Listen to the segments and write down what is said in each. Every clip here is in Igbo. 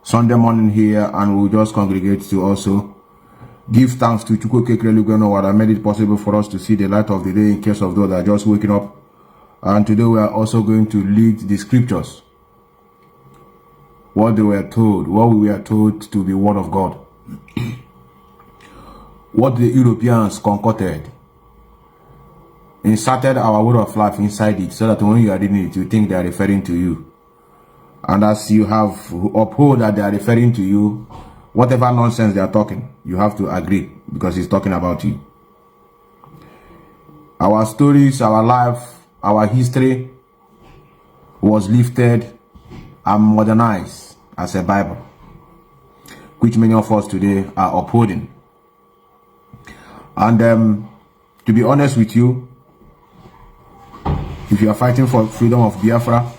Sunday morning here, and we'll just congregate to also give thanks to Chukwu Kekrelugano that made it possible for us to see the light of the day in case of those that are just waking up. And today we are also going to lead the scriptures, what they were told, what we were told to be word of God, what the Europeans concocted, inserted our word of life inside it, so that when you are reading it, you think they are referring to you. And as you have upheld that they are referring to you, whatever nonsense they are talking, you have to agree, because he's talking about you. Our stories, our life, our history was lifted and modernized as a Bible, which many of us today are upholding. And to be honest with you, if you are fighting for freedom of Biafra,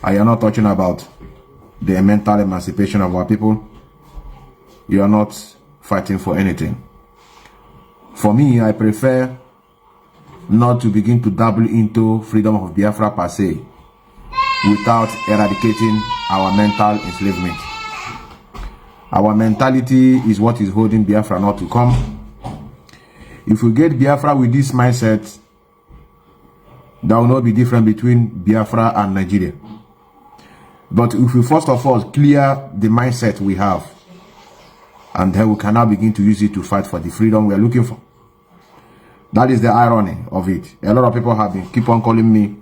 and you're not talking about the mental emancipation of our people, you are not fighting for anything. For me, I prefer not to begin to dabble into freedom of Biafra per se without eradicating our mental enslavement. Our mentality is what is holding Biafra not to come. If we get Biafra with this mindset, there will not be difference between Biafra and Nigeria. But if we first of all clear the mindset we have, and then we can now begin to use it to fight for the freedom we are looking for. That is the irony of it. A lot of people have been keep on calling me.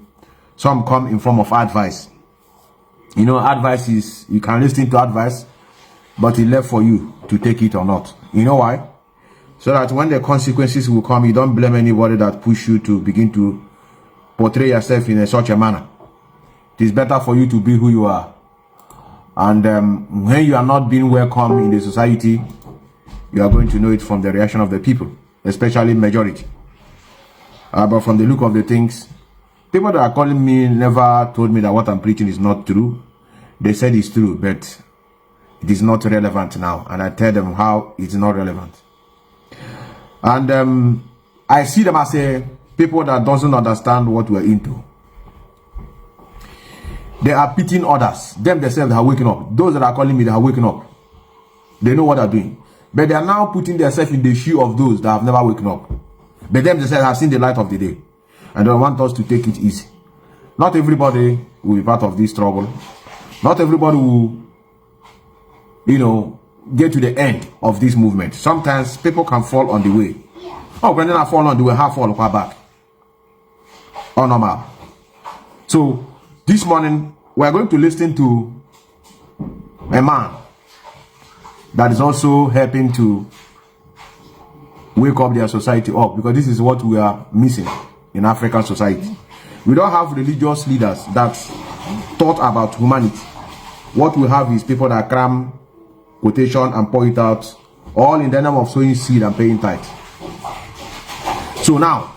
Some come in form of advice. You know, advice is, you can listen to advice, but it's left for you to take it or not. You know why? So that when the consequences will come, you don't blame anybody that push you to begin to portray yourself in such a manner. It is better for you to be who you are. And when you are not being welcome in the society, you are going to know it from the reaction of the people, especially majority. But from the look of the things, people that are calling me never told me that what I'm preaching is not true. They said it's true, but it is not relevant now. And I tell them how it's not relevant. And I see them as people that doesn't understand what we're into. They are pitying others. Them themselves, they are waking up. Those that are calling me, they are waking up. They know what they're doing. But they are now putting themselves in the shoe of those that have never waken up. But them themselves have seen the light of the day. And they want us to take it easy. Not everybody will be part of this struggle. Not everybody will, you know, get to the end of this movement. Sometimes people can fall on the way. Oh, when they not fall on the way, half fall back. Oh, normal. So, this morning, we are going to listen to a man that is also helping to wake up their society up, because this is what we are missing in African society. We don't have religious leaders that thought about humanity. What we have is people that cram quotation and point out, all in the name of sowing seed and paying tithe. So now,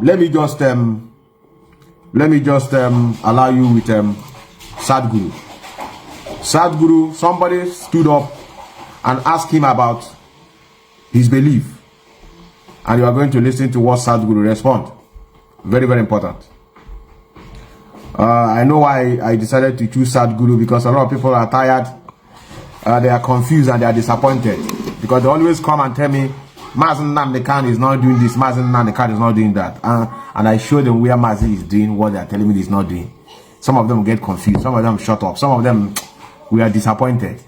let me just allow you with Sadhguru. Sadhguru, somebody stood up and asked him about his belief, and you are going to listen to what Sadhguru respond. Very, very important. I know why I decided to choose Sadhguru, because a lot of people are tired, they are confused, and they are disappointed, because they always come and tell me Mazi Nnamdi is not doing this, Mazi Nnamdi is not doing that, and I show them where Mazi is doing what they are telling me he's not doing. Some of them get confused, some of them shut up, some of them we are disappointed.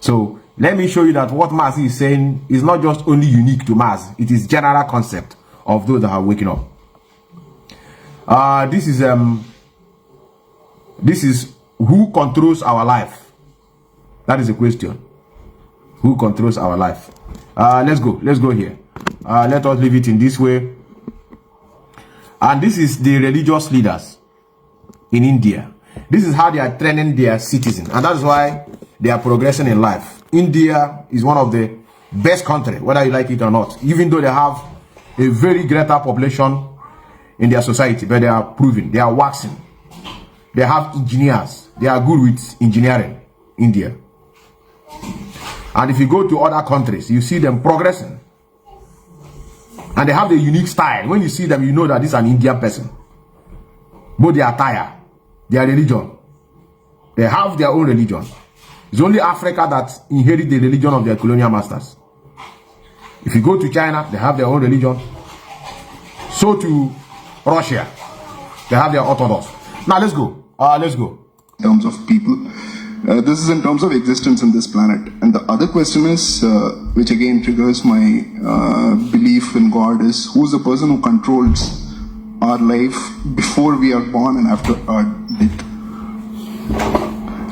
So let me show you that what Mazi is saying is not just only unique to Mazi, it is general concept of those that are waking up. This is who controls our life. That is a question. Who controls our life? Let's go here. Let us leave it in this way. And this is the religious leaders in India. This is how they are training their citizens, and that's why they are progressing in life. India is one of the best countries, whether you like it or not, even though they have a very greater population in their society, but they are proving, they are waxing. They have engineers, they are good with engineering, India. And if you go to other countries, you see them progressing. And they have the unique style. When you see them, you know that this is an Indian person. Both their attire, their religion, They have their own religion. It's only Africa that inherit the religion of their colonial masters. If you go to China, they have their own religion. So to Russia, they have their Orthodox. Now let's go. Let's go. In terms of people, this is in terms of existence on this planet. And the other question is, which again triggers my belief in God, is who's the person who controls our life before we are born and after our death?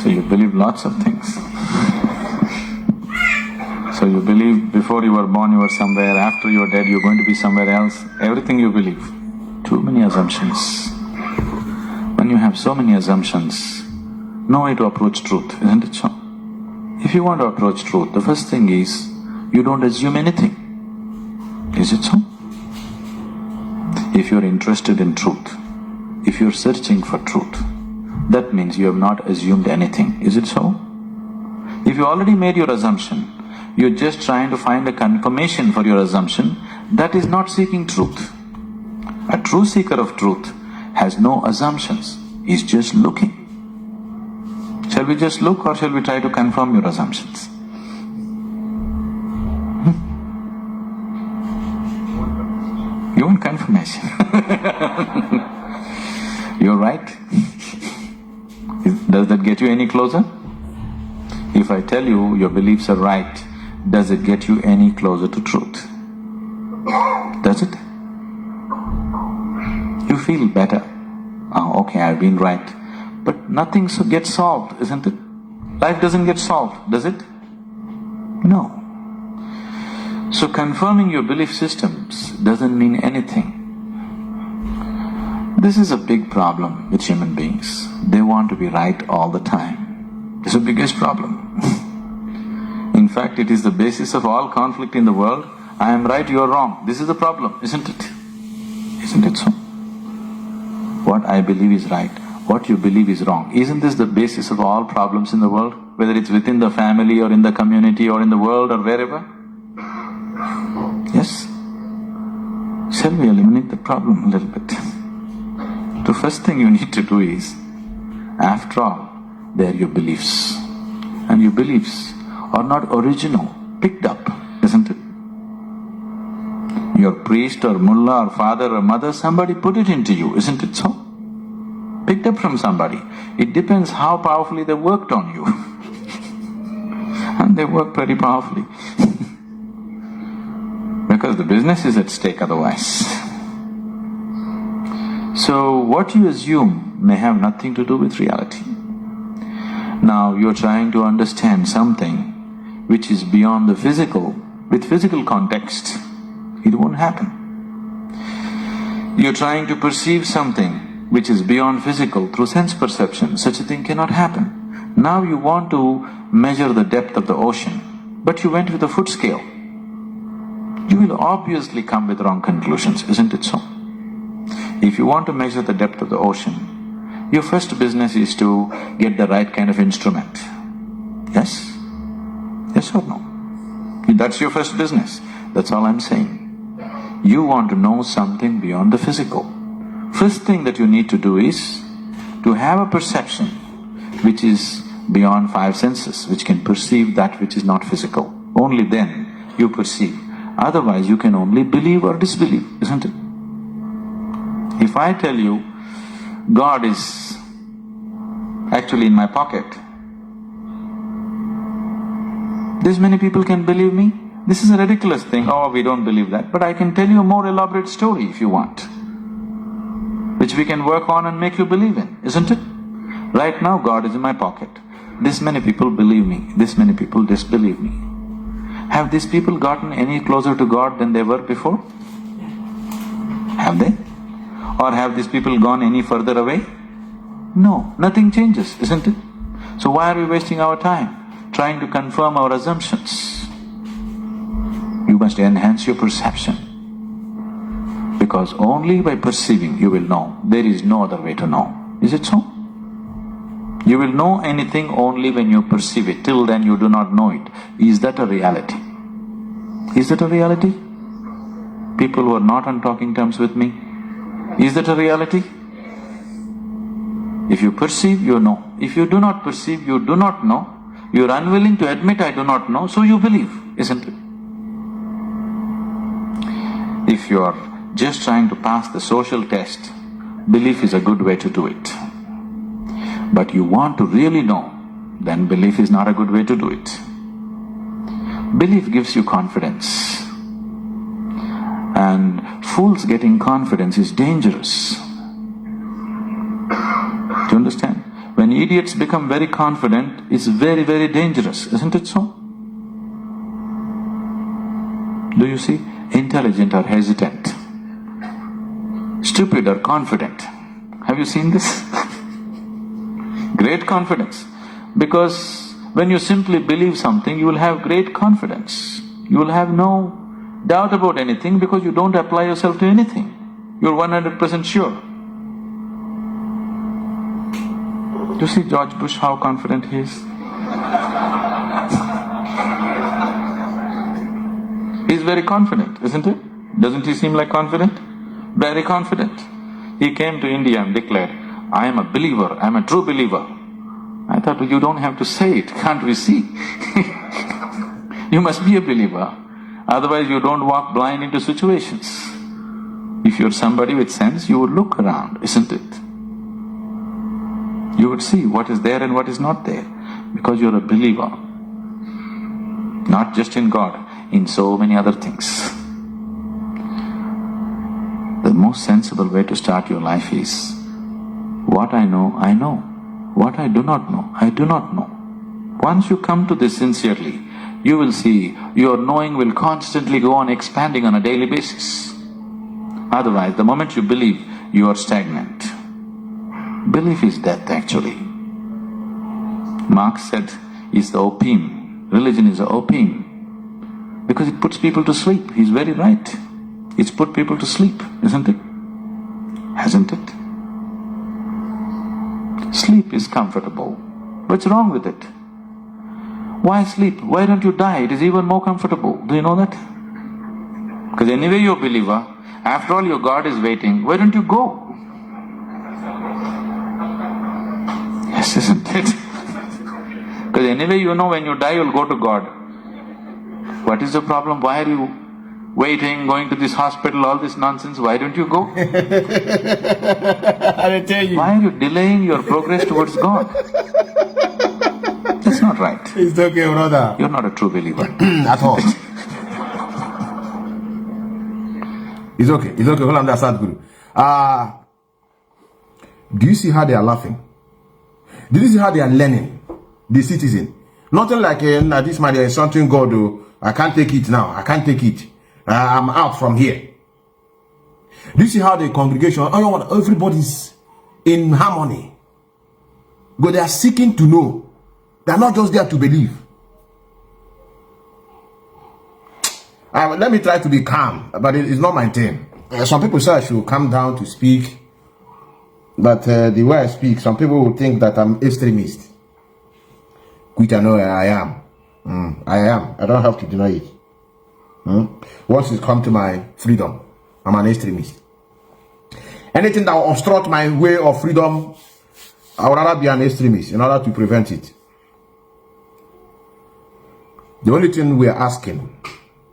So you believe lots of things. So you believe before you were born you were somewhere, after you are dead you're going to be somewhere else. Everything you believe. Too many assumptions. When you have so many assumptions, no way to approach truth, isn't it so? If you want to approach truth, the first thing is, you don't assume anything. Is it so? If you're interested in truth, if you're searching for truth, that means you have not assumed anything. Is it so? If you already made your assumption, you're just trying to find a confirmation for your assumption, that is not seeking truth. A true seeker of truth has no assumptions, he's just looking. Shall we just look or shall we try to confirm your assumptions? You want confirmation. You're right. Does that get you any closer? If I tell you your beliefs are right, does it get you any closer to truth? Does it? You feel better. Oh, okay, I've been right. But nothing gets solved, isn't it? Life doesn't get solved, does it? No. So confirming your belief systems doesn't mean anything. This is a big problem with human beings. They want to be right all the time. It's the biggest problem. In fact, it is the basis of all conflict in the world. I am right, you are wrong. This is the problem, isn't it? Isn't it so? What I believe is right, what you believe is wrong. Isn't this the basis of all problems in the world? Whether it's within the family or in the community or in the world or wherever? Yes? Shall we eliminate the problem a little bit? The first thing you need to do is, after all, they are your beliefs. And your beliefs are not original, picked up, isn't it? Your priest or mullah or father or mother, somebody put it into you, isn't it so? Picked up from somebody. It depends how powerfully they worked on you. And they work pretty powerfully. Because the business is at stake otherwise. So what you assume may have nothing to do with reality. Now you're trying to understand something which is beyond the physical, with physical context. It won't happen. You're trying to perceive something which is beyond physical through sense perception. Such a thing cannot happen. Now you want to measure the depth of the ocean, but you went with a foot scale. You will obviously come with wrong conclusions, isn't it so? If you want to measure the depth of the ocean, your first business is to get the right kind of instrument. Yes? Yes or no? That's your first business. That's all I'm saying. You want to know something beyond the physical. First thing that you need to do is to have a perception which is beyond five senses, which can perceive that which is not physical. Only then you perceive. Otherwise you can only believe or disbelieve, isn't it? If I tell you, God is actually in my pocket, this many people can believe me? This is a ridiculous thing. Oh, we don't believe that. But I can tell you a more elaborate story if you want, which we can work on and make you believe in, isn't it? Right now God is in my pocket. This many people believe me, this many people disbelieve me. Have these people gotten any closer to God than they were before? Have they? Or have these people gone any further away? No, nothing changes, isn't it? So why are we wasting our time trying to confirm our assumptions? You must enhance your perception, because only by perceiving you will know. There is no other way to know. Is it so? You will know anything only when you perceive it. Till then you do not know it. Is that a reality? Is that a reality? People who are not on talking terms with me, is that a reality? If you perceive, you know. If you do not perceive, you do not know. You are unwilling to admit, I do not know, so you believe, isn't it? If you are just trying to pass the social test, belief is a good way to do it. But you want to really know, then belief is not a good way to do it. Belief gives you confidence. And fools getting confidence is dangerous. Do you understand? When idiots become very confident, it's very, very dangerous, isn't it so? Do you see? Intelligent or hesitant, stupid or confident. Have you seen this? Great confidence. Because when you simply believe something, you will have great confidence. You will have no doubt about anything because you don't apply yourself to anything. You're 100% sure. Do you see George Bush, how confident he is? He's very confident, isn't it? Doesn't he seem like confident? Very confident. He came to India and declared, I am a believer, I am a true believer. I thought, well, you don't have to say it, can't we see? You must be a believer, otherwise you don't walk blind into situations. If you're somebody with sense, you would look around, isn't it? You would see what is there and what is not there, because you're a believer. Not just in God, in so many other things. The most sensible way to start your life is, what I know, I know. What I do not know, I do not know. Once you come to this sincerely, you will see your knowing will constantly go on expanding on a daily basis. Otherwise, the moment you believe, you are stagnant. Belief is death, actually. Marx said, it's the opium. Religion is the opium. Because it puts people to sleep. He's very right. It's put people to sleep, isn't it? Hasn't it? Sleep is comfortable. What's wrong with it? Why sleep? Why don't you die? It is even more comfortable. Do you know that? Because anyway you're a believer. After all, your God is waiting. Why don't you go? Yes, isn't it? Because anyway you know when you die you'll go to God. What is the problem? Why are you waiting, going to this hospital, all this nonsense? Why don't you go? I will tell you. Why are you delaying your progress towards God? That's not right. It's okay, brother. You're not a true believer. At all. It's okay. Hold on, that's not good. Do you see how they are laughing? Do you see how they are learning? The citizen. Nothing like, this man, there is something God, I can't take it now. I can't take it. I'm out from here. Do you see how the congregation, everybody's in harmony? But they are seeking to know. They are not just there to believe. Let me try to be calm, but it's not my turn. Some people say I should calm down to speak. But the way I speak, some people will think that I'm extremist. Which I know I am. I am. I don't have to deny it. Once it comes to my freedom, I'm an extremist. Anything that will obstruct my way of freedom, I would rather be an extremist in order to prevent it. The only thing we are asking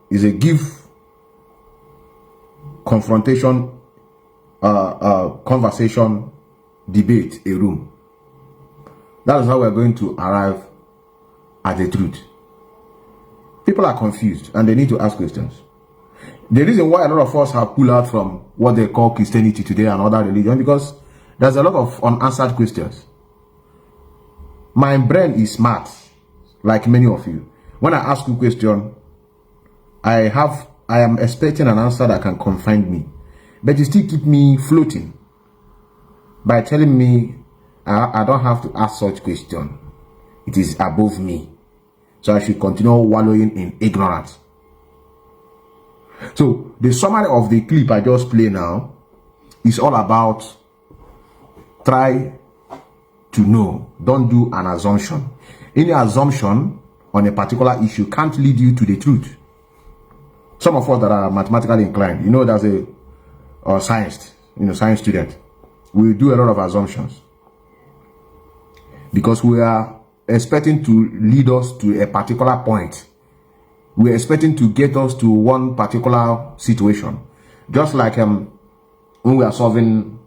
is a give confrontation, conversation, debate, a room. That is how we are going to arrive at the truth. People are confused and they need to ask questions. The reason why a lot of us have pulled out from what they call Christianity today and other religions, because there's a lot of unanswered questions. My brain is smart, like many of you. When I ask you a question, I am expecting an answer that can confine me, but you still keep me floating by telling me I don't have to ask such question. It is above me. So I should continue wallowing in ignorance. So the summary of the clip I just played now is all about try to know. Don't do an assumption. Any assumption on a particular issue can't lead you to the truth. Some of us that are mathematically inclined, there's a science student, we do a lot of assumptions. because we are expecting to lead us to a particular point. We're expecting to get us to one particular situation. Just like when we are solving,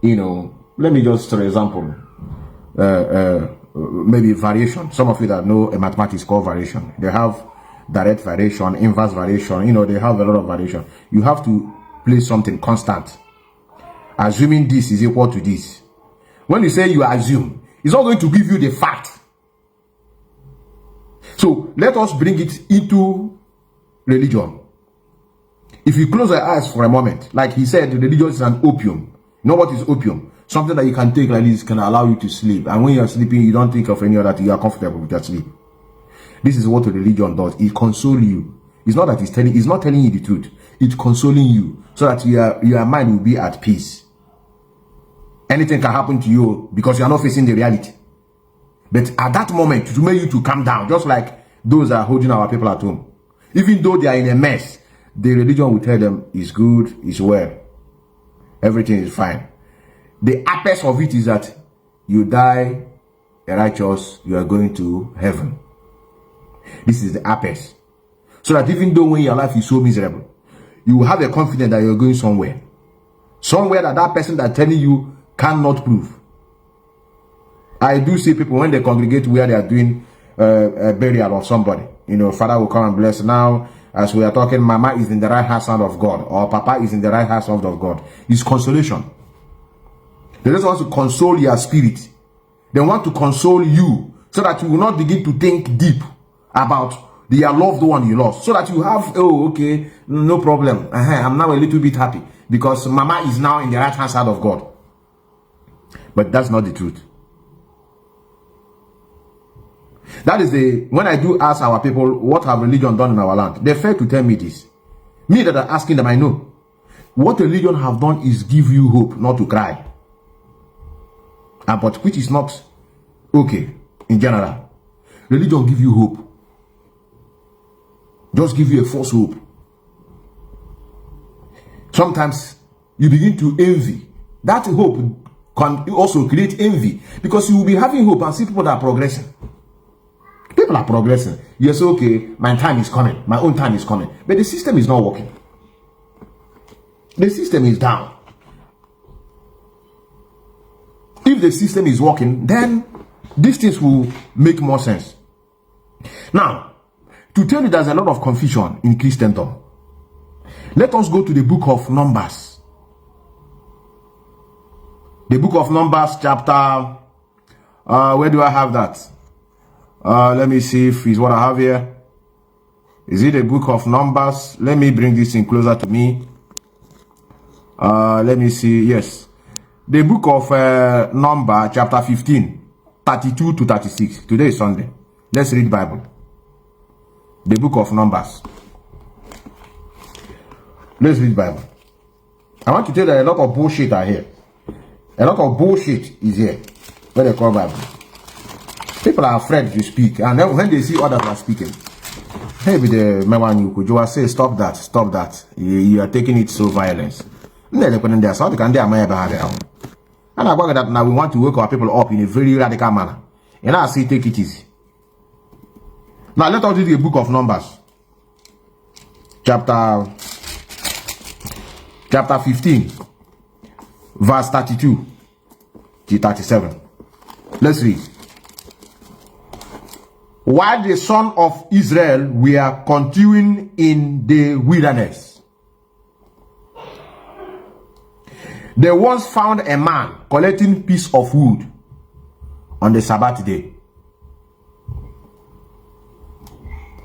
let me just, for example, maybe variation. Some of you that know a mathematics called variation. They have direct variation, inverse variation, they have a lot of variation. You have to place something constant, assuming this is equal to this. When you say you assume, it's not going to give you the fact. So let us bring it into religion. If you close your eyes for a moment, like he said, religion is an opium. You know what is opium? Something that you can take like this can allow you to sleep. And when you're sleeping, you don't think of any other thing. You are comfortable with your sleep. This is what religion does. It consoles you. It's not that it's not telling you the truth. It's consoling you so that your mind will be at peace. Anything can happen to you because you are not facing the reality. But at that moment, to make you to calm down, just like those that are holding our people at home. Even though they are in a mess, the religion will tell them it's good, it's well. Everything is fine. The apex of it is that you die a righteous, you are going to heaven. This is the apex. So that even though when your life is so miserable, you will have a confidence that you're going somewhere. Somewhere that person that's telling you cannot prove. I do see people when they congregate where they are doing a burial of somebody. Father will come and bless. Now, as we are talking, Mama is in the right hand side of God, or Papa is in the right hand side of God. It's consolation. They just want to console your spirit. They want to console you so that you will not begin to think deep about the loved one you lost. So that you have, oh, okay, no problem. I'm now a little bit happy because Mama is now in the right hand side of God. But that's not the truth. That is when I do ask our people, what have religion done in our land? They fail to tell me this. Me that are asking them, I know. What religion have done is give you hope, not to cry. But which is not okay in general. Religion give you hope. Just give you a false hope. Sometimes you begin to envy. That hope can also create envy because you will be having hope and see people that are progressing. People are progressing. You say, okay, my time is coming. My own time is coming. But the system is not working. The system is down. If the system is working, then these things will make more sense. Now, to tell you there's a lot of confusion in Christendom, let us go to the book of Numbers. The book of Numbers chapter, where do I have that? Let me see if it's what I have here. Is it the book of Numbers? Let me bring this in closer to me. Let me see. Yes. The book of Numbers chapter 15, 32 to 36. Today is Sunday. Let's read Bible. The book of Numbers. Let's read Bible. I want to tell you that a lot of bullshit are here. A lot of bullshit is here. What they call Bible. People are afraid to speak, and then when they see others are speaking, maybe the man you could just say, stop that, stop that. You are taking it so violence. And I got that now we want to wake our people up in a very radical manner. And I say take it easy. Now let us read the book of Numbers. Chapter 15, verse 32 to 37. Let's read. While the sons of Israel were continuing in the wilderness, they once found a man collecting piece of wood on the Sabbath day.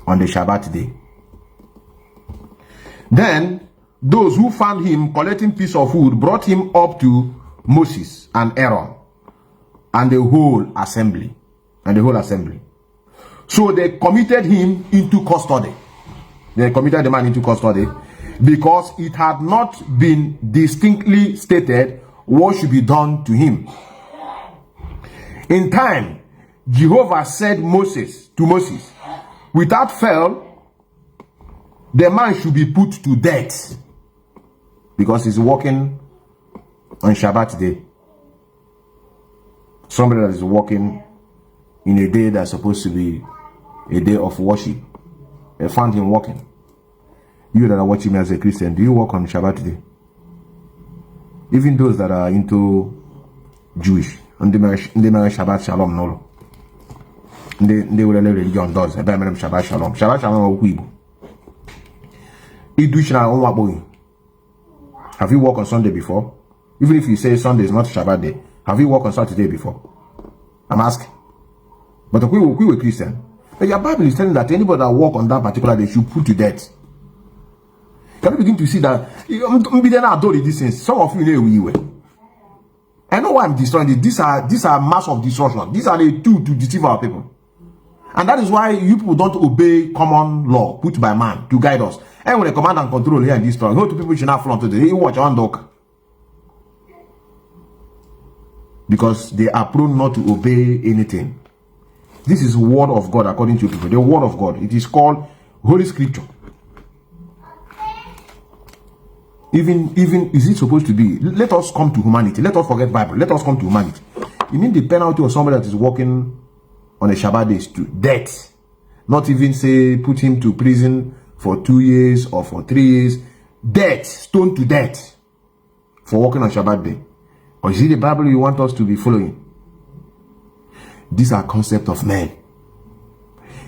On the Sabbath day. Then those who found him collecting piece of wood brought him up to Moses and Aaron and the whole assembly. So they committed him into custody. They committed the man into custody because it had not been distinctly stated what should be done to him. In time, Jehovah said to Moses, without fail, the man should be put to death because he's working on Shabbat day. somebody that is walking in a day that's supposed to be a day of worship, I found him walking. You that are watching me as a Christian, do you walk on Shabbat today? Even those that are into Jewish, and they Shabbat Shalom no. They will let religion does. I better Shabbat Shalom. Shabbat Shalom Wibu. Have you walked on Sunday before? Even if you say Sunday is not Shabbat day, have you walked on Saturday before? I'm asking. But we were Christian. But your Bible is telling that anybody that walk on that particular day should put to death. Can you begin to see that? Some of you know we were. I know why I'm destroying this. These are mass of destruction. These are the tools to deceive our people. And that is why you people don't obey common law put by man to guide us. And when the command and control here in this story, no two people should not flaunt today. You watch on dog. Because they are prone not to obey anything. This is word of God according to people. The word of God. It is called Holy Scripture. Even is it supposed to be? Let us come to humanity. Let us forget Bible. Let us come to humanity. You mean the penalty of somebody that is walking on a Shabbat day is to death? Not even say put him to prison for 2 years or for 3 years. Death, stoned to death for walking on Shabbat day. Or is it the Bible you want us to be following? These are concepts of men.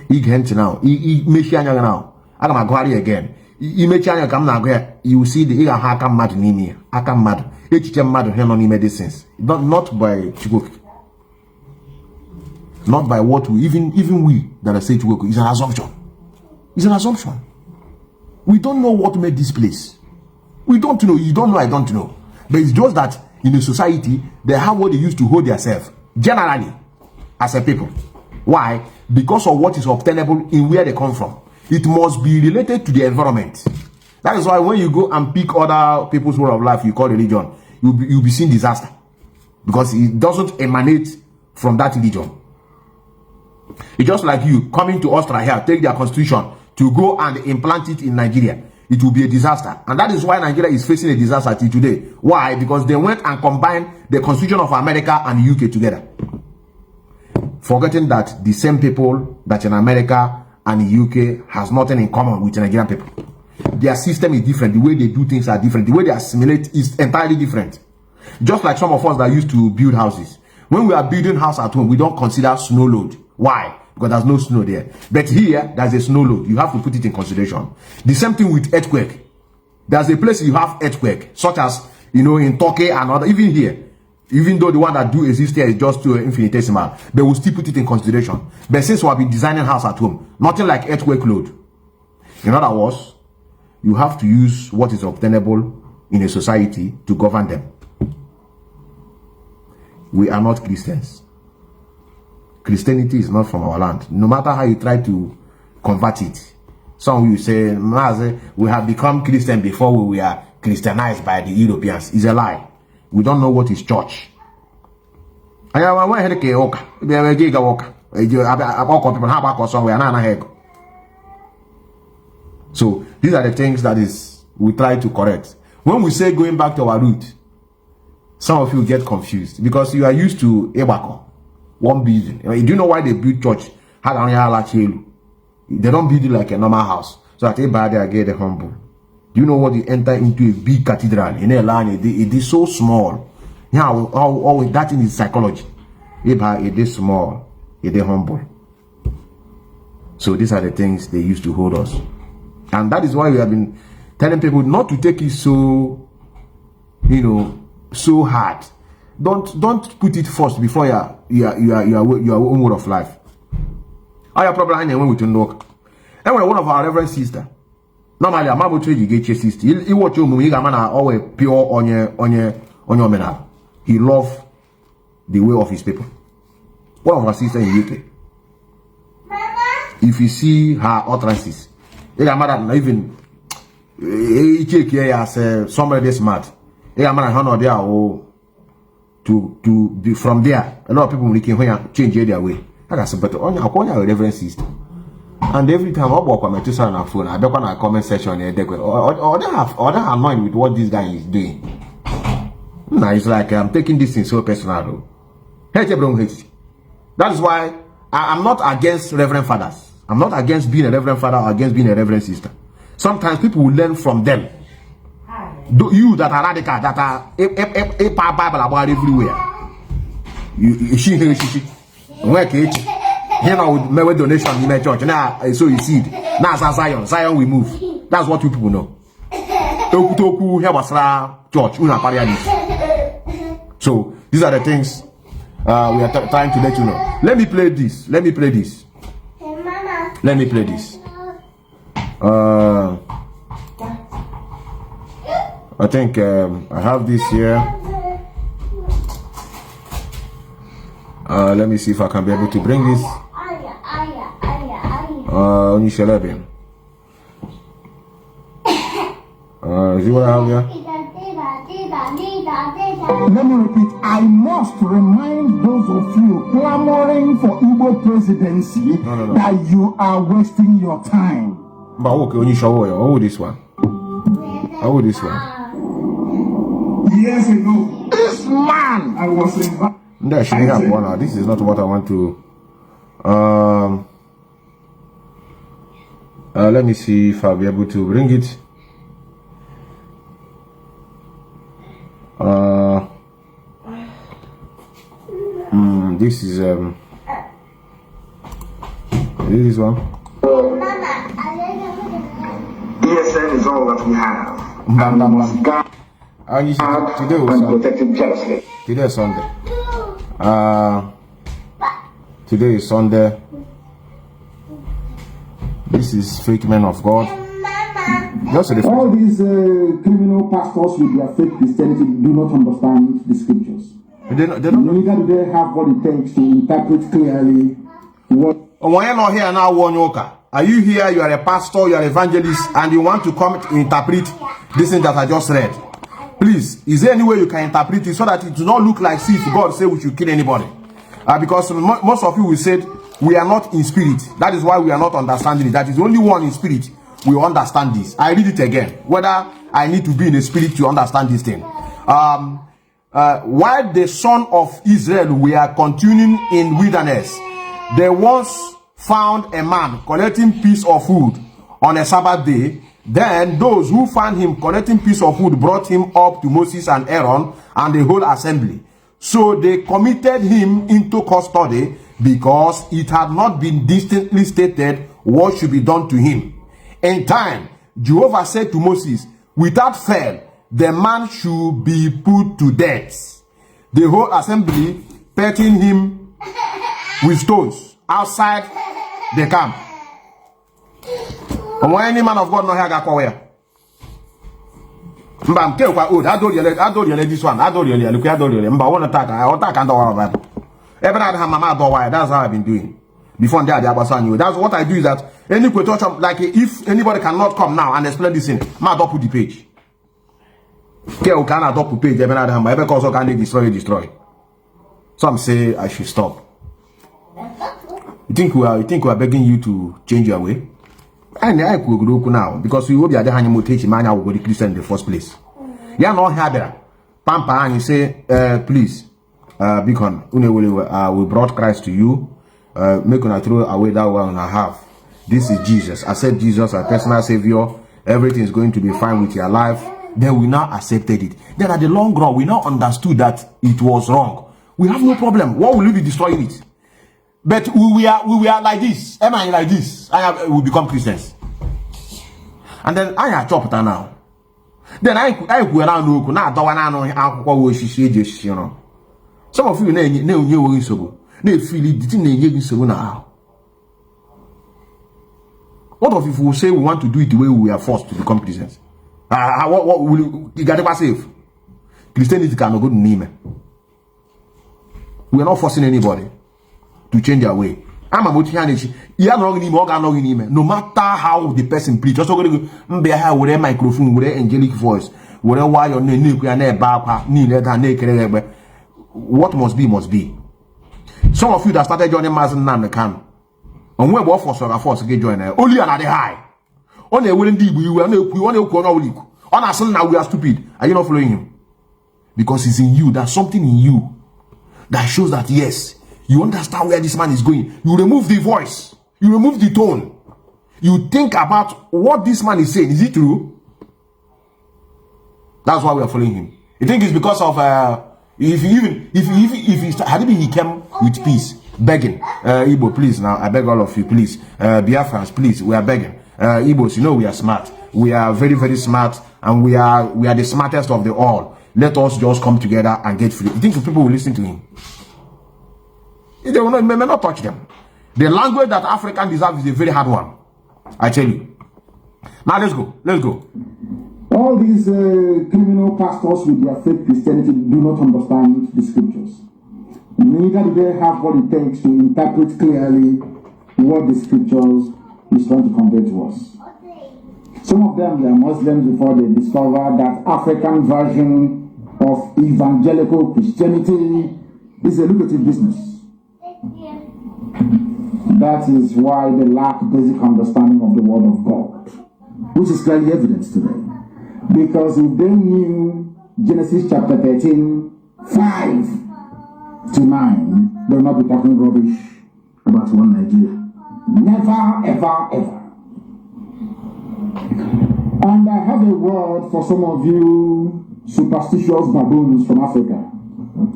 Now. I'm going to go again. You will see the Hakam mad nini. Hakam mad. Mad on medicines. Not by Chigok. Not by what we even we that are saying Chigok is an assumption. It's an assumption. We don't know what made this place. We don't know. You don't know, I don't know. But it's just that in a society, they have what they used to hold themselves. Generally, as a people. Why? Because of what is obtainable in where they come from. It must be related to the environment. That is why when you go and pick other people's way of life you call religion, you'll be seeing disaster. Because it doesn't emanate from that religion. It's just like you coming to Austria here, take their constitution to go and implant it in Nigeria. It will be a disaster. And that is why Nigeria is facing a disaster till today. Why? Because they went and combined the constitution of America and the UK together. Forgetting that the same people that in America and the UK has nothing in common with the Nigerian people. Their system is different. The way they do things are different. The way they assimilate is entirely different. Just like some of us that used to build houses. When we are building house at home, we don't consider snow load. Why? Because there's no snow there. But here, there's a snow load. You have to put it in consideration. The same thing with earthquake. There's a place you have earthquake, such as, in Turkey and other, even here. Even though the one that do exist here is just to infinitesimal, they will still put it in consideration. But since we have been designing house at home, nothing like earthquake load. In other words, you have to use what is obtainable in a society to govern them. We are not Christians. Christianity is not from our land. No matter how you try to convert it. Some of you say, Mazi, we have become Christian before we were Christianized by the Europeans. It's a lie. We don't know what is church. So these are the things that we try to correct. When we say going back to our root, some of you get confused because you are used to Ebako, one building. Do you know why they build church? They don't build it like a normal house. So that everybody get the humble. Do you know what you enter into a big cathedral in a land? It is so small. Yeah, always that in is psychology. It is small, it is humble. So these are the things they used to hold us. And that is why we have been telling people not to take it so, so hard. Don't put it first before your own word of life. I have problem when we don't work. And when one of our reverend sister, normally I'm able to get your sister. He watch your movie, man, always pure on your man. He love the way of his people. One of our sisters in UK. If you see her utterances, you can not even check here as somebody smart. You can not there to be from there. A lot of people can change their way. I got some better on your reverend sister. And every time I walk on my Methuselah on our phone, I don't want a comment section here. Or they are annoyed with what this guy is doing. No, it's like I'm taking this thing so personal. That is why I'm not against Reverend Fathers. I'm not against being a Reverend Father or against being a Reverend Sister. Sometimes people will learn from them. You that are radical, that are a Bible about everywhere. Here now with my donation in my church. Now so you see it. Now Zion we move. That's what you people know. Toku here was church. So these are the things we are trying to let you know. Let me play this. Let me play this. I think I have this here. Let me see if I can be able to bring this. See what I have here? Let me repeat, I must remind those of you clamoring for Igbo presidency that you are wasting your time. But okay, when you show this one. Oh, this one. Years ago, this man I was invited. This is not what I want to. Let me see if I'll be able to bring it. This is this one. ESN is all that we have. And you see, today was Sunday. Today is Sunday. Today is Sunday. This is fake men of God. All these criminal pastors with their fake Christianity do not understand the scriptures. Neither do they have what it takes to interpret clearly what. Are you here? You are a pastor, you are an evangelist, and you want to come to interpret this thing that I just read. Please, is there any way you can interpret it so that it does not look like see if God say we should kill anybody? Because most of you will say we are not in spirit. That is why we are not understanding it. That is only one in spirit will understand this. I read it again. Whether I need to be in a spirit to understand this thing. While the son of Israel were continuing in wilderness, they once found a man collecting piece of food on a Sabbath day. Then those who found him collecting piece of food brought him up to Moses and Aaron and the whole assembly. So they committed him into custody because it had not been distinctly stated what should be done to him. In time, Jehovah said to Moses, without fail, the man should be put to death. The whole assembly pelting him with stones outside the camp. And when any man of God no here go where? Mbam ke kwa old. I don't really this one. I don't really look. I don't really. Mba one attack. I attack and do all that. Every night have mama do why. That's how I've been doing. Before they are you. That's what I do is that any question like if anybody cannot come now and explain this thing, ma do put the page. Ke o can adopt the page. Every night have every cause can destroy. Some say I should stop. You think we are begging you to change your way? And I could go now because we will be at the Hanyamutation man will go Christian in the first place. You are not here. Pampa and you say, please, Beacon, we brought Christ to you. Make una throw away that one I have. This is Jesus. I said Jesus, our personal savior. Everything is going to be fine with your life. Then we now accepted it. Then at the long run, we now understood that it was wrong. We have no problem. Why will we be destroying it? But we are like this. Am I like this? We become Christians. And then I are chopped now. Then I go around look now. Don't want to know. Some of you know so. They feel it. Didn't so now. What of if we say we want to do it the way we are forced to become Christians? What will you got to save? Christianity cannot go to name. We are not forcing anybody to change their way. I'm about to no matter how the person preach. Just going to go with a microphone, with an angelic voice, whatever why your name, what must be. Some of you that started joining Mazi Methuselah Kanu, and we were forced to get joined. Only another high. Only wouldn't we were no on us now we are stupid. Are you not following him? Because it's in you. There's something in you. that shows that yes, you understand where this man is going. You remove the voice, you remove the tone, you think about what this man is saying. Is it true? That's why we are following him. You think it's because of if he came with peace, begging, Igbo, please, now I beg all of you, please, Biafrans, please, we are begging, Igbos, you know we are smart, we are very, very smart, and we are the smartest of the all. Let us just come together and get free. You think people will listen to him? They will not, may not touch them. The language that African deserve is a very hard one, I tell you. Now let's go. All these criminal pastors with their fake Christianity do not understand the scriptures. Neither do they have what it takes to interpret clearly what the scriptures is trying to convey to us. Some of them were Muslims before they discovered that African version of evangelical Christianity is a lucrative business. That is why they lack basic understanding of the Word of God, which is clearly evident today. Because if they knew Genesis chapter 13, 5 to 9, they will not be talking rubbish about one Nigeria. Never, ever, ever. And I have a word for some of you superstitious baboons from Africa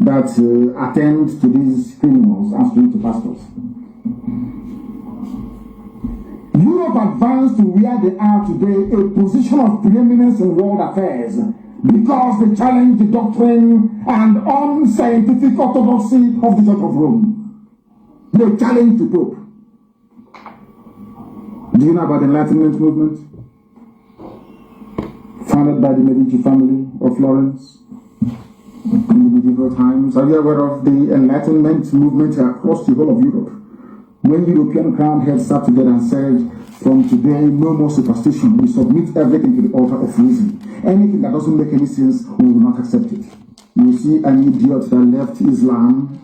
that attend to these criminals and spiritual pastors. Europe advanced to where they are today, a position of preeminence in world affairs, because they challenge the doctrine and unscientific orthodoxy of the Church of Rome. They challenge the Pope. Do you know about the Enlightenment movement? Founded by the Medici family of Florence in the medieval times. Are you aware of the Enlightenment movement across the whole of Europe? When European crown heads sat together and said, from today, no more superstition. We submit everything to the altar of reason. Anything that doesn't make any sense, we will not accept it. You see an idiot that left Islam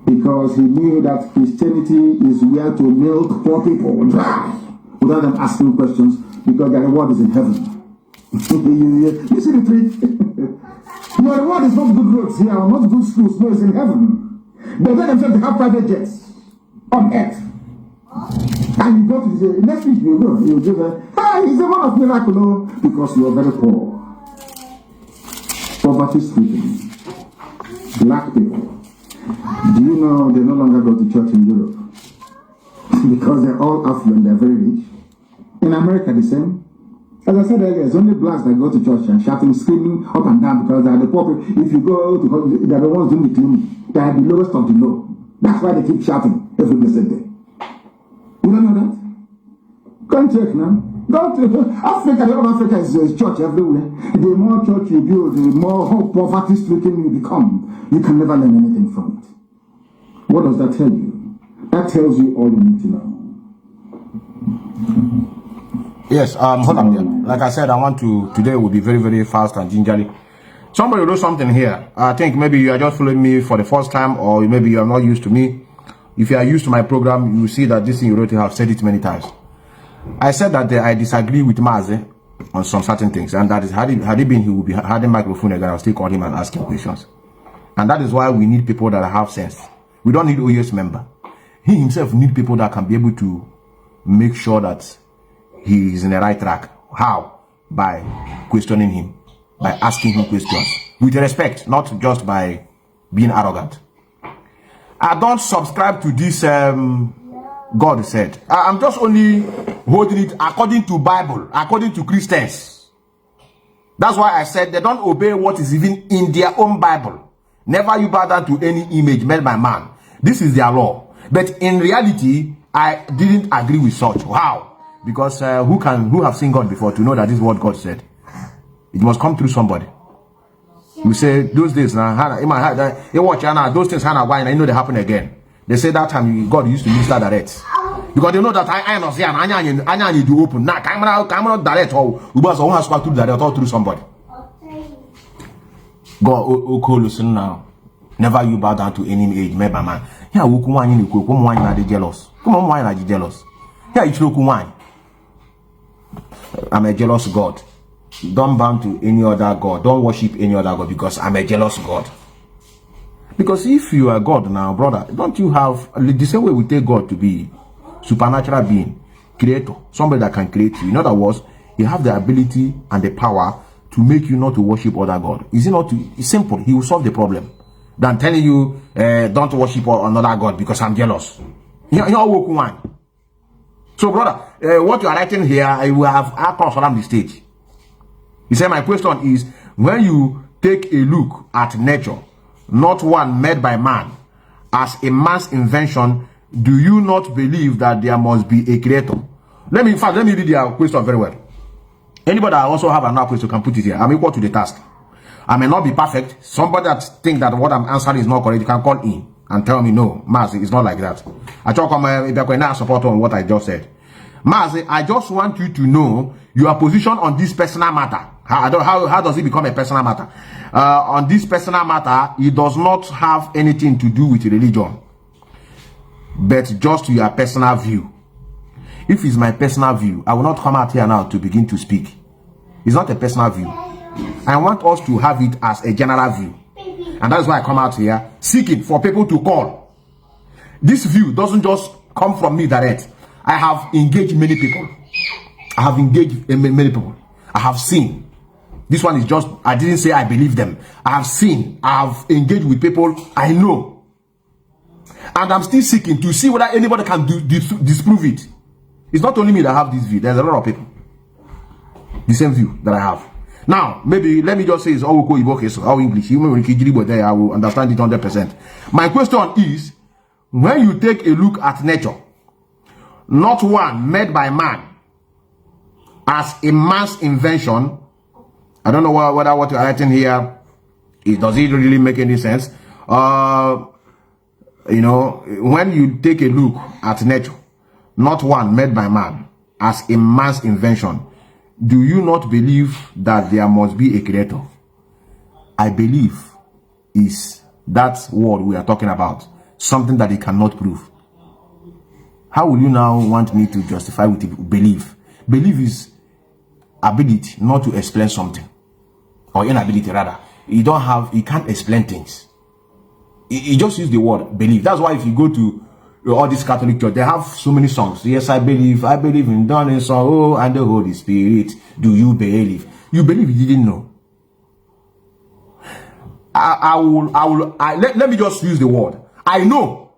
because he knew that Christianity is where to milk poor people dry without them asking questions, because their reward is in heaven. You see the trick? Your reward is not good roads here, or not good schools, no, it's in heaven. But then themselves, they have private jets on earth. And you go to the next week, you go, you give a, it's a one of miracle, because you are very poor. Poverty stricken. Black people. Do you know they no longer go to church in Europe? Because they're all affluent, they're very rich. In America, the same. As I said earlier, it's only blacks that go to church and shouting, screaming up and down, because they're the poor people. If you go to, they're the ones doing the cleaning. They are the lowest of the low. That's why they keep shouting every blessed day. You don't know that? Go and check now. Go to Africa, the whole of Africa is church everywhere. The more church you build, the more poverty stricken you become. You can never learn anything from it. What does that tell you? That tells you all you need to know. Yes, hold on there. Like I said, I want to, today will be very, very fast and gingerly. Somebody wrote something here. I think maybe you are just following me for the first time, or maybe you are not used to me. If you are used to my program, you see that this thing you wrote, I have said it many times. I said that I disagree with Mazi on some certain things, and that is, had he been, he would be had a microphone again, I'll still call him and ask him questions. And that is why we need people that have sense. We don't need OUS member. He himself needs people that can be able to make sure that he is in the right track. How? By questioning him, by asking him questions with respect, not just by being arrogant. I don't subscribe to this God said. I'm just only holding it according to Bible, according to Christians. That's why I said they don't obey what is even in their own Bible. Never you bow down to any image made by man. This is their law. But in reality, I didn't agree with such. How? Because who have seen God before to know that this is what God said? It must come through somebody. You say those days now, in my head, you watch those things I know they happen again. They say that time God used to minister direct. Because they know that I know say I need to open. Now camera direct or Ubas has to direct or through somebody. God listen now. Never you bow down to any age made by man. Yeah, why are they jealous? Come on, why are you jealous? Yeah, it's wine. I'm a jealous God. Don't bow to any other God. Don't worship any other God, because I'm a jealous God. Because if you are God now, brother, don't you have the same way we take God to be supernatural being, creator, somebody that can create you. In other words, you have the ability and the power to make you not to worship other God. Is it not? It's simple. He will solve the problem than telling you don't worship another God because I'm jealous. You're one. So, brother, what you are writing here, I will have across around the stage. He said, my question is, when you take a look at nature, not one made by man, as a man's invention, do you not believe that there must be a creator? Let me read your question very well. Anybody that also have another question can put it here. I'm equal to the task. I may not be perfect. Somebody that think that what I'm answering is not correct, you can call in and tell me, no, Mazi, it's not like that. I talk on support on what I just said. Mazi, I just want you to know your position on this personal matter. How does it become a personal matter? On this personal matter, it does not have anything to do with religion, but just your personal view. If it's my personal view, I will not come out here now to begin to speak. It's not a personal view. I want us to have it as a general view. And that's why I come out here seeking for people to call. This view doesn't just come from me direct. I have engaged many people. I have engaged many people. I have seen. This one is just, I didn't say I believe them. I have seen. I have engaged with people I know. And I'm still seeking to see whether anybody can disprove it. It's not only me that have this view. There's a lot of people. The same view that I have. Now, maybe, let me just say it's all English. I will understand it 100%. My question is, when you take a look at nature, not one made by man, as a man's invention, I don't know whether what you're writing here, does it really make any sense? You know, when you take a look at nature, not one made by man, as a man's invention, do you not believe that there must be a creator? I believe is that word we are talking about, something that he cannot prove. How will you now want me to justify with belief? Belief is ability not to explain something, or inability rather. You can't explain things. You just use the word believe. That's why if you go to all these Catholic church, they have so many songs. Yes, I believe in dawn and sorrow and the Holy Spirit. Do you believe? You believe you didn't know. Let me just use the word. I know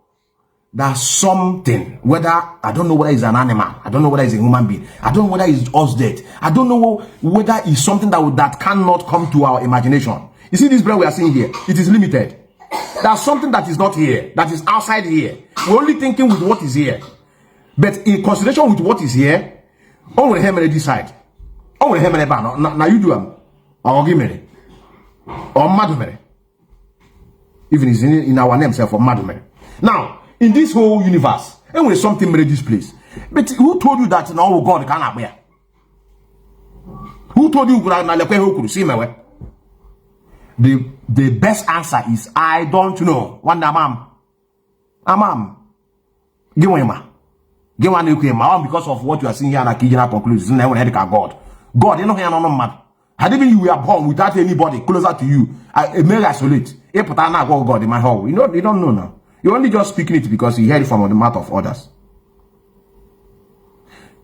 that something, whether, I don't know whether it's an animal, I don't know whether it's a human being, I don't know whether it's us dead, I don't know whether it's something that cannot come to our imagination. You see this brain we are seeing here, it is limited. There's something that is not here, that is outside here. We're only thinking with what is here. But in consideration with what is here, all will hammer decide. All will hammer now you do them. Or give me. Or madumere. Even is in our name self for madumere. Now, in this whole universe, and when something made this place. But who told you that now God can't bear? Who told you that see my way? The best answer is I don't know. One day, ma'am. Give one ma. Give one because of what you are seeing here and a conclusion. God. God, you know here no man. Had even you were born without anybody closer to you, it may isolate. God in my home. You don't know now. You're only just speaking it because you heard it from the mouth of others.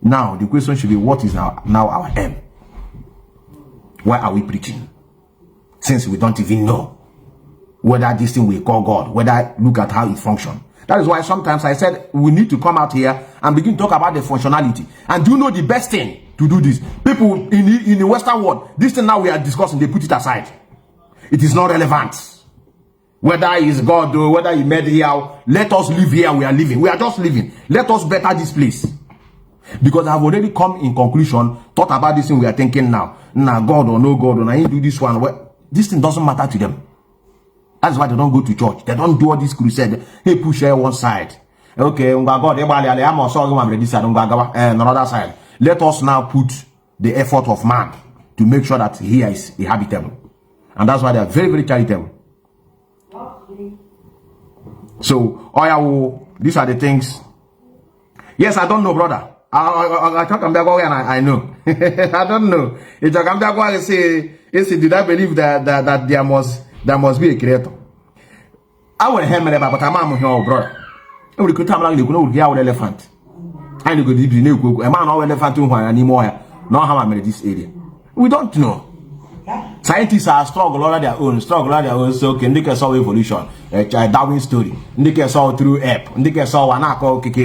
Now the question should be, what is now our aim? Why are we preaching? Since we don't even know whether this thing we call God, whether look at how it functions. That is why sometimes I said we need to come out here and begin to talk about the functionality. And do you know the best thing to do this? People in the Western world, this thing now we are discussing, they put it aside. It is not relevant. Whether it's God or whether he made here, let us live here, we are living. We are just living. Let us better this place. Because I've already come in conclusion, thought about this thing we are thinking now. Nah, God or no God, or I do this one. Well, this thing doesn't matter to them. That's why they don't go to church. They don't do all this crusade. Hey, push here one side. Okay, God, another side. Let us now put the effort of man to make sure that here is habitable. And that's why they are very, very charitable. So, these are the things. Yes, I don't know, brother. I talk about and I know. I don't know. If I come back and say, did I believe that there must be a creator? I will hammer about a mamma here, brother. And we could come along, you know, the elephant. I go deep in a man or elephant anymore. Not how I made this area. We don't know. Scientists are struggle on their own, so can they can solve evolution, a Darwin story, they can solve through app, they can solve an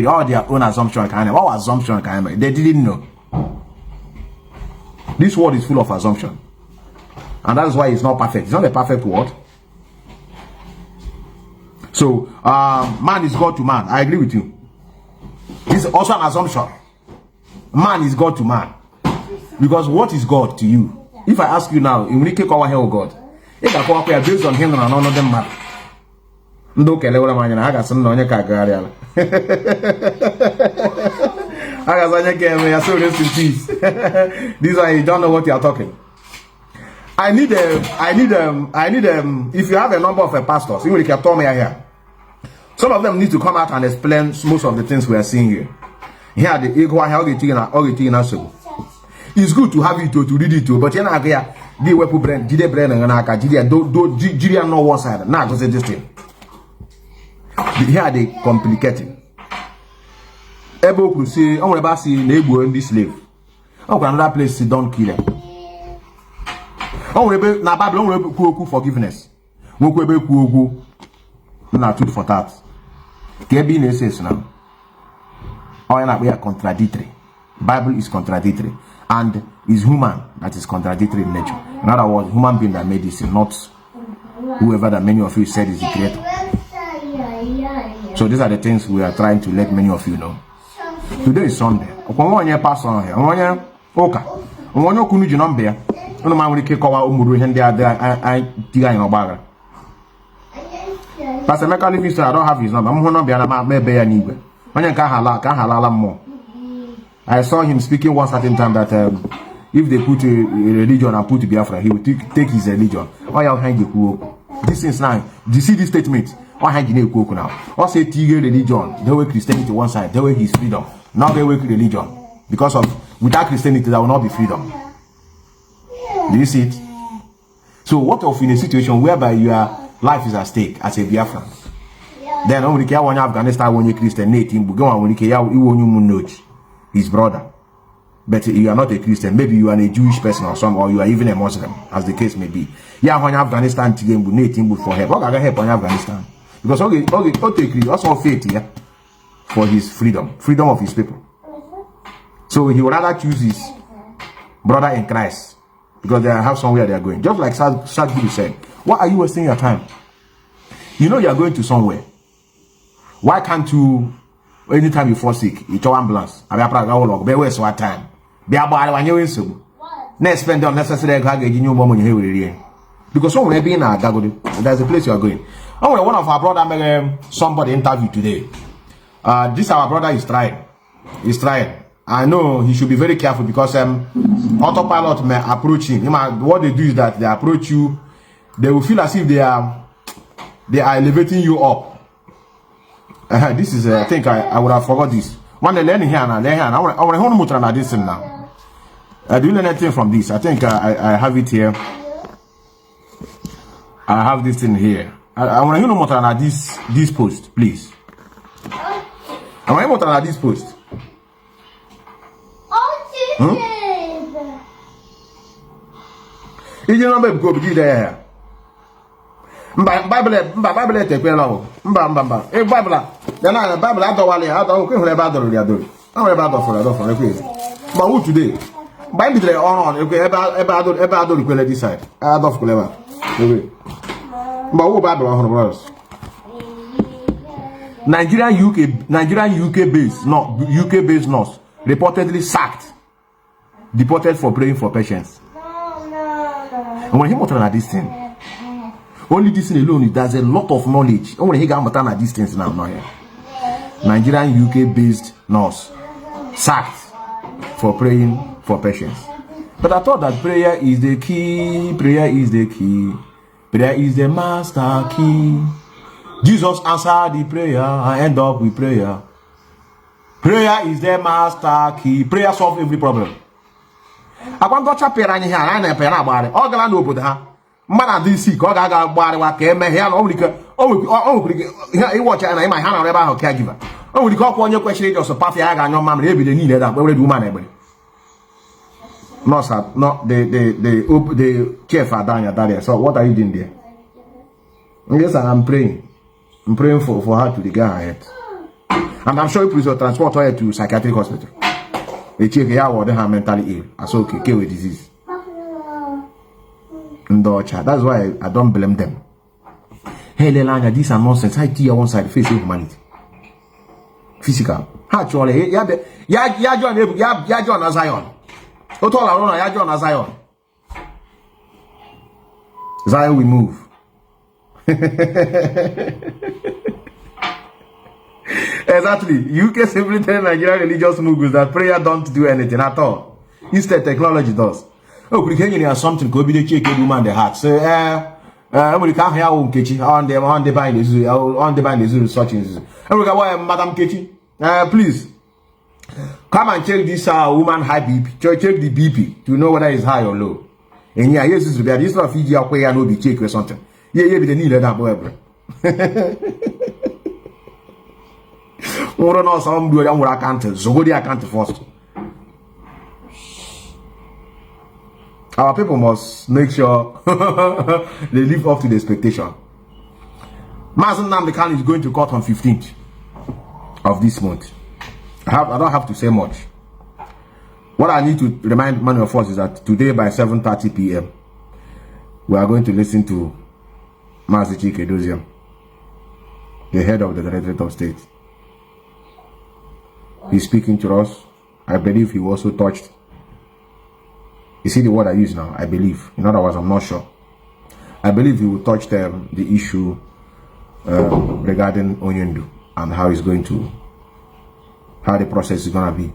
all their own assumption kind of all assumption kind of they didn't know. This world is full of assumption. And that's why it's not perfect. It's not a perfect world. So man is God to man. I agree with you. This is also an assumption. Man is God to man. Because what is God to you? If I ask you now, you will take our hell God. If I call based on him and none of them man. No kele man, I got some on your cagarial. I got some game, so rest in peace. This is why you don't know what you are talking. I need if you have a number of pastors, even if you told me here. Some of them need to come out and explain most of the things we are seeing here. Here the ego how they take it's good to have it to read it too, but you're not here. The weapon brand, did brand and Anaka, Gideon no one side. Now go say this thing. Here they complicated. Ebo could say, oh, about see neighbor and this slave. Oh, another place don't kill them. Oh, na Babylon will forgiveness. Won't go na truth for that. Kebin says now. All that we are contradictory. Bible is contradictory. And is human that is contradictory in nature. In other words, human being that made this, not whoever that many of you said is the creator. So these are the things we are trying to let many of you know. Today is Sunday. One pastor here. One year, okay. One year, Kunu Jinambia. No man will kick our Umuru and they are there. I Tiga in Obaga. Pastor Meka Livingston, I don't have his number. I'm going to be a maybe a neighbor. When you can't halal more. I saw him speaking one certain time that if they put a religion and put Biafra, he will take his religion. Why you hang the this is now. Do you see this statement? Why hang the cook now? Or say Tigre religion, they will Christianity one side, they will his freedom. Now they will religion. Because of without Christianity, there will not be freedom. Do you see it? So what of in a situation whereby your life is at stake as a Biafran? Then only care when Afghanistan when you Christian native, but go on when you care you won't his brother, but you are not a Christian. Maybe you are a Jewish person or some, or you are even a Muslim, as the case may be. Yeah, when Afghanistan again, we need him for help. What can help on Afghanistan? Because also faith here for his freedom of his people. So he would rather choose his brother in Christ because they have somewhere they are going. Just like Sadhguru said, why are you wasting your time? You know you are going to somewhere. Why can't you? Anytime you fall sick, you call ambulance. I be log. Be waste what time. Be about when you in next spend the unnecessary luggage in your mom when you here. Because someone be in a Gagodi. There's a place you are going. Oh, one of our brother made somebody interview today. This our brother is trying. He's trying. I know he should be very careful because autopilot may approach him. What they do is that they approach you. They will feel as if they are elevating you up. This is I think I would have forgot this. One day learning here now, I want to this now. Do you learn anything from this? I think I have it here. I have this thing here. I want to know more than this post, please. I want more than this post. Is your number go be there? Bible take well. Mba. E Bible. Yana Bible I don't know about the other. I don't about for but who today? Bible there on about this side. I don't clever. But who Bible on brothers? Nigerian UK based nurse reportedly sacked, deported for praying for patients. And when he was at this thing, only this thing alone, there's a lot of knowledge. Only he got at this thing now. Nigerian UK based nurse sacked for praying for patients. But I thought that prayer is the key. Prayer is the key. Prayer is the master key. Jesus answered the prayer and end up with prayer. Prayer is the master key. Prayer solves every problem. I want to chop here and I never about it. All the land open her. Man, I didn't see. God, I got body work. he watch and I my hand on caregiver. Oh, the call on your question just a party I got your mom every day needed that we do man. No, sir, not the chef are down your daddy. So what are you doing there? Yes, I'm praying. I'm praying for her to the guy. And I'm sure you will transport her to psychiatric hospital. They check her or they are mentally ill. I saw okay with disease. That's why I don't blame them. Hey, Lelanya, these are nonsense. I tell you one side, face humanity. Physical. Actually, yeah, John Zion. What all around, yeah, John Zion. Zion, we move. Exactly. UK simply tell Nigerian religious moguls that prayer don't do anything at all. Instead, technology does. Oh, we can hear something. Go be the check woman the heart. So, we can't hear Kechi on the bind the such and and we can Madam Kechi. Please come and check this woman high BP. Check the BP to know whether it's high or low. And yeah, yes, this is not Fiji or where no be check or something. Yeah, be the need that boy. Or no, some do it account. So go the account first. Our people must make sure they live up to the expectation. Mazi Nnamdi Kanu is going to court on 15th of this month. I don't have to say much. What I need to remind many of us is that today by 7:30 p.m. we are going to listen to Mazi Methuselah, the head of the Directorate of State. He's speaking to us. I believe he also touched. You see the word I use now, I believe. In other words, I'm not sure. I believe he will touch the issue regarding Onyendu and how the process is going to be.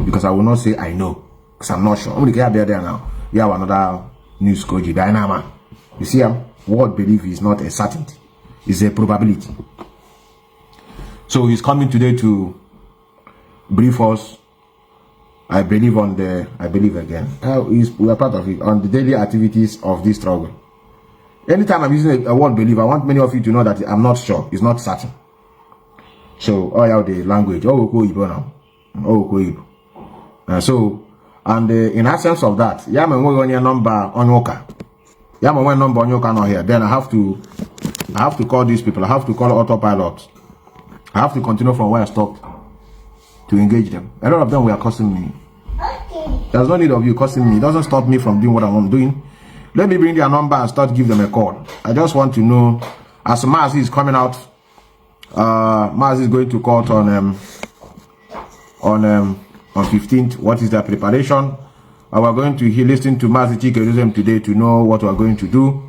Because I will not say I know, because I'm not sure. I'm going to get there now. We have another news koji dynama. You see, word belief is not a certainty, it's a probability. So he's coming today to brief us. I believe again. We are part of it on the daily activities of this struggle. Anytime I'm using a word believe, I want many of you to know that I'm not sure, it's not certain. So, the language. Ipob now. Ipob. So, and in absence of that, when your number on Yoka. When number on Yoka not here, then I have to call these people. I have to call autopilot. I have to continue from where I stopped to engage them. A lot of them were cursing me. There's no need of you cursing me. It doesn't stop me from doing what I'm doing. Let me bring their number and start give them a call. I just want to know, as Mazi is coming out, Mazi is going to court on 15th. What is their preparation? We're going to listen to Mazi Methuselah today to know what we're going to do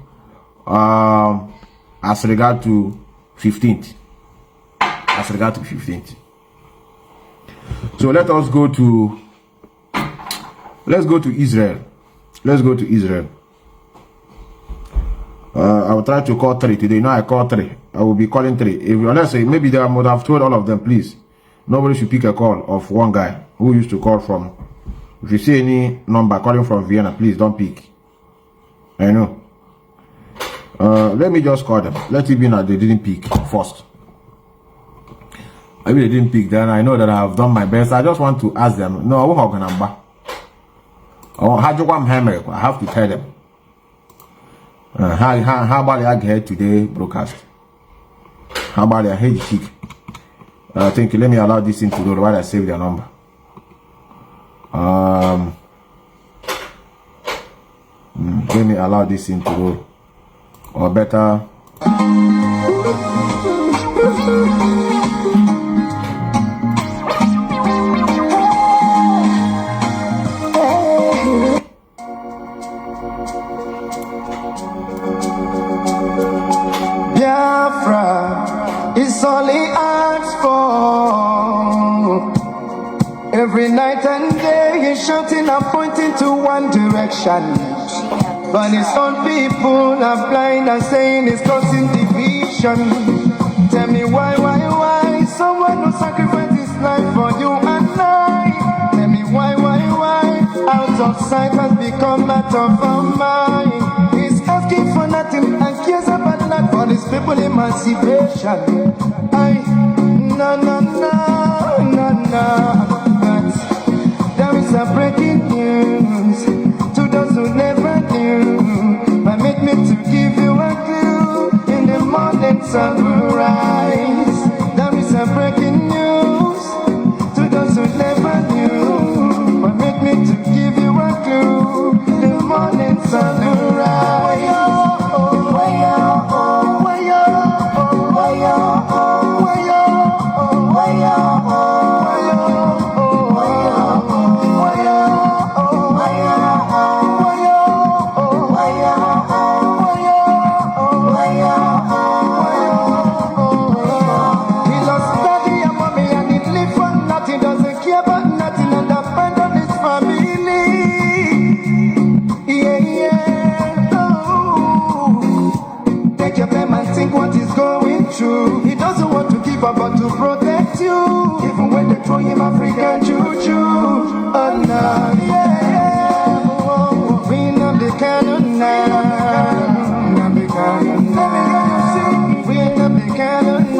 as regard to 15th. So let us go to Israel. Let's go to Israel. I will try to call 3 today. Now I call 3. I will be calling 3. If let's say maybe they would have told all of them, please. Nobody should pick a call of one guy who used to call from. If you see any number calling from Vienna, please don't pick. I know. Let me just call them. Let it be that they didn't pick first. Maybe they didn't pick, then I know that I have done my best. I just want to ask them. No, I won't have a number. I have to tell them. How about I get today broadcast? How about I hate chick? Thank you. Let me allow this thing to go while I save their number. Let me allow this thing to go. Or better. Biafra is all he asks for. Every night and day he's shouting and pointing to one direction. But his own people are blind and saying it's causing division. Tell me why someone who sacrificed his life for you and I. Tell me why out of sight has become out of our mind. He's asking for nothing and cares about nothing. stand for these people emancipation. No, no, no, no, no. But there is a breaking news to those who never knew. Permit me to give you a clue. In the morning sunrise, there is a breaking news to those who never knew. Permit me to give you a clue. In the morning sunrise. He doesn't want to give up but to protect you. Even when they throw him African juju. Oh no, yeah. We know the Kanu now. We know the Kanu now. We know the Kanu now.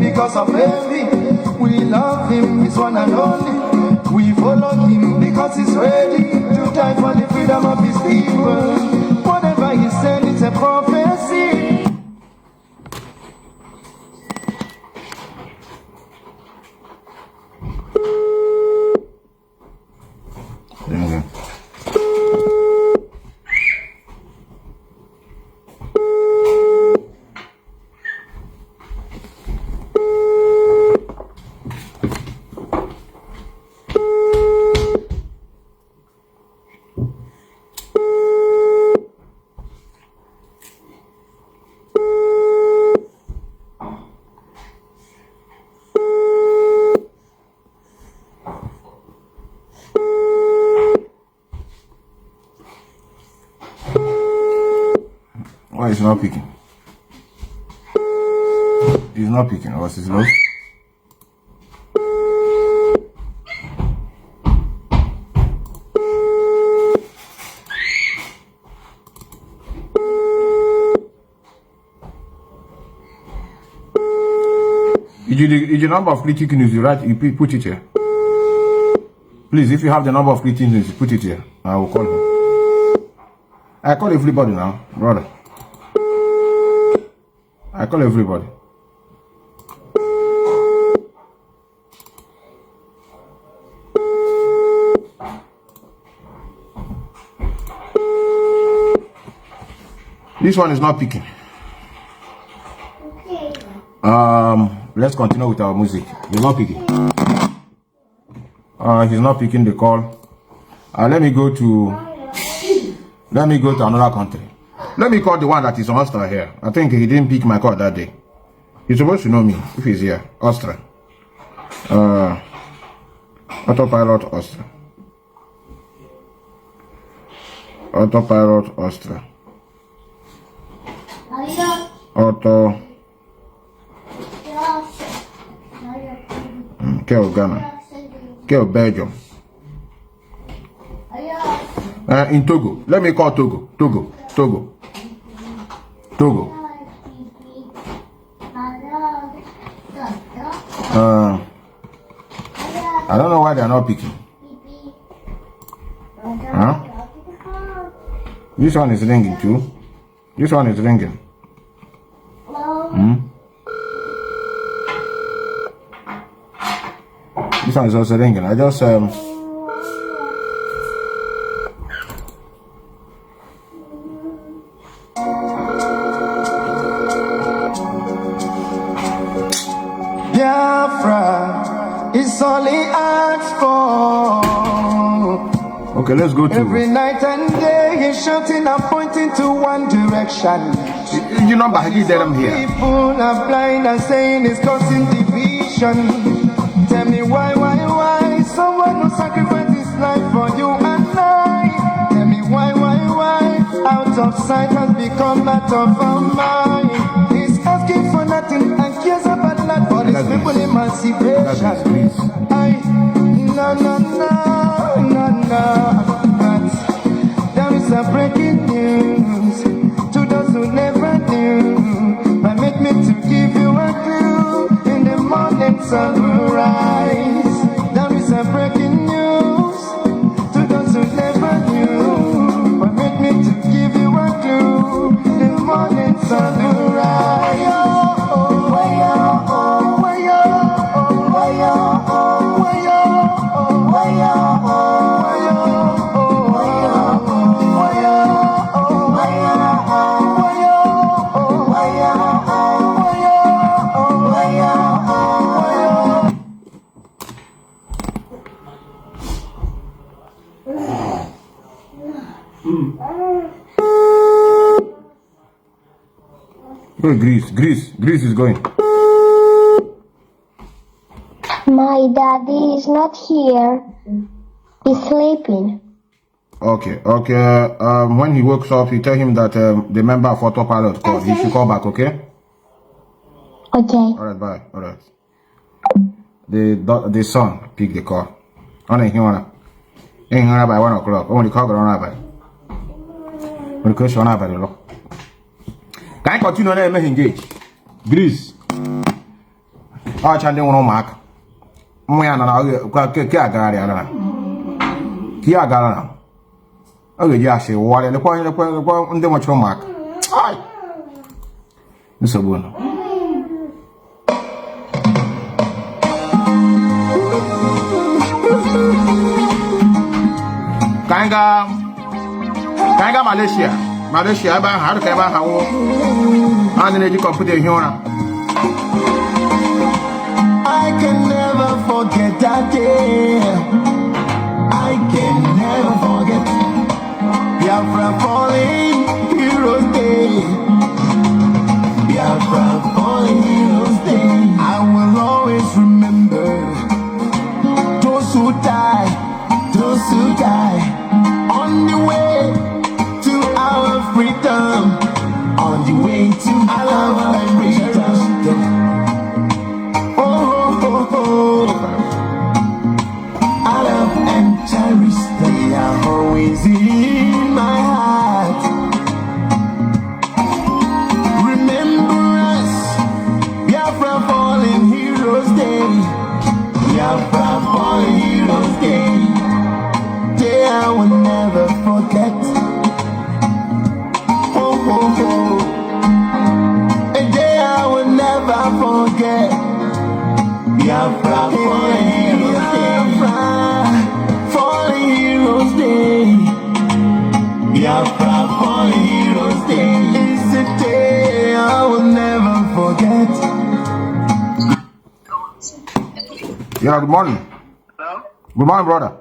Because of envy, we love him, he's one and only. We follow him because he's ready to die for the freedom of his people. Whatever he said, it's a prophecy. Why is not picking? He's not picking. What's his low? Is the number of critical news you write? You put it here. Please, if you have the number of critical news, put it here. I will call him. I call everybody now, brother. I call everybody. This one is not picking. Let's continue with our music. He's not picking. He's not picking the call. Let me go to another country. Let me call the one that is on Austria here. I think he didn't pick my call that day. He's supposed to know me if he's here. Austria. Autopilot Austria. Autopilot Austria. Auto. Keo Ghana. Keo Belgium. In Togo. Let me call Togo. Togo. I don't know why they're not picking. Huh? This one is ringing too. This one is ringing. This one is also ringing. I just Biafra is all he asks for. okay, let's go to every night and day he's shouting and pointing to one direction. You number, I give them here. People are blind and saying it's causing division. Tell me why? Someone who sacrificed his life for you and I. Tell me why? Out of sight has become out of our mind. He's asking for nothing and cares about that for his people emancipation. No. But there is a breaking news to those who never knew. But make me to give you a clue in the morning sunrise. There is a breaking news to those who never knew. But make me to give you a clue in the morning sunrise. Oh, Greece is going. My daddy is not here. He's sleeping. Okay. When he wakes up, you tell him that the member of autopilot called. He should call back, okay? Okay. Alright, bye. Alright. The son pick the call. Only he wanna. Ain't gonna by 1 o'clock. Only call gonna by. When the question by the law. Can I continue and engage? Greece. Oh, Chanding one mark. Kia Garana. Okay, Yashi, what in the point on the much mark. Mr. Boone. Kanga Malaysia, about how to come out how and then you can put it here. I can never forget that day. I can never forget Biafra falling heroes day. Biafra falling heroes day. I will always remember those who die on the way to our freedom, on the way to our freedom. I love and cherish, they are always in my heart. Remember us, Biafra fallen heroes day. Biafra fallen heroes day. Day I will never forget. A day I will never forget. Biafra fallen heroes day. Fallen heroes day. Biafra fallen heroes day. It's a day I will never forget. Yeah, good morning. Hello? Good morning, brother.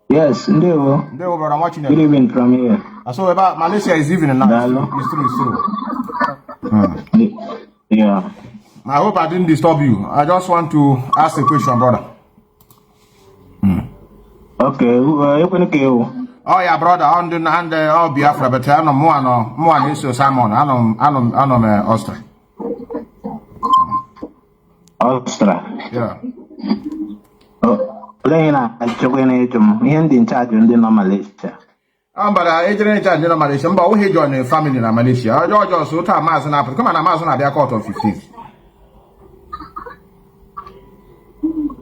Yes, Ndewo. Ndewo, brother, I'm watching Good it. evening from here. I saw about Malaysia is evening now. Hello? It's true. Yeah. I hope I didn't disturb you. I just want to ask a question, brother. Okay, you can go. Oh yeah, brother, on the Biafra, but I know more is Simon. I know Austria. Austria. Yeah. Lena, I took an item. He in charge in the Malaysia. But I didn't charge in Malaysia, but we join a family in Malaysia. I just so time Mass and Apple. Come on, Amazon at their court on 15th.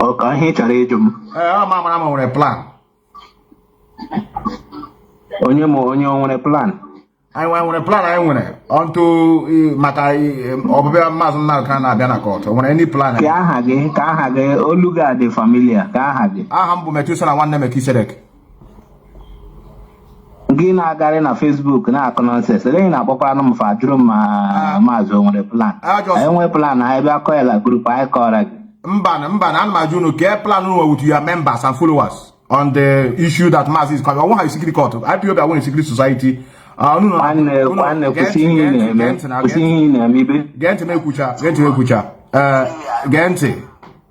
Okay, he charged him. I'm on a plan. On your plan. I want a plan, I want it. Onto Matai or Amazon now can have been a court. Or any plan. Kahage, Oluga de Familia, Kahage. I humble Methuselah one name a Kisedek. Gina got in a Facebook, now consensus. There ain't a Bokanum for Drum Mazo on the plan. I want plan, I have a call a group, I call it. Mban, and Majuno get plan with your members and followers on the issue that Mazi is coming. I want a secret court. IPO that want a secret society. Gente.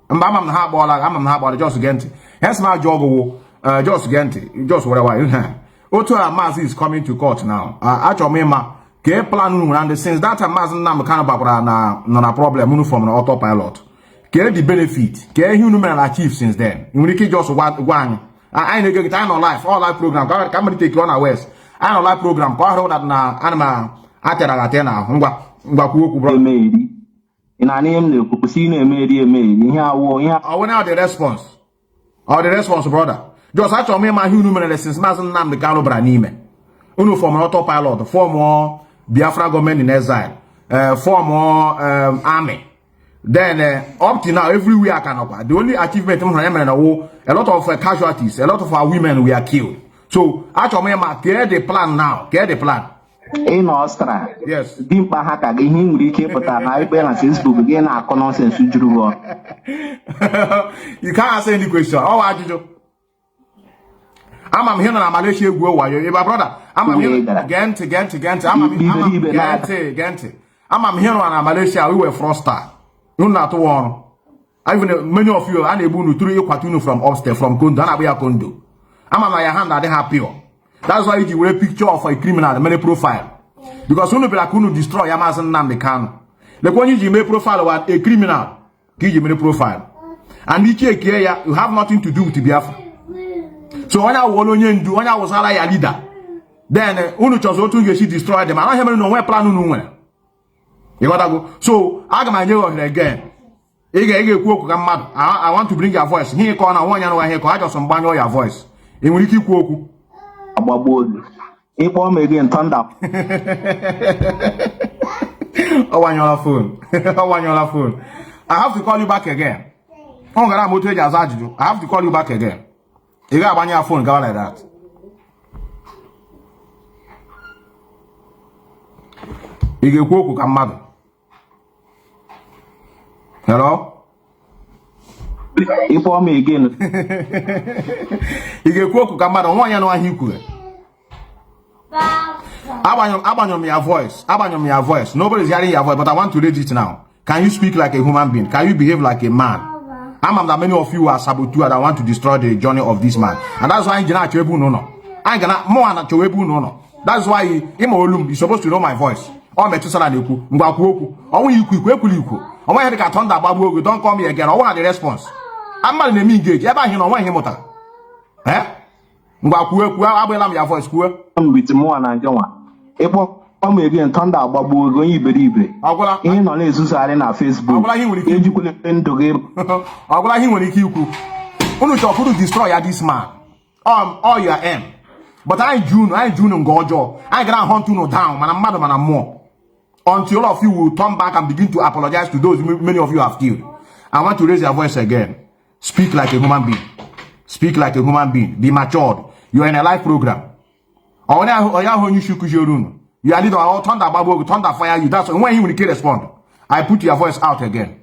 Mbamam na bola, amam na bola just gente. Hence my jogo just gente, just whatever you have. Otu Mazi is coming to court now. Actually me ke plan nu and since that Mazi na me kan bakura na problem unu from na autopilot. Ke the benefit, ke hunu me achieve since then. You need just one. I ain't get time on life, all life program. Come take on West. I don't like program. Ko hold that na anima atera atena ngwa ku bro. In a name the Kupusine Emedi here I want out the response. Or the response, brother. Just actually me my human since Mazi Nnamdi Kanu branime. Uno from autopilot, 4 more Biafra government in exile, 4 more army. Then up to now, everywhere I can acquire. The only achievement a lot of casualties, a lot of our women were killed. So actually, get the plan now. Get the plan. In Austria, yes. Dimpa Haka, him we keep it on I balance Facebook again. I nonsense. You can't answer any question. Oh, I did you? I'm here in Malaysia. Go why you, brother? I'm here. Gent. I'm here in Malaysia. We were froster. You not to one. Even many of you are able to through Kwatunu from upstairs from Kondo. Kondo. I'm on my hand that they happy. That's why you wear a picture of a criminal, many profile. Because when people destroy Mazi Nnamdi Kanu, like when you make profile of a criminal, give you many profile. And you have nothing to do with Biafra. So when I was a leader, then unu chose to you destroy them. I don't have no way plan no. You gotta go. So I got my new again. I want to bring your voice. Here corner one and here I just ban your voice. And we keep walking. Ipob again turned up. I want your phone. I want your phone. I have to call you back again. I have to call you back again. You got on your phone, go like that. You get walk come mad. Hello? Ipob again. You get walk come mad. One and one he could. Abandon your voice. Abandon your voice. Nobody's hearing your voice, but I want to read it now. Can you speak like a human being? Can you behave like a man? I'm that many of you are saboteurs that want to destroy the journey of this man. And that's why I ain't gonna more than no. That's why you're supposed to know my voice. Oh, Methuselah Enlightenment. Oh, you I want to get on that babu. Don't call me again. I want the response. I'm not in the engage. Ever hear no one him eh? Your voice with more than one. Ipob again turned out babu going iberibe. In on his na Facebook. You could into game. I will him when he kill you. Only to destroy this man. All your aim. But I June and Gojo. I gonna hunt you no down, man. I'm mad, man. I'm more. Until all of you will turn back and begin to apologize to those many of you have killed. I want to raise your voice again. Speak like a human being. Speak like a human being. Be matured. You are in a live program. You are leader. Thunder fire you. That's when he will respond. I put your voice out again.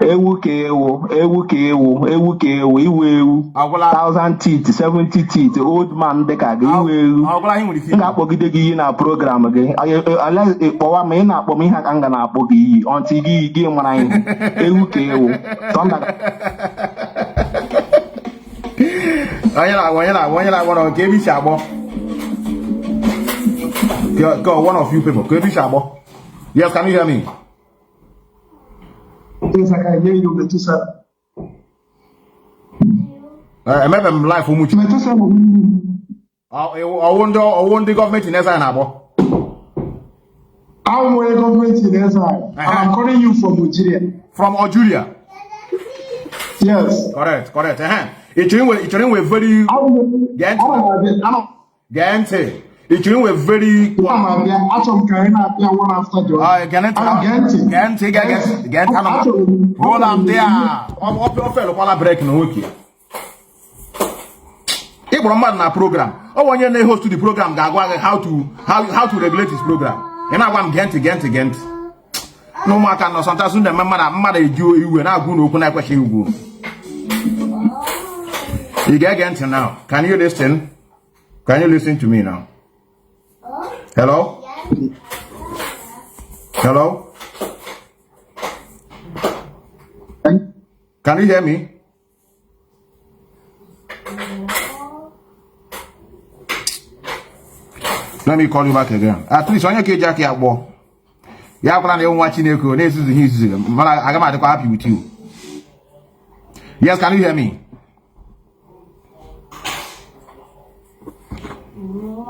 1,000 teeth, 70 teeth, old man deka nga pogide na program again. Unless power me na po mi hanga na pogi until gi mwana ewu thunder. One give me shabo. Go one of you people. Give me shabo. Yes, can you hear me? Yes, I can hear you, Methuselah. I remember life for much. I wonder the government in Ezra. I'm a government in Ezra. I'm calling you from Nigeria. From Algeria? Yes. Correct. It's very... Gente. It's very... Hold on there. I'm break no wiki. If we're not in a program, when you host to the program, how to regulate this program. And I want Gent. No more can no sometimes the mother you and I go no open question you go. You get Gent now. Can you listen? Can you listen to me now? Hello? Hello? Can Can you hear me? Let me call you back again. At least on your cage, Jackie, I walk. You are planning on watching Echo. This is his. I'm happy with you. Yes, can you hear me?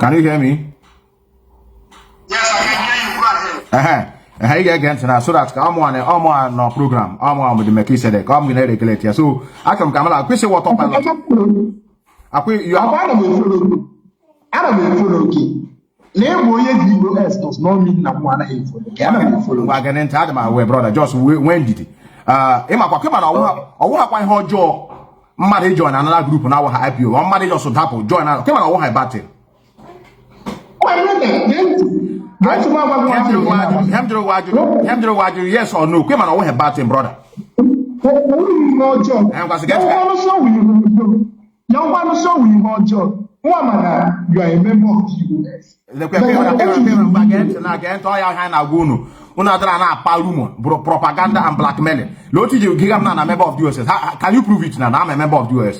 Can you hear me? Yes, I can hear you. Go ahead. You get again tonight, so that I'm on no program. I'm on with the Melchizedek. I'm going to regulate here. So I can come out. Question what top I you are. US does not mean that one I can enter my way, brother. Just when did it? Emma, come on, I want quite hot jaw. Marriage join another group now. IPO. One marriage also tap join. Come on, I want battle. Yes or no? Come on, I want battle, brother. You are a member of the US. Propaganda and blackmailing. Lord, you give I'm not a member of the US. Can you prove it now? I'm a member of the US.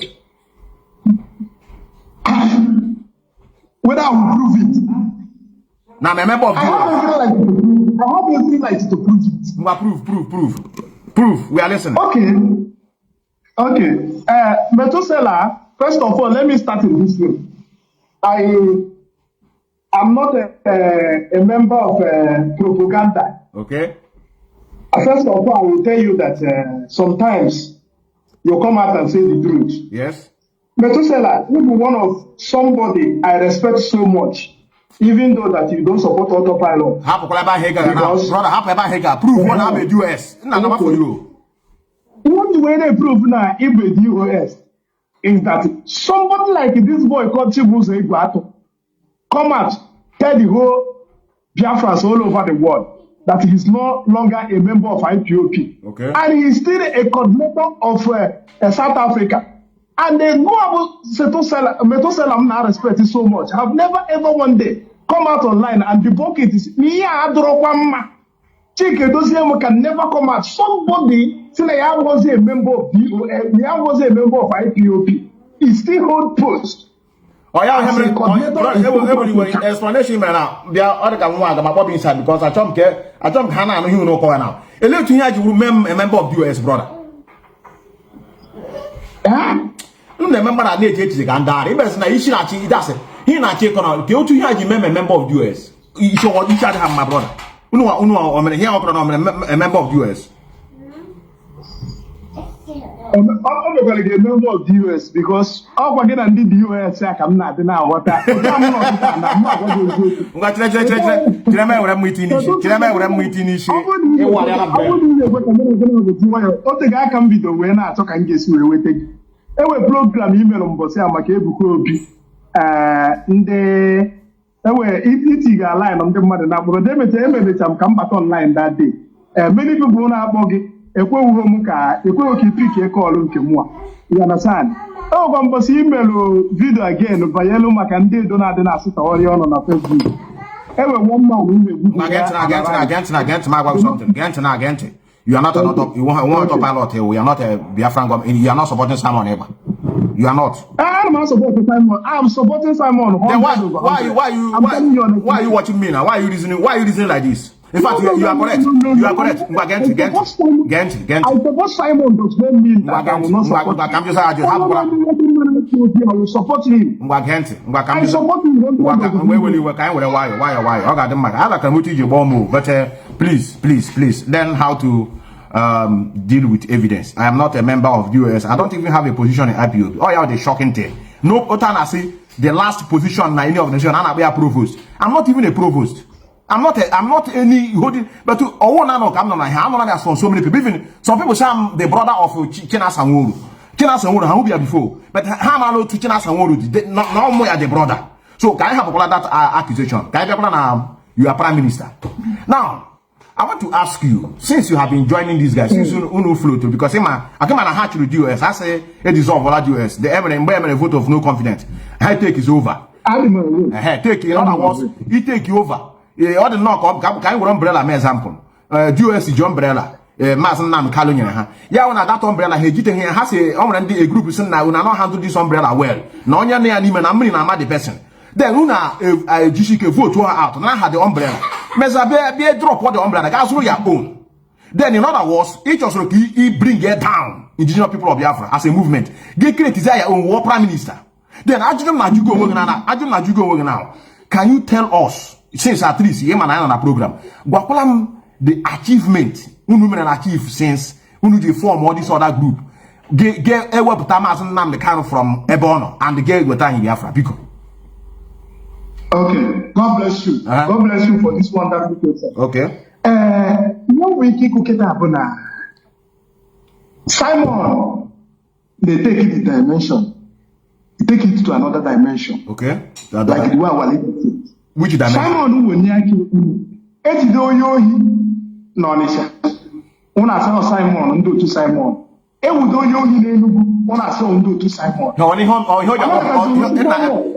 Whether I will prove it. Now I'm a member of the US. I have every right to prove it. Prove. We are listening. Okay. Methuselah, first of all, let me start in this way. I am not a member of propaganda. Okay. First of all, I will tell you that sometimes you come out and say the truth. Yes. Methuselah, you be one of somebody I respect so much, even though that you don't support autopilot. Prove what I'm a US. Not for you. What way they prove now if the US is that somebody like this boy called Chibuzo Igwato come out, tell the whole Biafrans all over the world that he's no longer a member of IPOP. Okay. And he's still a coordinator of South Africa. And they go about Methuselah now respect it so much. Have never ever one day come out online and debunk it. Chike Dosiemo can never come out. Somebody say I was a member of DOL, I was a member of IPOP. He still hold post. Oh yeah, explanation now. There are other than one about inside because I jump Hannah and you know now. A little thing you remember a member of US, brother. Remember that late is a gandar. Even na issue that he does it. He not check on. Go to here, you remember a member of US. You show what each other have my brother. Here a member of US. I'm not going to get a member of the US because I'm going to need the US. I'm not now. What I can be the way now. So can guess we waiting. Ewe program email mbose amaka ebuko obi ndị ewe iti ga line ndị mmadụ na akpọrọ demete emebecha m ka m bata online that day many people na-akpọ gị ekweghị m ka ekweghị ka ipik call nke mụ you understand ọgwa mbọsị email video again banyelu maka ndị edo na-adị na asịta ọrịa ọnụ na Facebook ewe one man we against you are not you want to pilot here. We are not a Biafran government. You are not supporting Simon ever. You are not. I'm not supporting Simon. I'm supporting Simon. Then why are you watching me now? Why are you reasoning like this? In fact, you are correct. You are correct. Gent. I support Simon does not mean that I will not support him. I will support him. I support him. But please learn how to deal with evidence. I am not a member of US. I don't even have a position in IPOB. Oh yeah, the shocking thing. No, Otana say the last position in any organization. I'm not a provost. I'm not even a provost. I'm not any holding. But to I'm not so many people. Even some people say I'm the brother of China Sanworu. China Sanworu, how be before? But how am I to China Sanworu? Now more the brother. So can I have that accusation? Can I have you are prime minister? Now I want to ask you, since you have been joining these guys, since you flow to, because I came and hatch with the US. I say it is all about US. The evident vote of no confidence. Her take is over. Take in other words, he take you over. All the knock up can you umbrella me example. US is your umbrella. Mazi Nnamdi Kanu nyere ha ya wụ na that umbrella ha ejite ihe ha si o nwere ndị a group si na una no handle this umbrella well na onye na ya n'ime na mmiri na ama the person then una ejishike vote her out na ha the umbrella meza be drop what the umbrella ga zuru your own. Then in other words, each of he bring it down indigenous people of Biafra as a movement. Get create your own war prime minister. Then Ajum Najugo now. Can you tell us, since at least you man on a program, the achievement women achieve since they form all this other group? Get a web Tamas and Nnamdi Kanu from Ebono and the girl with Biafra. Pico. Okay, God bless you. God bless you for this wonderful question. Okay. No way Simon, they take it to dimension. They take it to another dimension. Okay. Like the way our lady said. Which dimension? Simon who will eti do yohi no nisha. Una say Simon ndo to Simon. E wo do yohi na Enugu. Una say ndo to Simon. No, only him or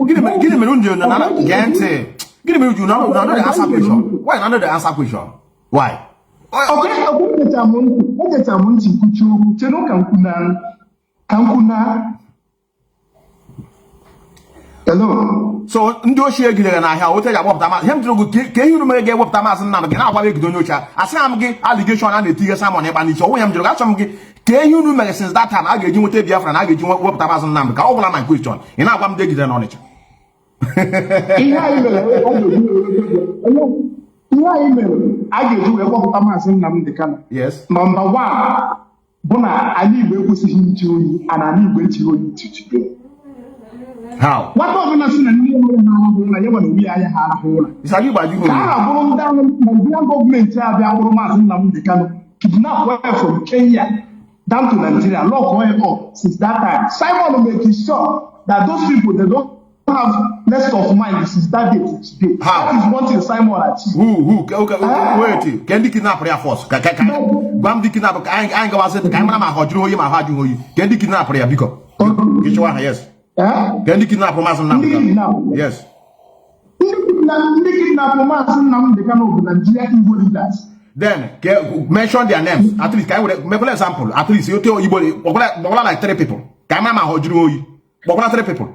give me unjo na gente. Give me unjo na the answer question. Why not the answer question? Why? Okay, hello. So ndo share gile na ha wote ya wopta ma hem tro ke hiru me ge wopta ma san na me na agba be gido nyocha asam gi allegation na etige Simon e ba ni so wo hem tro ga chom gi ke hiru me since that time aga eji wote Biafra na aga eji wopta ma san na me ka obula my question ina agba m de gide na onicha yes. Number one, Bona, I need to go see him to you, and I need to wait you today. How? What was the name of it's a new by you. Nigerian government have their own Nnamdi Kanu kidnapped from Kenya down to Nigeria, lock oil up since that time. Simon will make sure that those people they don't have less of mind since that day to today. How? That is one thing Simon achieved. Who? Wait. Can you kidnap prayer force? Bam di kidnap. I ain't gonna say. Can I hojuru you? My hojuru you? Can you kidnap prayer? Because yes. Can you kidnap Mazi Nnamdi? Yes. Then mention their names. At least can I make an example? At least you tell you like 3 people. Can I hojuru you? 3 people.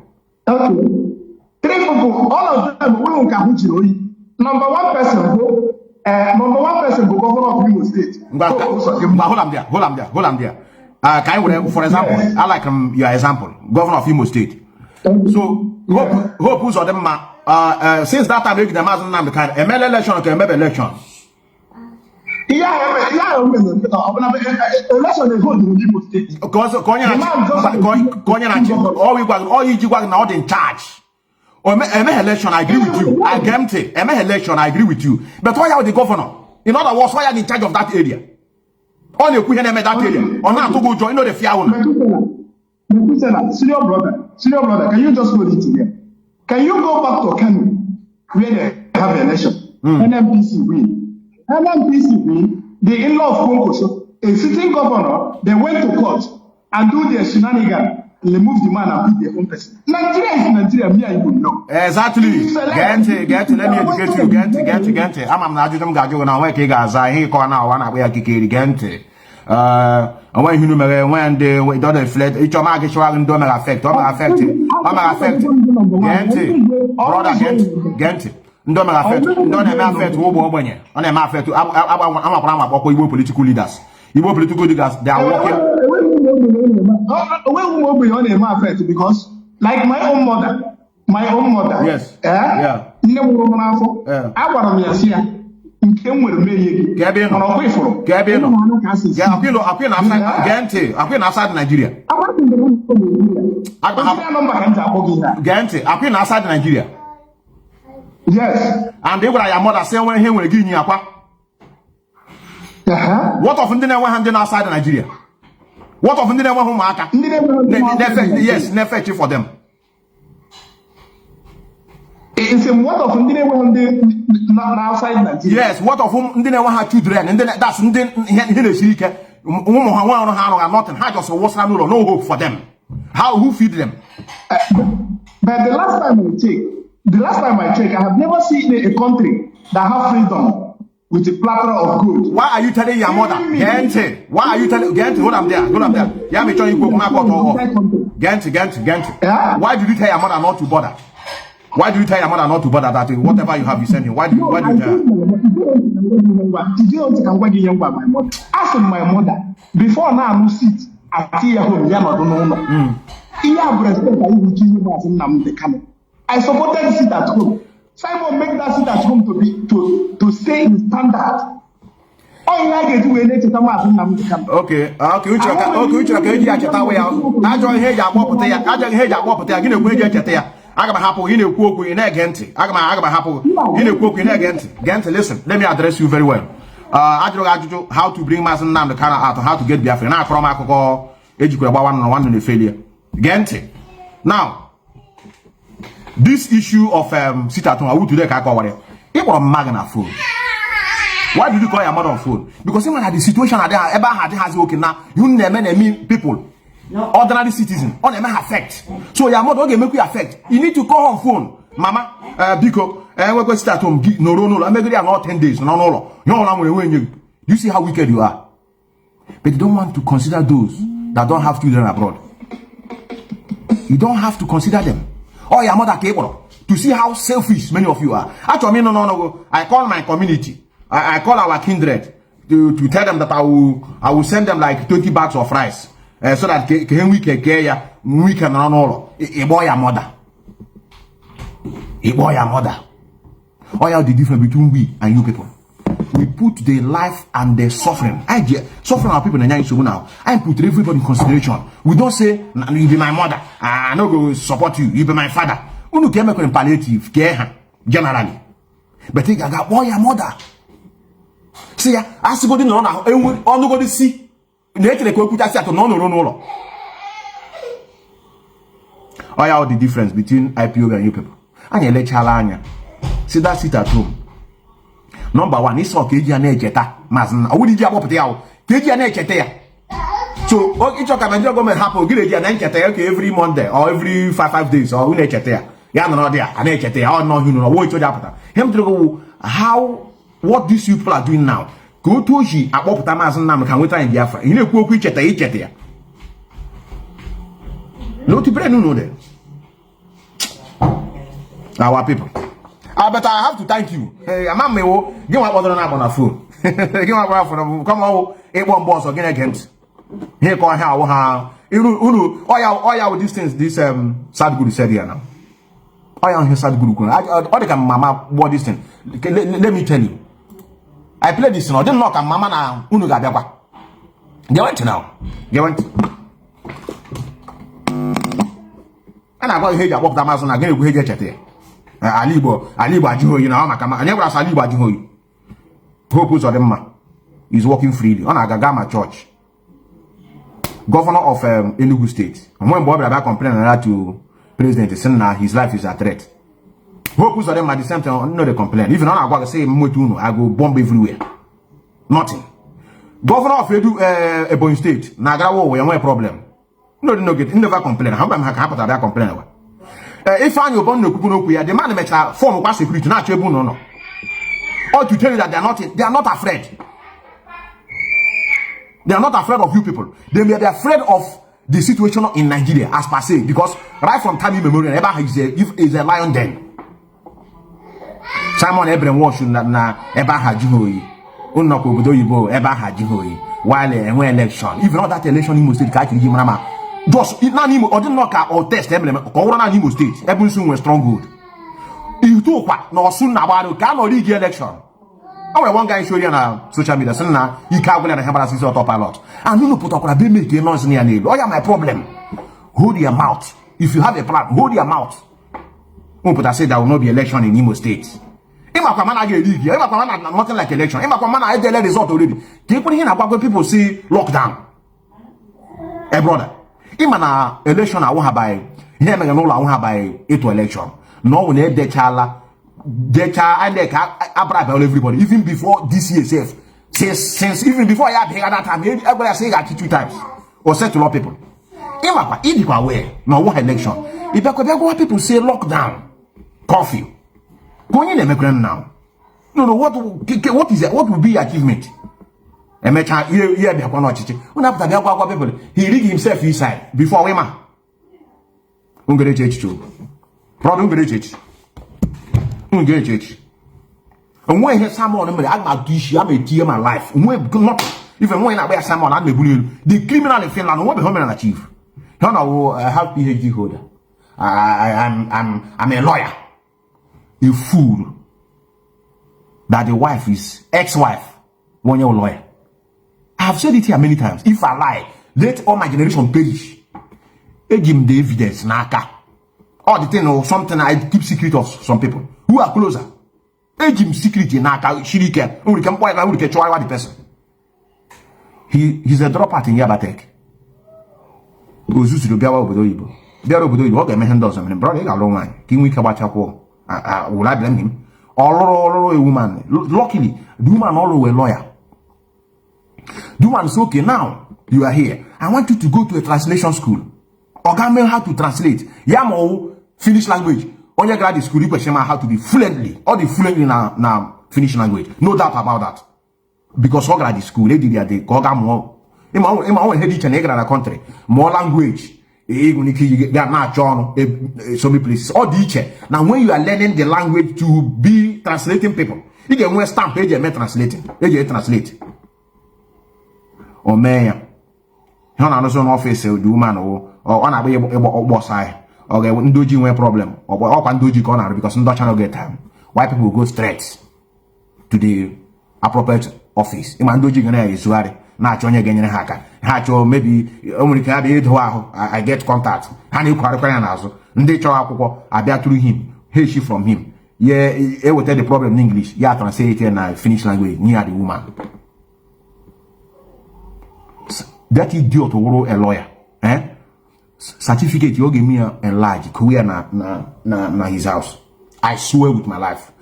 Okay. 3 people, all of them will Number one person go governor of Imo State. Hold on there. Can I, for example, I like your example, governor of Imo State. So hope who's of them since that time they the Mazi Nnamdi Kanu ML election or ML election. Election is hold in Imo State. Because all you not in charge. Or election, I agree with you. I guarantee. Election, I agree with you. But why are the governor? In other words, why are you in charge of that area? All you couldn't that area. Or not to go join the Fiauna. Senior brother, can you just hold it here? Can you go back to Kanu where they have an election? NMPC win. The in-law of Congo, a sitting governor, they went to court and do their shenanigans. Remove the man and put their own person. Nigeria is Nigeria, me and you know. Exactly. Get let me educate you. Get. I'm not just going to work guys. I hear corner one away at Kikiri. And when you know when they don't fled, each of my actual don't affect. Brother, Gente. Don't affect Wobonye. On a affect I'm political leaders. Igbo political leaders, they are working. Because like my own mother. Yes. Yeah. I want to see came with me. Outside Nigeria. Outside Nigeria. Yes. And they were your mother saying when he will give you what of Indian one handing outside Nigeria? What of Indian one who yes, never for them. It's a what of Indian one outside Nigeria? Yes, what of whom Indian one had children, and then that's Indian nothing. How just was no hope for them? How who feed them? But the last time I checked, I have never seen a country that have freedom with a platter of gold. Why are you telling your mother? Gente, why are you telling Gente? Hold up there. Yeah, me tell you go Gente. Yeah? Why did you tell your mother not to bother? Why do you tell your mother not to bother that whatever you have, you send him? Why do you tell her? Did you want to get my mother? Ask my mother before now I'm sit at your home. I supported the seat at home. Simon make that seat at home to stay in standard. All you like to do is to come out and come. Okay. Which I cheta way out. I join here ya pop there. I join here ya pop there. You know where you cheta. I got happen. You know cook in agent. I got happen. You know cook in agent. Gent, listen. Let me address you very well. I do how to bring Mazi Nnamdi Kanu out, how to get Biafra. Now from Akoko, educate about one on the failure. Gente. Now. This issue of sit at home, I would today it was a magna phone. Why did you call your mother on phone? Because even at the situation that ever had has okay now, you never mean people, ordinary citizens, on them affect. So your mother okay make you affect. You need to call on phone, Mama. Because we're going to sit at home. No. I'm making not 10 days. No. You see how wicked you are. But you don't want to consider those that don't have children abroad. You don't have to consider them. Or your mother capable to see how selfish many of you are. Actually, no. I call my community. I call our kindred to tell them that I will send them like 20 bags of rice so that we can run all. A boy, your mother. Or the difference between we and you people. We put the life and the suffering. Suffering our people in Nigeria now. I put everybody in consideration. We don't say, you be my mother. I no go support you. You be my father. We don't care about palliative care generally. But think I got boy your mother. See ya. As go no na. On go see. Nature ko put asset no. All the difference between Ipob and you people. And you let chalanya. See that sit at home. Number one, it's okay. You are cheta. Mazna. Who did you have up there? You are cheta. So, each of them government happen. Give it okay every Monday or every 5 days or who cheta. Yeah, no, there. And cheta. Oh no, you know what you happen. Him to go. How? What these people are doing now? Go to she. About the Mazi Nnamdi can wait in Biafra. You know, go quick cheta. Cheta. No, to brand no there. Our people. But I have to thank you. Hey, I'm give my other number on a phone. Give my phone. Come on, it won't boss again against. Here, call how all these things. This sad good said here now. I am here sad good. I think mama what this thing. Let me tell you. I played this. I didn't knock a mama now. Unu gabia. They went now. They went. And I got here. I walked the Amazon again. We here chat here. Alibo Ajiho, you know, I never asked Alibo Ajiho. Hope of them is working freely on Agagama Church. Governor of Enugu State. And when Bob Rabbi complained to President Senna, his life is at threat. Hope of them at the same time, no, they complain. Even I go say Motuno, I go bomb everywhere. Nothing. Governor of Ebonyi State, Nagawo, we have no problem. No, get never complain. How am I happy that I complain? If I know born no kukuno the man make a form of security not able no. Or to tell you that they are not afraid. They are not afraid of you people. They may be afraid of the situation in Nigeria as per se, because right from time immemorial, ever is a lion den. Simon Abraham was na ever had jihoyi. Unoko budoyibo ever had jihoyi. While when election, even not that election in Muslim catch him mama. Just it not or didn't knock or test them or run Imo State. Every soon was stronghold. You took what no soon about cannot league election. I one guy showing on social media, so now he can't go and have a system autopilot. And you put up a big make a noise near me. Oh, yeah, my problem. Hold your mouth. If you have a plan, hold your mouth. But I said there will not be election in Imo State. Imma get league. Imma nothing like election. Imma I get the result already. People here about people say lockdown. Hey brother. Imana election I won't have by here me no la won't have by it election. No we need the child and they can everybody even before this year safe. Since even before I had that time everybody say that 2 times or said to a lot of people. Imma if you aware no one election. If you people say lockdown, curfew. Go in the now. No, what is it? What will be achievement? A mecha here be upon chichi. When after the people, he rig himself inside before we man. Ungere church too. Brother Ungere church. Ungere church. And when he has someone, I'm a dish, I'm a tear my life. Not even when I wear someone, I'm a bully. The criminal in Finland won't be home and achieve. No, I have PhD holder. I'm a lawyer. A fool. That the wife is ex-wife. One year lawyer. I have said it here many times. If I lie, let all my generation perish. I give the evidence, naka. All the thing or something I keep secret of some people who are closer. I give secret in naka. Shirika. Who can point out who can try the person. He's a dropout in Yabatek. Uzusu to Biawa Obodoyibo. Biawa Obodoyibo. Okay, man does something. Brother, a long line. King we Kabachako. Will I blame him? Or a woman. Luckily, the woman always a lawyer. The woman is okay now. You are here. I want you to go to a translation school. Or learn how to translate. Yamo Finnish language. On your grad school, you question how to be fluently. Or the fluently now Finnish language. No doubt about that. Because all grad school, they did the Goga more. In my own head each and every country. More language. So many places. Or teacher. Now when you are learning the language to be translating people, you get one stamp page and translating. You translate. Or mayor. You know, no office do man or on a way boss side. Okay, when do you problem? Or can do you corner because no channel get time. Why people go straight to the appropriate office? Imandoji gonna is worry. Now Johnny again hacker. Hacho maybe only can be I get contact. And you qualify also. They show I bear through him. Hey, she from him. Yeah, it will tell the problem in English. Yeah, translate it in Finnish language near the woman. That idiot will a lawyer. Certificate you give me a large career na his house. I swear with my life.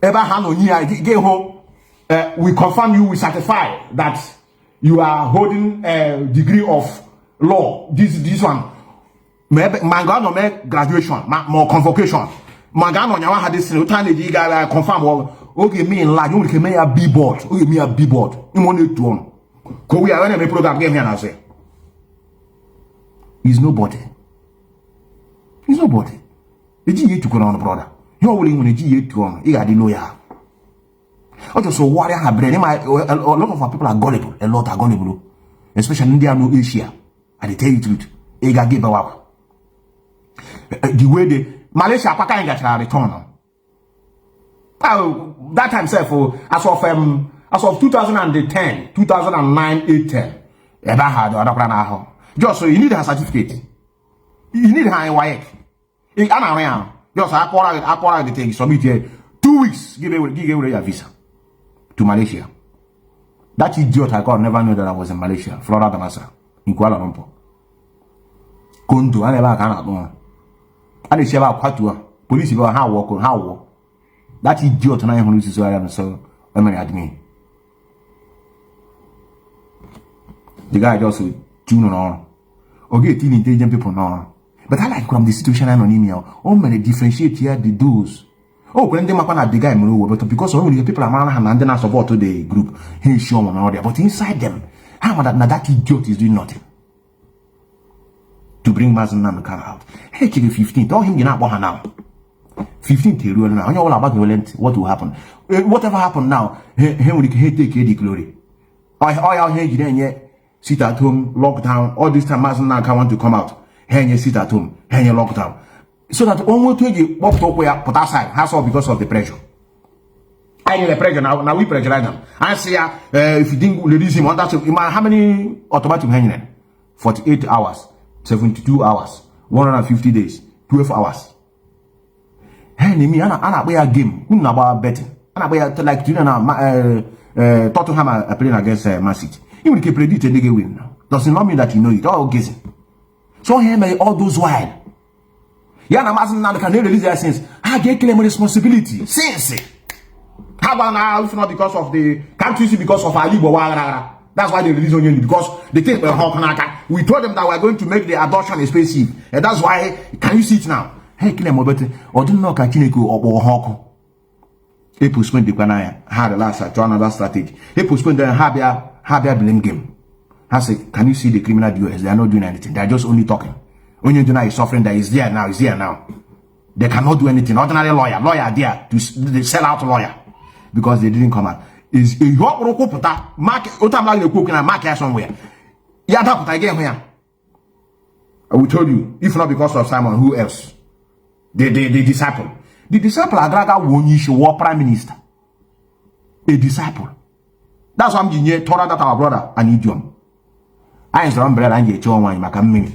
Ever hand on here, get home. We confirm you, we certify that you are holding a degree of law. This one. Mangano make graduation, more convocation. Mangano nyawa had this time you confirm okay me in large, you can make a B board. Okay, me a B board. You want it to one. Cause we are when a program game here and I say. He's nobody. He's nobody. The G8 to go on, brother. You're willing when the G8 to on. You got the lawyer. Also, warrior have brain. A lot of our people are gullible. A lot are gullible. Especially in India, no Asia. I tell you the truth. You got give up. The way the Malaysia, Pakistan got return. That time, sir, for as of 2010, 2009, 810. Ever had or not? Just so you need a certificate. You need a work. Just I call the thing. Submit here. 2 weeks. Give away your visa to Malaysia. That idiot I called never knew that I was in Malaysia, Florida, Masa, in Kuala Lumpur. Kuntu, I never cannot know. And it's about Patua. Police about how walk. That idiot and I who is where I am so admin. The guy just tune on. Okay, intelligent people now. But I like from the situation I'm on email. How many differentiate here the do's. Oh, when they make one the guy but because only the people around and then I support to the group. He's sure one or there. But inside them, how that idiot is doing nothing. To bring Mazi Methuselah out. Hey, kid, 15. Tell him you're not born now. 15 till now. You all about what will happen. Whatever happened now, he will take the glory. I hear you then yet. Sit at home, lockdown. All this time, Mazi Methuselah want to come out. Hey, you sit at home. Hey, you lockdown. So that almost you pop up where put aside. That's all because of the pressure. I need the pressure now. We pressurize them. I say, if you think release him on that, how many automatic hanging? 48 hours, 72 hours, 150 days, 12 hours. Hey, me, I play a game. Who know about betting? I play like Tottenham are playing against Man City. You will predict and they get win now. Doesn't not mean that you know it. All guessing. So here may all those while. Yeah, Mazi Methuselah can release their sins. I get claim responsibility. Since how about now if not because of the can't you see because of Ali Bowa? That's why they release on you because they think we told them that we're going to make the adoption expensive. And that's why can you see it now? Hey, claim or didn't know Kachineko or Hawk. He postponed the Kwanaya, had the last to another strategy. He postponed the Habia blame game. I say, can you see the criminal DOS? They are not doing anything. They are just only talking. Only is suffering that is there now, is there now. They cannot do anything. Ordinary lawyer there to sell out lawyer because they didn't come out. Is a mark somewhere. Yeah, that again here. I will tell you, if not because of Simon, who else? The disciple. The disciple Agraga Wonishi war prime minister. A disciple. That's why I'm here, Torah that our brother and idiom. I ain't some brother and ye chon Macam.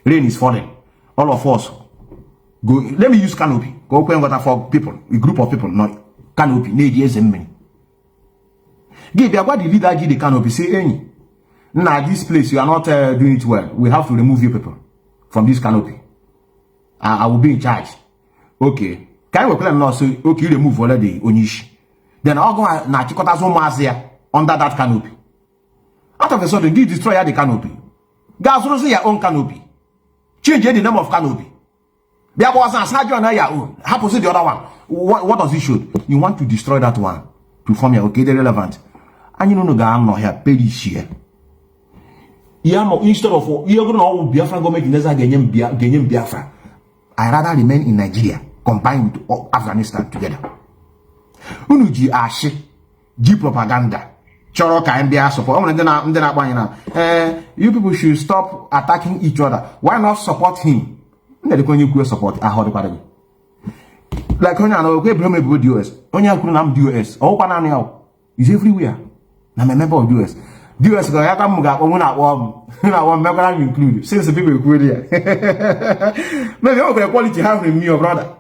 Rain is falling. All of us go. Let me use canopy. Go open water for people, a group of people, not canopy, need years and many. Give what the leader give the canopy, say any. Now this place you are not doing it well. We have to remove you people from this canopy. I will be in charge. Okay. Can we plan now say okay you remove already Onish. Then I'll go na chikota so here under that canopy. Out of a sudden, they destroy the canopy. Guys, don't say your own canopy. Change the name of canopy. There was a sergeant on your own. How to say the other one? What does it show? You want to destroy that one to form your okay, they're relevant. And you know no I'm not here, pay this year. Instead of you're going to Biafra government in Biafra. I rather remain in Nigeria, combined with Afghanistan together. Unuji Ashi, G propaganda, Choroka and Bia support. You people should stop attacking each other. Why not support him? You support. I heard it. Like when I know, we blame US. Only I couldn't have US. All Panania is everywhere. I'm a member of US. US go Yakamuga, Omuna, include since the people were here. Maybe all the quality have in me, your brother.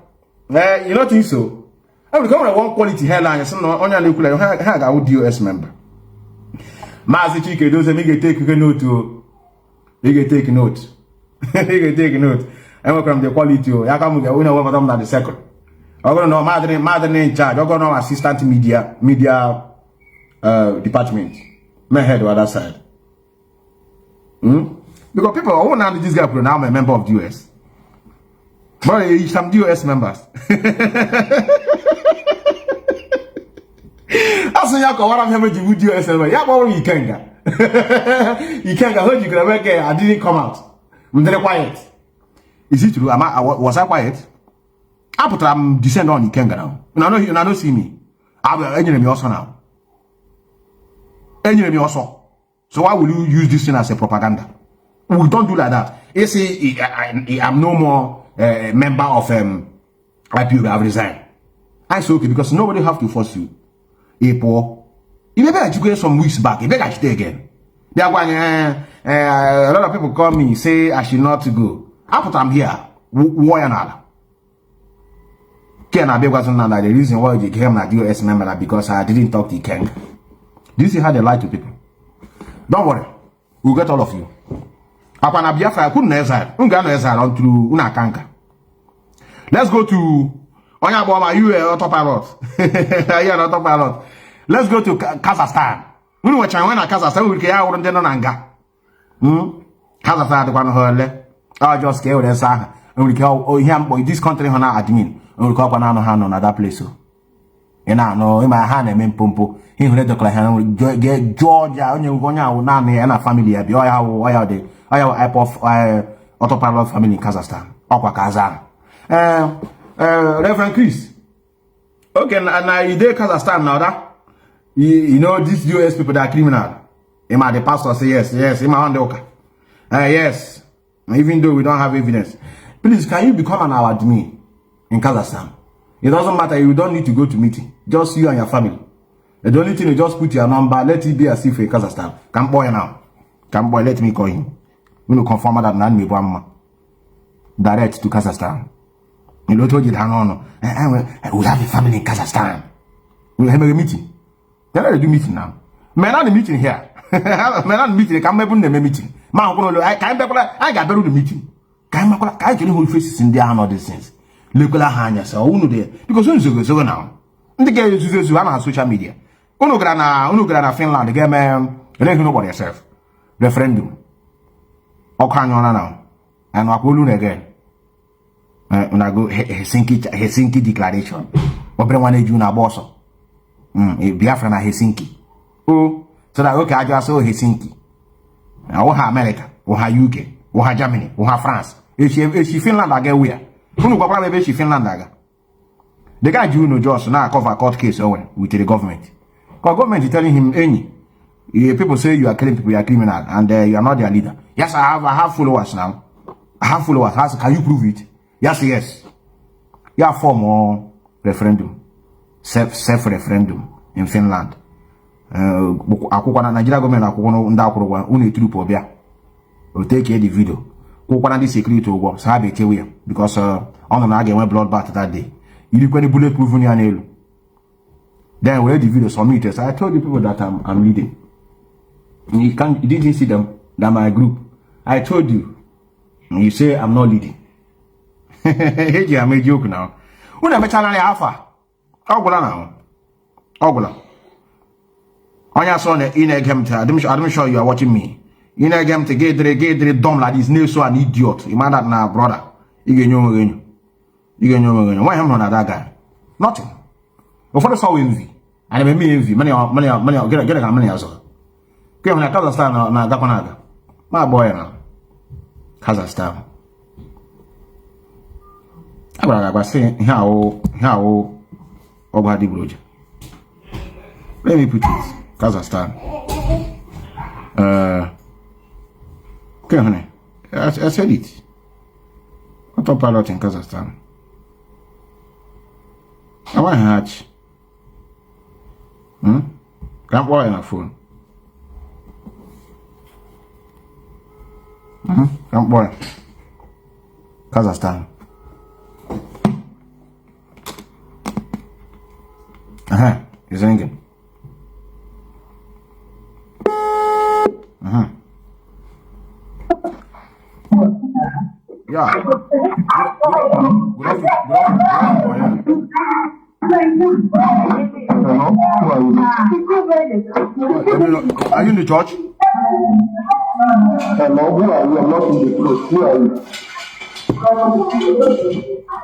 You don't think so? I will come with one quality hairline, so on your nuclear, I would US member. Mazi Chike, those make take note to. They can take note. They can take note. I welcome the quality. Yakamuga, we know what I'm not the second. I'm going to know Madden in charge. I'm going to know assistant media department. My head to other side. Because people I won't handle this guy now I'm a member of the US. But some US members. That's why you what I'm having to do US member. Yeah, but you can't go. You can't go. How you gonna make I didn't come out. I'm very quiet. Is it true? Was I quiet? I'm descend on you can't go now. You don't see me. I will enemy me also now. Enemy also. So why will you use this thing as a propaganda? We don't do like that. You see, I'm no more a member of Ipob. I've resigned. I say okay because nobody have to force you. Ipob. You never educated some weeks back. You better educate again. They are going. A lot of people call me say I should not go. After I'm here, why another? Ken Abe wasn't the reason why you came as US member because I didn't talk to Ken. Do you see how they lie to people? Don't worry, we'll get all of you. Upon Biafra, I couldn't exile. On through Unakanka. Let's go to Onyaboma, you autopilot. You're autopilot. Let's go to Kazakhstan. We were trying to Kazakhstan, we can't run down Nanga. Kazakhstan, the one who I just gave us and we call him this country on our admin. And we call on another place. And I know in my hand, I mean Pompo. He let the client get Georgia, and you go now, and a family. I have the Ipob autopilot family in Kazakhstan. Okwa Kazan. Reverend Chris. Okay, and I did Kazakhstan now that you know these US people that are criminal. The pastor say yes, yes. Even though we don't have evidence. Please, can you become an admin in Kazakhstan? It doesn't matter, you don't need to go to meeting. Just you and your family. The only thing you just put your number, let it be as if in Kazakhstan. Come boy now. Come boy, let me call him. We will confirm that Nnamdi direct to Kazakhstan. You know what you know? We have a family in Kazakhstan. We have a meeting. They're not do meeting now. Men are the meeting here. Men are the meeting. Come back on the meeting. I got better the meeting. Can't you hold faces in there and all these things? Local hanya so uno there because uno so now. The girl is on social media. Uno grana Finland. The game you know about yourself. Referendum. Okanyona now. And Wakulun again. When I go Helsinki declaration. Obre one eju na boss. Biafra na Helsinki. Oh, so that okay, I just saw Helsinki. Now ha America, or ha UK, or ha Germany, or ha France. If she Finland again where? Who go probably she Finland aga. The guy you know just now cover a court case with the government. Because government is telling him any. People say you are killing people, you are criminal, and you are not their leader. Yes, I have followers now. I have followers. Can you prove it? Yes. You have form more referendum, self-referendum in Finland. Akukwana Nigeria government akukwana ndakurwa unu etrupo bia. We'll take the video. Kukwana di security ogo sabe chewe because on na get bloodbath that day. You look any bulletproof on your nail. Then we had the video submitted. So I told the people that I'm leading. You didn't see them. That my group. I told you. You say I'm not leading. Hey, I made joke now. Who never channel alpha? Ogula now. Ogula. On your son in a game. I'm sure you are watching me. In a game to get the dumb like this. No, so an idiot. You man that now, brother. You know. Why am I not that guy? Nothing. Before the saw envy. And I me envy. Money, get a money as well. Come on, Kazakhstan, na Gapanaga. My boy now. Kazakhstan. I was saying how Obadi Bluj. Let me put it. Kazakhstan. Okay, honey. I said it. Autopilot in Kazakhstan. I want to hatch. Can't boy on a phone. Can't boy. Kazakhstan. He's ringing. Yeah. Good afternoon. Are you in the church? Hello, who are you? I'm not in the church. Who are you?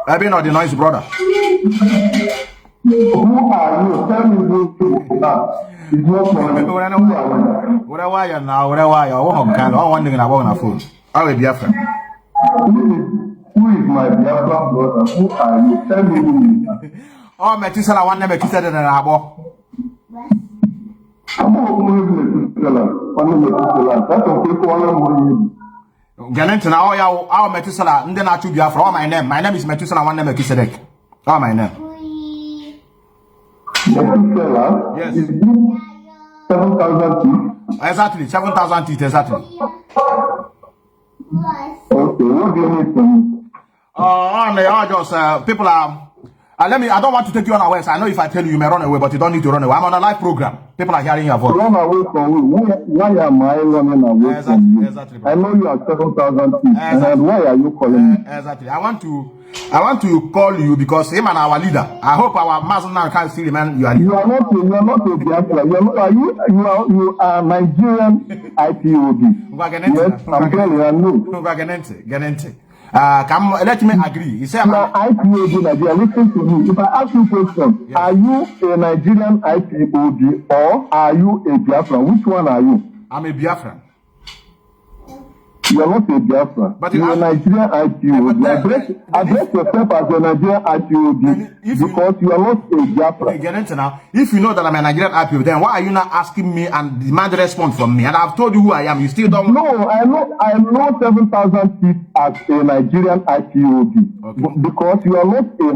I've been on the noise, brother. Who are you? Tell me who you are. It's not for me. What are you now? What are you? I want to on a phone. I will be Biafra. Who is my Biafra brother? Who are you? Tell me who you are. Oh, Methuselah, one name Methuselah and Abo. Galent now, our Methuselah, and then I took Biafra. Oh, my name. My name is Methuselah, one name Methuselah. Oh, my name. Methuselah? Yes. Is 7,000 teeth? Exactly, 7,000 teeth, exactly. Okay, what do you need from me? I just people are. I don't want to take you unawares. I know if I tell you, you may run away, but you don't need to run away. I'm on a live program. People are hearing your voice. Run away from you. Why am I running away from you? Exactly. I know you are 7,000 feet. And why are you calling me? Exactly. I want to call you because him and our leader. I hope our master now can see the man you are. You are not a Biafra. You are Nigerian IPOB. Yes, I'm telling you, I know. Come, let me agree. You say you are IPOB Nigeria. Listen to me. If I ask you a question, yes. Are you a Nigerian IPOB or are you a Biafran? Which one are you? I'm a Biafran. You are not a Biafra. But you are a Nigerian IPOB. Address yourself as a Nigerian IPOB because you are not a Biafra. Get into now. If you know that I'm a Nigerian IPOB, then why are you not asking me and demand a response from me? And I've told you who I am. You still don't. No, I know 7,000 feet as a Nigerian IPOB. Okay. Because you are not a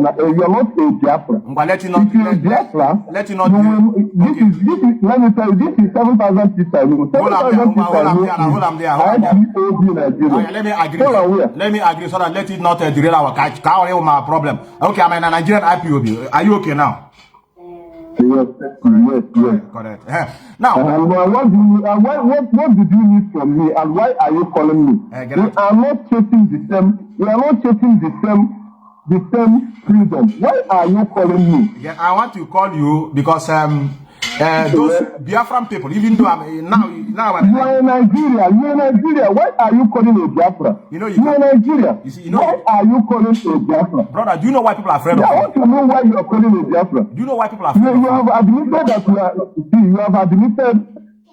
Biafra. But let you not. If you are Biafra, let you not. This is. Let me tell you. This is 7,000 feet. 7,000 feet. Hold on there. IPOB. Okay, let me agree. Let me agree so that let it not derail our catch. Can't my problem. Okay, I'm in a Nigerian IPOB. Are you okay now? Yes. Correct. Now, what did you need from me, and why are you calling me? We are not chasing the same. We are not chasing the same freedom. Why are you calling me? Yeah, I want to call you because those Biafran people, even though now you are in Nigeria. You are in Nigeria. Why are you calling a Biafra? You know, you are in Nigeria. Why are you calling a Biafra? Brother, do you know why people are afraid of I want to know why you are calling a Biafra. Do you know why people are afraid you have admitted that you are. You have admitted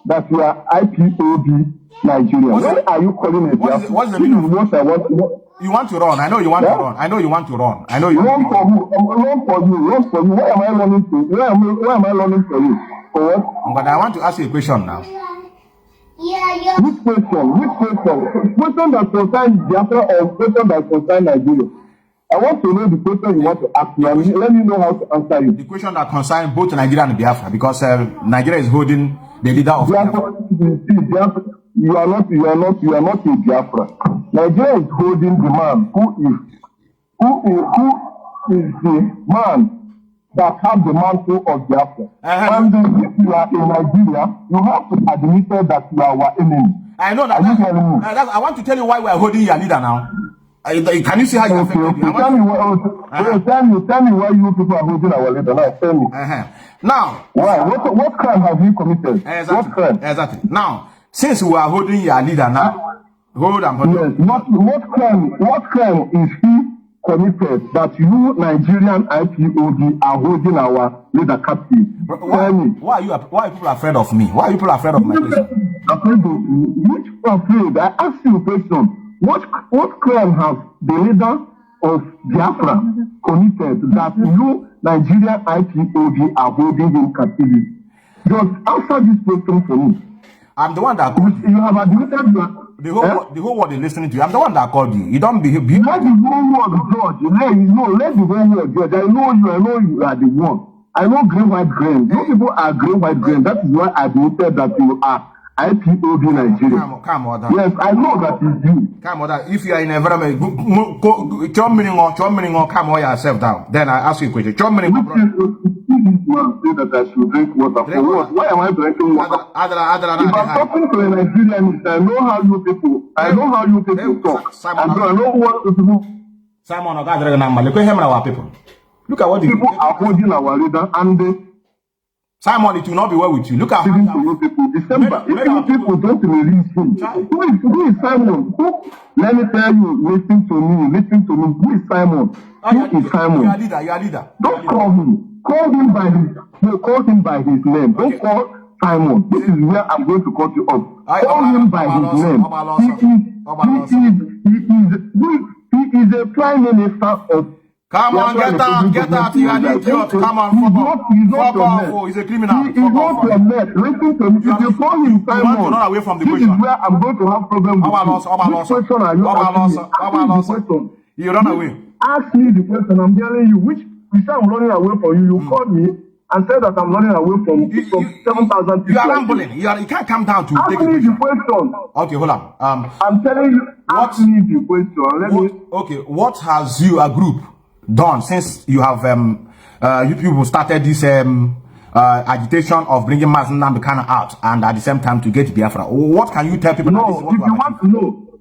that you are IPOB Nigeria. Why are you calling a Biafra? What's the meaning of what I want to know? You want to run. I know you want to run. I know you want to run. I know you run for who? Run for you. Run for you. Why am I running to? Why am I running for you? For what? But I want to ask you a question now. Which question? Which question? Question that concerns Biafra or question that concerns Nigeria? I want to know the question you want to ask me, and let me know how to answer you. The question that concerns both Nigeria and Biafra, because Nigeria is holding the leader of Biafra. You are not a Biafra. Nigeria is holding the man who is the man that have the mantle of Biafra. And if you are in Nigeria, you have to admit that you are our enemy. I know that. I want to tell you why we are holding your leader now. Can you see how you affected me? Tell me why you people are holding our leader. Now tell me. Now, why? What crime have you committed? Exactly. What crime? Exactly. Now, since we are holding your leader now, hold on. Yes. What crime is he committed that you Nigerian IPOB are holding our leader captive? Tell me. Why are people afraid of me? Why are people afraid of my question? Afraid of me? Which afraid? I ask you a question. What crime have the leader of Biafra committed that you Nigerian IPOB are holding him captivity? Just answer this question for me. I'm the one that called you. You have admitted that the whole world is listening to you. I'm the one that called you. You don't behave. Let the whole world judge. Let the whole world judge. I know you are the one. I know green, white, green. Those people are green, white, green. That is why I admitted that you are IPOB Nigeria. Come on, yes, I know that is you. Come on, if you are in a environment, come on yourself down. Then I ask you a question. That I should drink water. For what? Why am I drinking water? If I'm talking to a Nigerian, I know how you people talk. I know what people. Simon, people. Look at what people are holding our leader and Simon, it will not be well with you. Look at you people. December. If you people don't release him, who is Simon? Let me tell you, listen to me. Who is Simon? Who is Simon? You are leader. Don't call him. Call him by his name. Don't call Simon. This is where I'm going to cut you off. Call him by his name. He is a prime minister of. Come on, get out. You are an idiot. Come on, fuck off. He's a criminal. He is not your mate. Listen to me. If you call him Simon, you want to run away from the question. This is where I'm going to have problems with you. Which question are you asking me? You run away. Ask me the question. I'm telling you. Which you say I'm running away from you. You called me and said that I'm running away from 7,000 people. You are rambling. You can't come down to take me the question. Okay, hold on. I'm telling you. Ask me the question. Okay, what has you a group done since you have you people started this agitation of bringing Mazi Methuselah out and at the same time to get Biafra? What can you tell people? No, if you want to know,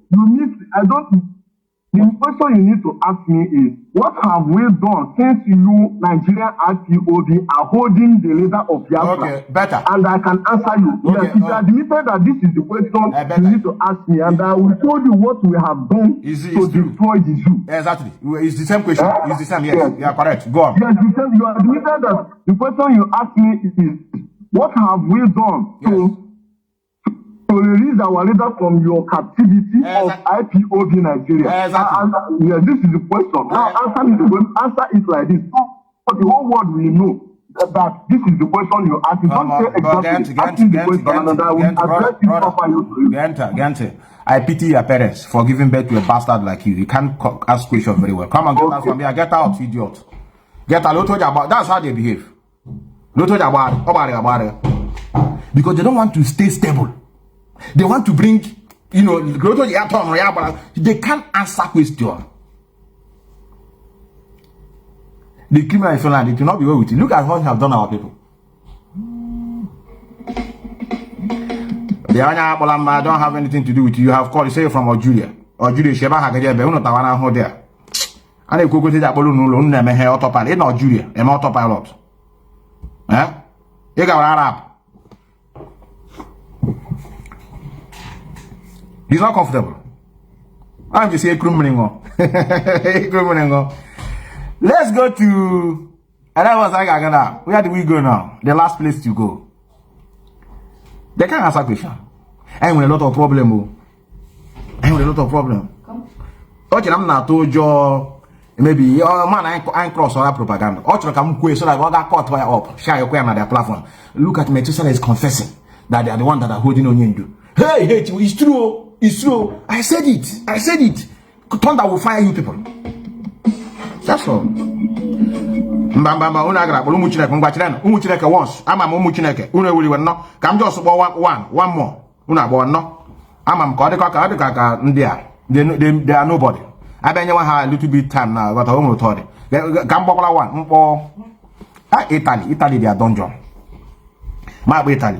the question you need to ask me is, what have we done since you Nigerian IPOB are holding the leader of Biafra? Okay, better. And I can answer you. Okay, yes, if you admitted that this is the question you need to ask me, and I will tell you what we have done to destroy the zoo. Exactly. It's the same question. It's the same. Yes, you are correct. Go on. Yes, you admitted that the question you asked me is, what have we done to release our leader from your captivity of IPOB Nigeria? Exactly. This is the question. Now answer it like this. But the whole world will know that this is the question you ask. Don't say exactly. Ask me the question and I will address it properly. Gente, I pity your parents for giving birth to a bastard like you. You can't ask questions very well. Come on, get out from here. Get out, idiot. Get out. That's how they behave. Because they don't want to stay stable. They want to bring, they can't answer questions. The criminal is online. It will not be well with you. Look at what you have done our people. I don't have anything to do with you. You have called, say from Algeria. Algeria, Sheba Hagaja, Behuno Tawana Hoder. And they go to that balloon in Algeria, an autopilot. Eh? You got Arab. He's not comfortable. I'm just saying, let's go to. And that was like, where do we go now? The last place to go. They can't answer question. I'm with a lot of problem. I'm with a lot of problem. Okay, I'm not told you. Maybe man, I cross all that propaganda. Or so that I got caught up. Share your on their platform. Look at Methuselah is confessing that they are the one that are holding on you. Hey, it's true. It's true. I said it. I said it. Thunder will fire you people. That's all. Mbamba una gra bolu muchineke ngwachirana umuchineke once ama m umuchineke unu ewuri we no ka m just gbo one more una gbo no ama m ka odika ka ndị a they are nobody abenye wa ha a little bit time now but o thori ka m gbokwala one mkpo Italy they are dungeon ma gbo Italy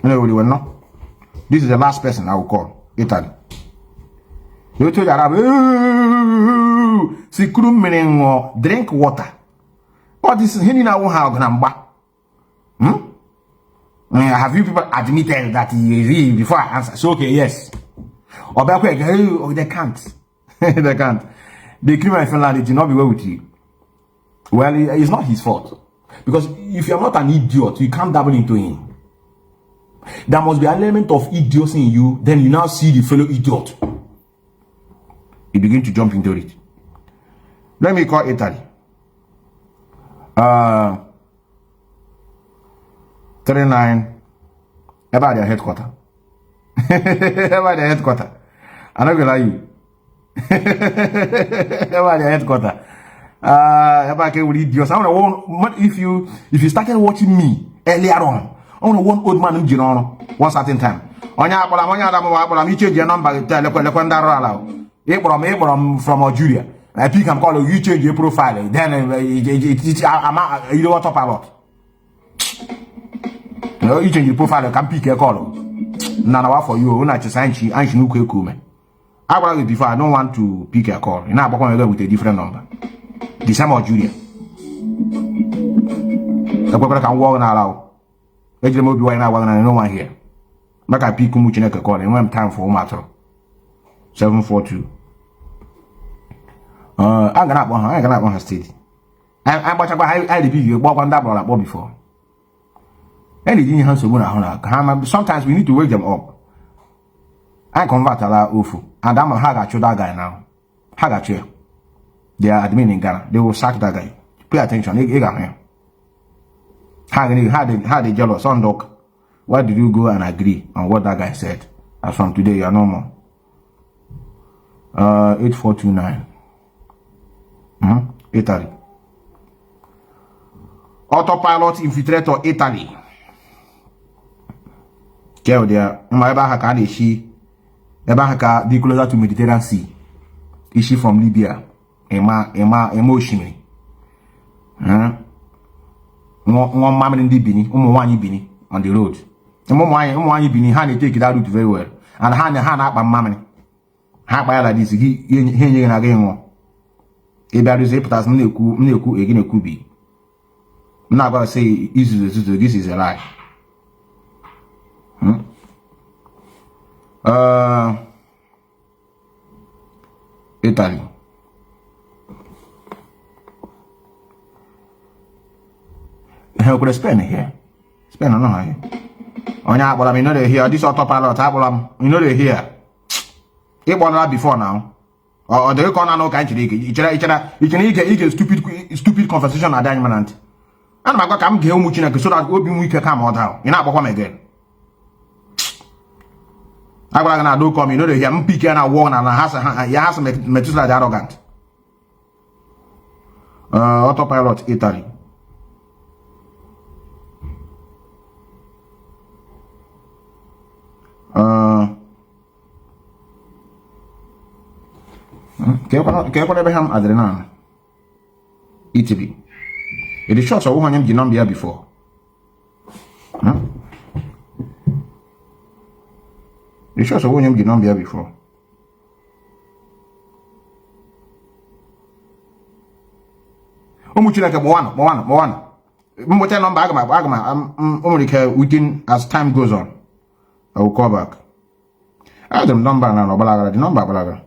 unu ewuri we no. This is the last person I will call. Italy. You told Arab, drink water. What is Henry now? Have you people admitted that he is before I answer? So okay, yes. Or back they can't. They can't. The criminal in Finland did not be well with you. Well, it's not his fault. Because if you're not an idiot, you can't dabble into him. There must be an element of idiocy in you, then you now see the fellow idiot. You begin to jump into it. Let me call Italy. 39 about their headquarters. About their headquarters. I'm not gonna lie you. About their headquarters. About idiots. If you started watching me earlier on, I want one old man in one certain time. Onya you change your number, from Algeria. I pick and call you, change your profile. Then you don't talk a lot. You change your profile, you can pick a call. Nana for you, not just I before I don't want to pick a call. Now I'm going with a different number. The same Algeria. The people can walk now. Let them be now no one here. Make I pick Kumuchineke call and when time for matter. 742. I'm gonna want her state. I'm watching I the video walk on that ball before. Anything you have to sometimes we need to wake them up. I convert a lot awful. And I'm a hagacho that guy now. Hagacho. They are admin in Ghana. They will sack that guy. Pay attention. How they jealous on doc? Why did you go and agree on what that guy said? As from today, you are no more. 8429. Italy. Autopilot infiltrator Italy. Okay, there. Eba haka be closer to Mediterranean Sea. Is she from Libya? Ema Oshimiri. One man in the Bini, Bini on the road. Bini, Hanny take that route very well. And Hanny up by mammy. How by like this, he again. If there is a potas, Mneku again a kubi. I'm not going to say this is a lie. Italy. How could I spend here? Spend on here. On ya, but I mean, they here. This autopilot, you know they here. It was not before now. Or the corner no kind of you can stupid conversation at diamond. And my God, I'm going to so that we'll be weak come out now. You're not welcome again. I was gonna do come, you know, they hear me pick and I warn and I has Methuselah arrogant. Autopilot Italy. Kaya ko Abraham Adrenan Italy. It is short so who him Nnamdi before. The short so who him Nnamdi before. Omuchina ke Moana. I'm within as time goes on. I will call back. I have the number now, the number Balaga.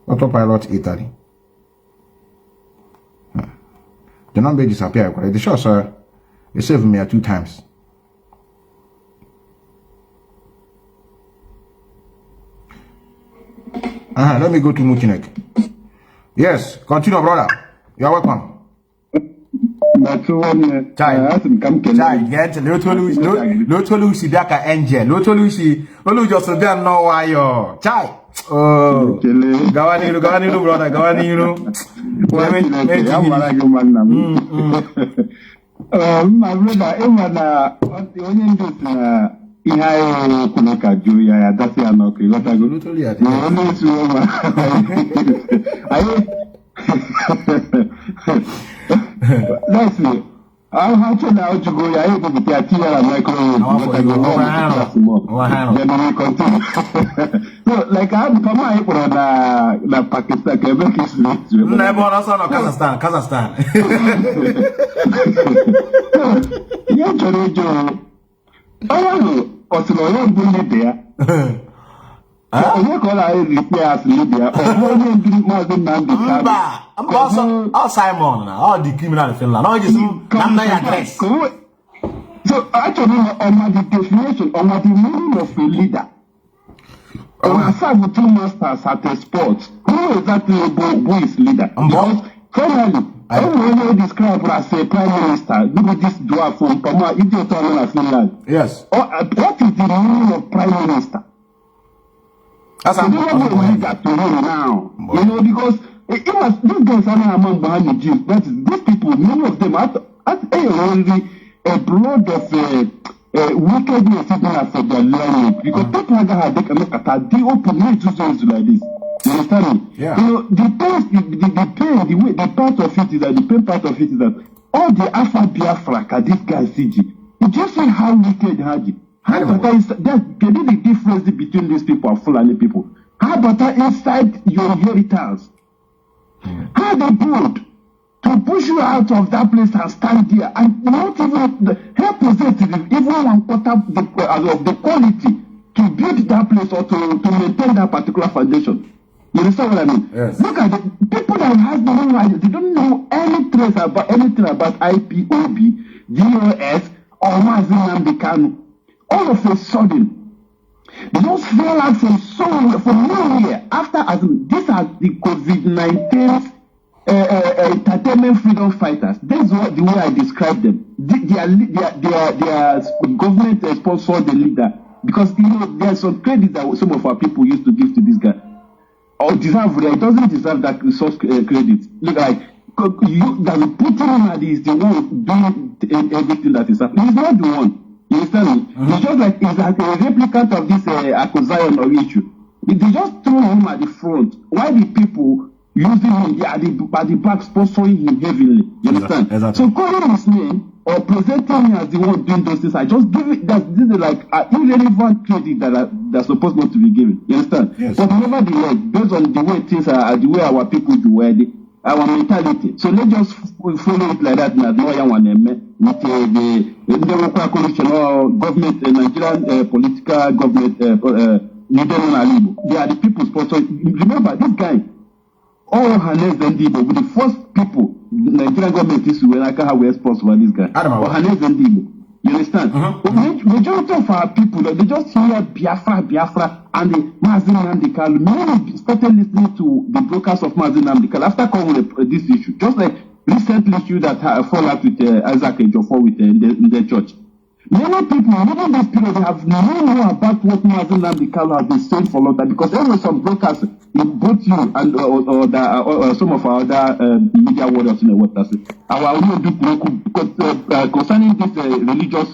Autopilot Italy. The number disappeared. The show, sir, they saved me 2 times. Let me go to Mukinek. Yes, continue, brother. You are welcome. Chai, get Lotolusi Daka Angel, Lotolusi, Olu just don't know why you're Chai. Oh, Gawani, brother, Gawani, my brother, Ihai kunaka Julia, that's the anoki. What I go to you. Let's see. I'll have to now to go. I able to get here and microphone. Then we continue. So, like I'm from my Pakistan, Quebec is never Kazakhstan. Yeah, Joe. Oh, also, I'm bullied there. I'm not going to repair Libya. All Simon, all the criminal in Finland. All just address. So, actually, on my definition, on my meaning of a leader, I serve with 2 masters at a sport. Who exactly who is leader? Because, finally, everyone described as a prime minister. Look at this dwarf from Pama, idiot of Finland. Yes. What is the meaning of prime minister? That's a leader to him now. You know, because these guys are among behind the Jews. That is, these people, many of them are already a blood of wickedness for their lineage. Because people like that, they openly do things like this. You understand me? Yeah. You know, the part of it is that all the Alpha Biafra, this guy CG, you just see how wicked Haji. How about that the difference between these people and Fulani people? How about that inside your inheritance? How they build to push you out of that place and stand there and not even help possess even 1/4 of the quality to build that place or to maintain that particular foundation. You understand what I mean? Yes. Look at the people that have no idea. They don't know anything about Ipob, DOS, or Mazi Methuselah Kanu. All of a sudden, they just fell out from nowhere. After these are the COVID-19 entertainment freedom fighters. That's the way I describe them. They are government sponsored the leader, because you know there's some credit that some of our people used to give to this guy. Or deserve it. It doesn't deserve that resource credit. Look like Putin is the one doing everything that is happening. He's not the one. You understand me? It's just like he's like a replicant of this Akozion or issue. They just throw him at the front. Why the people using him at the back, sponsoring him heavily? You understand? Exactly. So calling his name or presenting him as the one doing those things, I just give it that this is like an irrelevant credit that's supposed not to be given. You understand? Yes. But nevertheless, based on the way things are, the way our people do our mentality. So let's just follow it like that now. The way I want them with the coalition or government, Nigerian political government leader. They are the people sponsored. Remember this guy. All Hannes and Dibo were the first people the Nigerian government is when I can have a sponsor for this guy. Or Hannes and Dibo. You understand? But majority of our people, they just hear Biafra, and the Mazi Methuselah Enlightenment. Many started listening to the brokers of Mazi Methuselah Enlightenment after coming with this issue. Just like recent issue that fall out with Isaac Ejiofor with in the church. Many people, within this period, they have no know about what Mazi Methuselah Enlightenment has been saying for a long time, because there were some brokers in both you and or some of our other media warriors in the water. Concerning this religious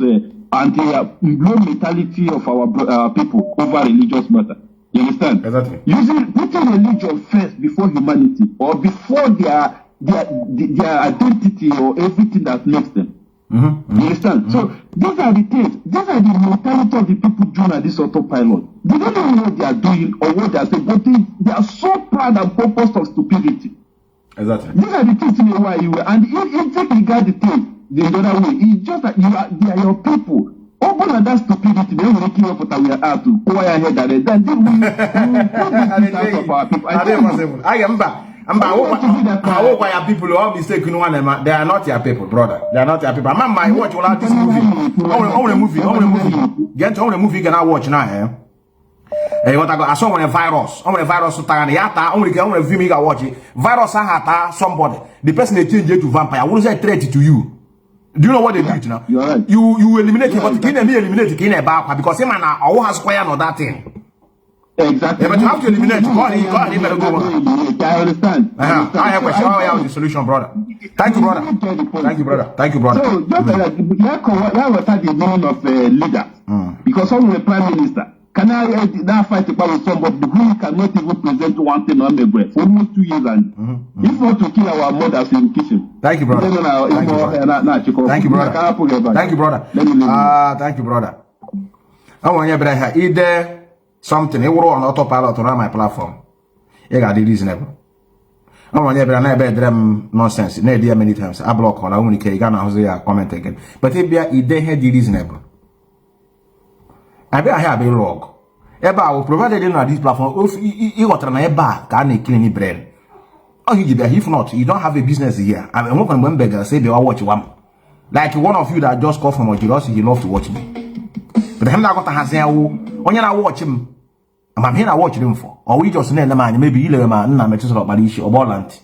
and the low mentality of our people over religious matter. You understand? Exactly. Putting religion first before humanity, or before their identity or everything that makes them. You understand? So these are the things. These are the mentality of the people doing this autopilot. They don't know what they are doing or what they are saying, but they are so proud and purposed of stupidity. Exactly. These are the things in a while you were, and if you take regard the thing, the other way. It's just that they are your people. Open at that stupidity, they will kill up what we are out to. Go ahead, then we put this out of our people. I am back. Why are people all mistaken one? They are not your people, brother. They are not your people. I watch all this movie. Get to the movie can I watch now, what I saw on a virus. On a virus to Taganiata, only view me watch it. Virus somebody. The person they change it to vampire. I wouldn't say threat to you. Do you know what they do now? You're right. You eliminate him, but can eliminate him because him and all has square or that thing. Exactly. Yeah, but you have to eliminate. Go ahead, better go on. I understand. I have a show. I have the solution, brother. Thank you, brother. Thank you, brother. So just that was at the beginning of leader, because I'm the prime minister. Can I that fight about somebody who cannot even present one thing on the breath for almost 2 years and if not to kill our mothers in kitchen. Thank you, brother. Thank you, brother. Thank you, brother. Thank you, brother. I want you to either something it will on autopilot on my platform. You got the reasonable. I want you to dream nonsense. No idea many times. I block on I only care. You can comment again. But if they had the reasonable. I bet I have a log. Eba will provided in this platform. If you got an eba, can kill any brain. Oh, if not, you don't have a business here. I mean, one beggar say they all watch one. Like one of you that just called from Ojirosi, he love to watch me. But him that got a hazel, when you watch him, I'm here to watch him for. Or we just name the man, maybe you learn man, Nnamdi or Malishi or Bolland.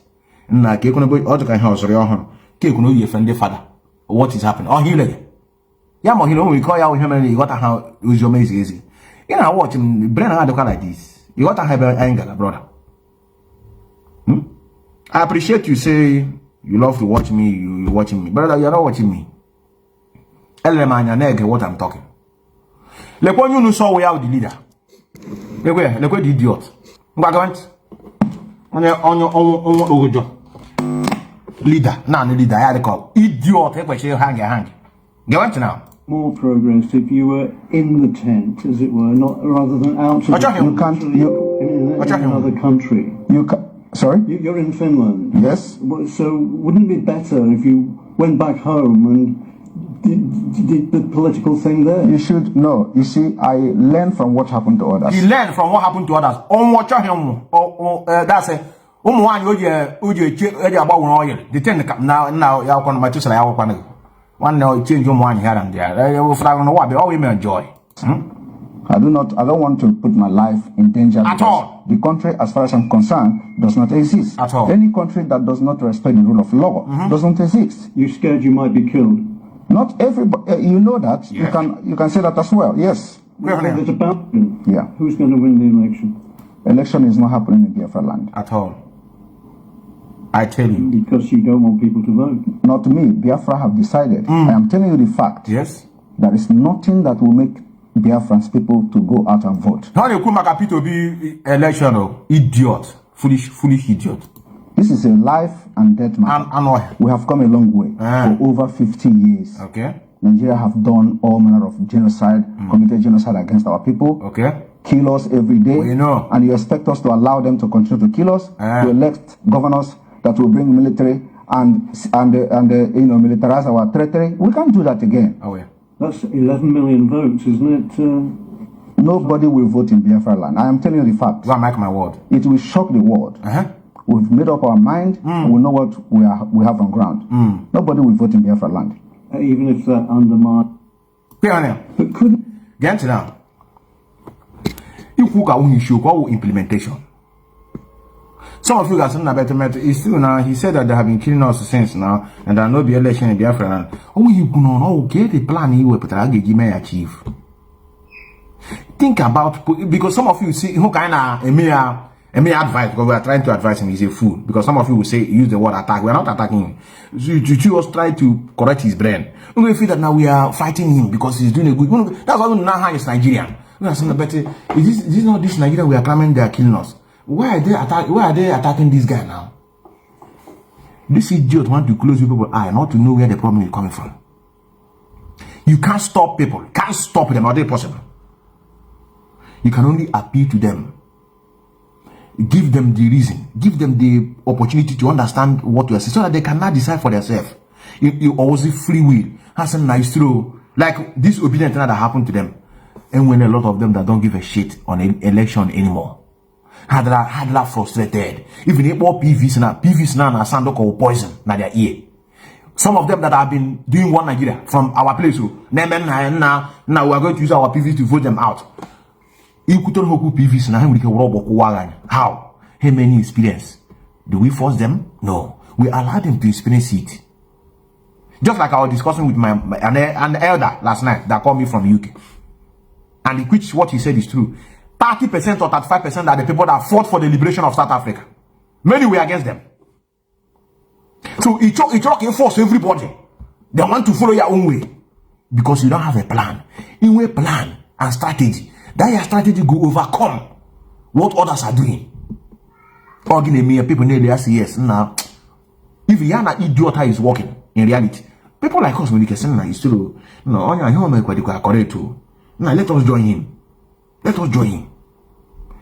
Nna Kekuno boy, or the kind house or your home. Kekuno, your friend, father. What is happening? Oh, he lay. Yeah, but we call you him and you got a how use your maze easy. You know, watch him, brain had to like this. You got to have an anger, brother. I appreciate you say you love to watch me, you watching me. Brother, you're not watching me. Eleman, your neck, what I'm talking. Like when you saw we are the leader. Like where the idiot. On your job. Leader, now the leader, I call idiot, hang. Go on to now. More progress if you were in the tent, as it were, not rather than out of another country. Sorry? You're in Finland. Yes. So wouldn't it be better if you went back home and did the political thing there? You should know. You see, I learned from what happened to others. You learn from what happened to others. On what that's it. The thing now you're going to Methuselah. One now change your mind here and there. You will flag on the water. All women enjoy. I don't want to put my life in danger at all. The country, as far as I'm concerned, does not exist. At all. Any country that does not respect the rule of law doesn't exist. You scared you might be killed? Not everybody. You know that. Yes. You can say that as well. Yes. It's about yeah. Who's going to win the election? Election is not happening in Biafra land at all. I tell you. Because you don't want people to vote. Not me. Biafra have decided. I am telling you the fact. Yes. There is nothing that will make Biafrans people to go out and vote. How do you come back to be election? Idiot. Foolish idiot. This is a life and death matter. We have come a long way. For over 50 years. Okay. Nigeria have done all manner of genocide, committed genocide against our people. Okay. Kill us every day. Well, you know. And you expect us to allow them to continue to kill us, to elect governors that will bring military and militarize our territory. We can't do that again. Oh yeah. That's 11 million votes, isn't it? Nobody will vote in Biafra land. I am telling you the fact. Well, mark my word. It will shock the world. We've made up our mind. We know what we have on ground. Nobody will vote in Biafra land. Even if that undermines. But could get to now. You cook our issue implementation. Some of you guys know better. It's still now. He said that they have been killing us since now, and there will not be election in Biafra. Oh, you go get the plan you will may achieve. Think about because some of you see who kind of a mere advice because we are trying to advise him. He's a fool because some of you will say use the word attack. We are not attacking him. You just try to correct his brain. We feel that now we are fighting him because he's doing a good. That's why we know how he's Nigerian. We are saying better. Is this not this Nigeria we are claiming they are killing us? Why are they attacking this guy now? This idiot want to close people's eyes, not to know where the problem is coming from. You can't stop people. Can't stop them. Are they possible? You can only appeal to them. Give them the reason. Give them the opportunity to understand what you are saying so that they can now decide for themselves. You always free will. Has a nice throw. Like this obedient thing that happened to them. And when a lot of them that don't give a shit on an election anymore. Had that frustrated. Even if all PVs now na sandok or poison na their ear. Some of them that have been doing one Nigeria from our place. Now we are going to use our PVs to vote them out. PVs how? How many experience? Do we force them? No. We allow them to experience it. Just like I was discussing with an elder last night that called me from UK. And which what he said is true. 30% or 35% are the people that fought for the liberation of South Africa. Many were against them. So it can force everybody. They want to follow your own way. Because you don't have a plan. In a plan and strategy. That your strategy go overcome what others are doing. People need to say yes. Now, if you are not idiot how is working in reality, people like us when we can say it's true. No, correct. Now let us join him. Let us join him.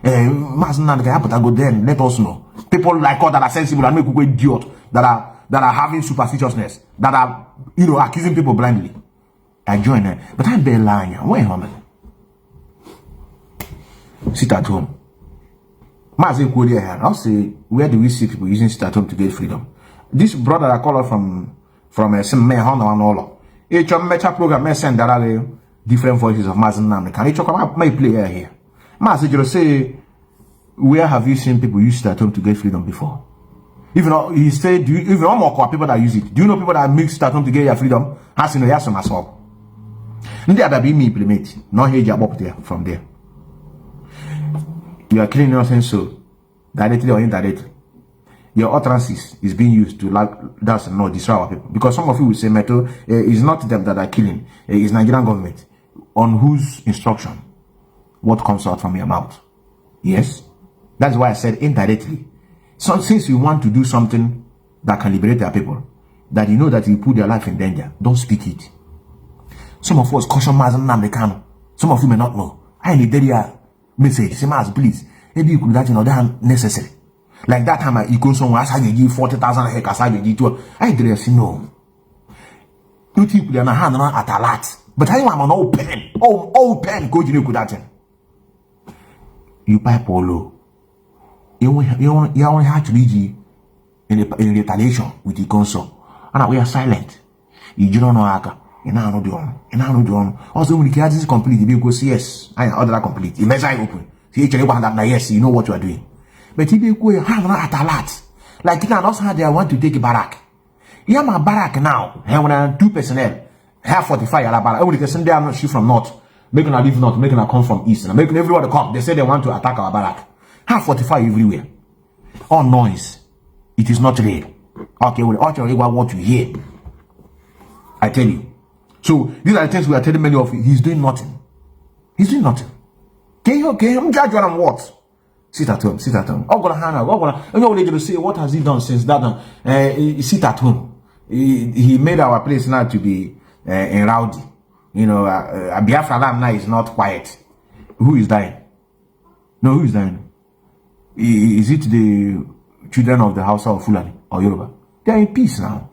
Go then. Let us know. People like us that are sensible and make people idiot that are having superstitiousness, that are accusing people blindly. I join them, but I'm the lying. Where home? Sit at home. Mazi Methuselah here. I'll say, where do we see people using sit at home to get freedom? This brother I call her from some man and all. Each program may send that different voices of Mazi Nnamdi. Can you talk about my player here? Mazi just say, where have you seen people use sit at home to get freedom before? Even he said, even more people that use it. Do you know people that make sit at home to get your freedom? Has no yes myself. There be me implement. Not here job up there from there. You are killing innocent soul, directly or indirectly. Your utterances is being used to destroy our people. Because some of you will say, Meto, it's not them that are killing, it's Nigerian government. On whose instruction, what comes out from your mouth? Yes, that's why I said indirectly. So since you want to do something that can liberate their people, that you know that you put their life in danger, don't speak it. Some of us caution Mazi Nnamdi Kanu. Some of you may not know. I need their message. Say, Mazi, please. Maybe you could that that necessary. Like that time you go somewhere, I give 40,000 hectares, I give 12. I dare say no. You think they are not hand at a lot. But I am an open. Open. Go to you that. You buy polo. You only have to be in retaliation with the council. And we are silent. You don't know how. You know do. Also, when the case is complete, you go see yes. I order complete. You measure open. See each one that yes, you know what you are doing. But if you go have at a lot, like now also had they want to take a barrack. You have my barrack now. When I 2 personnel, have 45 at a barrack. Everybody can send them not shoot from north, making a leave north, making a come from east, and making everyone to come. They say they want to attack our barrack. Have 45 everywhere. All noise. It is not real. Okay, well, actually, what you hear. I tell you. So these are the things we are telling many of you. He's doing nothing. He's doing nothing. Can you judge what I'm what? Sit at home. Sit at home. You know what they say? What has he done since that? Sit at home. He made our place now to be in rowdy. You know, a Biafra land now is not quiet. Who is dying? No, who is dying? Is it the children of the house of Fulani or Yoruba? They are in peace now.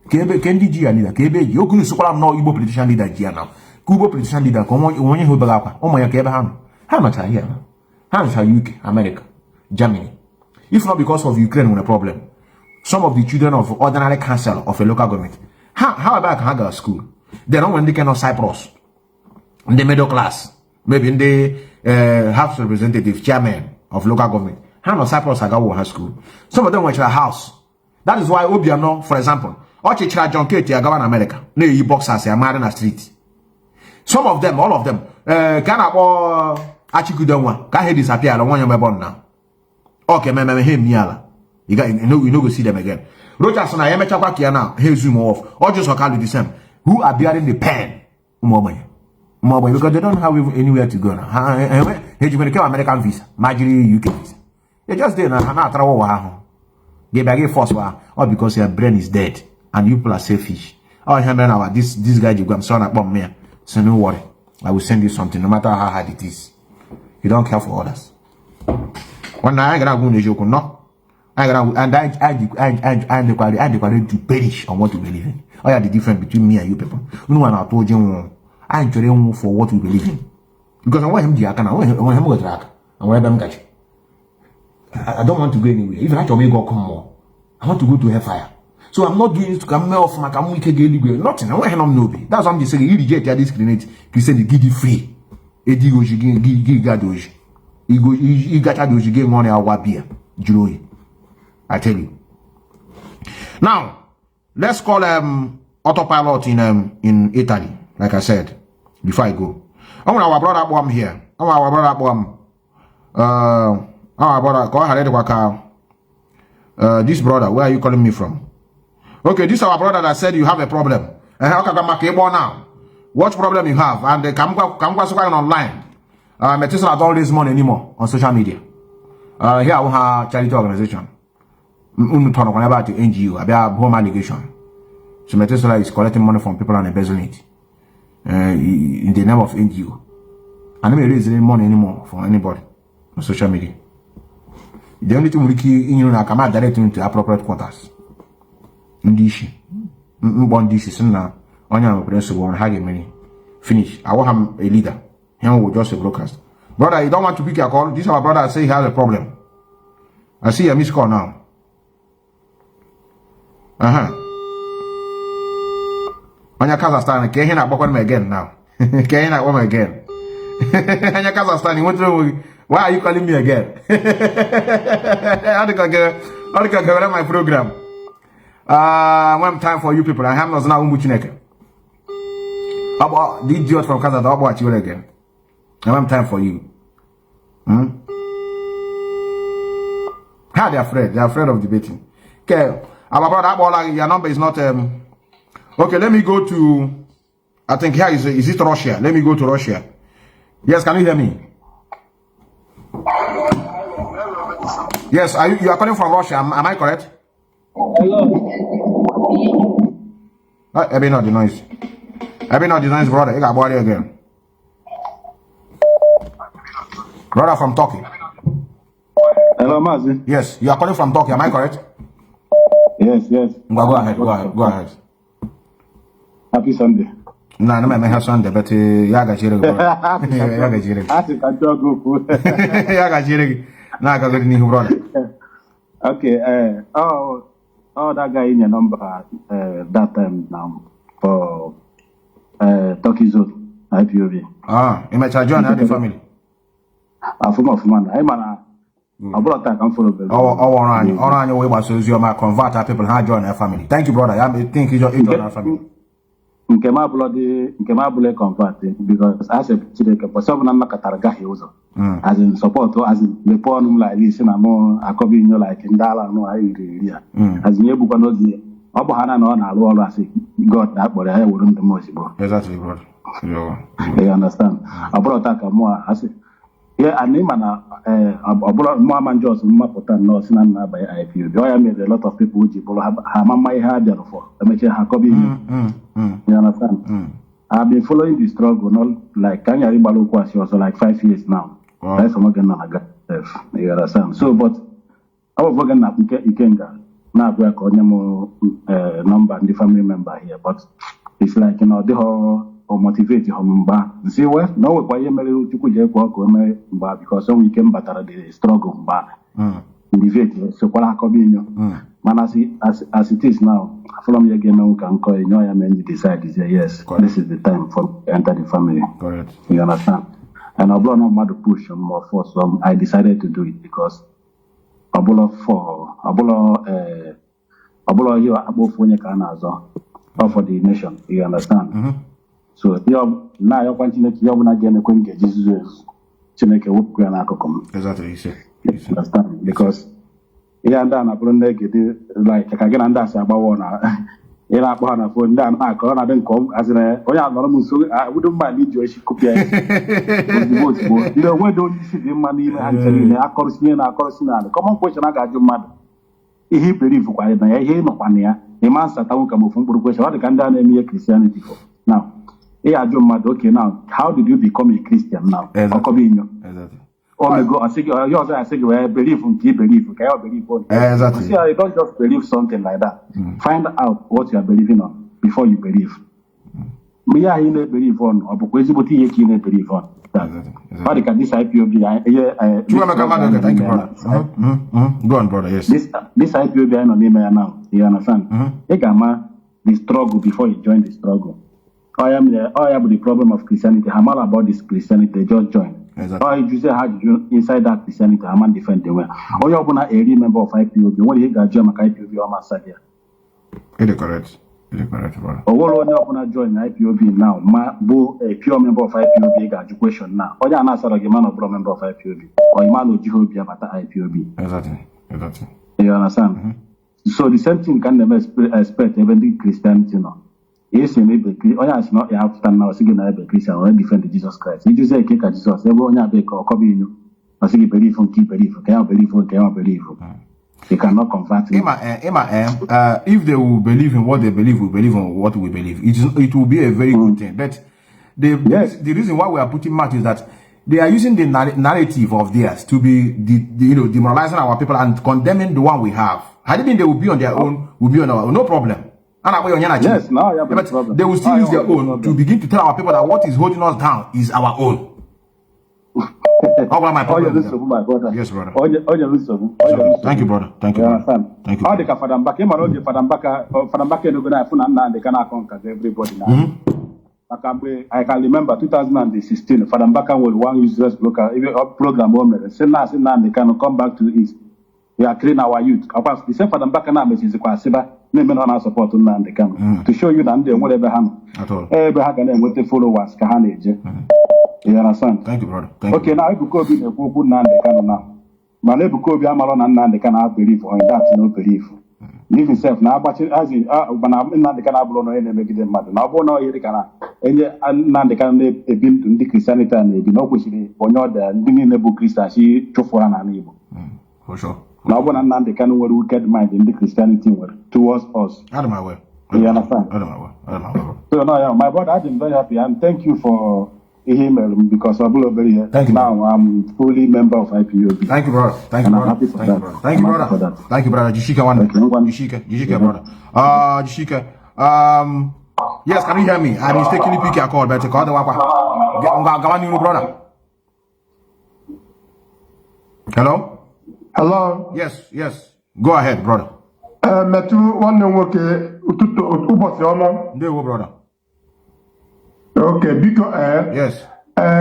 Kendi G leader, Kebe, you couldn't support no Igbo politician leader here now. Kubo politician leader, come on, you who Bagapa, oh my Kebaham. How much are here? How much are UK, America, Germany? If not because of Ukraine, with a problem. Some of the children of ordinary council of a local government. How about Hagar school? They don't want they cannot Cyprus. In the middle class, maybe in the House representative chairman of local government. How much Cyprus Agawo has school? Some of them went to a house. That is why Obiano, for example, Ochichira John Katie are governor America. No, you boxers are married in the street. Some of them, all of them, can Achikudanwa, can he disappear? I don't want you born now. Okay, him Niala. You know, go see them again. Rogerson, I am a chapakia now. Hey, zoom off. Or just call the same. Who are bearing the pen? More because they don't have anywhere to go now. Hey, you can American visa, Marjorie UK visa. They just there now. They beg force or because your brain is dead and you people are selfish. Oh, this guy you go, I'm sorry about me. So no worry. I will send you something no matter how hard it is. You don't care for others. When I gonna go no. And I declare to perish on what we believe in. Oh yeah, the difference between me and you people. No one I told you I enjoy for what we believe in. Because I want him to I want him to track. I want them catch. I don't want to go anywhere. Even after me go come more. I want to go to hellfire. So I'm not doing it to come off my come week again. Nothing. I want him no be. That's what I'm just saying. You reject your discriminate. Christian give you free. Edi go give gadoji. You got to give money our beer. Joy. I tell you. Now, let's call autopilot in Italy. Like I said, before I go. I want our brother bomb here. Our brother bomb. Our brother, go ahead. This brother, where are you calling me from? Okay, this is our brother that said you have a problem. How can I make now? What problem you have? And come online. Methuselah don't raise money anymore on social media. Here we have charity organization. Talk about the NGO, about home allegation. So Methuselah is collecting money from people and embezzling it in the name of NGO. And I don't raise any money anymore from anybody on social media. The only thing we can do come out directly into appropriate quarters. Ndishi, Bondishi, Sina, Onion Principal, and Hagi Many. Finish. I want him a leader. Him will just a broadcast. Brother, you don't want to pick your call. This is our brother say he has a problem. I see a missed call now. On your Kazakhstan, can you not me again now? Can you not want me again? On your Kazakhstan, what's wrong? Why are you calling me again? How do I get my program? When time for you people, I have not now Umuchineke. How about the idiot from Kazakhstan? How about you again? I have time for you. How they are afraid? They are afraid of debating. Okay, our brother, your number is not. Okay, let me go to. I think here is it Russia? Let me go to Russia. Yes, can you hear me? Yes, you are calling from Russia. Am I correct? Hello. I be not the noise. Brother. You got body again. Brother from Turkey. Hello, Mazi. Yes, you are calling from Turkey. Am I correct? Yes. Go ahead. Happy Sunday. No, have Sunday, but yaga chire. Yaga chire. I think I don't go food. Yaga chire. Na ka gani brother. Okay, that guy in your number that time now for Turkey Zone IPOB. You might join the family. From man. I man I brought that come follow. On your way was you my convert people have join our family. Thank you, brother. I think you join our family. Nkema blood convert because as a children for some na kataraga he also as in support as in the poor like this na more akobi nyo like ndala no I really as in ebuka no zie obo hana na na alu as God that but I wouldn't the most bro. Exactly, bro. You understand? Abro taka mo as yeah anima na abro mo manjos mo pota no sina na by IPU. I made a lot of people which people have mama ha there for emeche akobi you understand? I've been following the struggle, not like Kanya Ribalo Kwasi also like 5 years now. Wow. That's what you understand? So, but I was working at Ikenga. Now we are calling number and the family member here, but it's like they all motivate you back. See what? No, why you marry because some we came back at the struggle back. Motivate so what I man, as it is now, from you again, we can call and decide to say yes. Correct. This is the time for enter the family. Correct. You understand? And I brought not to push more force, so I decided to do it because I brought here above when you can as for the nation. You understand? So now you continue to have again a Jesus to make a work. Exactly, you understand? Because yeah, and then I put like I can understand about one. Yeah, I put on a phone down. I didn't come as a I wouldn't mind you. She could be. You know, why don't you see the money and I come on, question I got your mother. He believe for it. I hear no one here. A man sat down come from question. What can done me a Christianity for? Now, yeah, your mother. Okay, now, how did you become a Christian now? Exactly. Or go and say, you also say, well, believe in key belief, okay, I believe on. Exactly. See, you don't just believe something like that. Find out what you are believing on before you believe. Me, I believe on, or because you believe on. What can this IPOB? Thank you, brother. Go on, brother. Yes. This IPOB I know now. You understand? The struggle before you join the struggle. I am the problem of Christianity. I'm all about this Christianity. They just join. Exactly. You say how you inside that Christianity, I'm not different the way. Or you're gonna a member of IPOB. When you got German IPOB or Masadia. It is correct. It is correct, brother. Or what you're gonna join IPOB now? A pure member of IPOB got education now. Or you're not a man of member of IPOB. Or you man of Jehovah about IPOB. Exactly. Exactly. You understand? So the same thing can never expect even the Christianity now. Yes, you may be not you have to stand now singing a Christian or defend Jesus Christ. You just say kick at Jesus, everyone have a copy you. I say believe on keep belief, cannot believe, cannot believe. They cannot convert him. If they will believe in what they believe, we believe in what we believe. It will be a very good thing. But the reason why we are putting much is that they are using the narrative of theirs to be demoralizing our people and condemning the one we have. Had it been they will be on their own, we'll be on our own, no problem. Yes, now I have a problem. They will still use their own to begin to tell our people that what is holding us down is our own. My problem. Yes, brother. Thank you, brother. Thank you, brother. Thank you. Everybody now. I can remember 2016. Father Mbaka was one useless program. Say now they can come back to the east. We are training our youth. The same Father Mbaka now is a support to show you that they whatever at all. Every followers you understand? Thank you, brother. Okay, now if you go be the good now. But if you go be Amaron and they cannot believe or that's no belief. Leave himself now, but as in when I'm in the canal blow no enemy them mad. Now no here can and now they can be in the Christianity and be no push the on your the nebu Christian she for an evil. For sure. Now when they can wicked mind in the Christianity towards us. Out of my way. You understand? Out of my way. Out of my way. So now my brother, I've been very happy and thank you for him because I'm very here. Thank you. Now I'm fully member of IPOB. Thank you, brother. Thank you, brother. Thank you, brother. Thank you, brother. Thank you, brother. Jishika one. Jishika, brother. Jishika. Yes, can you hear me? I mistakenly pick your call, but the call the wapa. Brother. Hello. Hello. Yes. Go ahead, brother. Metu one nwoke ụbọchị ọma. Ndewo, brother. Okay, because yes.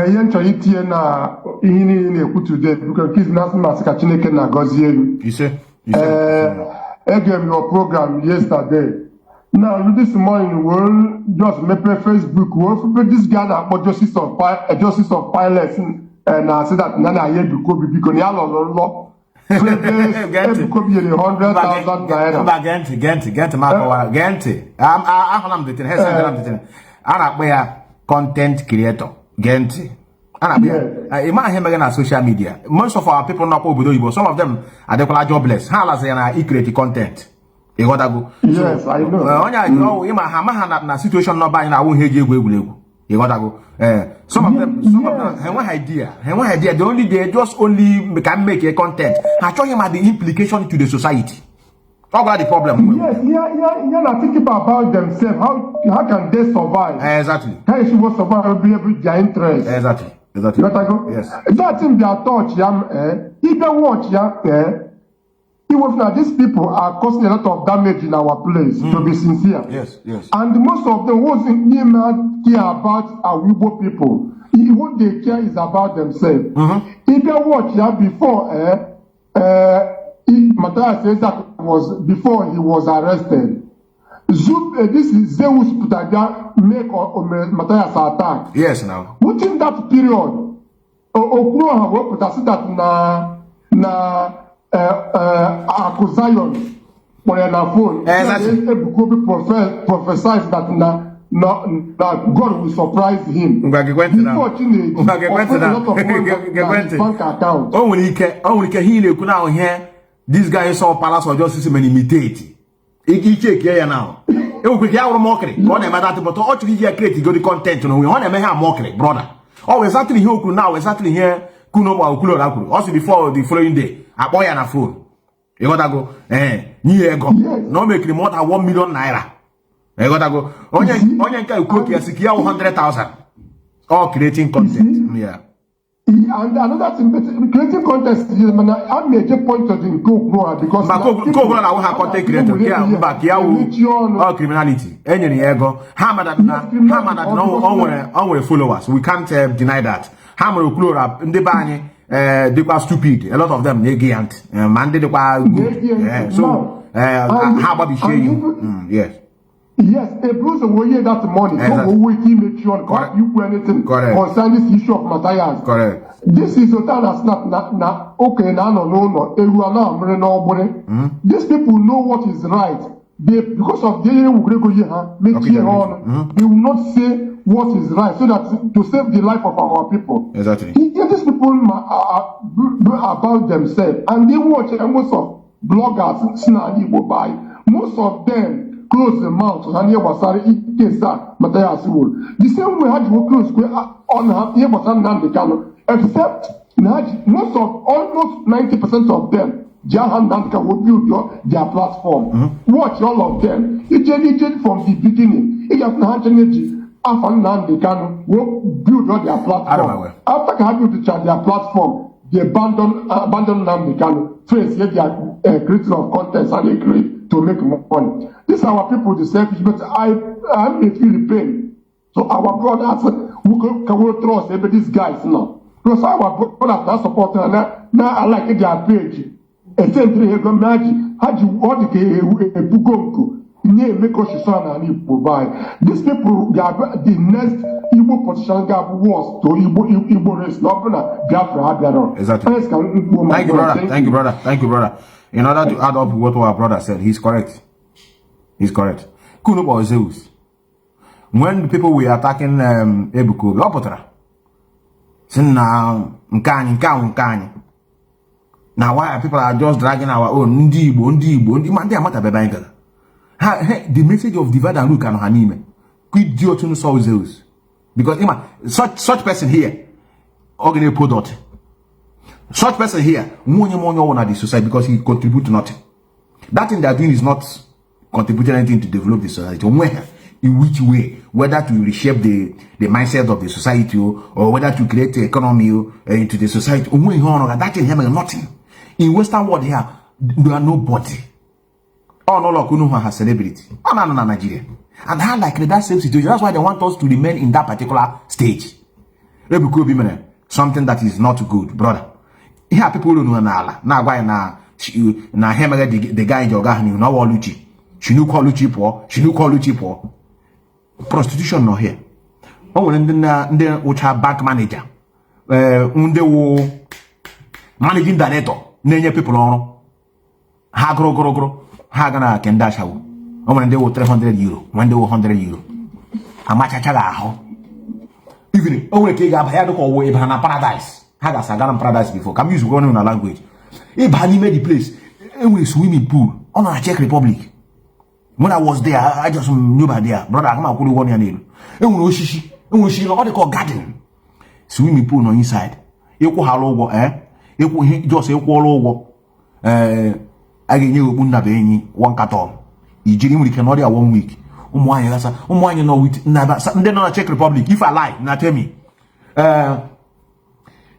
Ihe nchọ itinye na ihe niile na-ekwu today because kids na-asị masị ka Chineke na-agọzie elu. Egem your program yesterday. Now this morning we'll just make Facebook. We'll this guy na-akpọ Justice of Pilots na say that nana here Ebukobi because ya lọrọ Ebukobi yere 100,000 naira. Gente. I'm the content creator. Gente. Social media. Most of our people not obodo. Some of them are they call jobless. How say na create content. You got to go. Yes, I know. Na situation not by na won heje egwu. You got to go. Some of them have one idea. They just only can make a content. I show him the implication to the society. Talk about the problem. Yes, you're not thinking about themselves. How can they survive? Exactly. How she will survive be able to their interest. Exactly. You got to go? Yes. That's in their touch, if they watch, even now these people are causing a lot of damage in our place, to be sincere. Yes. And most of them who care about our Igbo people. What they care is about themselves. If they watch before, Matthias says that was before he was arrested. This is Zeus Putaja make Matthias attack. Yes, now. Within that period, Okuro have put us that na accusation for an phone. Ebukobi prophesied that that God will surprise him. Bank account. This guy saw Palace of Justice and imitate. He check here now. It will be our mockery. God, I'm that, but actually, here create good content. You know, we want to make a mockery, brother. Oh, exactly here now, exactly here. Kuno wa ukulo la kuru. Also before the following day, a boy and a phone. You gotta go, nye go. No make more than 1 million naira. You gotta go. Onye ka ukoki asikia 100,000. All creating content. Yeah. And another thing, creating content is a major point of the go because I have content creator. Yeah, back here. All criminality. Any ego. Hamada no followers. We can't deny that. Hammer Uklora, Ndebani, they were stupid. A lot of them negligent. Man, they were good. So, how about we share you? Yes. Yes, a Bruce will hear that money. So we make sure you do anything concerning this issue of Matthias. Correct. This is what that's not okay. No. These people know what is right. They because of they will not say what is right so that to save the life of our people. Exactly. These people are about themselves and they watch most of bloggers most of them close the mouth and here was Matthias wool. The same way had to close on here was Nnamdi Kanu, except most of almost 90% of them Jahan Nnamdi will build their platform. Watch all of them. It from the beginning. It has not energy. After Nnamdi Kanu will build their platform. After having to charge their platform, they abandon Nnamdi Kanu. Face yet they are creators of content and they create to make money. These are our people, the selfish, but I may feel the pain. So our brothers can trust every these guys now. Because our brothers are supporting and now I like their page. A century ago, Maji, had you ordered a Bugonku, make us and provide. These people, they are the next Igbo politician gap was to Igbo race, not Biafra. Exactly. Thank you, brother. In order to add up what our brother said, he's correct. Kunu was Zeus. When the people were attacking Ebuko, Lopotra, Nkani. Now why people are just dragging our own Ndibo, the message of divide and rule and Hanime. Quid Diotun saw Zeus. Because such person here, such person here, the society because he contributes to nothing. That thing they are doing is not contributing anything to develop the society. In which way? Whether to reshape the mindset of the society or whether to create the economy into the society. That thing here nothing. In Western world here, there are nobody. Oh no, Kunu has celebrity. Oh no, Nigeria. And how likely that same situation. That's why they want us to remain in that particular stage. Something that is not good, brother. Here people don't know now why na the guy in Jogahani no Luchi. She knew call Luchi poor. Prostitution no here. Oh, and then which have bank manager. Managing director. Nenye people on. Ha grow. Ha gonna can dash how. When they were 300 euro, when they were 100 euro. How much I tell even okay, I had to call way paradise. Had a Sagaran paradise before. Come use one in a language. If Bani made the place, it was swimming pool on a Czech Republic. When I was there, I just knew by there. Brother, I come out with one year name. It was she what they call garden. Swimming pool on inside. You go hello, You could just a wall over. I get you one carton. You genuinely cannot do 1 week. You know with never then on a Czech Republic. If I lie, now tell me.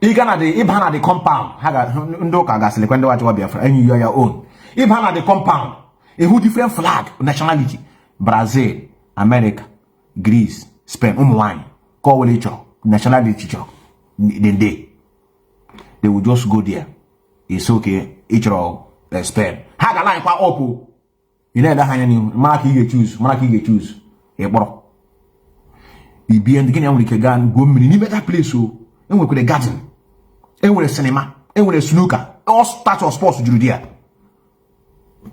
Ibhana the compound. Ndoka gas le kwenda watu wa Biafra. And you are your own. Ibhana the compound. A who different flag nationality. Brazil, America, Greece, Spain. Wine. Call each nationality. They will just go there. It's okay. Each Spain. Haga line kwa opo. You know that hanya ni mark you choose. E bro. You be in the Guinea with a gun, go mini better place so. And we could a garden. And with a cinema. And with a snooker. All types of sports to do there.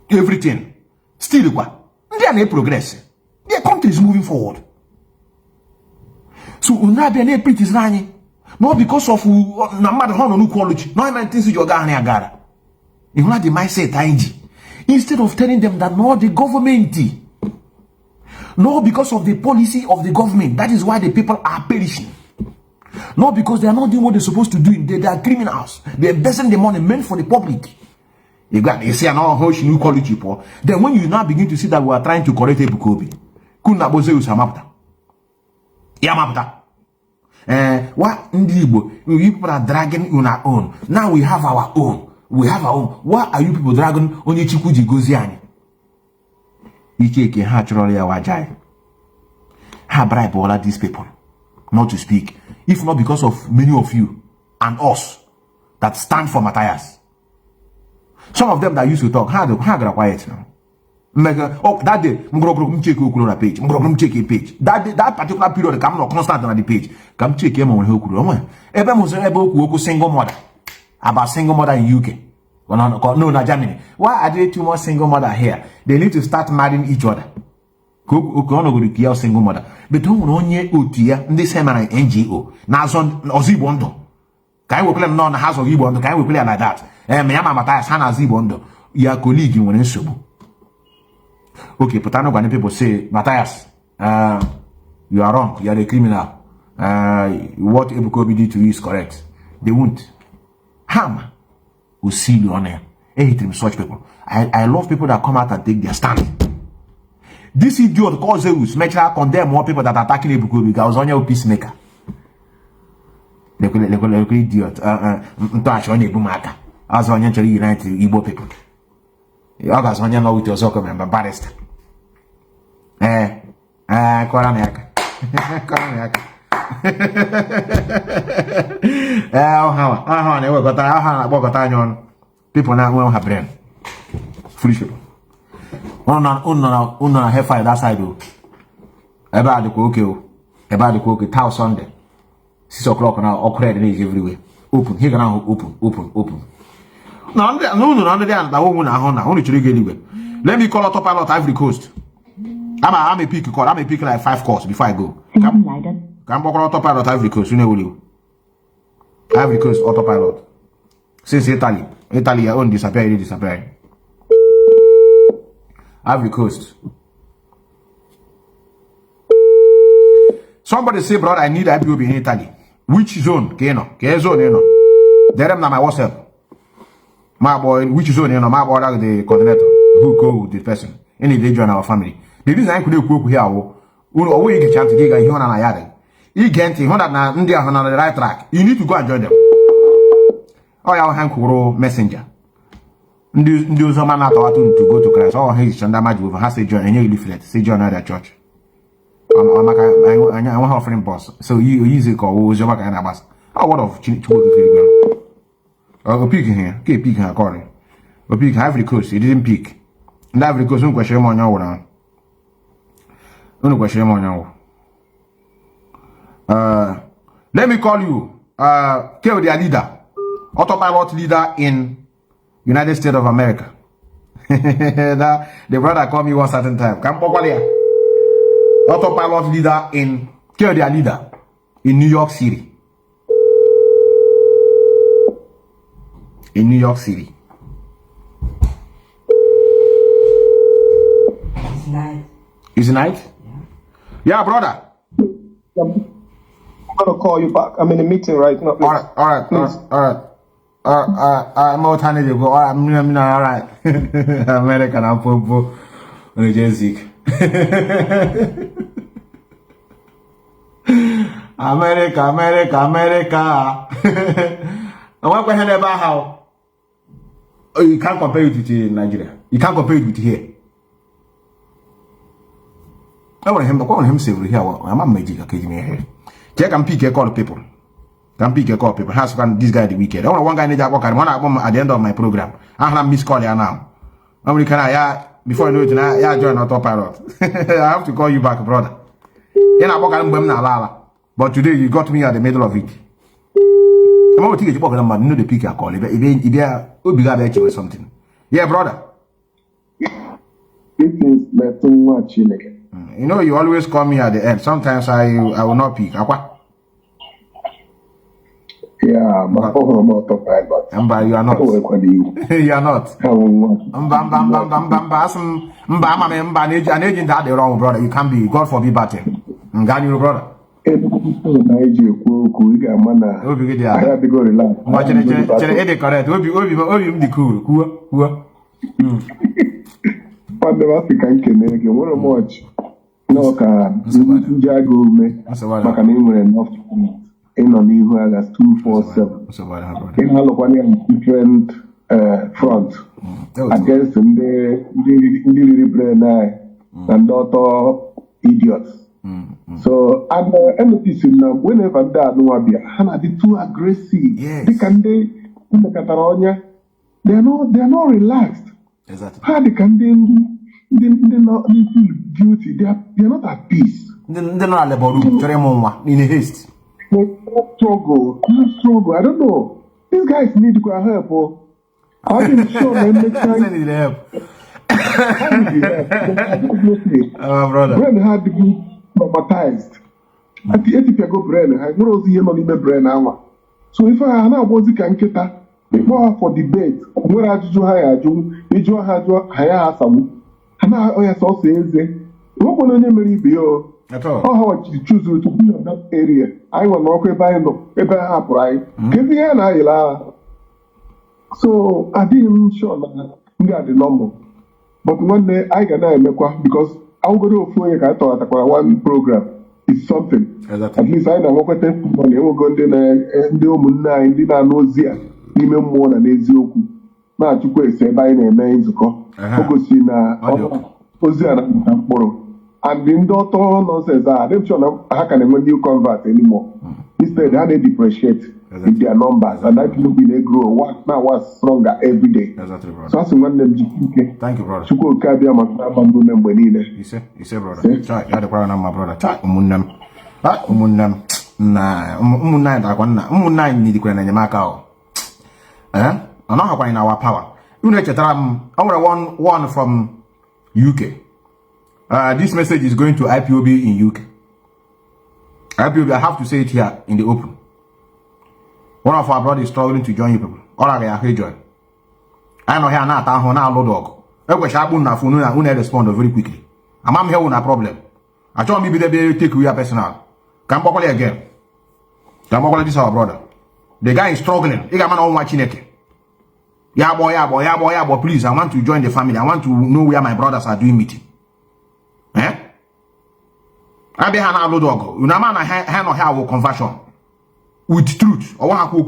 Everything. Still what? They are no progress. Their country is moving forward. So unabe ne pretty zani. Not because of na matter how no quality. No man thinks you are agara. You know the mindset IG. Instead of telling them that no, the government, no, because of the policy of the government, that is why the people are perishing. Not because they are not doing what they're supposed to do. They are criminals. They're investing the money meant for the public. You see, now how she new college people. Then when you now begin to see that we are trying to correct Ebukobi, kuna boze usamapta. Yamapta. What Ndibo, you people are dragging on our own. Now we have our own. We have our own. Why are you people dragging on your chikuji goziani? Icheke naturally wajai. Ha bribe all of these people not to speak. If not because of many of you and us that stand for Matthias. Some of them that used to talk, how got quiet now? Oh, that day, check your page. Check a page. That particular period, come not constant on the page. Come check him on who Ever was able single mother about single mother in UK. No, not Germany. Why are there too much single mother here? They need to start marrying each other. Go single mother. But don't only Utia, this same NGO. Now, son, Ozibondo. Can we play on the house of Ibondo? Can we play like that? Mayama Matthias Hana Zibondo. Your colleague in one insubu. Okay, but I know when people say, Matthias, you are wrong, you are a criminal. What Ebukobi did to you is correct. They won't. Ham will see you on there. I hate such people. I love people that come out and take their stand. This idiot calls Zeus, make sure condemn more people that are attacking Ebukobi because on your peacemaker. They could idiot. Touch on Ebumaka. As on your United Igbo people. You guys on your with your soccer member, barrister. Koraniaka. Koraniaka. People now won't have brain. Foolish people. Una hellfire that side though. About the cook, about the cook, Tau Sunday. 6 o'clock now, all credit is everywhere. Open, here now, open. No, only to anyway. Let me call autopilot Ivory Coast. I'm a pick call. I'm a pick like 5 calls before I go. Come walk autopilot Ivory Coast. You know what you? Ivory Coast autopilot. Since Italy, your own disappear. Ivory Coast. Somebody say, brother, I need IPOB in Italy. Which zone? Keno. Ke zone, you know. There am na my WhatsApp. My boy, which zone, you know, my boy, like the coordinator who go with the person. Any day join our family. The reason I could go here, we get chance to get here on a yard. You get it, na India on the right track. You need to go and join them. Oh, yeah, Hankuro messenger. Ndi uzoma na tawatu to go to Christ. Oh, he's Chandama Juve has to join any leaflet. Say join another church. I want to offer him boss. So you use it called Uzoma and Abbas. Oh, what of Chichu? I'll pick here. Keep picking according. But pick Ivory Coast. He didn't pick. And Ivory Coast, no question on your now. No question on your. Let me call you. Tell their leader, autopilot leader in United States of America. The brother called me one certain time. Come autopilot leader in tell their leader in New York City. In New York City. It's night. Is it night? Yeah, brother. I'm gonna call you back. I'm in a meeting right now. Please. All right. I'm out handing you go. I'm all right. American, I'm popo. Energetic. America. I want to hear about how you can't compare it with Nigeria. You can't compare it with here. I want him save here. I'm a magic academy here. Check and pick a call people. Can pick a call people. Has this guy the weekend. I want one guy need that work and one at the end of my program. I have miss call here now. Before I know it, I join autopilot. I have to call you back, brother. But today you got me at the middle of it. I'm going to take a pocket number, no the pick a call. If or something. Yeah, brother. It is not too much. You know, you always call me at the end. Sometimes I will not pick. Yeah, but you are not. You are not. An agent that the wrong brother. You can't be. God forbid, batting. Brother. na eji ekwu okwu ị ga-ama na ahịa adịgo relax. Chere correct. Obi m dị cool. Kwuo. Nwanne m asị ka nkene gị nwere m ọchị n'ọka ndị agha ume maka na ị nwere enough ịnọ n'ihu agha 247. Ị na-alụkwana ya different front against ndị riri brain anyị na ndị ọtọ idiots. So and notice na whenever ndị anụwa bịa ha na-adị too aggressive dịka ndị mmekọtara ọnya they are not relaxed. Ha dịka ndị nọ guilty, they are not at peace. Ndị nọ na labor room chọrọ ịmụ nwa in a haste. Struggle. I don't know. These guys need help. I'm sure they make help. Brother. Brain had to be traumatized. At the end, go brain. I know the name brain hour. So if I was the kanketa, before for debate, where I do hire, you hire some. And I saw says, what will you be? Oh, how you choose to be in that area? I will not buy no paper up, right? Give me an eye. So I didn't show that we got the number. But one day I can make because I'll go to I thought one program is something. At least I know what testimony we're going to do. Muna didn't know Zia, even more than Ezioku. Now to say by name is focus in Ozia. And the daughter nonsense they're sure how can when you convert anymore. Instead, they depreciate with their numbers, and that will be they grow was stronger every day. Exactly, brother. So that's one them GK. Thank you, brother. Chuko Kabia Makambu Membeni. You say, brother. Try the problem, my brother. Try umunam. Umunai that one. Umunai need to go in Yamaka. I know how in our power. You know, I want one from UK. This message is going to IPOB in UK. IPOB, I have to say it here in the open. One of our brothers is struggling to join you people. All I can join. I know here now, now, low dog. I wish I wouldn't have respond very quickly. I'm here with a problem. I told me they take we are personal. Come properly again. Come properly, this our brother. The guy is struggling. He got man on watching it. Yeah, boy, please. I want to join the family. I want to know where my brothers are doing meeting. I be hana low dog. You know, man, I have conversion with truth. Or what I could.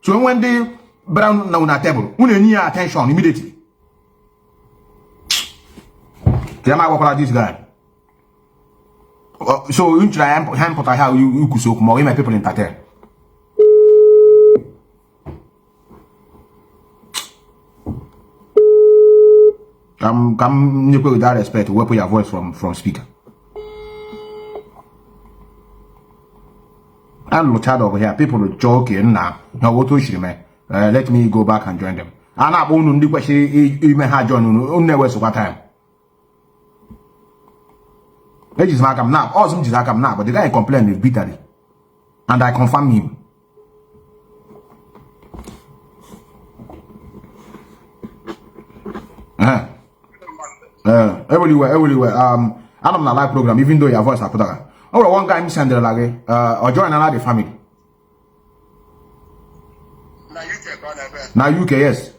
So when they brown now on a table, we need attention immediately. Can I work like this guy? So you try and put how you could so more my people in Tater. Come, you put with that respect. Where put your voice from speaker. I'm not over here. People are joking now. Now what to shoot me? Let me go back and join them. I'm not going to do what you may have joined. Never waste time. Let is like I'm now. Awesome is like I'm now. But the guy complained bitterly, and I confirm him. Everywhere. I don't know live program, even though your voice are put out. Oh, one guy send the like or join another family. Now UK, yes.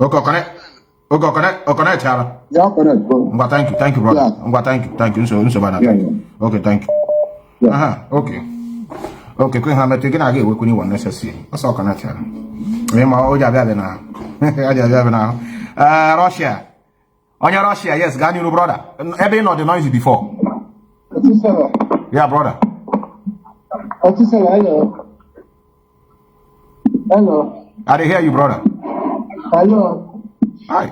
Okay, connect. Connect, Charlie. Yeah, connect, bro. Thank you, brother. Yeah. Thank you. So bad. Okay, thank you. Yeah. Okay. Queen Hamlet, again, I get what you want necessary. That's all connect, Charlie. Now. Russia. On your Russia, yes, Gani, no brother. Ever not the noisy before. Yeah, brother. Hello. I hear you, brother. Hello. Hi.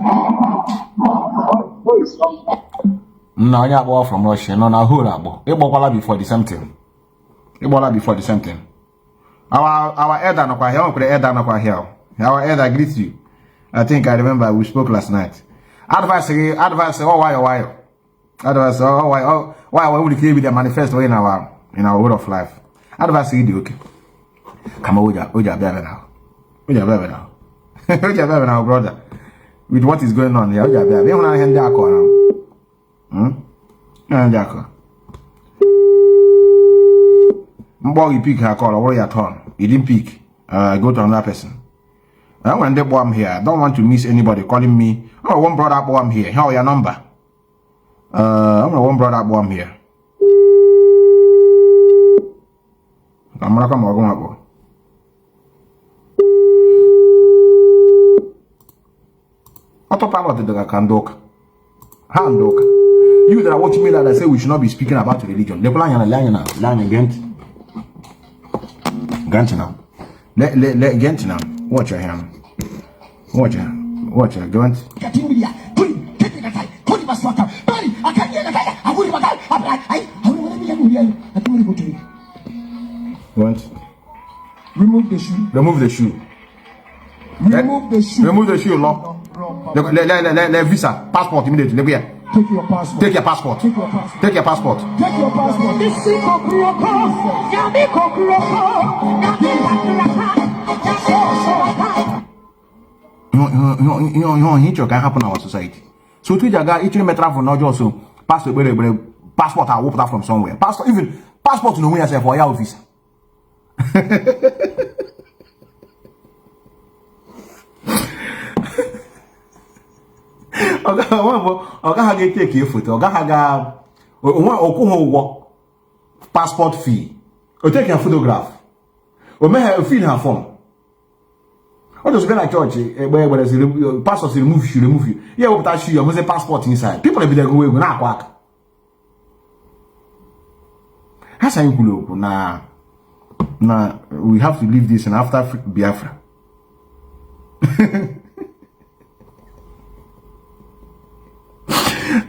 No, you're all from Russia. No, who are Ebola before the same thing. Our elder no quite here. Our elder greets you. I think I remember we spoke last night. Advice, why? Advice, why would you be the manifesto in our word of life? Advice, okay. Come on, Oja baby now, brother. With what is going on here, Oja baby. We want to hand that corner. Jacko. Mbog pick her call or your turn. You didn't pick. Go to another person. When they bomb here, I don't want to miss anybody calling me. Oh, one brother bomb here. How your number? I'm one brother bomb here. I'm not going to go. Autopilot the Kandoka. Handoka. You that are watching me that I say we should not be speaking about religion. The plan and line again. Gant now. Let Gent now. Watch your hand. Watch your Gant. What? Remove the shoe. Remove the shoe. Remove the shoe. Remove the shoe, law. The visa, passport immediately. Take your passport. Take your passport. Take your passport. Take your passport. You can happen in our society. So to jaga each metra for not just so passport I whooped that from somewhere. Passport even passport no way yourself for your visa. Oga ha ga take a photo. Oga ha ga okuho passport fee. O take a photograph. O may have fill her form. What does go like church where the passport remove you. Yeah, what that shoe you must passport inside. People be there go na kwak. Hasa yukulo na we have to leave this and after Biafra.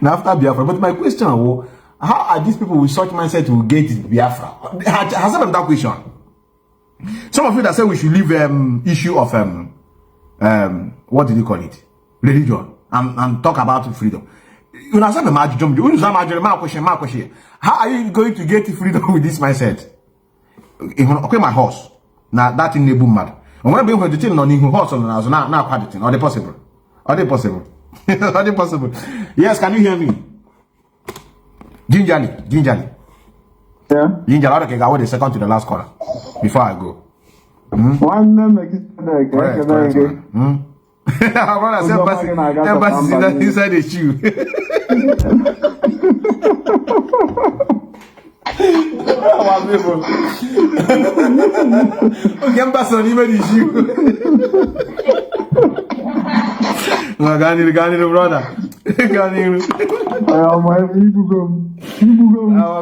Now after Biafra, but my question was, how are these people with such mindset to get Biafra? Has them that question? Some of you that say we should leave issue of what did you call it? Religion and talk about freedom. You know, my question. How are you going to get freedom with this mindset? Okay, my horse. Now that in the boom mad. I'm gonna be able to tell on horse on now quite are they possible? Are they possible? Are they possible? Yes, can you hear me? Gingerly. Yeah. Ginger, okay, I want the second to the last caller before I go. One name correct. Embassy inside the shoe. Okay, embassy on even the shoe. Gani, brother. Gani. Our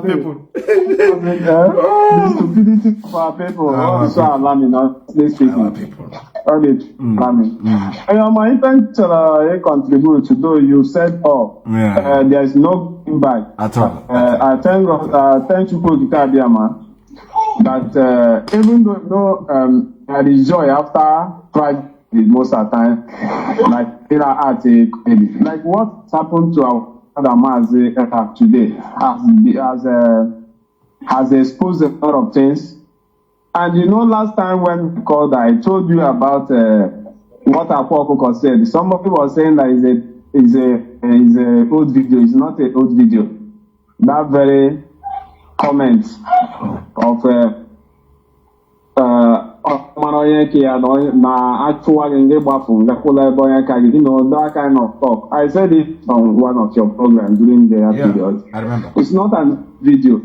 people. The stupidity of our people. Also alarming. Let's speak. Our people. Alarming. My intent to contribute to though you said there is no going back at all. I thank you for the Kadiama that even though there is joy after tragedy most of the time, like what happened to our other Mazi today has exposed a lot of things. And you know, last time when we called, I told you about what Apoco said. Somebody was saying that is a old video. It's not an old video. That very comment of that kind of talk. I said it on one of your programs during the period. I remember. It's not a video.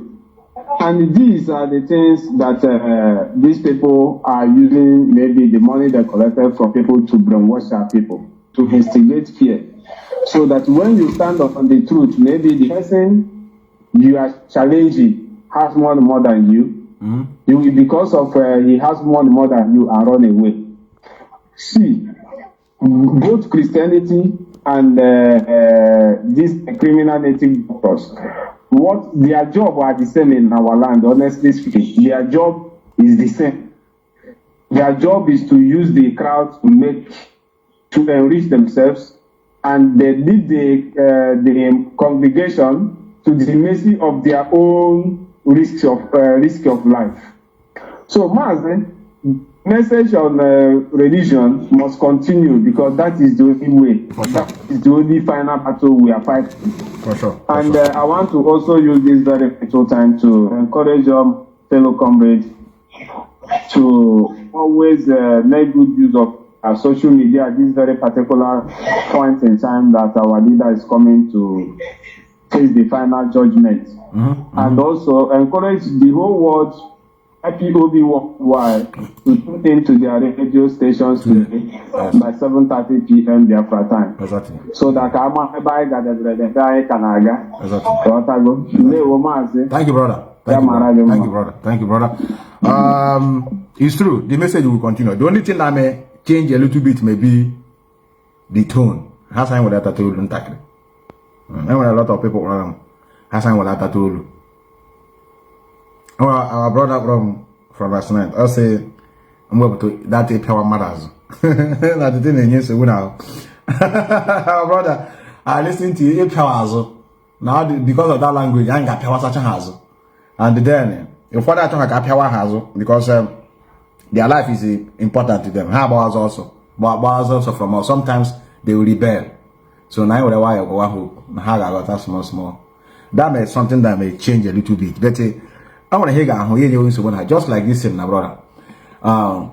And these are the things that these people are using, maybe the money they collected from people to brainwash our people, to instigate fear. So that when you stand up on the truth, maybe the person you are challenging has more than you. You will, because of he has more than you, and run away. See, both Christianity and these criminal native doctors, what their job are the same in our land, honestly speaking. Their job is the same. Their job is to use the crowd to enrich themselves, and they lead the congregation to the mercy of their own risk of life. So Mazi, message on religion must continue because that is the only way. That is the only final battle we are fighting. For sure. And I want to also use this very vital time to encourage fellow comrades to always make good use of social media at this very particular point in time that our leader is coming to face the final judgment. And also encourage the whole world, Ipob worldwide, to tune into their radio stations today by 7:30 p.m. Biafra time. Exactly. So that Thank you, brother. Thank you, brother. Thank you, brother. It's true. The message will continue. The only thing that may change a little bit may be the tone. Has I with that told you? And when a lot of people around, has I with that told you? Our brother from last night, I say, I'm going to that power matters. That's the thing in you say now. Our brother, I listen to you power now because of that language. I ain't got power such a hassle. And then your father don't have power hassle because their life is important to them. How about us also? But us also from us. Sometimes they will rebel. So now what I go who how got that small. That may something that may change a little bit. But I want to hear just like this, my brother. How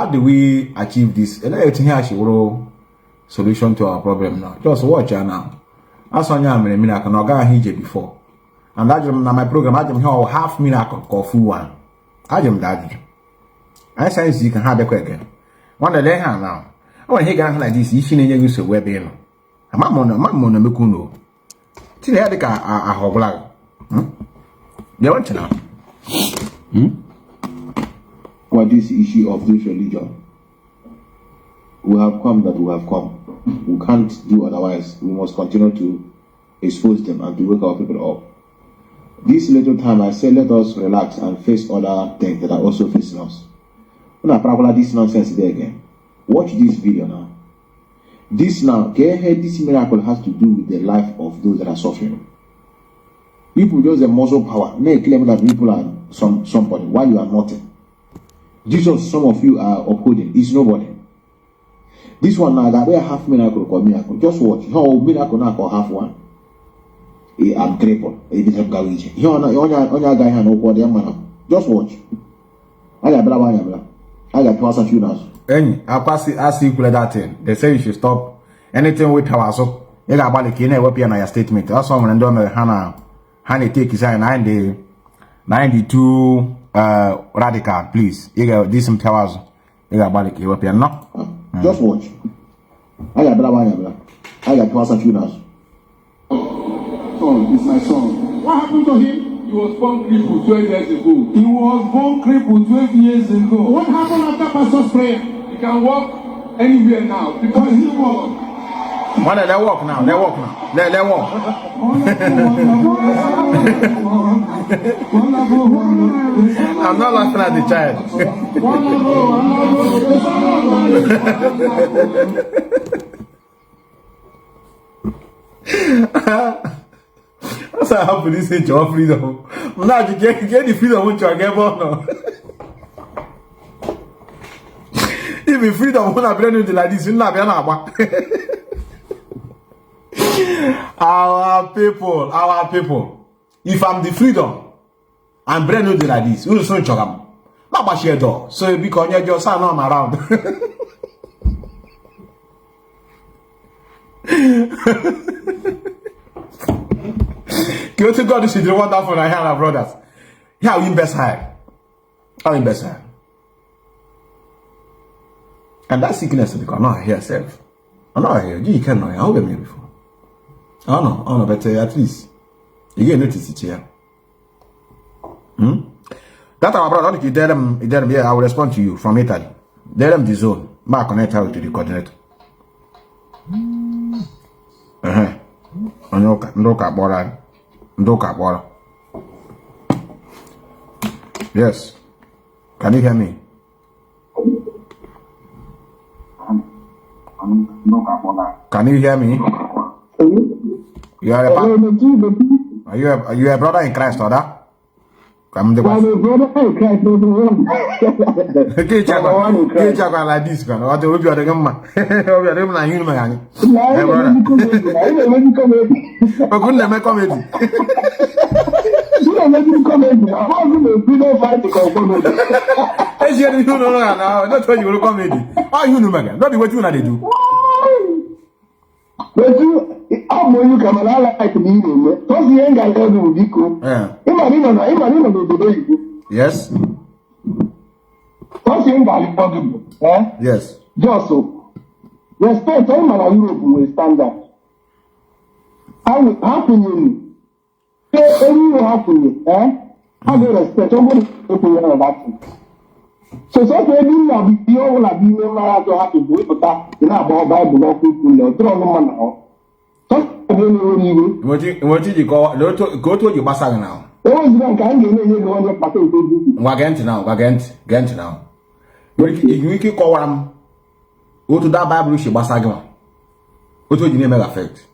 do we achieve this? And everything here solution to our problem now. Just watch her now. As on I can organize before. And that's my program. I just half miracle or full one. I just that. I say you can have a quick again. One day now. I want to hear like this. If you need use a web, I'm on a mekuno. Till I had a hoblag. They want to know. What this issue of this religion? We have come that we have come. We can't do otherwise. We must continue to expose them and to wake our people up. This little time I say let us relax and face other things that are also facing us. When I probably this nonsense there again. Watch this video now. This miracle has to do with the life of those that are suffering. People use a muscle power. May claim that people are somebody while you are nothing. Jesus, some of you are upholding, is nobody. This one now that we half miracle or miracle. Just watch. How miracle now or half one. I'm crippled. Just watch. I got twice a few now. I'll pass it as equal that thing. They say you should stop anything with power. So you got about the your statement. That's one when Hannah take his 92 radical, please. You got this some powers. You got about the European no. Just watch. I got twice a few now. Son, it's my son. What happened to him? He was born crippled 12 years ago. He was born crippled 12 years ago. What happened after pastor's prayer? He can walk anywhere now. Because he walk. Well, they walk now. They walk now. They walk. I'm not laughing at the child. That's how happy this is your freedom. Now you get the freedom which you are getting now. If freedom when I bring you like this, you not be our people. If I'm the freedom and brand new like this, you will soon choke them. Not share door. So because you're just son I'm around. Go to God, this is the wonderful I have, brothers. How you best high? How you best high? And that sickness because I'm not here self. I'm not here. You can't know. I hope me before. I don't know, but at least you get notice it here. That our brother, if you tell them, yeah, I will respond to you from Italy. Tell them the zone. Mark connect out to the coordinator. Yes. Can you hear me? Can you hear me? You are a brother in Christ, or that? Come the brother, I cried for the one. Okay, Chaka like this, man. What do you are the gamma? You are the man, you man. I couldn't make comedy. You don't make me comedy. I'm not going to be fight to come. As you know now, not when you will comedy. Oh, you know, man. Not what you want to do. But you, how more you come and like me, because the young guy will be cool. Yes. Because the young guy possible. Yes. Just so. Respect all man Europe will stand up. How can you? Anyone happen? How do you respect somebody to that thing? So maybe now be all of you know to happen to it, but you know about Bible or people or throw no man now. So what did you go to your basang now? Wagent now. You can call them. Go to that Bible she basang. What would you name effect?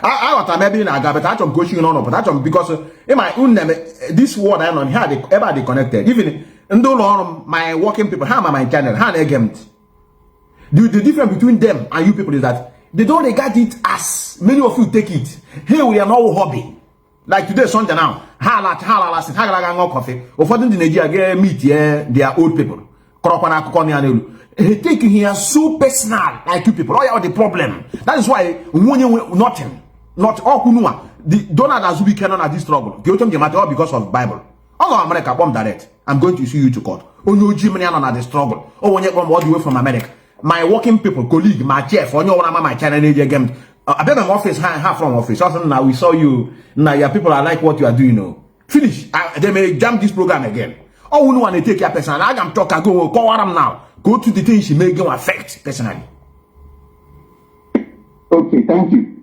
I want maybe in a gap, but I'm going on, but because in my own name, this word I don't have ever connected. Even though my working people, how am my channel, how they get the difference between them and you people is that they don't regard it as many of you take it. Here we are now hobby. Like today, Sunday now, coffee. Or for the Nigeria get meet here, they are old people. Take here so personal, like you people. All the problem. That is why nothing. Not all kunua. The Donald Azubi cannot at this struggle. Because of Bible. All America bomb direct. I'm going to sue you to court. Oh no, Jimmy at the struggle. Oh, when you come all the way from America. My working people, colleague, my chef, on your my channel again. I bet my office half from office. Also, now we saw you. Now your people are like what you are doing now. Finish. They may jump this program again. Oh, no one to take your person. I am talking. Go call them now. Go to the things she may go affect personally. Okay, thank you.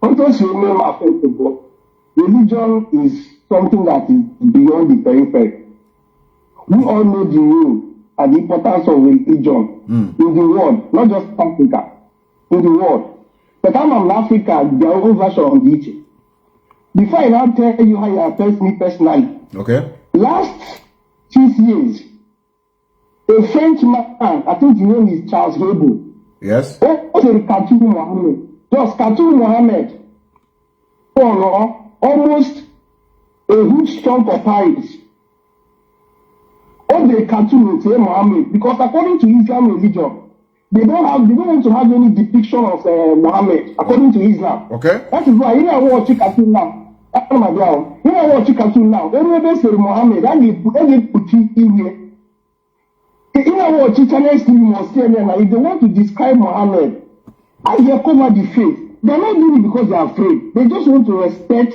Also, she may affect the book. Religion is something that is beyond the periphery. We all know the role and the importance of religion in the world, not just Africa, in the world. But I'm in Africa, their own version of it. Before I now tell you how it affects me personally. Okay. Last 6 years, a French man, I think his name is Charles Hebel. Yes. Was a Kanu Mohammed. Just Kanu Mohammed. Almost a huge chunk of Paris. All the cartoons say Muhammad, because according to Islam religion, they don't want to have any depiction of Muhammad, according to Islam. Okay. That is why you know watch cartoon now. You know watch cartoon now. They say Muhammad, and they put it in here. You know what Chinese TV must say now. If they want to describe Muhammad, I hear cover the faith. They're not doing it because they're afraid. They just want to respect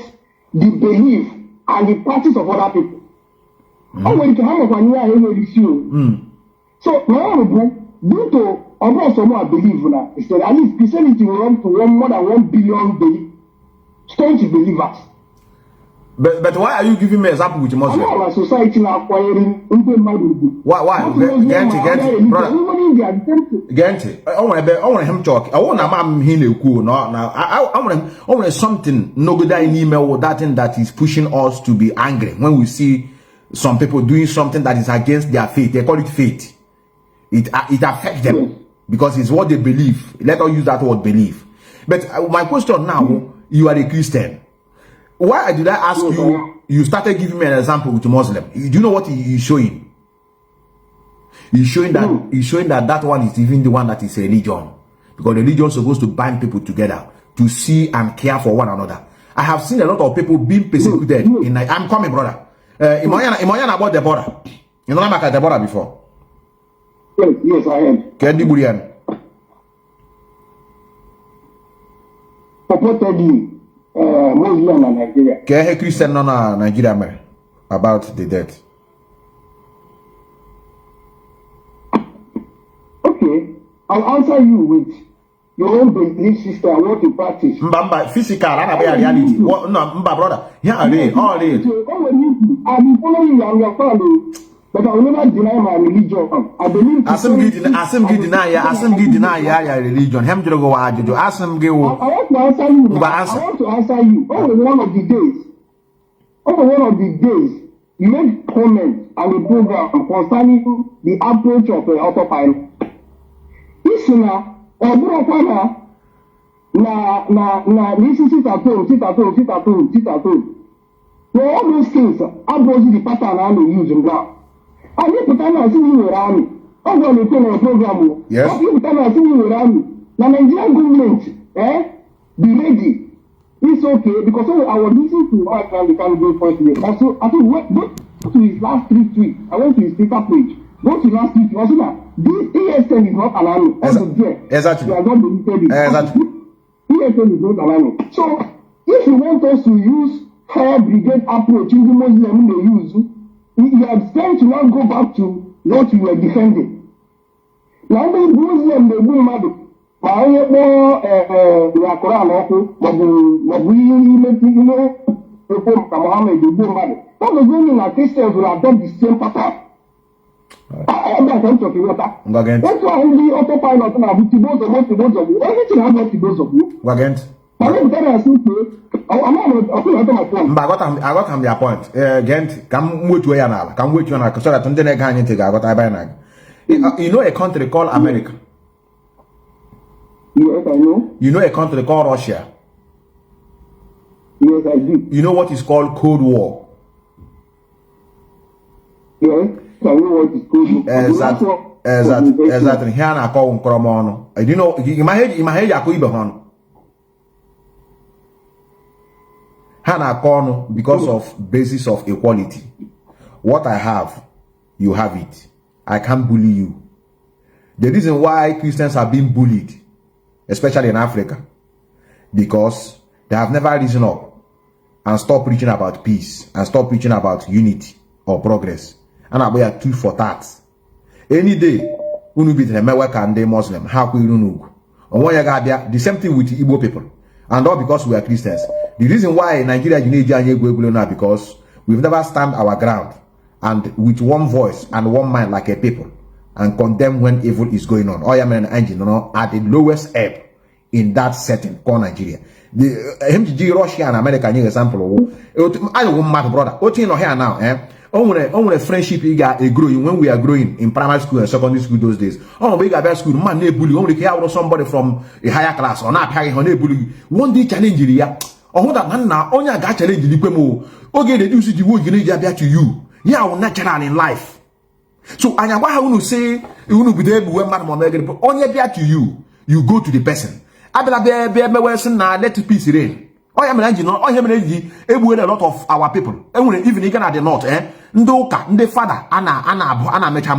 the belief and the practice of other people. So, my honorable, due to almost someone believe now, at least Christianity will run to more than 1 billion staunch believers. But why are you giving me an example with Muslim? Our society now acquiring why? Gente, I want him talk. I want a man here cool. No, I want something no good in email or that thing that is pushing us to be angry when we see some people doing something that is against their faith. They call it faith. It affects them because it's what they believe. Let us use that word believe. But my question now, you are a Christian. Why did I ask you? You started giving me an example with a Muslim. Do you know what he's showing? He's showing that one is even the one that is religion, because religion is supposed to bind people together to see and care for one another. I have seen a lot of people being persecuted. I'm coming, brother. Imoyana about the border. You know about the border before? Yes, I am. Kendi Burian. Supported you. Muslim and Nigeria. Can Christian no Nigeria about the death? Okay, I'll answer you with your own belief system and what you practice. Mbamba physical and reality. What no, Mba brother. Yeah, all day. I've been following you and your family, but I will never deny my religion. I believe. Asim deny your religion. Hem to go ajo. Asim give. I want to answer you. I want to answer you. Over one of the days, made comments on the program concerning the approach of autopilot. Isuna, Obrokwana, this is sit at home. So all those things are the pattern I'm using now. And you put on a senior army. I'm going to put a program. Yes. You put on a senior army. Now, Nigerian government, be ready. It's okay because I was listening to what we can do first year. Also, I think go to his last 3 tweets. I went to his Twitter page. Go to last tweet. Also, this ESN is not allowing. Exactly. You are not deleted. Exactly. ESN is not allowing. So, if you want us to use fire brigade approach in the Muslim they use, you are trying to now go back to what you were defending. Now, the Muslim they go mad. Ma onye kpọọ Quran ọkụ maọbụ ihe ime reform ka Muhammad egbu mmadụ. That does not mean that Christians will adopt the same pattern. That's why only autopilot na bụ Tibozogbu. Everything has got Tibozogbu. I got him their point. Gent, come wait where now. Come wait you now. So that under the you know a country called America. Yes, I know. You know a country called Russia. Yes, I do. You know what is called Cold War. Yes, I know what is Cold War. Exactly. Here na call Nkromono. You know, in my head, Hana Kono because of basis of equality. What I have, you have it. I can't bully you. The reason why Christians are being bullied, especially in Africa, because they have never risen up and stop preaching about peace and stop preaching about unity or progress. And I are two for that. Any day, unu be the American and the Muslim, how could you know? The same thing with the Igbo people. And all because we are Christians. The reason why Nigeria now because we've never stand our ground and with one voice and one mind like a people and condemn when evil is going on. I am an engine at the lowest ebb in that setting called Nigeria. The MGG Russia and America example. I don't matter, brother. What you know here now, on a friendship you got a growing when we are growing in primary school and secondary school those days. Oh, we got best school, man, they bully. Only care about somebody from a higher class or not paying on a bully. One day challenge you. Oh, that man now, only I got challenge the Pemo. Okay, they do see the word you need to you. Yeah, natural in life. So, I know how you say you will be there when man but only there to you. You go to the person. I let the peace reign. I am a lot of our people. Even again at the north, Ndoka, Nde father, Anna, Mecha,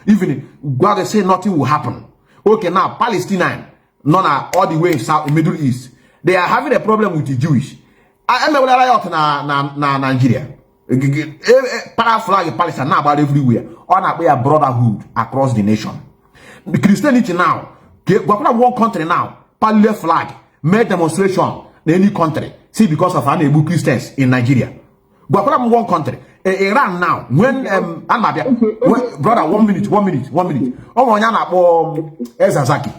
even God say nothing will happen. Okay, now Palestinian, none are all the way in South Middle East. They are having a problem with the Jewish. I am a Nigeria. Para flag Palestine now about everywhere. On a brotherhood across the nation. The Christianity now, one country now, parallel flag, made demonstration in any country. See, because of unable Christians in Nigeria. One country. Iran now, when brother, 1 minute. Oh, Ezazaki.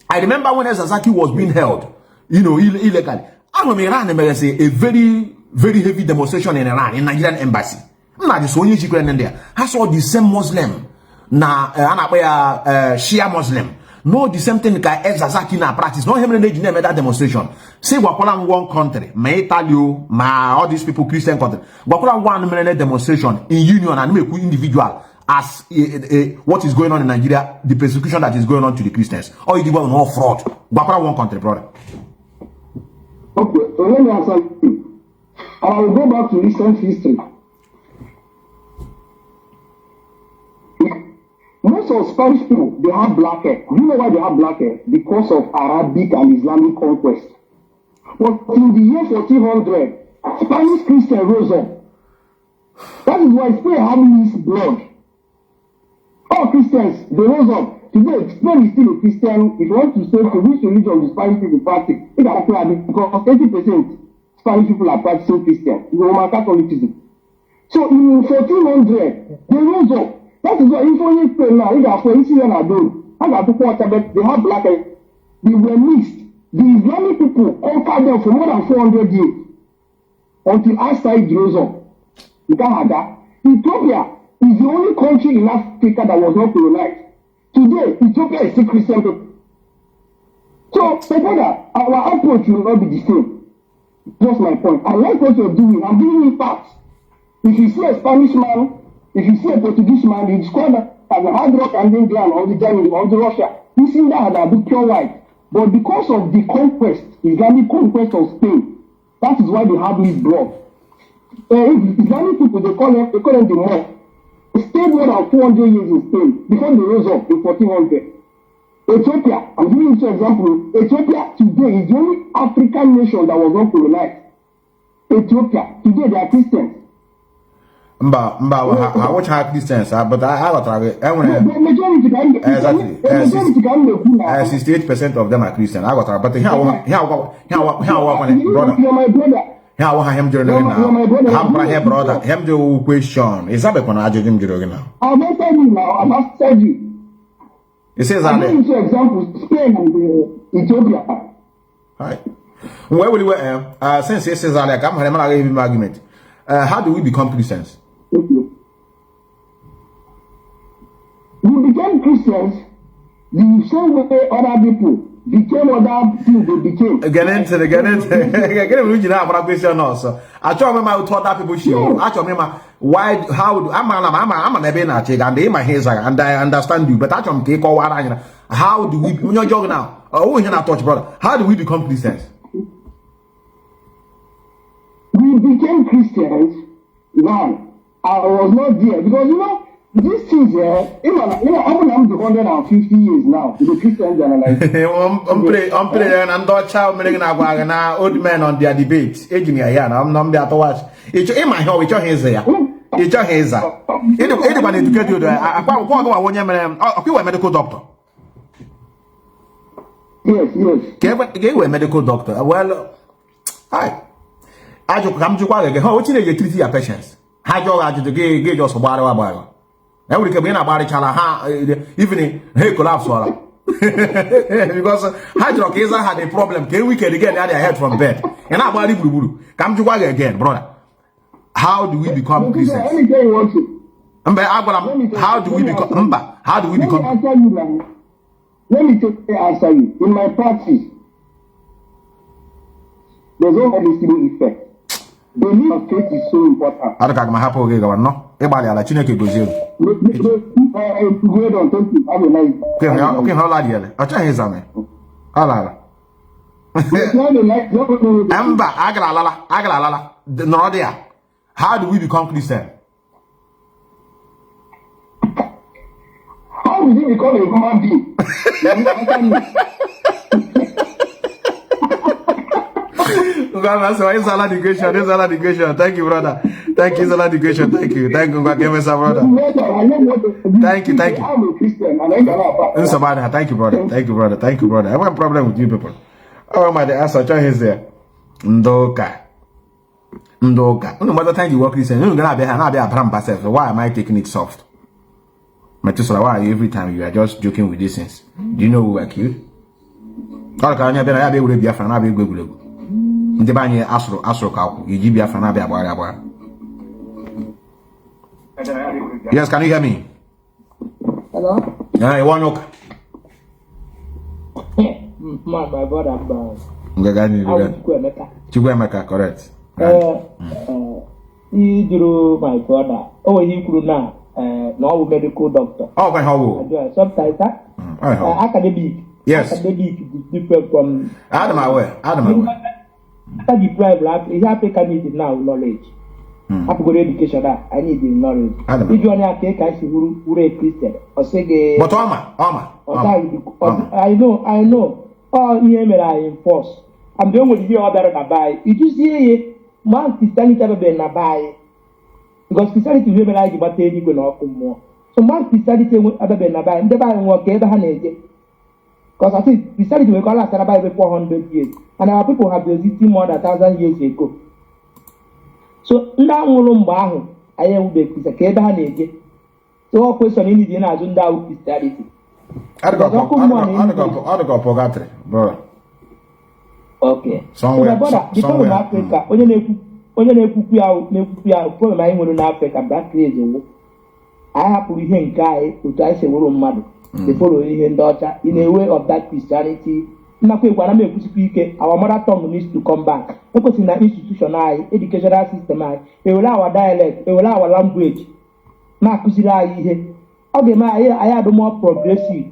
I remember when Ezazaki was being held, illegally. Iran say a very, very heavy demonstration in Iran, in Nigerian embassy. Not the Sony secret in there. I saw the same Muslim, Shia Muslim. No, the same thing like Ezazaki na practice. No, him and that demonstration. Say Wakola one country, my Italy, my all these people Christian country. Wakola 1 minute demonstration in union and make individual as what is going on in Nigeria, the persecution that is going on to the Christians. Or you want more fraud. Wakola one country, brother. Okay, so let me answer you. I will go back to recent history. Most of Spanish people, they have black hair. Do you know why they have black hair? Because of Arabic and Islamic conquest. But in the year 1400, Spanish Christians rose up. That is why Spain having this blood. All Christians, they rose up. Today, Spain is still a Christian. If you want to say to which religion the Spanish people practice, because 80% Spanish people are practicing Christian, Roman Catholicism. So in 1400, they rose up. That is why if only Spain now, if they are for Israel and Adon, they have black hair. They were mixed. The Islamic people conquered them for more than 400 years until outside rose up. Ethiopia is the only country in Africa that was not colonized. Today, Ethiopia is still Christian people. So, my brother, our approach will not be the same. Just my point. I like what you're doing. I'm giving you facts. If you see a Spanish man, if you see a Portuguese man, you describe as a hard rock and England or the Germany or the Russia. You see that as a pure white. But because of the conquest, Islamic conquest of Spain, that is why they have this blood. Islamic people, they call them the Moor. They stayed more than 400 years in Spain before they rose up in 1400. Ethiopia, I'm giving you two examples. Ethiopia today is the only African nation that was not colonized. Ethiopia, today they are Christians. I watch how Christians are, but I got the majority exactly. 68% of them are Christian. I got but brother. You're my brother. How him during now? How my brother? Him do question. Is that the one I did him during now? I've answered you now. I've answered you. It says I'm giving you two examples: Spain and Ethiopia. Right. Where will we since it says like I'm having an argument. How do we become Christians? We became Christians the same way other people became other things they became. Get into the question also. I try remember to other people show. I try remember why how I'm a baby and they my hands and I understand you, but I try take all how do we when you're joking now? Oh, you're not touch brother. How do we become Christians? We became Christians. One, I was not there because you know these things here. I'm 150 years now. The Christian generalization. I'm playing and don't child making a old men on their debates. Age me here. I'm not there to watch. It's in my home. It's your hands there. It's your hands there. Anybody to get you there. I a medical doctor. Yes. Get a medical doctor. Well, I just come to quite again. How much you treat your patients? How you to get just about now we can be about each other. Even hey collapse because Hydrocaza had a problem. Can we get their head from bed? And I body blue. Come to work again, brother. How do we become Christians? How do we become? How do we become? Let me answer you. In my practice, there's no medicinal effect. Belief of faith is so important. I don't have to go no. Everybody ala Chineke go zero. Okay, how la diele? Acha hezame. Ala. Amba agala. No there. How do we become Christian? How did you become a human being? That's why it's a the question. Thank you, brother. Thank you, it's a question. Thank you, brother. Thank you. I'm a Christian and Thank you, brother. I have a problem with you people. Oh my, the answer is there. Ndoka. No matter time you work Christian, you're gonna be a pram myself. Why am I taking it soft? Methuselah, why every time you are just joking with these things? Do you know who are killed? All can you be a baby Biafra, and I be good. The bany Astro cow, you Biafra, and I be. Yes, can you hear me? Hello? I want My brother, Chiguemeka, correct. He drew my brother. Oh, he could now. No medical doctor. Oh, my how? Sometimes academic. Yes. Academic is different from Adam aware. After the private, he have taken now knowledge. After good education, I need the knowledge. If you want to take a Christian or say, but I know. All him and I enforce. I'm doing with you all better than buy. If you see man Christianity ever been a buy. Because Christianity will be like about 10 people or more. So man Christianity will ever been a buy. And the buy and work ever hand. Because I think Christianity will call us about 400 years. And our people have been existing more than 1,000 years ago. So now I am the Christianity. So all question in the Nazunda Christianity. I go purgatory, bro. Okay. Somewhere. Africa, onye na-ekwukwu ya problem anyị nwere n'Afrịka black race wụ anyị hapụrụ ihe nke anyị otu anyị si wụrụ mmadụ efolo ihe ndị ọcha in a way of that Christianity nnakwa egwu anaghị ekwusikwa ike our mother tongue needs to come back. Ekwesịrị na institution anyị educational system anyị ewere our dialect ewere our language na-akụziri anyị ihe ọ ga-eme anyị adụ more progressive.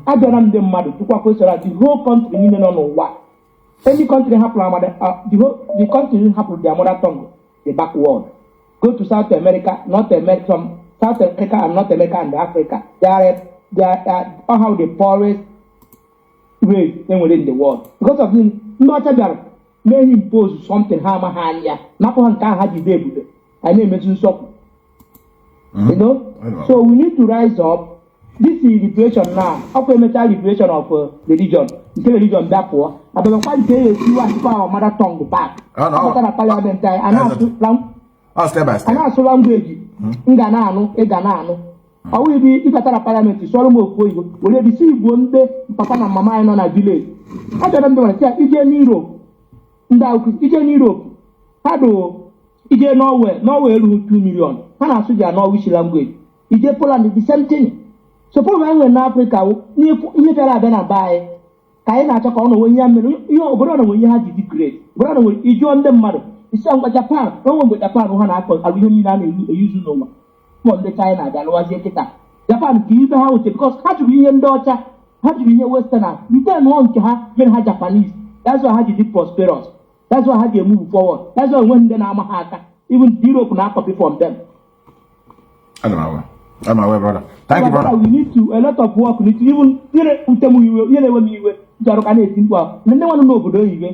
Ajọra ndị mmadụ tụkwa kwesịrị the whole country niile nọ n'ụwa any country hapụrụ the country hapụrụ their mother tongue the backward. Go to South America, North America, from South America and North America and Africa. They are how the poorest race in the world. Because of him, not that may impose something harm hand ya. Napo can have the day. I name it so. You know? So we need to rise up. This is liberation now. Upper metal liberation of religion. It's a religion that poor. I don't want to see what our mother tongue back. Parliament step by step. Ana so language. Ngananu, egananu. Owi bi ikatara parliament so mo oyibo. Ole bi si igbo nde papa na mama anyị nọ na village. Ajọrọ ndị nwere ije n'Europe. Ndị akwụkwọ ije n'Europe. Ha do ije Norway elu 2 million. Ha na-asụ dia Norwegian language. Ije Poland the same thing. So problem anyị nwere n'Africa ihe bịara abịa na baị ka anyị na-achọ ka ọ nọwe ihe mere ihe obodo na ihe ha ji dị great. Obodo na nwere ijuọ ndị mmadụ. Isi ngwa Japan, mgbe Japan ha na-akpọ alụ ihe niile a na-eyuzu n'ụwa. Mọ ndị China ga-alụwazie kịta. Japan ka ibe ha uche because ha jụrụ ihe ndị ọcha, ha jụrụ ihe western, return nọ nke ha nyere ha Japanese. That's why ha ji dị prosperous. That's why ha ji move forward. That's why when ndị na-ama ha aka, even Europe na-copy from them. I'm aware, brother. Thank you, brother. We need to a lot of work. We need to even iwe jarụ ka na-eti mkpu ahụ. Ndị nwanne n'obodo oyibo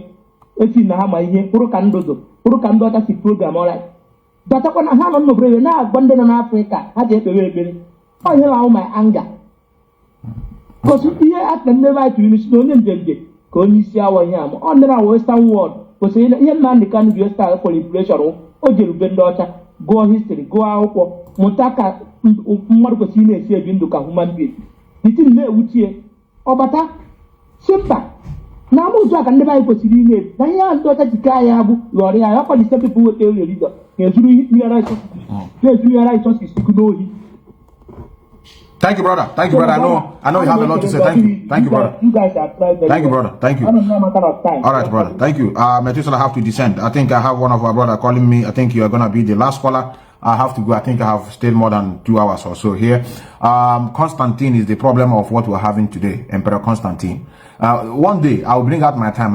esi na ha ma ihe pụrụ ka ndị ọcha si program ọra datakwa na ha nọ n'obodo iwe na-agba ndị nọ n'Afrịka ha ji ekpere ekpere ọ ihe ahụ my anger because ihe aka ndị right unisi na onye njenje ka onye isi awa ihe ama ọ ndị na western world kwesịrị ihe Nnamdi Kanu ji western for inflation o jere ube ndị ọcha gụọ history gụọ akwụkwọ mụta ka mmadụ kwesịrị na-esi ebi ndụ ka human being ditin na-ewuchie ọbata simba na amụzụ aka ndị anyị kwesịrị ime na ihe ndị ọcha jike anyị abụ lọrị ya ọkwa the same people weta religion na-ezuru ihe resources siku n'ohi. Thank you, brother. Thank you, brother. I know you have a lot to say. Thank you, brother. You guys are tried. Thank you, brother. Thank you. I don't know how much time. All right, brother. Thank you. Methuselah, I have to descend. I think I have one of our brother calling me. I think you are gonna be the last caller. I have to go. I think I have stayed more than 2 hours or so here. Constantine is the problem of what we're having today. Emperor Constantine. One day I will bring out my time.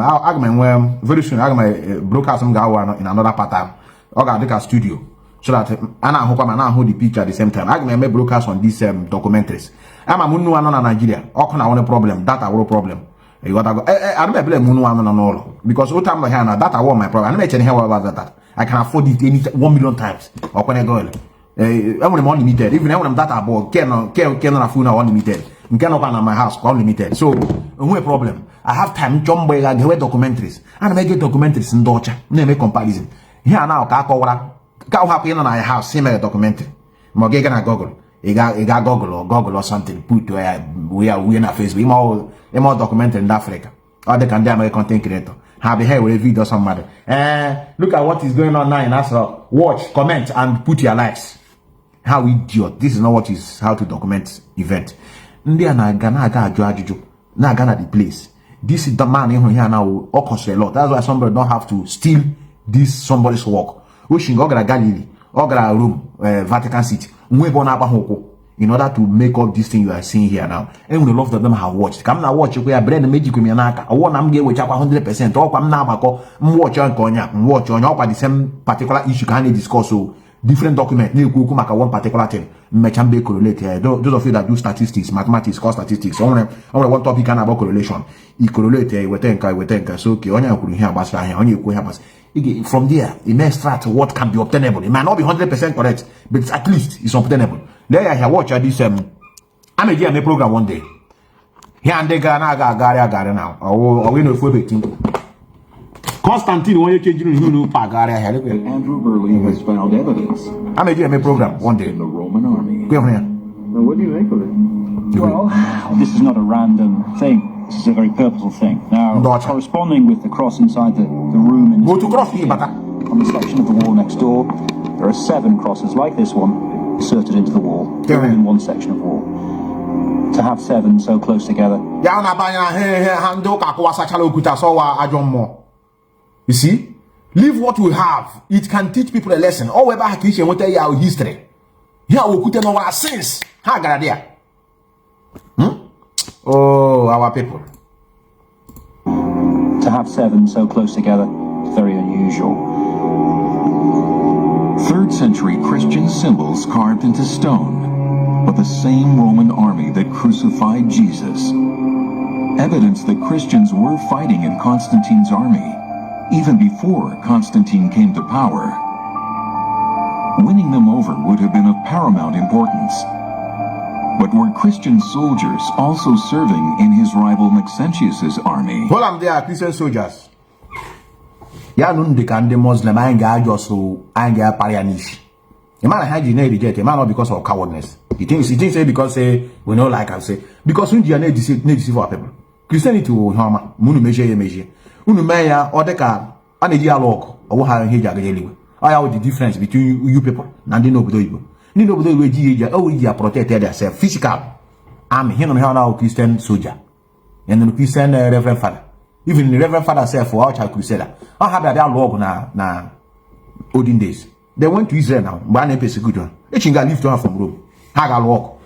Very soon I'm gonna broadcast some guy in another pattern. I got like a studio. So that I hold the picture at the same time. I can make broadcast on these documentaries. I'm a munu in Nigeria. How can I want a problem? That our problem. You got to go. I don't blame munu on all because all time I that I want my problem. I don't make any about that. I can afford it any 1 million times. Or when I go, I'm unlimited. Even when I'm data board, can on a phone unlimited. Cannot on my house unlimited. So no problem. I have time. Jumbo like the documentaries. And I make documentaries in Docha. Make comparison. Here now, How happy in my house, same documentary. Mogega na Google. You got Google or something. Put we are in a Facebook. More documentary in Africa. Or they can damn a content creator. Have a hair with a video somebody. Look at what is going on now in Africa. Watch, comment, and put your likes. How idiot. This is not what is how to document event. Ndia na Ghana ajuju. Na Ghana the place. This is the man in here now all cost a lot. That's why somebody don't have to steal this somebody's work. Wishing Ogra Galilee, Ogra Rome, Vatican City, in order to make up this thing you are seeing here now. And we love that them have watched. Come now watch we are brand magic with Mianaka. I want I'm which up 100%. All come now, watch on Konya, watch on the same particular issue can discuss. So different document, one particular thing. Mechambe correlate here. Those of you that do statistics, mathematics, cost statistics, only one topic can about correlation. It correlate here, we think. So okay, only could hear about only you hear about. From there, it may start what can be obtainable. It might not be 100% correct, but at least it's obtainable. There I watch this I'm a GMA program one day. Here and they Gary now. Or we know for Constantine, when you change you Pagari. Andrew Burley has found evidence. I'm a GMA program one day. In the Roman army. Go here. Now, what do you make of it? Well, this is not a random thing. This is a very purposeful thing. Now, corresponding with the cross inside the room in go to cross here, but On the section of the wall next door, there are 7 crosses like this one inserted into the wall, all in one section of wall. To have 7 so close together. You see? Leave what we have. It can teach people a lesson. Or whether I can tell you our history. Here we could know our sins. How got there? Oh, our people. To have 7 so close together is very unusual. 3rd century Christian symbols carved into stone, but the same Roman army that crucified Jesus. Evidence that Christians were fighting in Constantine's army, even before Constantine came to power. Winning them over would have been of paramount importance. But were Christian soldiers also serving in his rival Maxentius's army? Hold on, there are Christian soldiers. Ya nun de kan the Muslim anga just so anga parianish. The man had you reject a man not because of cowardness. He thinks because we know like I say because when you are not deceive our people. Christianity will harm munu measure. Unu meya or the car and a dialogue or how he jagger. I know the difference between you people and the noble. Nobody will protect themselves physical. I'm here on how Christian soldier and the Christian Reverend Father. Even the Reverend Father said for our child crusader. I have that dialogue na olden days. They went to Israel now. One episode is good one. They can lift one from Rome. Haga walk.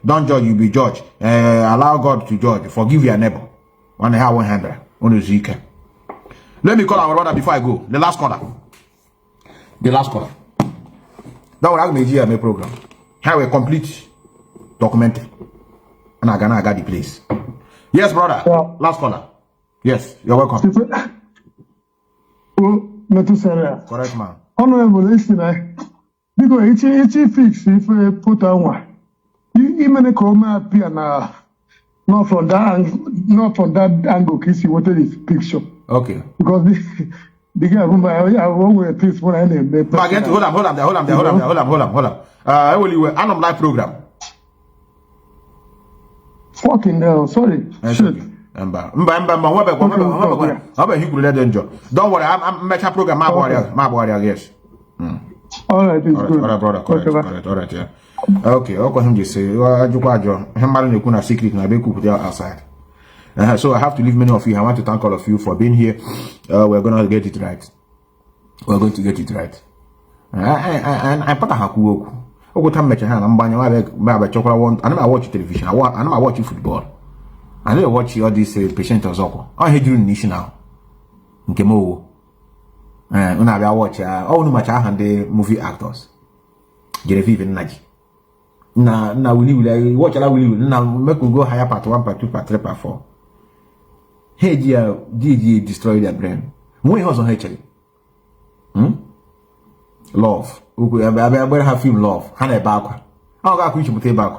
Don't judge, you be judged. Allow God to judge. Forgive your neighbor. 100. Let me call our brother before I go. The last caller. That will have made my program. Have a complete document. And I got the place. Yes, brother. Yeah. Last caller. Yes, you're welcome. Methuselah. Correct, man. Honorable listener, because it's fix if put on one. You may come up here now. Not from that angle, kiss you what this picture. Okay. Because the guy whom I won't wear this one and then hold on. I will an live program. Fucking hell, sorry. Shit. Don't worry, I'm making a program, my boy, yes. Alright, it's good. Alright, brother, correct, yeah. Okay, I'll him just say, him secret na be put outside. So I have to leave many of you. I want to thank all of you for being here. We're gonna get it right. We're going to get it right. And I put a haku. Ogo time mecha na mbanya wa chocolate one. I watch television. I watch football. I never watch all these patient ozoko. I hear you national. Nkemo. Una bia watch all no match hand movie actors. Genevieve Naji. Na will watch ala will na make we go higher part 1 part 2 part 3 part 4. Hey dear destroy their brain. When was on actually? Love. I have film love. Hana back. How ga kuchi put back.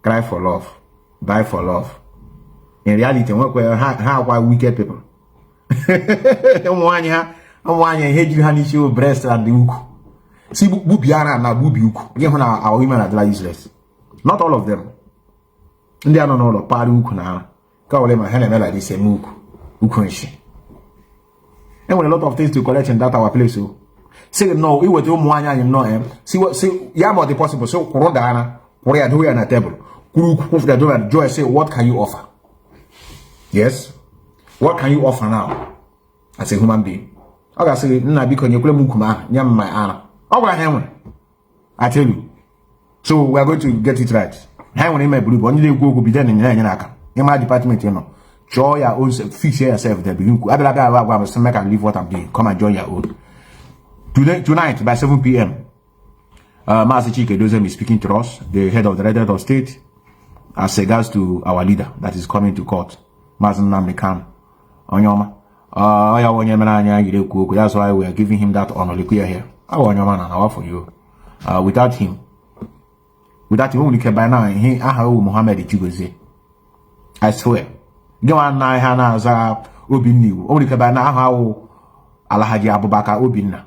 Cry for love. Die for love. In reality, how wicked people. Mwanya hate you honey show breast and the uku. See bubiara na bubi uku. Again when our women are useless. Not all of them. They are not all of party uku na. Kawale ma hene like this uku. Uku nshi. And when a lot of things to collect in that our place so. Say no, it was mwanya you know see ya more the possible so korodana for ya do na table. Kuru kufu da do joy say what can you offer? Yes. What can you offer now as a human being? Okay, say Nnamdi konye kule mukuma nyam my ana. I tell you. So we are going to get it right. How when my blue one day go be done in Yanaka. In my department, you know. Join your own fix yourself there. I make and leave what I'm doing. Come and join your own. Tonight by 7 p.m. Mazi Methuselah is speaking to us, the head of the Red of State, as regards to our leader that is coming to court. Mazi Nnamdi Onyoma. That's why we are giving him that honor. Look here. For you. Without him, only by now, he Muhammad Chugoze. I swear. Go on now, Hana Zara Obinu. Only by now, how Alhaji Abubakar Obinna.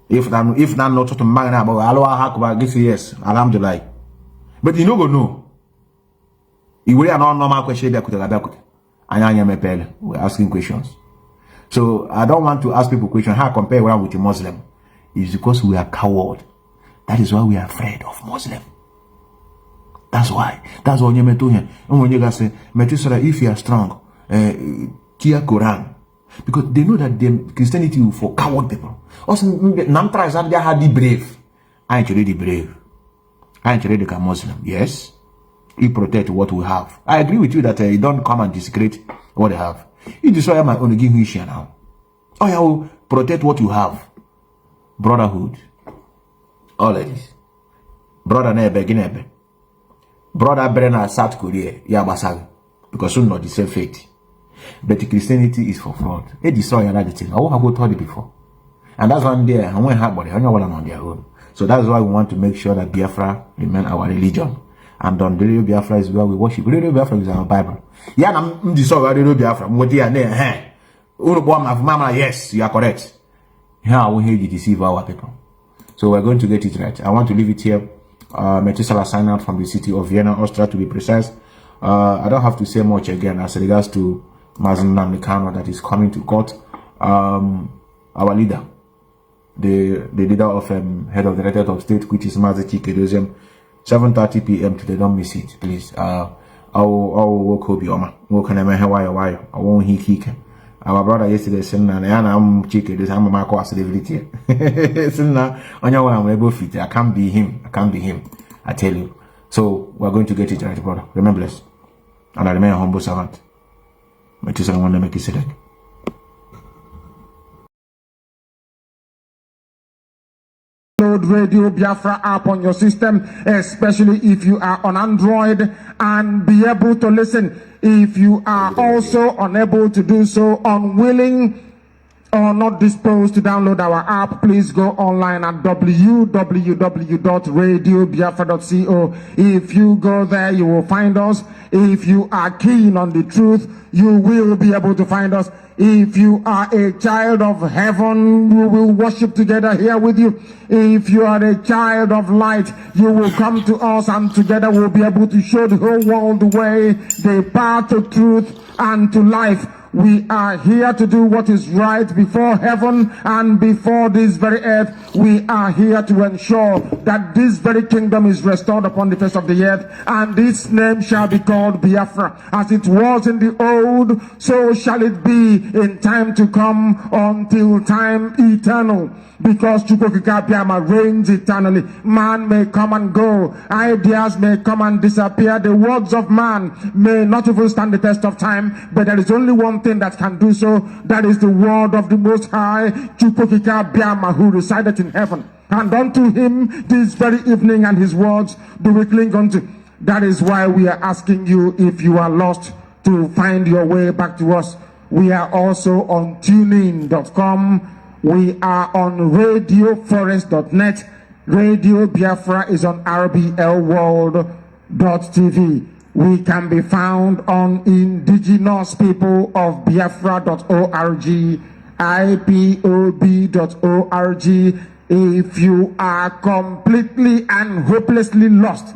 If not to man about Allah Hakba, this yes, Alhamdulillah. But you know, you will not normal question that could have. We're asking questions. So I don't want to ask people questions. How I compare one with a Muslim? It's because we are coward. That is why we are afraid of Muslim. That's why. That's what you told him. And when you guys say, Methuselah, if you are strong, Tia Quran. Because they know that the Christianity is for coward people. Also, Namtra is hardly brave. I ain't really brave. I ain't really a Muslim. Yes. He protect what we have. I agree with you that you don't come and discredit what they have. You destroy my own give me share now. Oh, yeah, will protect what you have. Brotherhood. All of this. Brother nebe. Brother Brenner South Korea. Yeah, basag. Because soon not the same faith. But Christianity is for fraud. They destroy another thing. I won't have told it before. And that's one day I won't have body. I know what I'm on their own. So that's why we want to make sure that Biafra remain our religion. And on the Radio Biafra is where we worship. Radio Biafra is our Bible. Yeah, I'm destroying Radio Biafra. Yes, you are correct. Here I won't hear you deceive our people. So we're going to get it right. I want to leave it here. Methuselah sign out from the city of Vienna, Austria, to be precise. I don't have to say much again as regards to Mazi Methuselah Enlightenment that is coming to court. Our leader, the leader of head of the United of State, which is Mazi 7:30 p.m. today. Don't miss it, please. I will work with you. I won't heat. Our brother yesterday said, I'm chicken. This I'm my course civility. On your way, I'm fit. I can't be him. I tell you. So we're going to get it right, brother. Remember this. And I remain a humble servant. Methuselah Enlightenment. Download Radio Biafra app on your system, especially if you are on Android, and be able to listen. If you are also unable to do so, unwilling or not disposed to download our app, please go online at www.radiobiafra.co. If you go there, you will find us. If you are keen on the truth, you will be able to find us. If you are a child of heaven, we will worship together here with you. If you are a child of light, you will come to us, and together we'll be able to show the whole world the way, the path to truth and to life. We are here to do what is right before heaven and before this very earth. We are here to ensure that this very kingdom is restored upon the face of the earth, and this name shall be called Biafra. As it was in the old, so shall it be in time to come, until time eternal. Because Chukwuka Biama reigns eternally. Man may come and go. Ideas may come and disappear. The words of man may not even stand the test of time. But there is only one thing that can do so. That is the word of the Most High, Chukwuka Biama, who resided in heaven. And unto him this very evening and his words do we cling unto. That is why we are asking you, if you are lost, to find your way back to us. We are also on tunein.com. We are on radioforest.net. Radio Biafra is on rblworld.tv. We can be found on indigenous people of Biafra.org, ipob.org. If you are completely and hopelessly lost,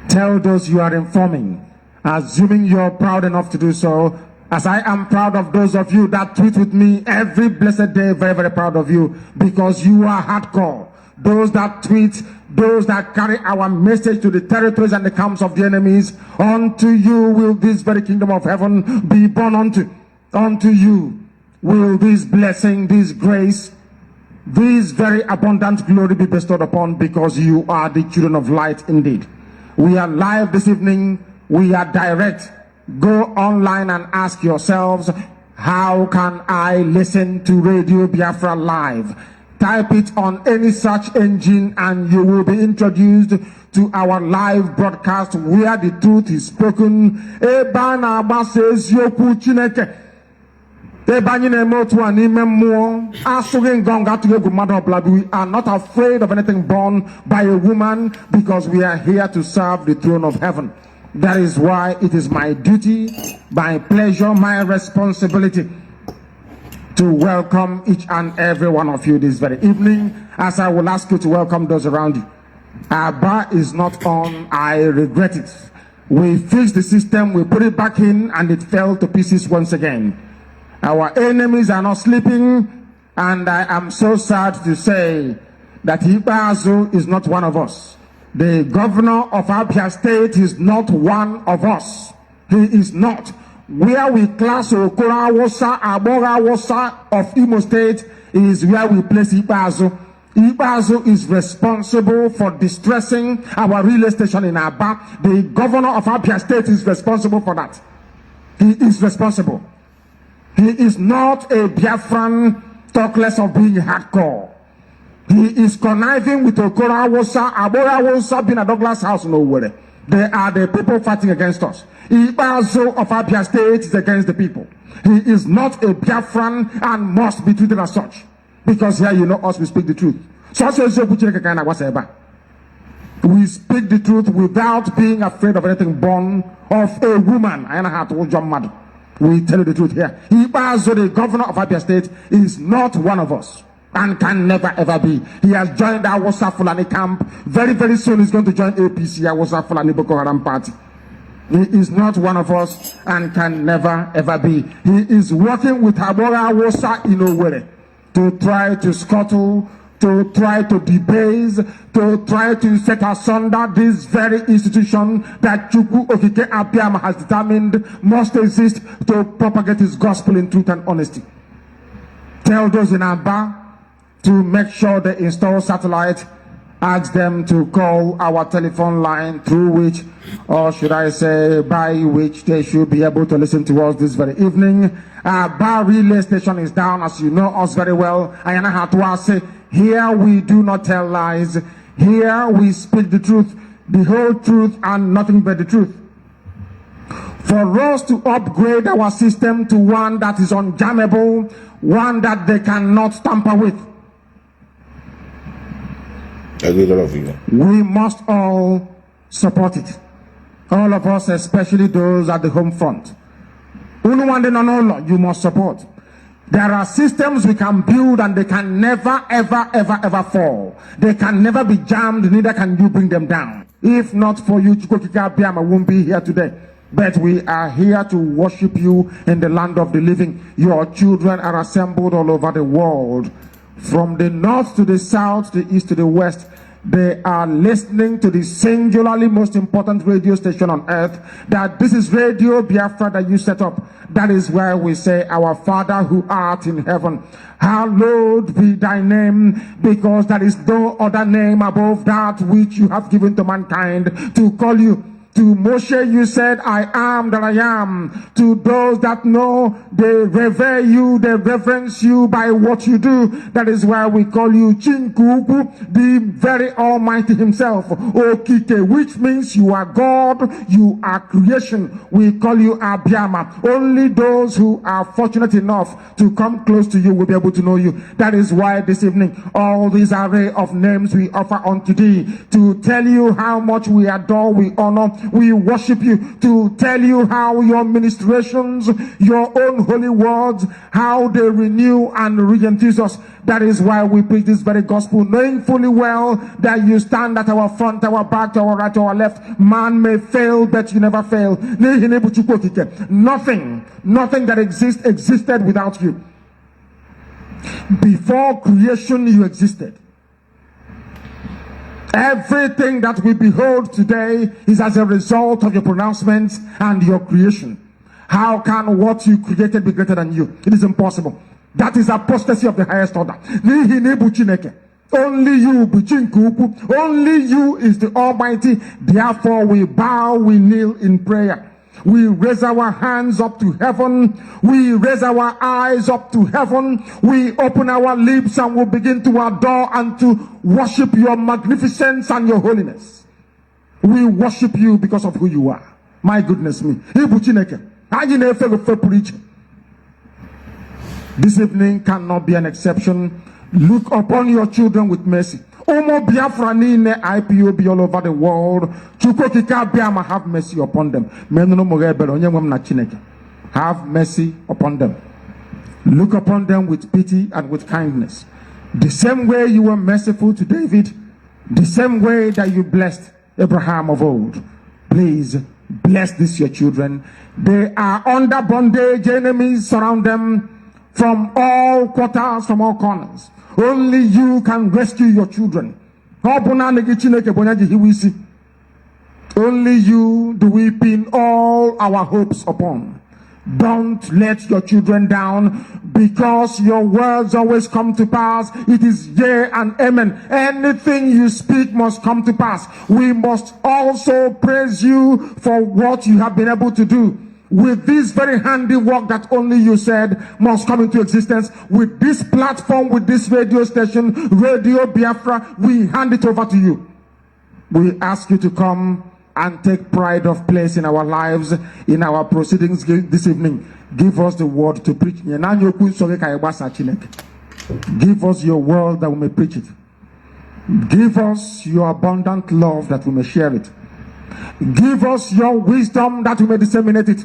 tell those you are informing, assuming you're proud enough to do so, as I am proud of those of you that tweet with me every blessed day. Very, very proud of you, because you are hardcore. Those that tweet, those that carry our message to the territories and the camps of the enemies, unto you will this very kingdom of heaven be born unto. Unto you will this blessing, this grace, this very abundant glory be bestowed upon, because you are the children of light indeed. We are live this evening. We are direct. Go online and ask yourselves, how can I listen to Radio Biafra live? Type it on any search engine and you will be introduced to our live broadcast where the truth is spoken. We are not afraid of anything born by a woman, because we are here to serve the throne of heaven. That is why it is my duty, my pleasure, my responsibility to welcome each and every one of you this very evening, as I will ask you to welcome those around you. Abba is not on, I regret it. We fixed the system, we put it back in, and it fell to pieces once again. Our enemies are not sleeping, and I am so sad to say that Ibazu is not one of us. The governor of Abia State is not one of us. He is not. Where we class Okora Wosa, Abora Wosa of Imo State is where we place Ibazu. Ibazu is responsible for distressing our relay station in Aba. The governor of Abia State is responsible for that. He is responsible. He is not a Biafran, talk less of being hardcore. He is conniving with Okora Wosa, Abora Wosa, being a Douglas House nowhere. They are the people fighting against us. Ibazu of Abia State is against the people. He is not a Biafran and must be treated as such. Because here you know us, we speak the truth. We speak the truth without being afraid of anything born of a woman. We tell you the truth here. Ibazu, the governor of Abia State, is not one of us and can never ever be. He has joined our Wasa Fulani camp. Very, very soon he's going to join APC, our Wasa Fulani Boko Haram party. He is not one of us and can never ever be. He is working with Abora Wosa in Owerri to try to scuttle, to try to debase, to try to set asunder this very institution that Chukwu Okike Abiama has determined must exist to propagate his gospel in truth and honesty. Tell those in Aba to make sure they install satellite. Ask them to call our telephone line through which, or should I say by which, they should be able to listen to us this very evening. Our bar relay station is down, as you know us very well. I know how to say, here we do not tell lies. Here we speak the truth, the whole truth, and nothing but the truth. For us to upgrade our system to one that is unjammable, one that they cannot tamper with, we must all support it. All of us, especially those at the home front. You must support. There are systems we can build and they can never, ever, ever, ever fall. They can never be jammed, neither can you bring them down. If not for you, Chukokika Biama won't be here today. But we are here to worship you in the land of the living. Your children are assembled all over the world. From the north to the south, the east to the west, they are listening to the singularly most important radio station on earth. That this is Radio Biafra that you set up. That is where we say, our Father who art in heaven, hallowed be thy name, because there is no other name above that which you have given to mankind to call you. To Moshe you said, I am that I am. To those that know, they revere you, they reverence you by what you do. That is why we call you Chinkuku, the very Almighty himself. Okike, which means you are God, you are creation. We call you Abiama. Only those who are fortunate enough to come close to you will be able to know you. That is why this evening, all these array of names we offer unto thee, to tell you how much we adore, we honor, we worship you, to tell you how your ministrations, your own holy words, how they renew and re-enthuse us. That is why we preach this very gospel, knowing fully well that you stand at our front, our back, to our right, to our left. Man may fail, but you never fail. Nothing that existed without you. Before creation, you existed. Everything that we behold today is as a result of your pronouncements and your creation. How can what you created be greater than you? It is impossible. That is apostasy of the highest order. Only you, only you is the Almighty. Therefore we bow, we kneel in prayer. We raise our hands up to heaven. We raise our eyes up to heaven. We open our lips and we begin to adore and to worship your magnificence and your holiness. We worship you because of who you are. My goodness me. This evening cannot be an exception. Look upon your children with mercy. Omo Biafra nine Ipob all over the world. Chukokika Biama, have mercy upon them. Have mercy upon them. Look upon them with pity and with kindness. The same way you were merciful to David, the same way that you blessed Abraham of old. Please Bless this your children. They are under bondage. Enemies surround them from all quarters, from all corners. Only you can rescue your children. Only you do we pin all our hopes upon. Don't let your children down, because your words always come to pass. It is yea and amen. Anything you speak must come to pass. We must also praise you for what you have been able to do. With this very handiwork that only you said must come into existence, with this platform, with this radio station, Radio Biafra, we hand it over to you. We ask you to come and take pride of place in our lives, in our proceedings this evening. Give us the word to preach. Give us your word that we may preach it. Give us your abundant love that we may share it. Give us your wisdom that we may disseminate it.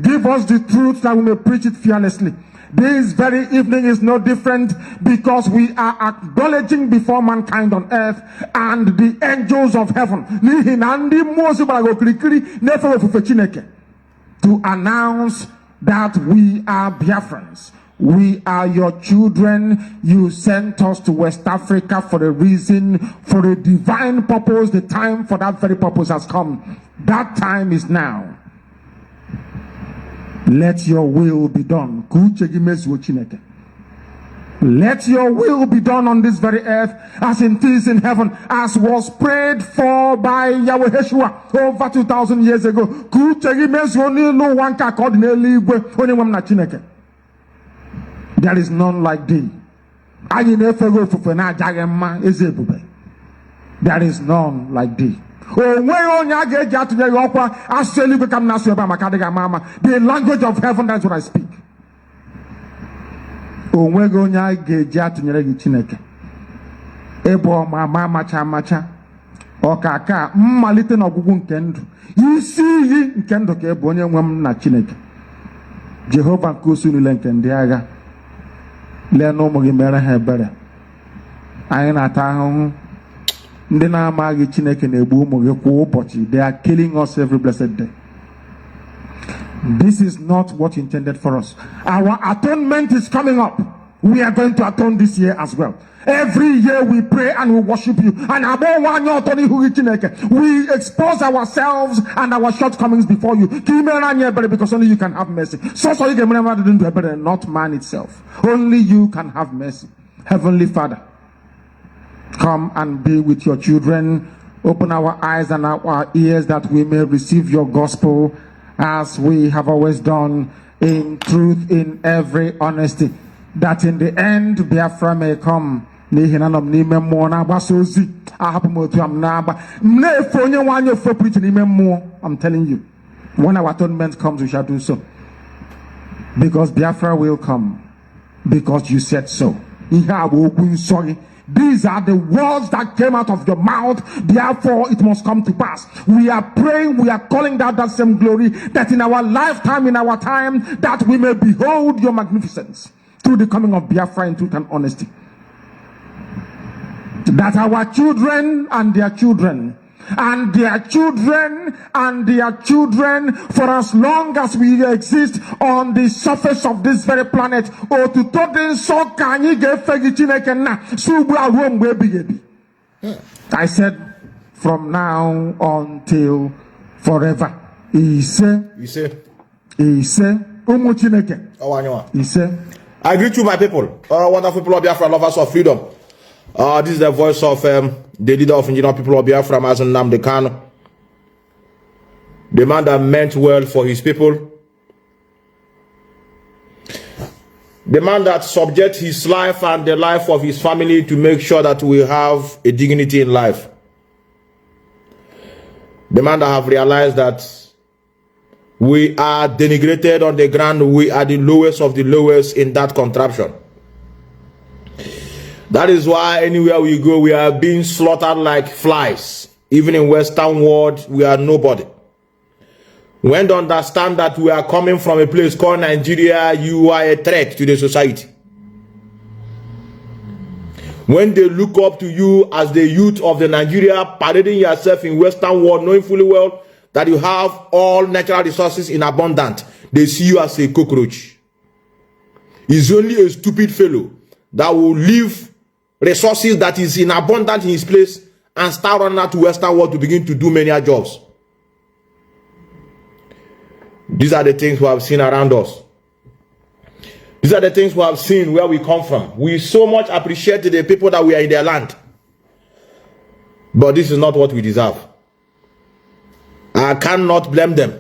Give us the truth that we may preach it fearlessly. This very evening is no different, because we are acknowledging before mankind on earth and the angels of heaven to announce that we are Biafrans. We are your children. You sent us to West Africa for a reason, for a divine purpose. The time for that very purpose has come. That time is now. Let your will be done. Let your will be done on this very earth as it is in heaven, as was prayed for by Yahweh Yeshua over 2,000 years ago. There is none like thee. There is none like thee. The language of heaven, that's what I speak. Jehovah kusuni kendiaga leno mogi mere hebere anyị na-ata ahụhụ ndị na-amaghị Chineke na-egbu ụmụ gị kwa ụbọchị. They are killing us every blessed day. This is not what you intended for us. Our atonement is coming up. We are going to atone this year as well. Every year we pray and we worship you. And we expose ourselves and our shortcomings before you. Because only you can have mercy. Not man itself. Only you can have mercy. Heavenly Father, come and be with your children. Open our eyes and our ears that we may receive your gospel as we have always done, in truth, in every honesty. That in the end Biafra may come. I'm telling you, when our atonement comes, we shall do so. Because Biafra will come. Because you said so. These are the words that came out of your mouth. Therefore, it must come to pass. We are praying, we are calling down that same glory, that in our lifetime, in our time, that we may behold your magnificence through the coming of Biafra in truth and honesty. That our children and their children and their children and their children, for as long as we exist on the surface of this very planet, I said from now until forever. I greet you, my people, wonderful people of Biafra, lovers of freedom. This is the voice of the leader of indigenous people of Biafra, Mazi Nnamdi Kanu, the man that meant well for his people, the man that subject his life and the life of his family to make sure that we have a dignity in life, the man that have realized that we are denigrated on the ground, we are the lowest of the lowest in that contraption. That is why anywhere we go, we are being slaughtered like flies. Even in Western world, we are nobody. When they understand that we are coming from a place called Nigeria, you are a threat to the society. When they look up to you as the youth of the Nigeria, parading yourself in Western world, knowing fully well that you have all natural resources in abundance, they see you as a cockroach. It's only a stupid fellow that will leave resources that is in abundance in his place and start running out to Western world to begin to do many jobs. These are the things we have seen around us. These are the things we have seen where we come from. We so much appreciate the people that we are in their land. But this is not what we deserve. I cannot blame them.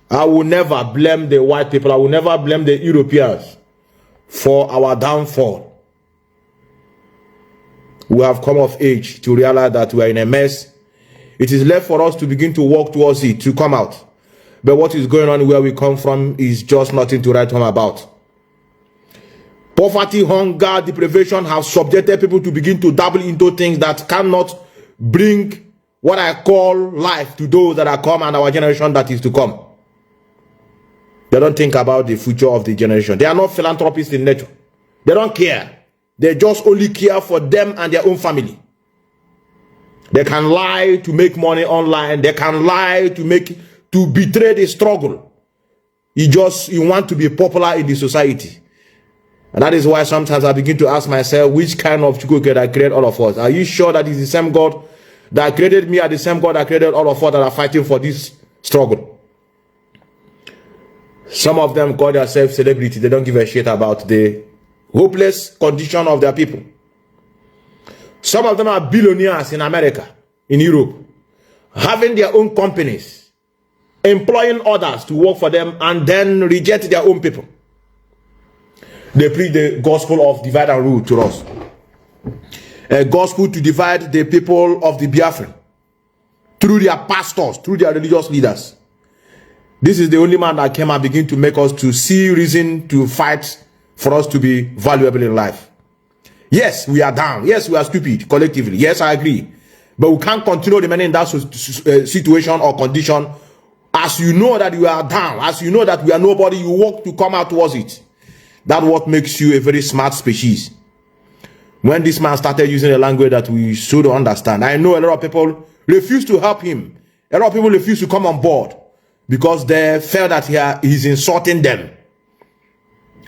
I will never blame the white people. I will never blame the Europeans for our downfall. We have come of age to realize that we are in a mess. It is left for us to begin to walk towards it, to come out. But what is going on where we come from is just nothing to write home about. Poverty, hunger, deprivation have subjected people to begin to dabble into things that cannot bring what I call life to those that are come and our generation that is to come. They don't think about the future of the generation. They are not philanthropists in nature. They don't care. They just only care for them and their own family. They can lie to make money online. They can lie to betray the struggle. You want to be popular in the society. And that is why sometimes I begin to ask myself, which kind of Chukwuka that created all of us? Are you sure that it's the same God that created me, or the same God that created all of us that are fighting for this struggle? Some of them call themselves celebrity. They don't give a shit about the hopeless condition of their people. Some of them are billionaires in America, in Europe, having their own companies, employing others to work for them, and then reject their own people. They preach the gospel of divide and rule to us. A gospel to divide the people of the Biafran through their pastors, through their religious leaders. This is the only man that came and began to make us to see reason to fight for us to be valuable in life. Yes, we are down. Yes, we are stupid collectively. Yes, I agree. But we can't continue remaining in that situation or condition. As you know that you are down, as you know that we are nobody, you work to come out towards it. That's what makes you a very smart species. When this man started using a language that we should understand, I know a lot of people refuse to help him. A lot of people refuse to come on board because they felt that he's insulting them.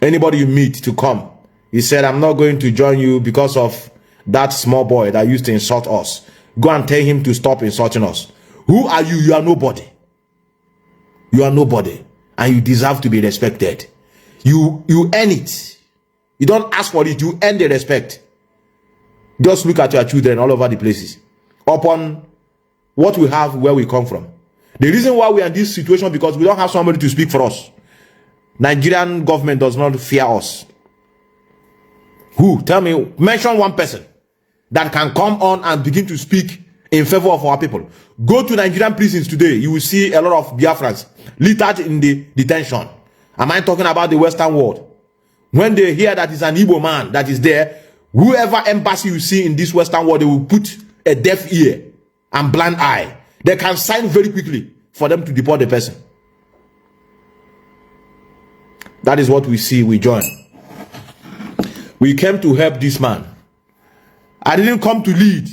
Anybody you meet to come, he said, I'm not going to join you because of that small boy that used to insult us. Go and tell him to stop insulting us. Who are you? You are nobody. You are nobody. And you deserve to be respected. You earn it. You don't ask for it. You earn the respect. Just look at your children all over the places. Upon what we have, where we come from. The reason why we are in this situation because we don't have somebody to speak for us. Nigerian government does not fear us. Who? Tell me, mention one person that can come on and begin to speak in favor of our people. Go to Nigerian prisons today. You will see a lot of Biafrans littered in the detention. Am I talking about the Western world? When they hear that it's an Igbo man that is there, whoever embassy you see in this Western world, they will put a deaf ear and blind eye. They can sign very quickly for them to deport the person. That is what we see, we join. We came to help this man. I didn't come to lead.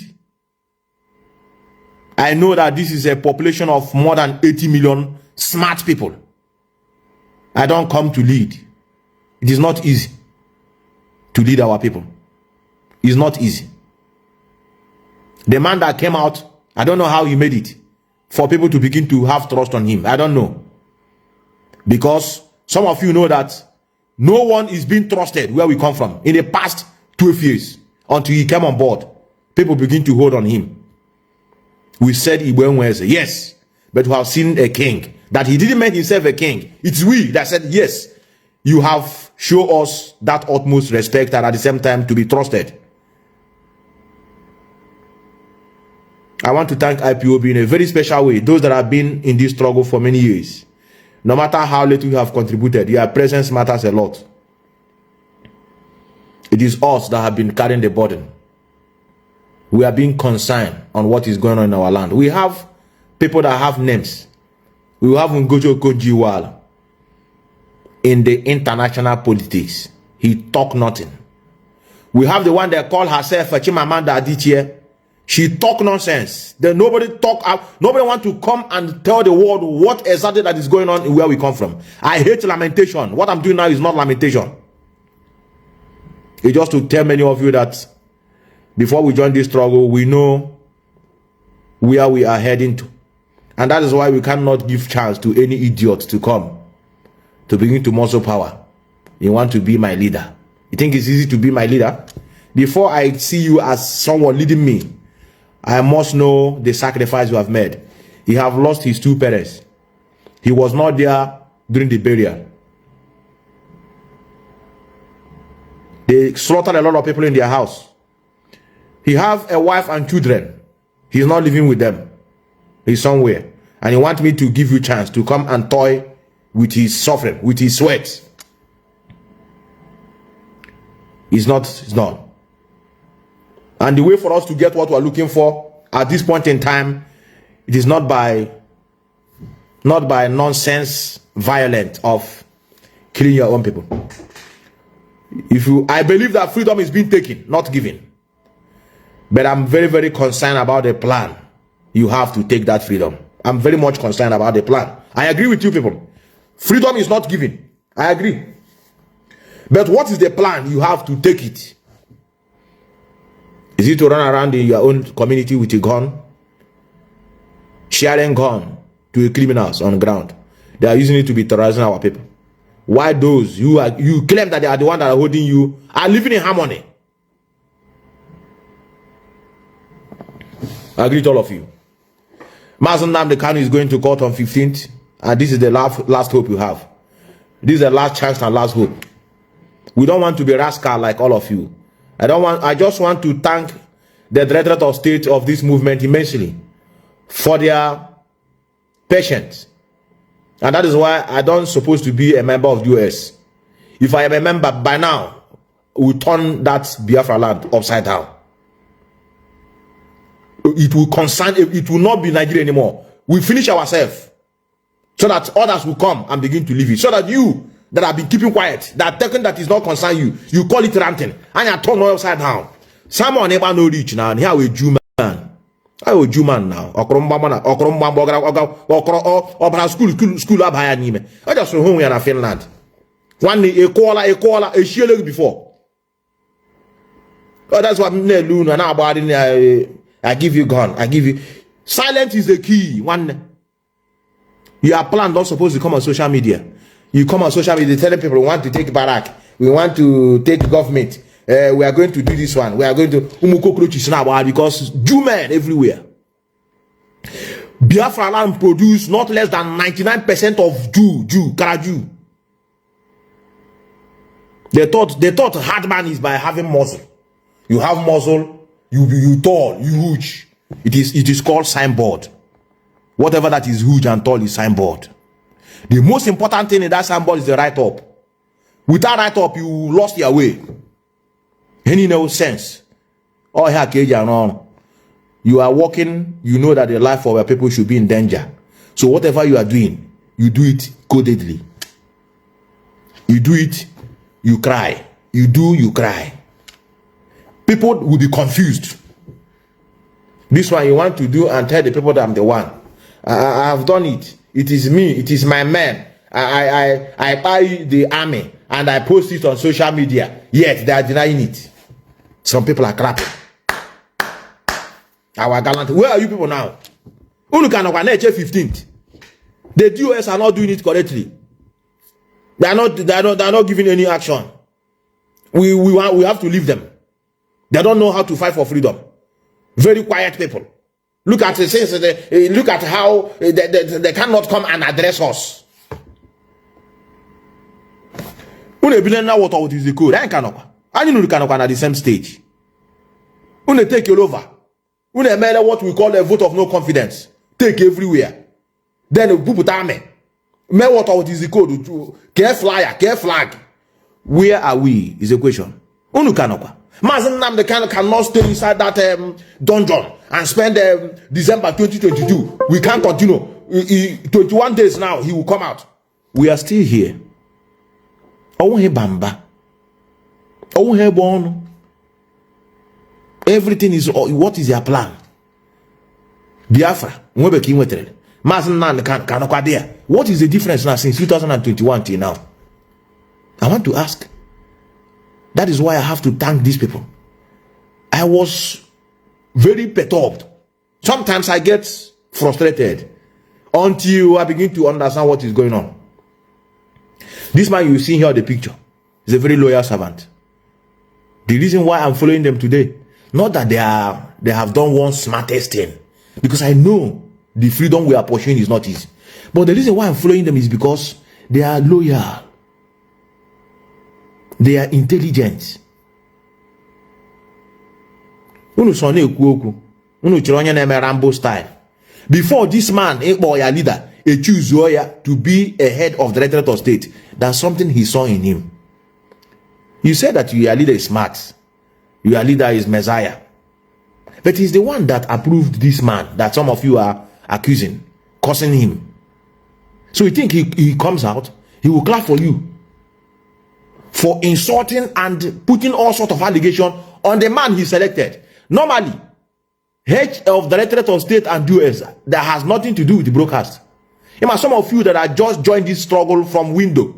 I know that this is a population of more than 80 million smart people. I don't come to lead. It is not easy to lead our people. It's not easy. The man that came out, I don't know how he made it for people to begin to have trust on him. I don't know. Because some of you know that no one is being trusted where we come from. In the past 12 years, until he came on board, people begin to hold on him. We said yes, but we have seen a king. That he didn't make himself a king. It's we that said, yes, you have shown us that utmost respect and at the same time to be trusted. I want to thank Ipob in a very special way. Those that have been in this struggle for many years. No matter how little you have contributed, your presence matters a lot. It is us that have been carrying the burden. We are being concerned on what is going on in our land. We have people that have names. We have Ngojo Kojiwala in the international politics. He talk nothing. We have the one that call herself Chimamanda Adichie. She talk nonsense. Then nobody talk up. Nobody want to come and tell the world what exactly that is going on and where we come from. I hate lamentation. What I'm doing now is not lamentation. It's just to tell many of you that before we join this struggle, we know where we are heading to. And that is why we cannot give chance to any idiot to come to begin to muscle power. You want to be my leader. You think it's easy to be my leader? Before I see you as someone leading me, I must know the sacrifice you have made. He have lost his 2 parents. He was not there during the burial. They slaughtered a lot of people in their house. He have a wife and children. He's not living with them. He's somewhere. And he want me to give you chance to come and toy with his suffering, with his sweat. It's not. And the way for us to get what we're looking for at this point in time, it is not by nonsense, violent of killing your own people. I believe that freedom is being taken, not given. But I'm very, very concerned about the plan you have to take that freedom. I'm very much concerned about the plan. I agree with you people. Freedom is not given. I agree. But what is the plan you have to take it? Is it to run around in your own community with a gun? Sharing gun to the criminals on the ground. They are using it to be terrorizing our people. Why those you claim that they are the ones that are holding you are living in harmony? I agree with all of you. Mazi Nnamdi Kanu is going to court on 15th, and this is the last hope you have. This is the last chance and last hope. We don't want to be rascal like all of you. I just want to thank the Directorate of State of this movement immensely for their patience. And that is why I don't supposed to be a member of the US. If I am a member by now, we turn that Biafra land upside down. It will not be Nigeria anymore. We finish ourselves so that others will come and begin to live it. So that you that have been keeping quiet, that taken that is not concern you, you call it ranting, and you turn upside down. Someone never know rich now, and here we Jew man. I will Jew man now. School up higher name. I just from home we are in Finland. One day a caller, a shilling before. Oh, that's what Luna now about I give you gun. I give you. Silence is the key. Your plan not supposed to come on social media. You come on social media telling people we want to take Barack, we want to take government, we are going to do this one, we are going to because Jew men everywhere. Biafra land produce not less than 99% of Jew. They thought hard man is by having muscle. You have muscle, you tall, you huge. It is called signboard. Whatever that is huge and tall is signboard. The most important thing in that signboard is the right up. Without right up, you lost your way. Any no sense. All here, KJ, you are walking, you know that the life of our people should be in danger. So whatever you are doing, you do it codedly. You do it, you cry. You do, you cry. People will be confused. This one you want to do and tell the people that I'm the one. I have done it. It is me. It is my man. I buy the army and I post it on social media. Yet they are denying it. Some people are clapping. Our gallant. Where are you people now? 15th. The DOS are not doing it correctly. They are not giving any action. We have to leave them. They don't know how to fight for freedom. Very quiet people. Look at look at how they cannot come and address us. What is the code? I know you at the same stage. Take it over. What we call a vote of no confidence. Take everywhere. Then people army. What is the code? Care flyer, care flag. Where are we? Is the question. Mazi Nnamdi cannot stay inside that dungeon and spend December 2022. We can't continue. 21 days now, he will come out. We are still here. Bamba. Everything is, what is their plan? Biafra, Mazi Nnamdi Kanu there. What is the difference now since 2021 till now? I want to ask. That is why I have to thank these people. I was very perturbed. Sometimes I get frustrated until I begin to understand what is going on. This man you see here on the picture is a very loyal servant. The reason why I'm following them today, not that they have done one smartest thing, because I know the freedom we are pursuing is not easy. But the reason why I'm following them is because they are loyal. They are intelligent. Unu sonne ekwu unu chiri onye na-eme Rambo style. Before this man, your leader, choose to be a head of the Directorate of State, that's something he saw in him. You said that your leader is smart. Your leader is Messiah. But he's the one that approved this man that some of you are accusing, cursing him. So you think he comes out, he will clap for you for insulting and putting all sorts of allegations on the man he selected. Normally, head of the Directorate of State and US, that has nothing to do with the broadcast. Some of you that are just joined this struggle from window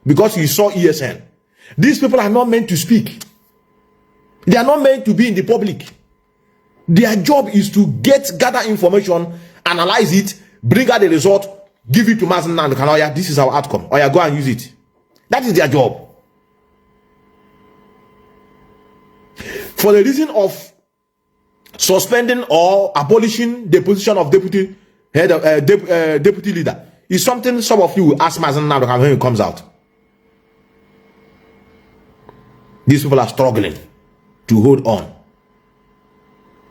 because you saw ESN. These people are not meant to speak. They are not meant to be in the public. Their job is to gather information, analyze it, bring out the result, give it to Mazi Nnamdi Kanu. This is our outcome. Or go and use it. That is their job. For the reason of suspending or abolishing the position of deputy leader is something some of you will ask Mazi Nnamdi Kanu when he comes out. These people are struggling to hold on.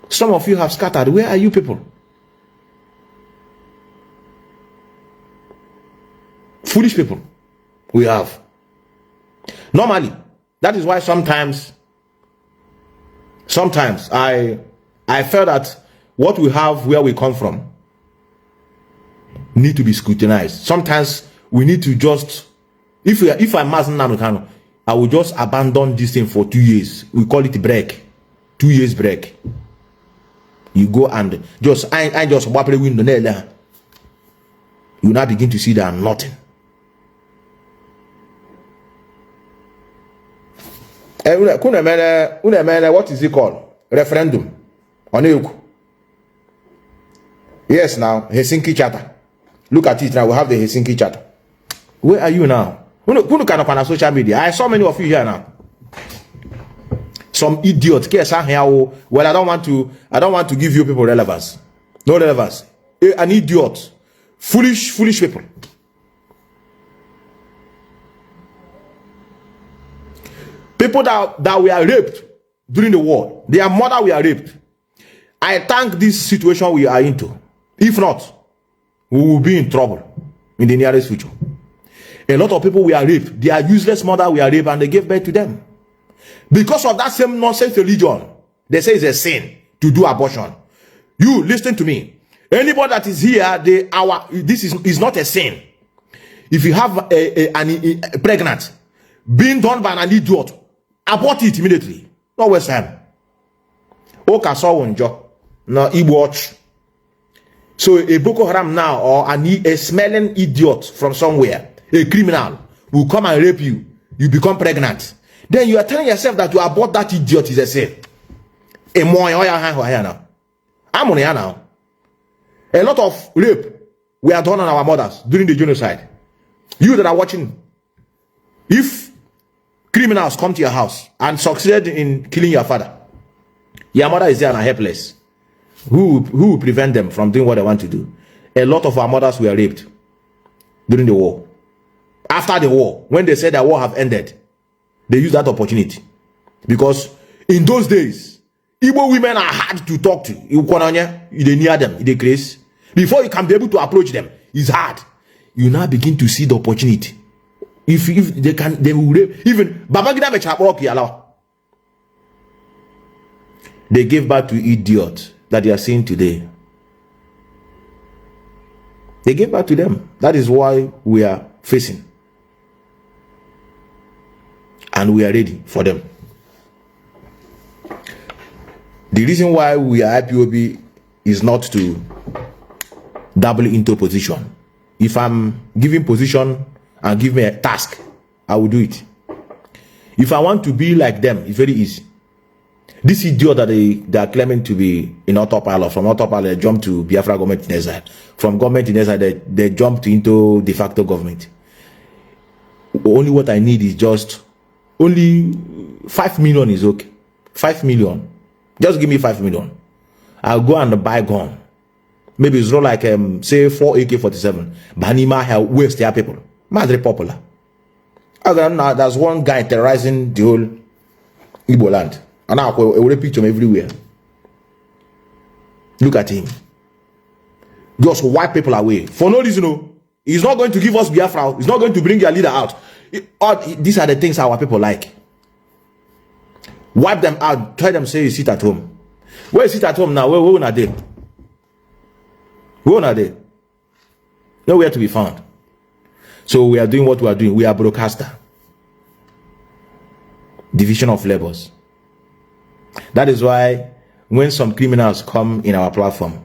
Some of you have scattered. Where are you people? Foolish people we have. Normally, that is why sometimes I felt that what we have where we come from need to be scrutinized. Sometimes we need to just, if I'm Mazi Nnamdi Kanu, I will just abandon this thing for 2 years. We call it break. 2 years break. You go and just I just wipe the window there. You now begin to see that I'm nothing. What is it called? Referendum. Yes, now Helsinki Charter. Look at it now. We have the Helsinki Charter. Where are you now? Who can up on social media? I saw many of you here now. Some idiot. Well, I don't want to give you people relevance. No relevance. An idiot. Foolish people. People that were raped during the war. Their mother were raped. I thank this situation we are into. If not, we will be in trouble in the nearest future. A lot of people were raped. Their useless mother were raped and they gave birth to them. Because of that same nonsense religion, they say it's a sin to do abortion. You listen to me. Anybody that is here, this is not a sin. If you have a pregnant, being done by an idiot, abort it immediately. No waste time. No, he watch. So a Boko Haram now or a smelling idiot from somewhere, a criminal, will come and rape you. You become pregnant. Then you are telling yourself that to abort that idiot is a sin. A lot of rape were done on our mothers during the genocide. You that are watching, if criminals come to your house and succeed in killing your father, your mother is there and helpless. Who will prevent them from doing what they want to do? A lot of our mothers were raped during the war. After the war, when they said that war have ended, they used that opportunity. Because in those days, Igbo women are hard to talk to. You near them, they grace. Before you can be able to approach them, it's hard. You now begin to see the opportunity. If they can, they will rape. Even Babangida Mechaproki allow. They gave birth to idiots that they are seeing today. They gave birth to them. That is why we are facing. And we are ready for them. The reason why we are IPOB is not to double into position. If I'm giving position and give me a task, I will do it. If I want to be like them, it's very easy. This idiot that they are claiming to be in autopilot, from autopilot they jump to Biafra government in exile. From government in exile, they jumped into de facto government. Only what I need is just only 5 million is okay. 5 million. Just give me 5 million. I'll go and buy gun. Maybe it's not like say 4 AK-47. Banima have waste their people. Very popular. Other than that, there's one guy terrorizing the whole Igbo land. And I will picture him everywhere. Look at him. Just wipe people away. For no reason, no. He's not going to give us Biafra. He's not going to bring your leader out. These are the things our people like. Wipe them out. Tell them, say you sit at home. Where you sit at home now? Where are they? Where are they? Nowhere to be found. So we are doing what we are doing. We are broadcaster. Division of labors. That is why when some criminals come in our platform,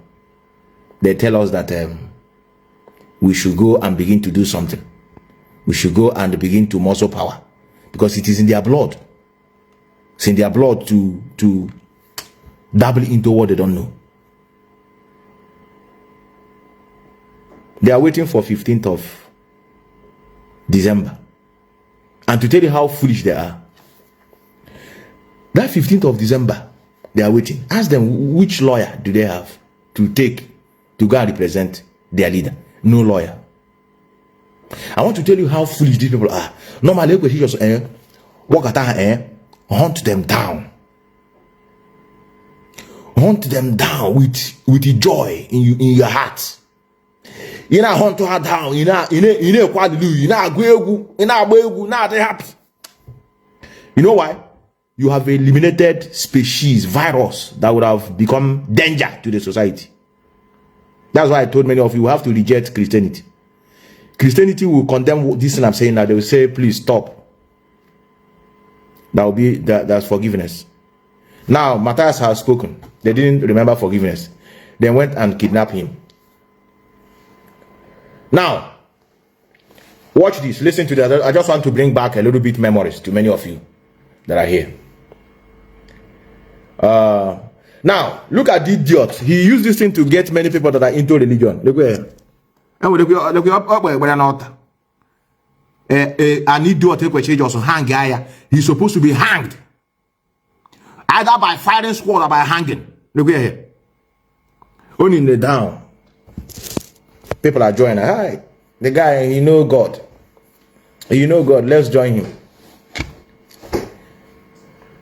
they tell us that we should go and begin to do something. We should go and begin to muscle power. Because it is in their blood. It's in their blood to dabble into what they don't know. They are waiting for 15th of December. And to tell you how foolish they are, that 15th of December, they are waiting. Ask them which lawyer do they have to take to go and represent their leader. No lawyer. I want to tell you how foolish these people are. Normally, we just walk at hunt them down. Hunt them down with joy in your heart. You know, hunt her down. You know, quite do. You know, go, happy. You know why? You have eliminated species, virus that would have become danger to the society. That's why I told many of you have to reject Christianity. Christianity will condemn this thing I'm saying now. They will say, please stop. That will be that's forgiveness. Now, Matthias has spoken. They didn't remember forgiveness. They went and kidnapped him. Now, watch this. Listen to that. I just want to bring back a little bit memories to many of you that are here. Now, look at the idiot. He used this thing to get many people that are into religion. Look where. An idiot also hang. He's supposed to be hanged. Either by firing squad or by hanging. Look here. Only in the down. People are joining. Hi. The guy, you know God. You know God. Let's join him.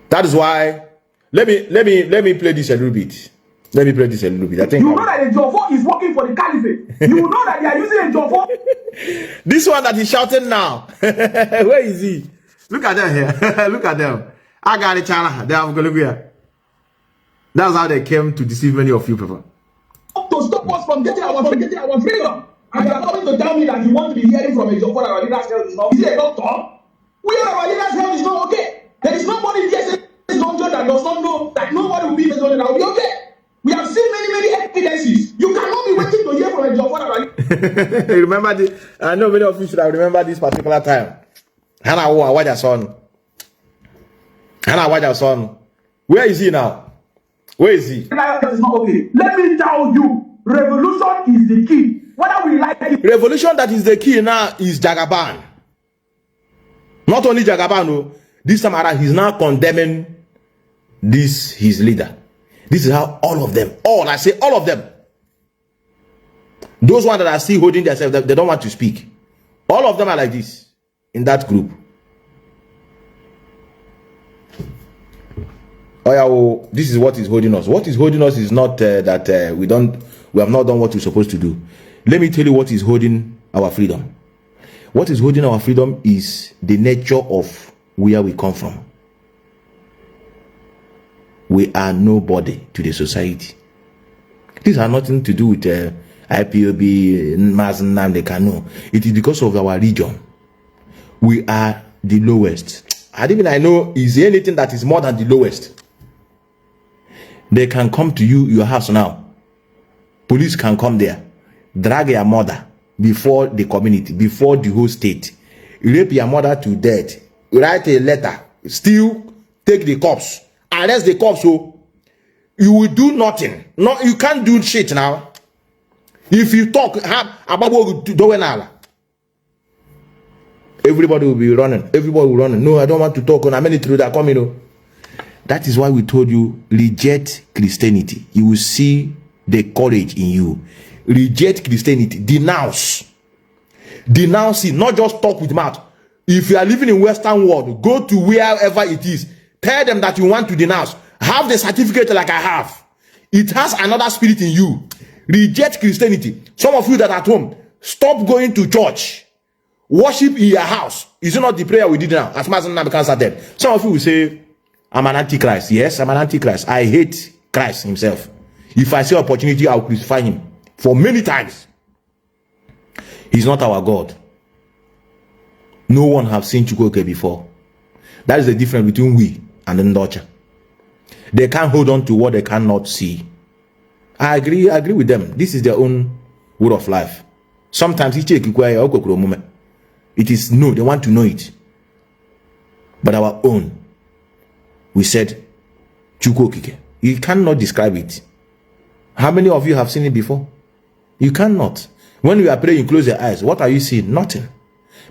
That is why. Let me play this a little bit. Let me play this a little bit. I think you know that a Jofo is working for the caliphate. You know that they are using a Jofo. This one that he's shouting now. Where is he? Look at them here. Look at them. I got a channel. They have look here. That's how they came to deceive many of you people. To stop us from getting our freedom. And you are coming to tell me that you want to be hearing from a Jofo that our leader's health is not. Is he a doctor? We are our leader's health is not okay. There is nobody in this doctor that does not know that nobody will be in this doctor that will be okay. We have seen many evidences. You cannot be waiting to hear from a Jofo. Remember this? I know many of you should have remembered this particular time. Hannah watch her son. Hannah watch her son. Where is he now? Where is he? That is not okay. Let me tell you, revolution is the key. Whether we like it. Revolution that is the key now is Jagaban. Not only Jagaban, no. This time around, he's now condemning this his leader. This is how all of them, I say all of them. Those ones that are still holding themselves, they don't want to speak. All of them are like this in that group. Oh yeah, well, this is what is holding us. What is holding us is not that we have not done what we're supposed to do. Let me tell you what is holding our freedom. What is holding our freedom is the nature of where we come from. We are nobody to the society. These are nothing to do with Ipob, Mazi Nnamdi, Kanu. It is because of our region. We are the lowest. I don't even know is there anything that is more than the lowest. They can come to your house now. Police can come there, drag your mother before the community, before the whole state, rape your mother to death, write a letter, still take the cops, arrest the cops. So you will do nothing. No, you can't do shit now. If you talk about what you do now, everybody will be running. Everybody will run. No, I don't want to talk on how many through that coming. That is why we told you, reject Christianity. You will see the courage in you. Reject Christianity. Denounce. Denounce it. Not just talk with mouth. If you are living in Western world, go to wherever it is. Tell them that you want to denounce. Have the certificate like I have. It has another spirit in you. Reject Christianity. Some of you that are at home, stop going to church. Worship in your house. Is it not the prayer we did now? As Mazi Methuselah said. Some of you will say, I'm an antichrist. Yes, I'm an antichrist. I hate Christ himself. If I see opportunity, I'll crucify him. For many times. He's not our God. No one have seen Chukwuke before. That is the difference between we and the Ndocha. They can't hold on to what they cannot see. I agree with them. This is their own way of life. Sometimes it is no, they want to know it. But our own, we said Chukwuke. You cannot describe it. How many of you have seen it before? You cannot. When you are praying, you close your eyes. What are you seeing? Nothing.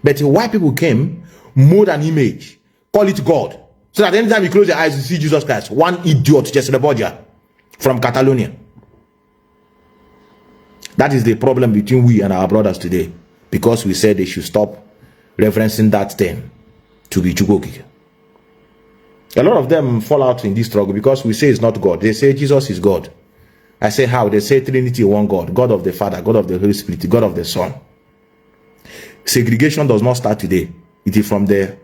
But why people came, mold an image, call it God. So that anytime you close your eyes, you see Jesus Christ. One idiot, just the Borgia from Catalonia. That is the problem between we and our brothers today. Because we said they should stop referencing that thing to be Chukwuke. A lot of them fall out in this struggle because we say it's not God. They say Jesus is God. I say how? They say Trinity one God. God of the Father, God of the Holy Spirit, God of the Son. Segregation does not start today. It is from the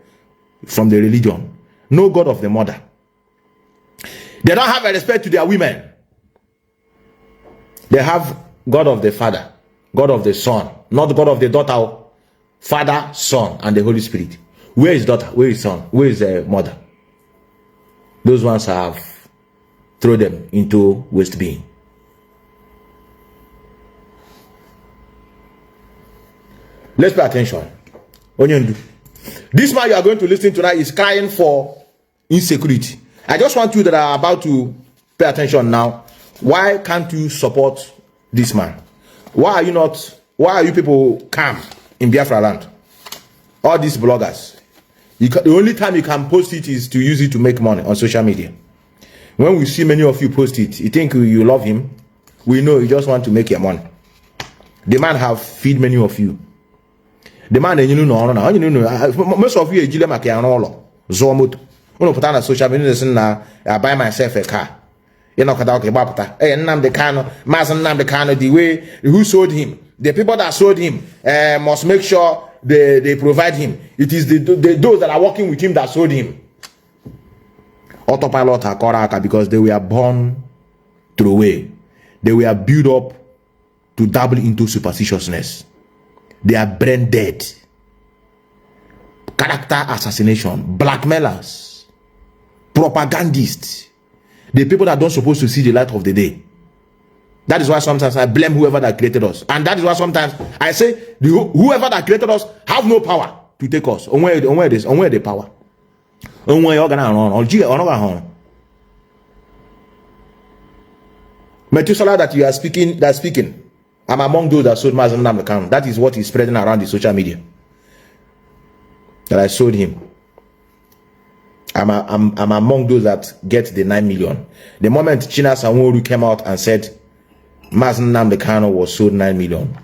religion. No God of the mother. They don't have a respect to their women. They have God of the Father, God of the Son, not God of the daughter. Father, Son, and the Holy Spirit. Where is daughter? Where is son? Where is the mother? Those ones have thrown them into waste bin. Let's pay attention. Onyendu. This man you are going to listen to tonight is crying for insecurity. I just want you that are about to pay attention now. Why can't you support this man? Why are you people calm in Biafra land? All these bloggers. The only time you can post it is to use it to make money on social media. When we see many of you post it, you think you love him. We know you just want to make your money. The man have feed many of you. The man most of you are Jile Makianolo. Zomoto. Uno put on social media I buy myself a car. You know, Nnamdi Kanu, Mazi Nnamdi Kanu, the way who sold him, the people that sold him must make sure they provide him. It is those that are working with him that sold him. Autopilot are because they were born through way. They were built up to dabble into superstitiousness. They are brain dead. Character assassination, blackmailers, propagandists. The people that don't supposed to see the light of the day. That is why sometimes I blame whoever that created us. And that is why sometimes I say whoever that created us have no power to take us. On where the power. On where you're gonna Methuselah that you are speaking. I'm among those that sold Mazi Methuselah account. That is what is spreading around the social media. That I sold him. I'm among those that get the 9 million. The moment China Sanwo-Olu came out and said Mazi Methuselah was sold 9 million.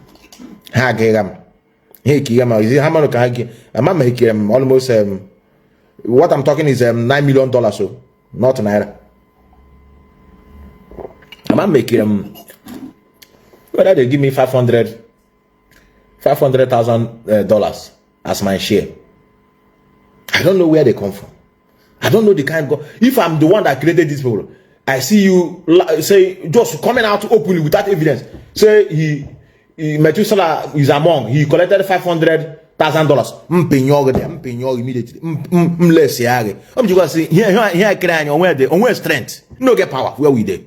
Almost what I'm talking is $9 million, so not naira. I'm making whether they give me $500,000 as my share. I don't know where they come from. I don't know the kind of God. If I'm the one that created this people, I see you say just coming out openly without evidence. Say he Methuselah is among. He collected $500,000 Mpenyog immediately. Less yage. You go see here crying on where strength. No get power where we dey.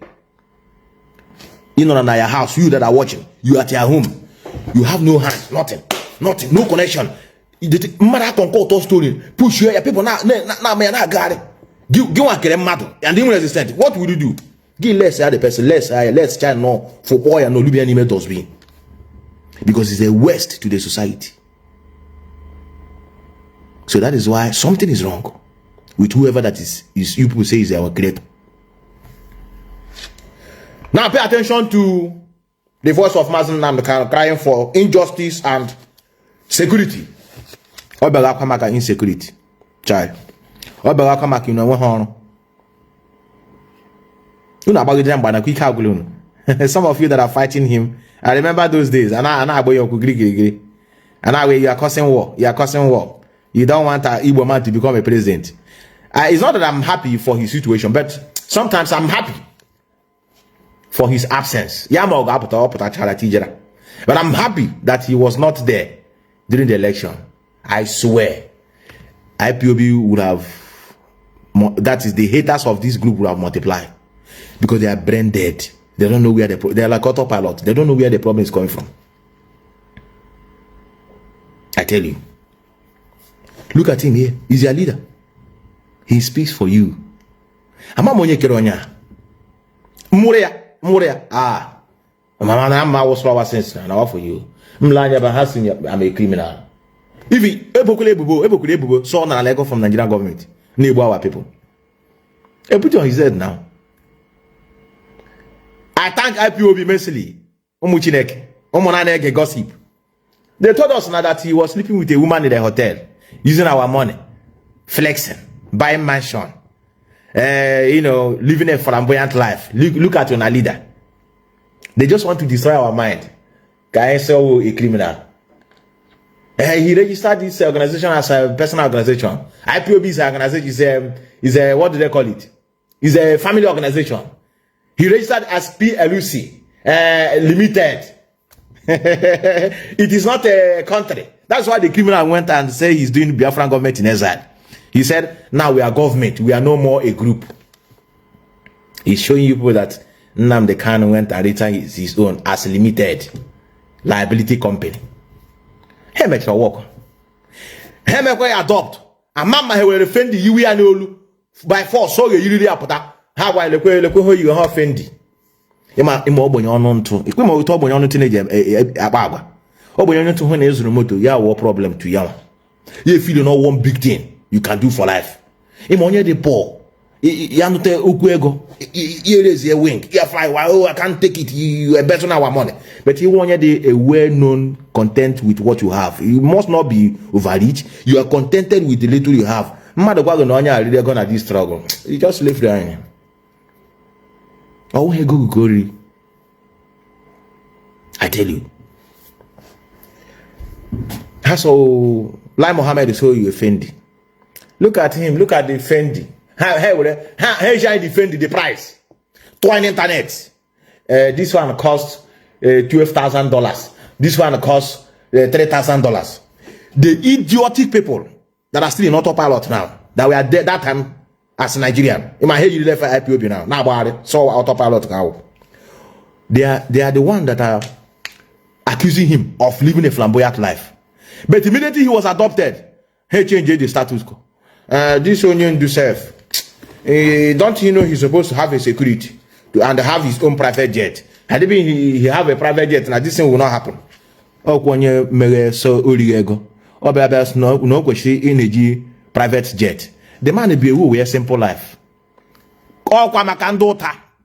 You know, na your house, you that are watching, you at your home, you have no hands, nothing, no connection. Mother can call to story, push your people now got it. Give one get mad and then resistant. What will you do? Give less the person, less child no for boy and no Libya anime does be. Because it's a waste to the society. So that is why something is wrong with whoever that is you people say is our creator. Now pay attention to the voice of Mazi Nnamdi crying for injustice and security. Obega kamaka insecurity. Child. Obega kamaka ino we hono. Some of you that are fighting him, I remember those days. And I you are causing war. You are causing war. You don't want an Igbo man to become a president. It's not that I'm happy for his situation, but sometimes I'm happy for his absence. But I'm happy that he was not there during the election. I swear, IPOB would have, that is the haters of this group would have multiplied. Because they are brain dead. They don't know where they are like autopilot. They don't know where the problem is coming from. I tell you. Look at him here. He's your leader. He speaks for you. Ama monye keronya. Murea. Ah. Mama na ma was flower sense na for you. Mlanya ba hasin I'm a criminal. If ebokule bubo so na lego from Nigerian government. Na egbu our people. Put it on his head now. I thank IPOB immensely. Omunaneke gossip. They told us now that he was sleeping with a woman in the hotel, using our money, flexing, buying mansion, living a flamboyant life. Look at your leader. They just want to destroy our mind. Guy so a criminal. He registered this organization as a personal organization. IPOB is an organization. Is a what do they call it? Is a family organization. He registered as PLUC Limited. It is not a country. That's why the criminal went and said he's doing Biafran government in exile. He said, now we are government. We are no more a group. He's showing you people that Nnamdi Kanu went and returned his own as limited liability company. He make your work. He make your adopt. A mama he will defend the UWA by force. So you really apota. How while the you have offended. Ima obonyo ono nto. Ikwe mo to obonyo ono teenage abagwa. Obonyo ono to when is remote ya war problem to yawa. You feel no one big thing you can do for life. Ima onye the poor. Ya no te okwu ego. You raise your wing. You fly. Oh, I can't take it. You are better than our money. But you want a well-known content with what you have. You must not be overrich. You are contented with the little you have. Mother no really gonna this struggle. You just live there. Oh, hey, go. I tell you. That's all. Like Mohammed is so you Fendi. Look at him. Look at the Fendi. How shall I defend the price? To an internet. This one costs $12,000. This one costs $3,000. The idiotic people that are still in autopilot now, that were there that time as Nigerian. In my head, you left for IPOB now. Now about it. So autopilot now. They are the one that are accusing him of living a flamboyant life. But immediately he was adopted, he changed the status quo. This onion do serve. Don't you know he's supposed to have a security and have his own private jet? Had it been he have a private jet, now this thing will not happen. Oh, when you make so ego, or perhaps no question energy private jet. The man will be who wear simple life. All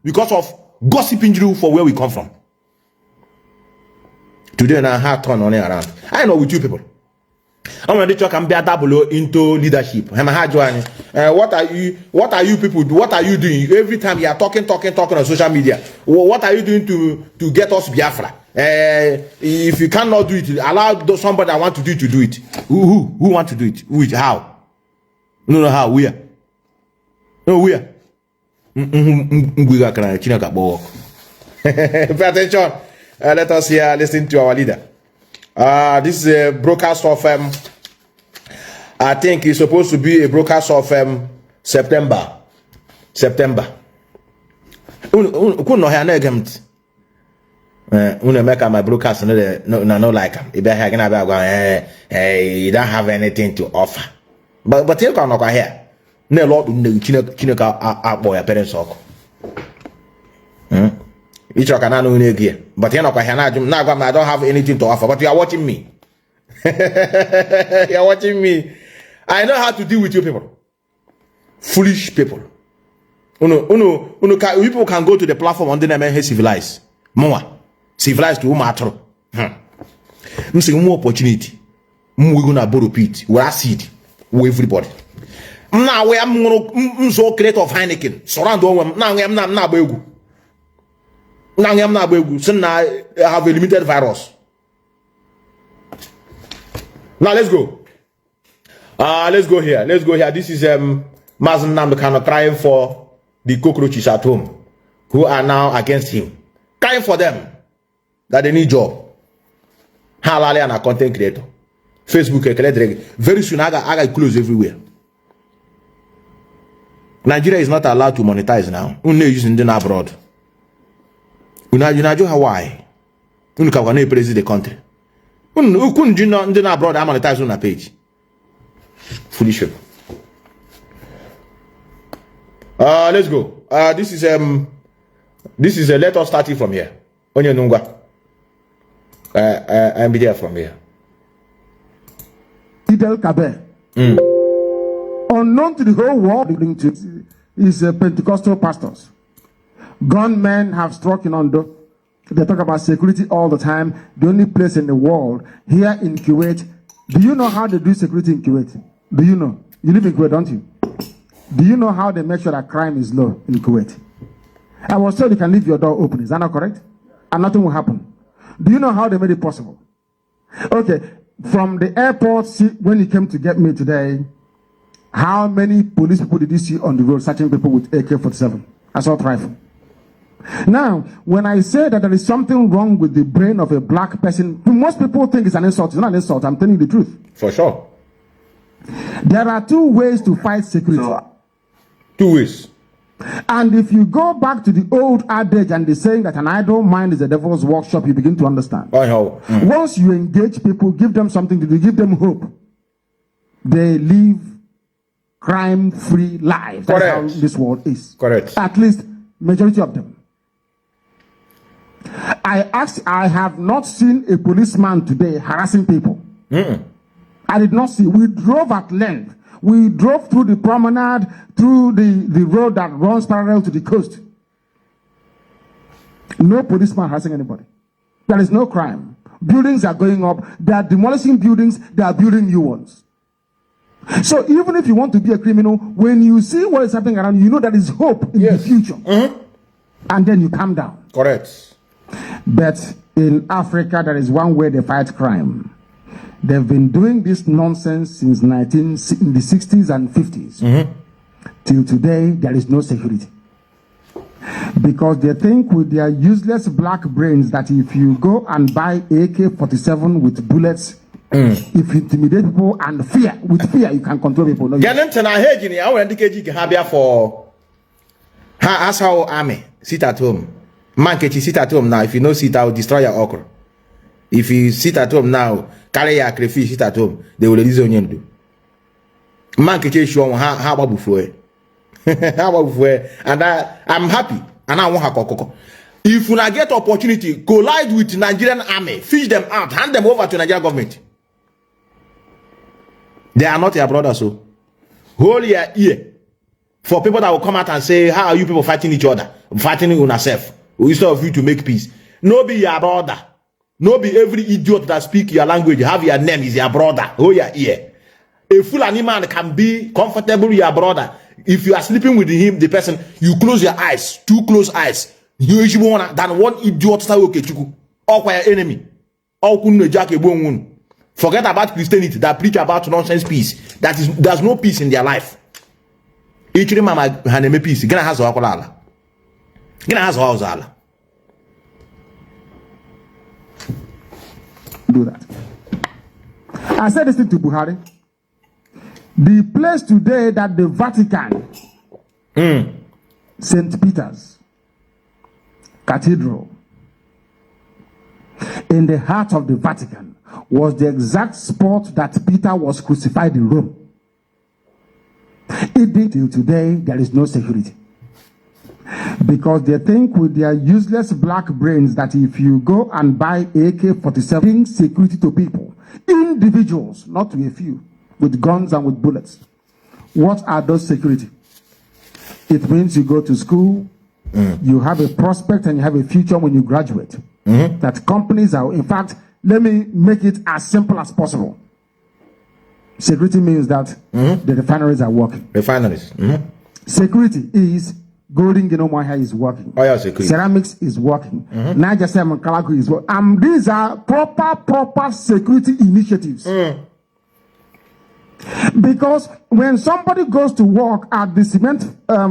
because of gossiping you for where we come from. Today now I turn on it around. I know with you people. I'm going to talk and be a double into leadership. What are you people? What are you doing? Every time you are talking on social media. What are you doing to get us Biafra? If you cannot do it, allow somebody that want to do it to do it. Who want to do it? Which how? No, how? Where? No, where? Pay attention. Let us here listen to our leader. This is a broadcast of I think it's supposed to be a broadcast of September. Kuno here na egemt. Una make my broadcast no like him. You don't have anything to offer. But you can here. No Lord chineka boy parents oko. Each can know here. But you know I don't have anything to offer. But you are watching me. You are watching me. I know how to deal with you people. Foolish people. People can go to the platform and then civilize. More. Civilized to whom matter. I'm saying more opportunity. We're gonna borrow pit. We're acid. With everybody. Now we am so create of Heineken. Surround them. Now I'm not begu. Now I'm not begu. So now I have a limited virus. Now let's go. Let's go here. Let's go here. This is Mazi Nnamdi crying for the cockroaches at home who are now against him. Crying for them that they need job. Halali and a content creator. Facebook, very soon I got close everywhere. Nigeria is not allowed to monetize now. Only using them abroad. You know Hawaii. You can praise the country. You couldn't do abroad. I monetize on a page. Foolish. Let's go. This is let us start it from here. Onye Nungwa. I'm there from here. Fidel Kabe. Unknown to the whole world, is Pentecostal pastors. Gunmen have struck in Ondo. They talk about security all the time. The only place in the world here in Kuwait. Do you know how they do security in Kuwait? Do you know? You live in Kuwait, don't you? Do you know how they make sure that crime is low in Kuwait? I was told you can leave your door open. Is that not correct? And nothing will happen. Do you know how they made it possible? Okay, from the airport, when you came to get me today, how many police people did you see on the road searching people with AK-47? Assault rifle. Now, when I say that there is something wrong with the brain of a black person, most people think it's an insult. It's not an insult. I'm telling you the truth. For sure. There are two ways to fight security. Two ways. And if you go back to the old adage and the saying that an idle mind is a devil's workshop, you begin to understand. Once you engage people, give them something to do, give them hope, they live crime-free lives. That's how this world is. Correct. At least majority of them. I have not seen a policeman today harassing people. I did not see. We drove at length. We drove through the promenade, through the road that runs parallel to the coast. No policeman harassing anybody. There is no crime. Buildings are going up. They are demolishing buildings. They are building new ones. So even if you want to be a criminal, when you see what is happening around you, you know there is hope in the future. And then you calm down. Correct. But in Africa, there is one way they fight crime. They've been doing this nonsense since in the 60s and 50s. Till today, there is no security. Because they think with their useless black brains that if you go and buy AK-47 with bullets, if you intimidate people and with fear, you can control people. No, that's how army sit at home. Man, can you sit at home now? If you don't sit out, destroy your okra. If you sit at home now, carry your crayfish, sit at home, they will release on you. Man, can you show how about before? How about before? And I'm happy. And I want her cocoa. If you not get opportunity, collide with Nigerian army, fish them out, hand them over to Nigerian government. They are not your brothers, so hold your ear for people that will come out and say, how are you people fighting each other? Fighting on yourself. Instead of you to make peace. No be your brother. No be every idiot that speak your language, have your name is your brother. Hold your ear. A Fulani man can be comfortable with your brother. If you are sleeping with him, the person, you close your eyes, two close eyes. You than one idiot style okay chuku. Or your enemy. Forget about Christianity that preach about nonsense peace. There's no peace in their life. Each mama haneme peace. Gonna has wakolala. Gonna has wakozala. Do that. I said this thing to Buhari. The place today that the Vatican, St. Peter's Cathedral, in the heart of the Vatican, was the exact spot that Peter was crucified in Rome. Even till today, there is no security. Because they think with their useless black brains that if you go and buy AK-47, bring security to people, individuals, not to a few, with guns and with bullets. What are those security? It means you go to school, you have a prospect and you have a future when you graduate. That companies are, in fact, let me make it as simple as possible. Security means that the refineries are working. Refineries. Security is Golden Genomoya is working. Oh, yeah, security. Ceramics is working. Niger Salmon Kalaku is working. These are proper security initiatives. Because when somebody goes to work at the cement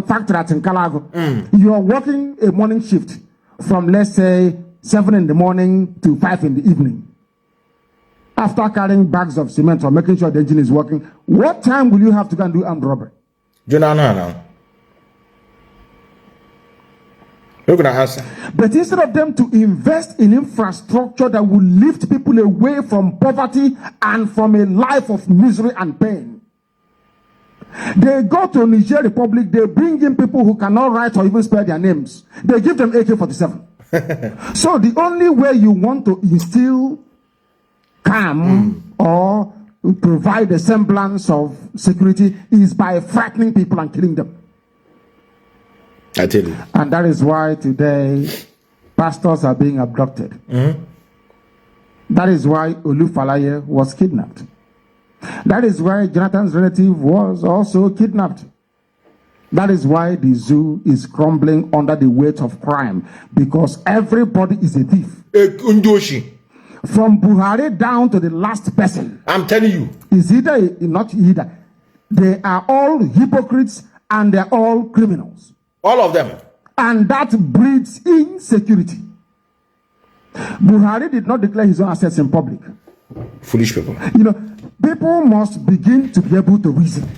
factory at Nkalago, you are working a morning shift from, let's say, 7 in the morning to 5 in the evening. After carrying bags of cement or making sure the engine is working, what time will you have to go and do armed robbery? No. Look at that answer. But instead of them to invest in infrastructure that will lift people away from poverty and from a life of misery and pain, they go to Niger Republic, they bring in people who cannot write or even spell their names. They give them AK-47. So the only way you want to instill calm or provide a semblance of security is by frightening people and killing them. I tell you. And that is why today pastors are being abducted. That is why Olufalaye was kidnapped. That is why Jonathan's relative was also kidnapped. That is why the zoo is crumbling under the weight of crime, because everybody is a thief. From Buhari down to the last person. I'm telling you. Is not either. They are all hypocrites and they're all criminals. All of them. And that breeds insecurity. Buhari did not declare his own assets in public. Foolish people. People must begin to be able to reason.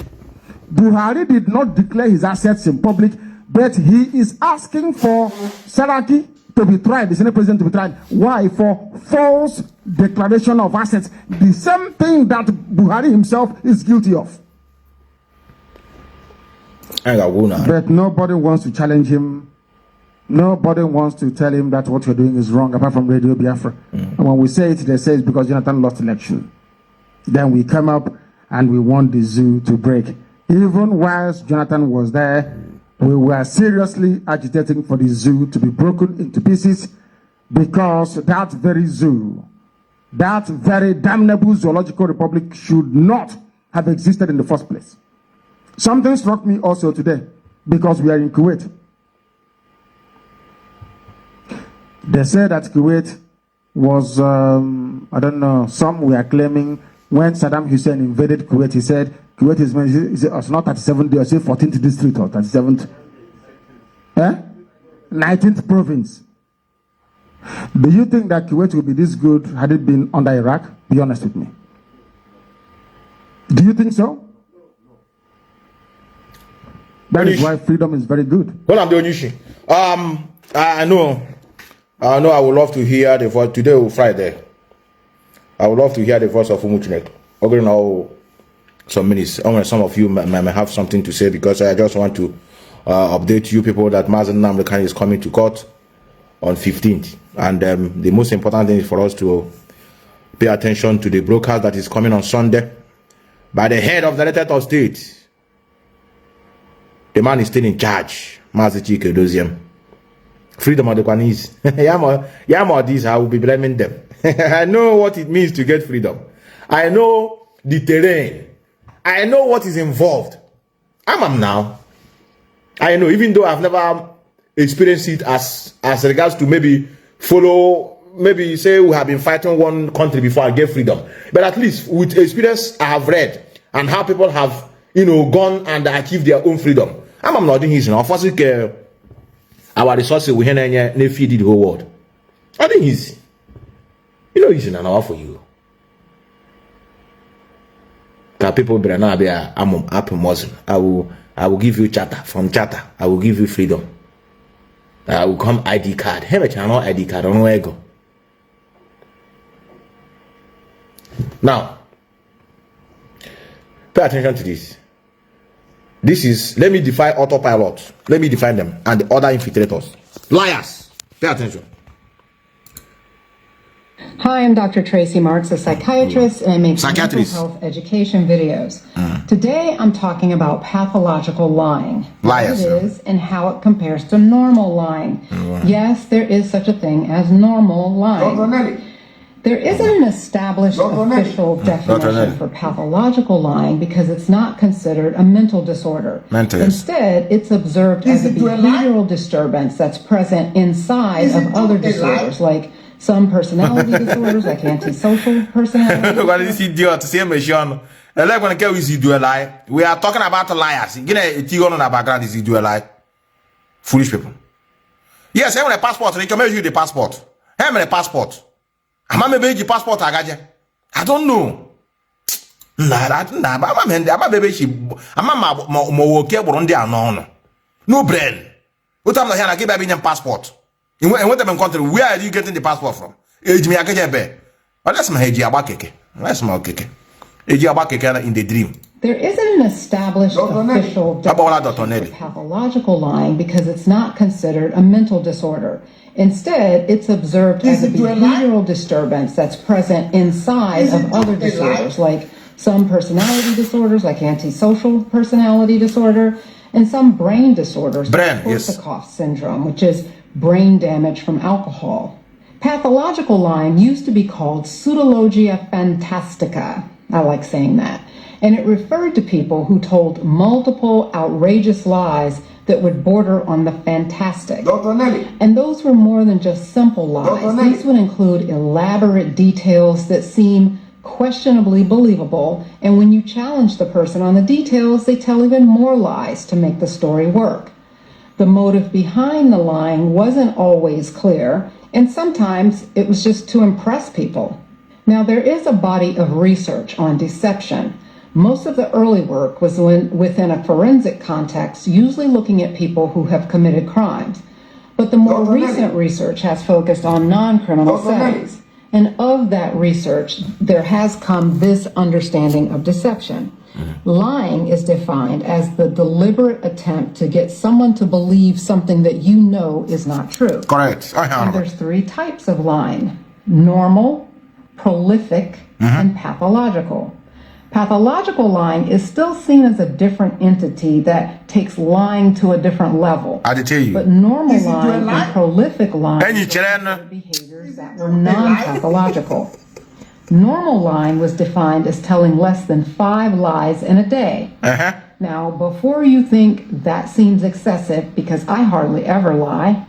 Buhari did not declare his assets in public, but he is asking for Saraki to be tried, the Senate president to be tried. Why? For false declaration of assets. The same thing that Buhari himself is guilty of. But nobody wants to challenge him. Nobody wants to tell him that what you're doing is wrong, apart from Radio Biafra. And when we say it, they say it's because Jonathan lost election. Then we come up and we want the zoo to break. Even whilst Jonathan was there, we were seriously agitating for the zoo to be broken into pieces, because that very zoo, that very damnable zoological republic, should not have existed in the first place. Something struck me also today, because we are in Kuwait. They said that Kuwait was, I don't know, some were claiming when Saddam Hussein invaded Kuwait, he said, Kuwait is not 37th day, I say 14th district or 37th, 19th province. Do you think that Kuwait will be this good had it been under Iraq? Be honest with me. Do you think so? That is why freedom is very good. Well, I'm doing I know I would love to hear the voice. Today or Friday, I would love to hear the voice of Umuchinek. I'm going to know some minutes. Some of you may have something to say, because I just want to update you people that Mazi Nnamdi is coming to court on 15th. And the most important thing is for us to pay attention to the broadcast that is coming on Sunday by the head of the United States. The man is still in charge. Mazi Chike Doziem. Freedom of the Kwanis. Yama this, I will be blaming them. I know what it means to get freedom. I know the terrain. I know what is involved. I'm now. I know, even though I've never experienced it as regards to maybe follow, maybe say we have been fighting one country before I get freedom. But at least with experience I have read and how people have, gone and achieved their own freedom. I'm not doing this now. Our resources we feed the whole world. I think easy. Easy now for you. people be now be I'm a Muslim. I will give you charter. From charter, I will give you freedom. I will come ID card. Have a channel ID card on where I go. Now, pay attention to this. This is, let me define autopilot. Let me define them and the other infiltrators. Liars. Pay attention. Hi, I'm Dr. Tracy Marks, a psychiatrist, and I make mental health education videos. Today, I'm talking about pathological lying. Liars. What it is and how it compares to normal lying. Yes, there is such a thing as normal lying. There isn't an established official definition for pathological lying because it's not considered a mental disorder. Instead, it's observed as a behavioral disturbance that's present inside of other disorders, like some personality disorders, like antisocial personality. This idiot, same mission. Like when we do a lie, we are talking about liars. You know, it's on the background is do a lie. Foolish people. Yes, I want a passport. They can measure you the passport. How many passport? I'm a baby passport. I don't know. I'm a baby. I'm a more careful on their no brain. What time I give baby passport? In what country? Where are you getting the passport from? Age me, I get bear. But that's my age about keke. That's my keke. Age about keke in the dream. There isn't an established official definition for pathological lying because it's not considered a mental disorder. Instead, it's observed as a behavioral disturbance that's present inside of other disorders, like some personality disorders, like antisocial personality disorder, and some brain disorders, like Korsakoff syndrome, which is brain damage from alcohol. Pathological lying used to be called pseudologia fantastica. I like saying that. And it referred to people who told multiple outrageous lies that would border on the fantastic. And those were more than just simple lies. These would include elaborate details that seem questionably believable, and when you challenge the person on the details, they tell even more lies to make the story work. The motive behind the lying wasn't always clear, and sometimes it was just to impress people. Now, there is a body of research on deception. Most of the early work was within a forensic context, usually looking at people who have committed crimes. But the more recent research has focused on non-criminal settings. And of that research, there has come this understanding of deception. Lying is defined as the deliberate attempt to get someone to believe something that you know is not true. Correct. And there's three types of lying: normal, prolific, and pathological. Pathological lying is still seen as a different entity that takes lying to a different level. I tell you. But normal lying and prolific lying are behaviors that were non-pathological. Normal lying was defined as telling less than 5 lies in a day. Now, before you think that seems excessive, because I hardly ever lie,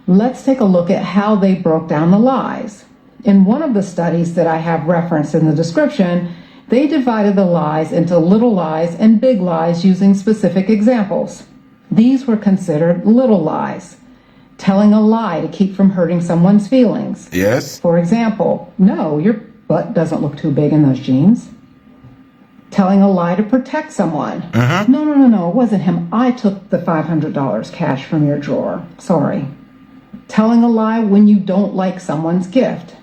let's take a look at how they broke down the lies. In one of the studies that I have referenced in the description, they divided the lies into little lies and big lies using specific examples. These were considered little lies, telling a lie to keep from hurting someone's feelings. Yes. For example, no, your butt doesn't look too big in those jeans. Telling a lie to protect someone. No, it wasn't him. I took the $500 cash from your drawer. Sorry. Telling a lie when you don't like someone's gift.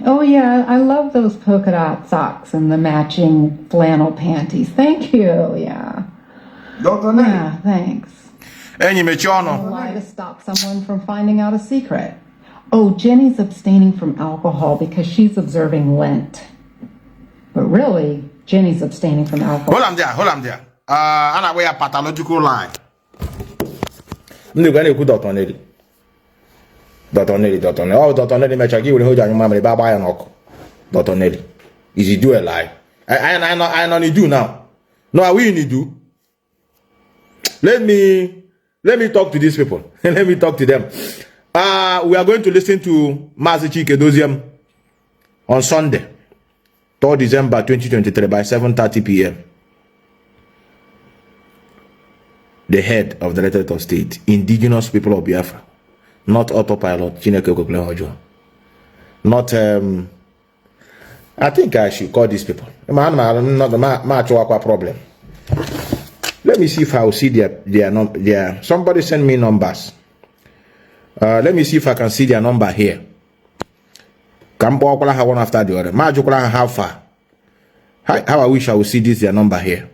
Oh yeah, I love those polka dot socks and the matching flannel panties. Thank you, yeah. Yeah, thanks. A lie to stop someone from finding out a secret. Oh, Jenny's abstaining from alcohol because she's observing Lent. But really, Jenny's abstaining from alcohol. Hold on there. I'm aware of pathological lie. I'm going to go Dr. Nelly. Dr. Nelly. Oh, Dr. Nelly, I give you the whole mammy, Baba and Uncle. Dr. Nelly. Is he do a lie? I know you do now. No, I will need do. Let me talk to these people. Let me talk to them. We are going to listen to Mazi Methuselah on Sunday, 3rd December 2023 by 7:30 p.m. The head of the United of State, indigenous people of Biafra, not autopilot, not I think I should call these people. Man, not the problem. Let me see if I will see their somebody send me numbers. Let me see if I can see their number here. Kambo have one after the other. Majukola how far? How I wish I would see this their number here.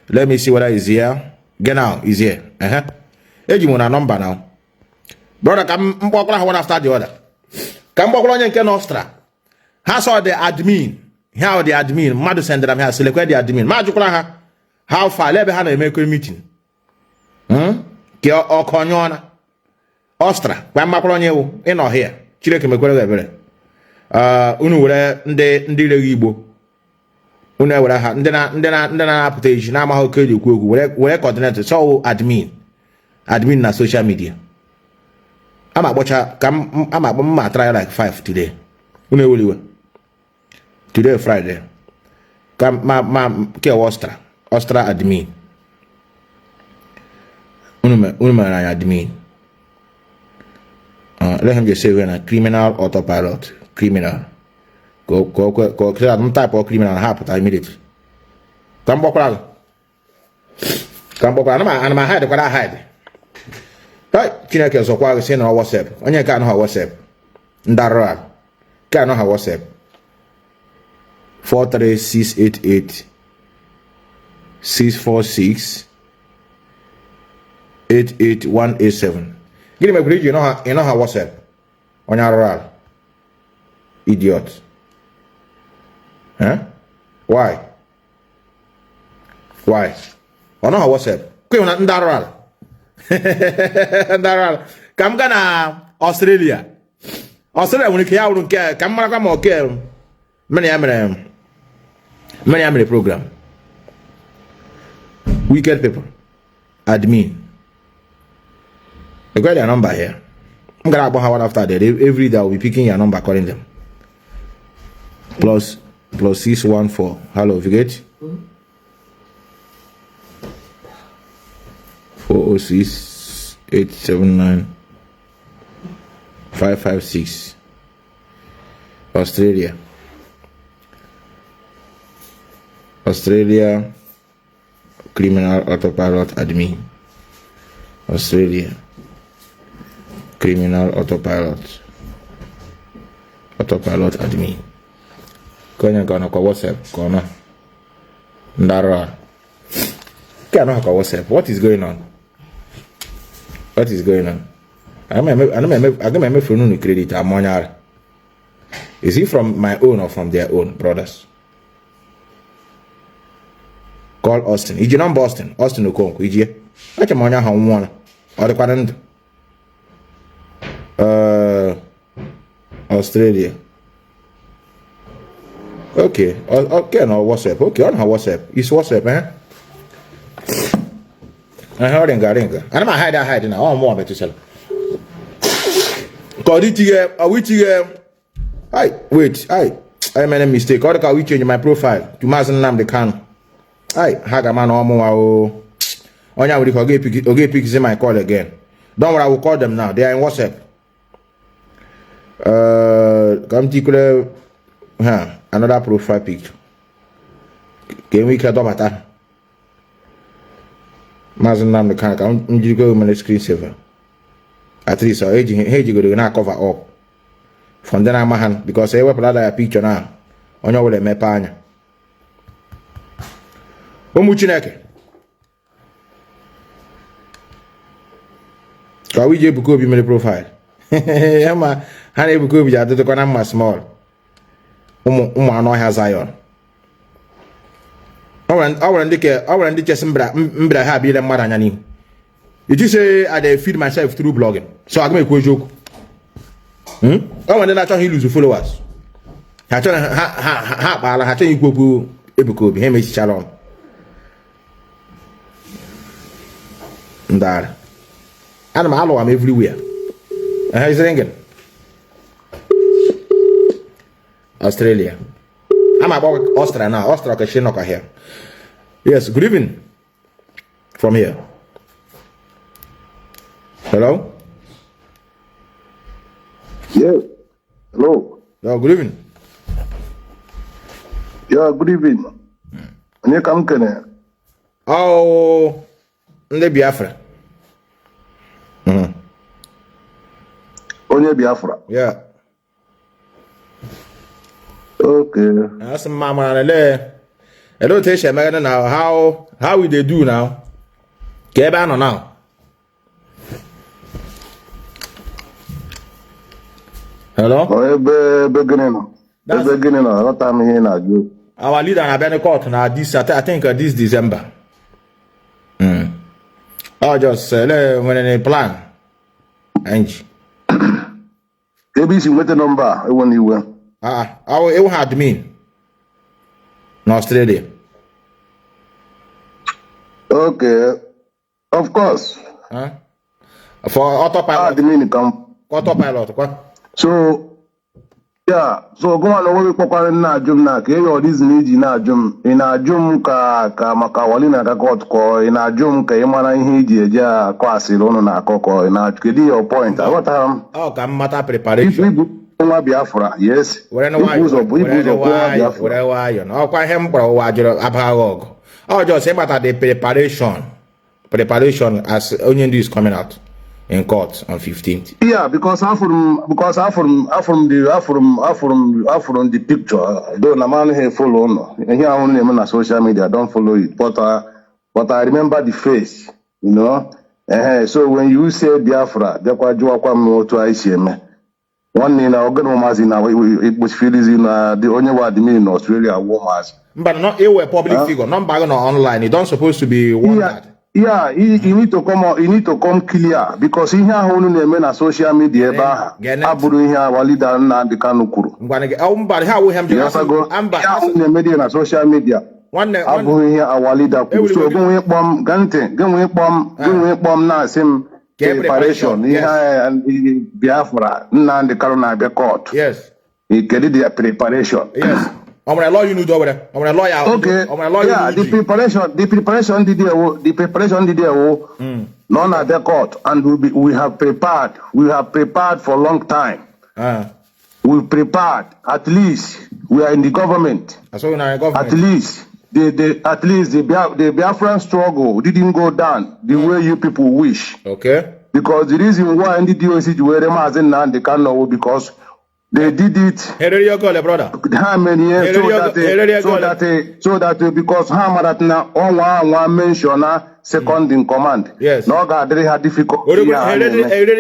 Let me see whether it's here. Get now, is here. You want a number now. Brother, Kambo one after the other. Kambo Nyanke Nostra. How saw the admin? How the admin? Madu send them here. Select the admin. Majukola how far? Let me have a make a meeting. Kia or Conyona. Ostra. When Macronio in or here. Chile make whatever. Unu ndị Igbo unu were ha ndị na-apụta eji na amaghị oke dị ukwu were coordinate so admin na social media ama agbocha ka ama agbo mma try like 5 today unu eweliwe today Friday ka ma ke Ostra admin unu ma admin let him just say we're a criminal autopilot. Criminal. Go type of criminal happen immediately. Come back. I'm hide what I hide. Right, Chineke so kwa say no WhatsApp. Onye ka no WhatsApp. Ndara. Ka no WhatsApp. 43688 646 88187. Give me a bridge, you know how WhatsApp. Onye idiot. Huh? Why? Oh no, WhatsApp. Kwe ndaral. Ndaral. Kam gana Australia. Australia when you out care. Kam mara kam okay. Many program. Wicked people. Admin. I got their number here. I'm gonna go one after that. Every day I'll be picking your number, calling them. Plus 614. Hello, if you get 406 879 556. Australia criminal autopilot admin. Australia criminal autopilot admin. Konya kwa WhatsApp kona ndara kana kwa WhatsApp. What is going on? I'm a phone credit amonyar. Is it from my own or from their own brothers? Call Austin. Iji number Austin Okonkwo iji. Acha monya ha nwa. Ọ dịkwa ndụ. Australia. Okay, no WhatsApp. Okay, on her WhatsApp. It's WhatsApp, I heard ringa. I'm hide now. I'm more Methuselah. I made a mistake. I will change my profile to Mazi Nnamdi Kanu. Hagaman Omo. Onya will okay pick my call again. Don't worry, I will call them now. They are in WhatsApp. Come to another profile picture. Can we cut off that? Mazi Nnamdi Kanu. Come you go my screen saver. At least I you go to cover up. From then I'm a hand because I will put a picture now. On your way, my panya. Omuchineke. Ka we je buko bi my profile. Ema, hane buko bi ja to kona ma small. Umu ano ha Zion. Awran ndike mbra ha bi le mara nya ni. It is say I dey feed myself through blogging. So I go make a joke. Oh, and then I try to lose followers. I try I tell you go ebuko bi him shalom. Ndar. And I'm everywhere. How is it? Australia. I'm about Austria now. Austria can knock here. Yes, good evening. From here. Hello? Yes. Hello. Oh, good evening. Yeah, good evening. Onye ka m kene? Oh, ndị Biafra. Onye Biafra? Yeah. Okay. That's mama na I don't tell you now how we they do now. Get back on now. Hello? That's beginning. What time here now? Our leader na been court now this I think this December. Oh, just when they plan. Angie. ABC with the number. I want you. It had me. In Australia. Okay. Of course. For autopilot. Autopilot. So, yeah. So, go on over to na jum na ke yo this need na jum. Ina jum ka makawali na ka court ko. Ina jum ka imana ihe ji eja ko asilo no na akoko. Ina kedi your point. What oh, come matter preparation. Biafra, yes. Why? No, quite him about oh, just say about the preparation as Onion is coming out in court on 15th. Yeah, because I from the picture. Though the man here follow no. Here only on social media, I don't follow it. But I remember the face, you know. So when you say Biafra, there kwa jua kwa mwoto aisheme. One in our good Mazi now, it was feelings in the only word in Australia, Mazi. But not a public figure, not back on online. You don't supposed to be one that. Yeah, you need to come out, you need to come clear because in here only name na social media aburu here walida na the Kanu kuru. But how we have to media na social media. Aburu here walida kuru. So go we bomb na sim preparation and Biafra and the Corona court. Yes. He did the preparation. Yes. I'm gonna lawyer you know over there. I'm gonna lawyer. Okay. I'm gonna lawyer. Yeah, the preparation did none at the court, and we have prepared. We have prepared for a long time. We prepared. At least we are in the government. So in our government. At least the Biafran struggle didn't go down the way you people wish. Okay. Because the reason why in the DOC were the Kanu because they did it. Brother. How many years so that because Hamarat now one mention second in command. Yes. No God they had difficult. But they didn't hear the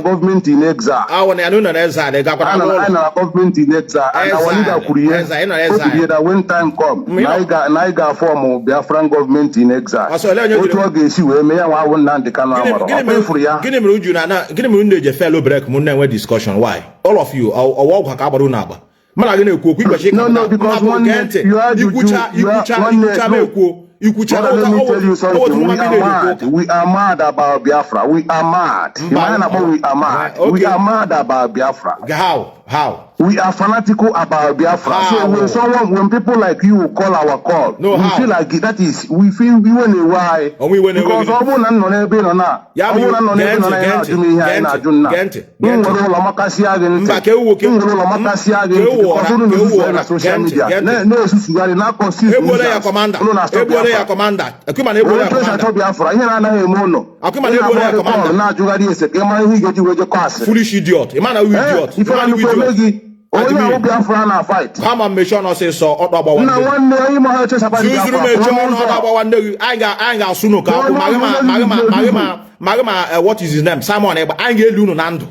government in exile. Government in exile. And when time come, Naiga form of Biafran government in exile. Discussion. Why? All of you, no, because one you let me tell you something. We are mad about Biafra. We are mad. We are mad. Okay. We are mad about Biafra. How? We are fanatical about Biafra. So when people like you call our call, we feel like that is we went away. Because foolish idiot. Idiot. Fight. Come on, make sure not say so. I what is his name? Simon. I get Luno Nando.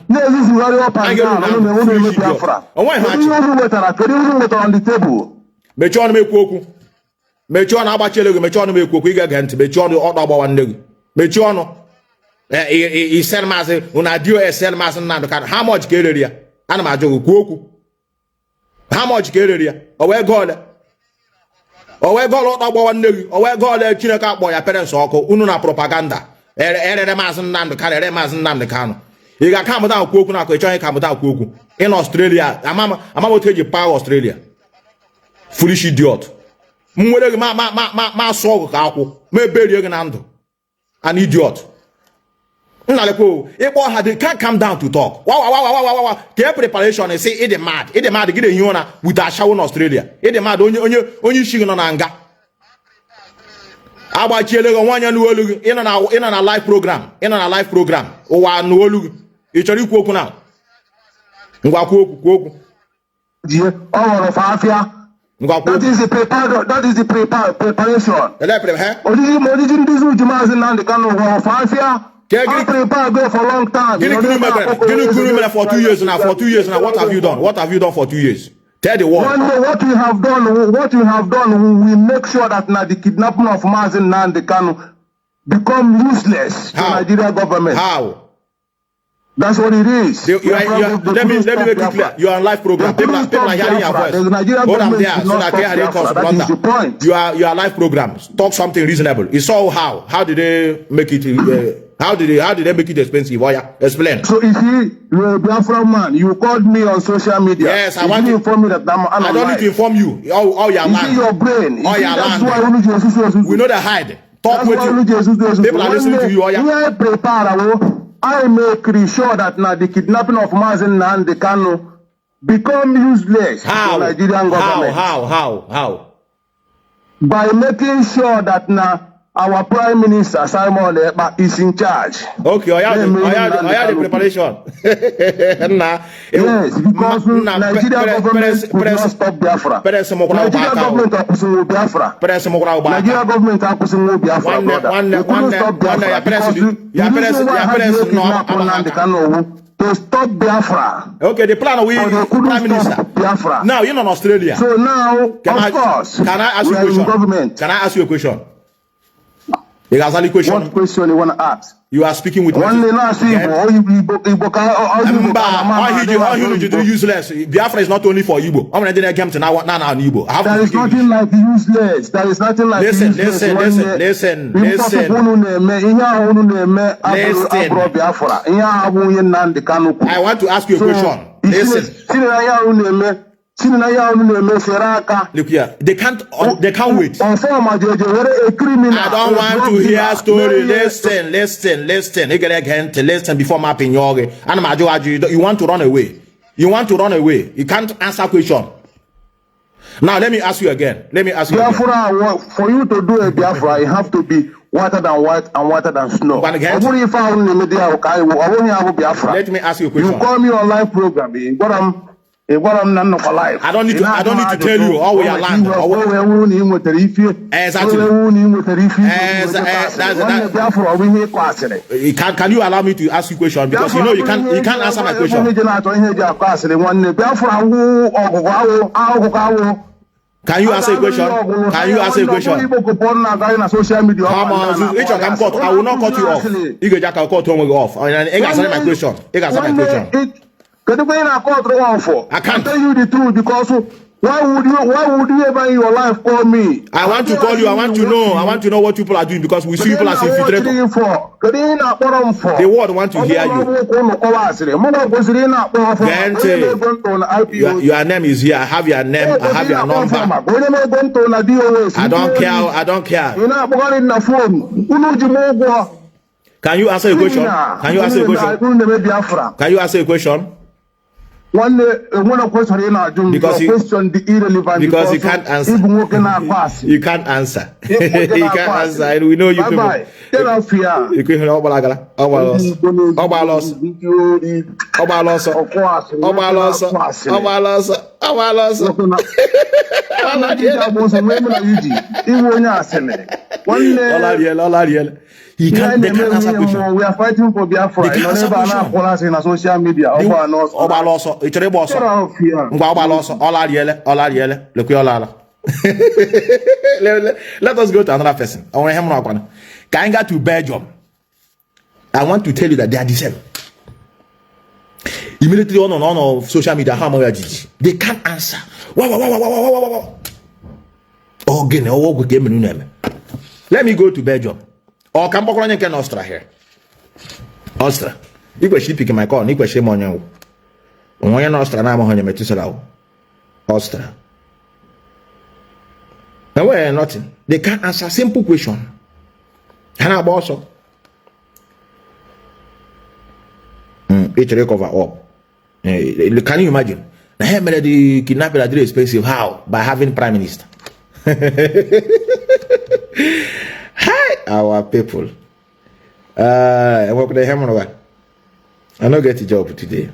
On the table. Mechon me kwoku. Mechon abachele mechon me kwoku iga gente. Mechon other about one day. Mechon. He sell mass. Una dio sell mass Nando. How much get area? Anama jogo kwoku. How much get area? Owe God. Owe God other about one day. Owe God Chinaka boy. Parents oko. Ununa propaganda. Ere mass Nando. Ere mass Nando Kanu. You got come down kwoku na ko chon come down kwoku. In Australia. I'm about to take power Australia. Foolish idiot. Mwere ma so ka akwu. Me berie gị na ndụ. an idiot. They can't come down to talk. Wow. Their preparation and say, it mad, get a yona with a shower in Australia. It mad, only shing on anger. About Chile, in a live program. Oh, I know, it's a cook now. That is the preparation. Prepare go for a long time. For 2 years now. For 2 years now, what have you done? What have you done for 2 years? Tell the world. What we have done, we make sure that now the kidnapping of Mazi Nnamdi Kanu become useless to Nigeria government. How? That's what it is. Let me make it clear. You are on live program. People are hearing your voice. Hold on there so that they hear cause. You are live program. Talk something reasonable. It's all how. How did they make it? How did they make it expensive? Explain. So you see, you're a Biafra man. You called me on social media. Yes, I want to inform me that I don't need to inform you. All your land. Your brain. All your land. We know the hide. Talk with you. People are listening to you. I make sure that now the kidnapping of Mazi Nnamdi Kanu become useless to Nigerian government. How? By making sure that now our Prime Minister Simon Ekpa is in charge. Okay, I had the preparation. Yes, because Nigeria government could not stop Biafra. Nigeria government are pushing Biafra. Nigeria government are pushing Biafra. They couldn't stop Biafra because the reason why had to kidnap Nnamdi Kanu to stop Biafra. Okay, the plan we Prime Minister Biafra. Now you're in Australia. So now, of course, can I ask you a question? Can I ask you a question? What question you want to ask? You are speaking with one useless. Biafra is not only for Igbo. There is nothing like useless. There is nothing like useless. Listen. I want to ask you a question. Listen. Look here, they can't wait. I don't want to hear story. Listen before mapping your. You want to run away. You can't answer question. Now let me ask you again. Biafra, for you to do a Biafra, you have to be whiter than white and whiter than snow. Let me ask you a question. You call me on live program. I don't need to tell you how we are land. Can you allow me to ask you a question? Because you know you can't answer my question. Can you answer a question? Come on, I will not cut you off. I'll cut you off. My question. I can't tell you the truth because why would you ever in your life call me? I want to call you. I want to know what people are doing because we see people as infiltrators. The world want to hear you. Your name is here. I have your name. I have your number. I don't care. Can you answer a question? Because you can't answer. You can't answer. You can't answer. And we know you people. You can hear they can't answer question. We are fighting for Biafra. They can't answer question. In social media. Let us go to another person. Can I go to Belgium? I want to tell you that they are the same. Immediately on social media, they can't answer. Let me go to Belgium. Or can Bokoran can Austria here? Austria. You can pick my call, you can shame on you. When you're Austria, I'm on your Methuselah. Austria. Now, we're nothing. They can't answer simple question. And I'm also It cover up. Can you imagine? Now, the kidnapping are very expensive. How? By having prime minister. Hi, our people. I work the hammer. I don't get a job today.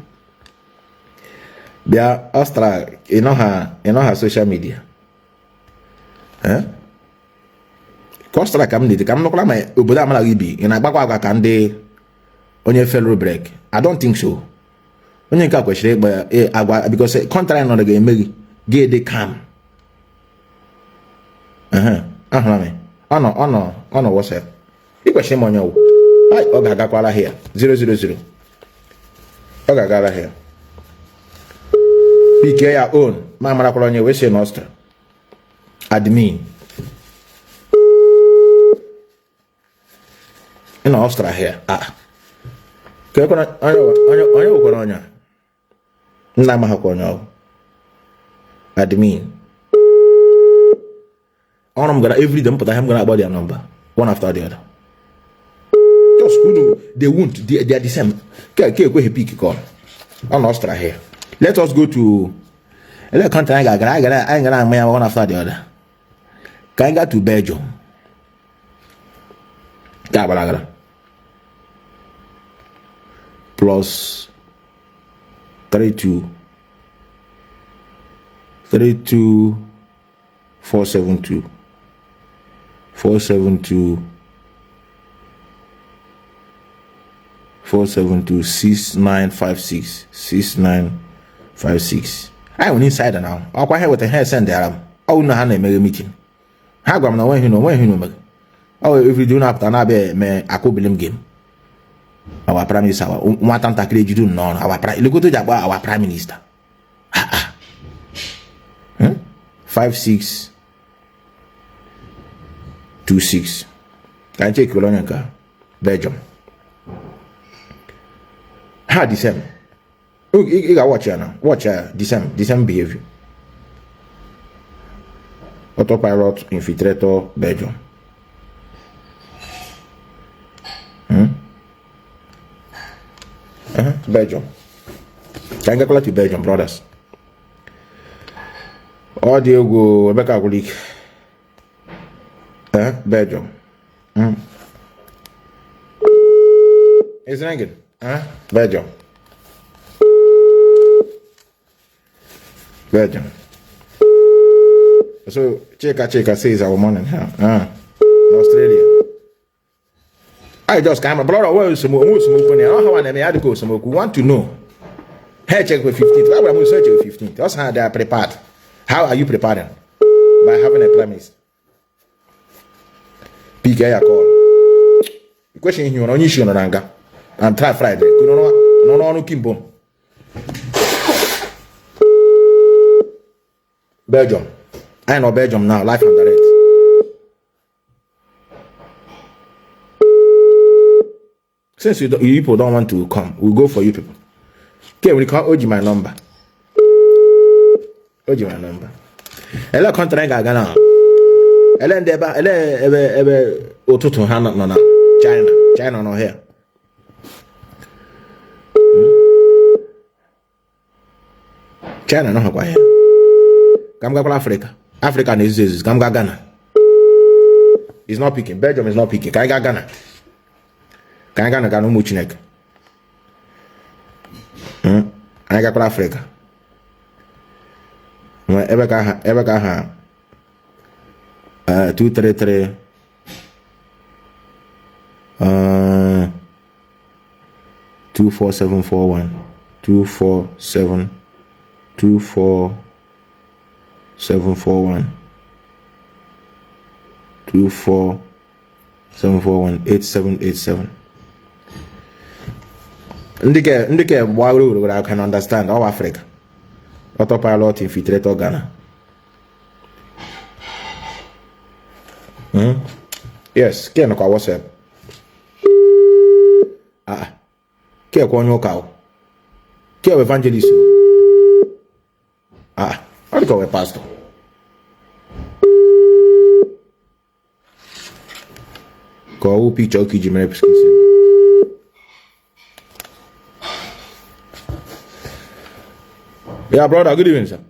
They are Australia. You know her social media. Huh? Cost like I'm not my Ubuda Malabi in a Bagua can they on your fellow break. I don't think so. When you can't question but because contrary not again maybe gay they come. Oh no, what's up? You question on your hi Ogagakwala here 000. Ogagala here. PK your own. Mama Colonia, we say Nostra. Admin. In Austria here. Kaya ko na ayaw ko na niya. Nama ko na. Admin. I'm gonna every day but I'm gonna about their number one after the other. Just they won't. They are the same. Kaya go pick call. On Austria here. Let us go to. Let country I gonna one after the other. Can I go to Belgium? Kabalagala. Plus 32 472 6956 6956. I went inside now. I'll quite have with the hair send there. I will not have a meeting. How come now when you know? Oh, if you do not have to me, I could believe game. Our prime minister, one time to create you do none. Our prime, look at our prime minister. 5626. Can I check Colonia? Belgium. How December? You got watch now. Watch December behavior. Autopilot infiltrator Belgium. Belgium. Can I go to Belgium, brothers? Audio go Rebecca go leak. Belgium. It's ringing. Belgium. Belgium. So check says our morning here. Australia. I just came, brother. Where is some more smoke? I don't have any had to go smoke. We want to know. Hey, check with 15th. Why would I search with 15th? That's how they are prepared. How are you preparing? By having a premise. PK call. The question is, you know, issue no ranga. And try Friday. No, Kimbo. Belgium. I know Belgium now. Life and direct. Since you people don't want to come, we'll go for you people. Okay, we call Oji my number. Oji my number. Ela contract Ghana. Ela ndeba ebe otutu ha no na China no here. China no ha kwa here. Kamga kwa Africa is Kamga Ghana. He's not picking. Belgium is not picking. Kaiga Ghana. Kaiga Ghana mu Chineke. I got Africa. Ebe ka ha 233 24741 247 24741 24741 8787. Ndike Waru, I can understand all Africa. Autopilot infiltrator Ghana. Yes, can call WhatsApp. Can call your cow. Can evangelist. How do you call a pastor? Call picture Kijimere prescription. Yeah, brother, good evening, sir.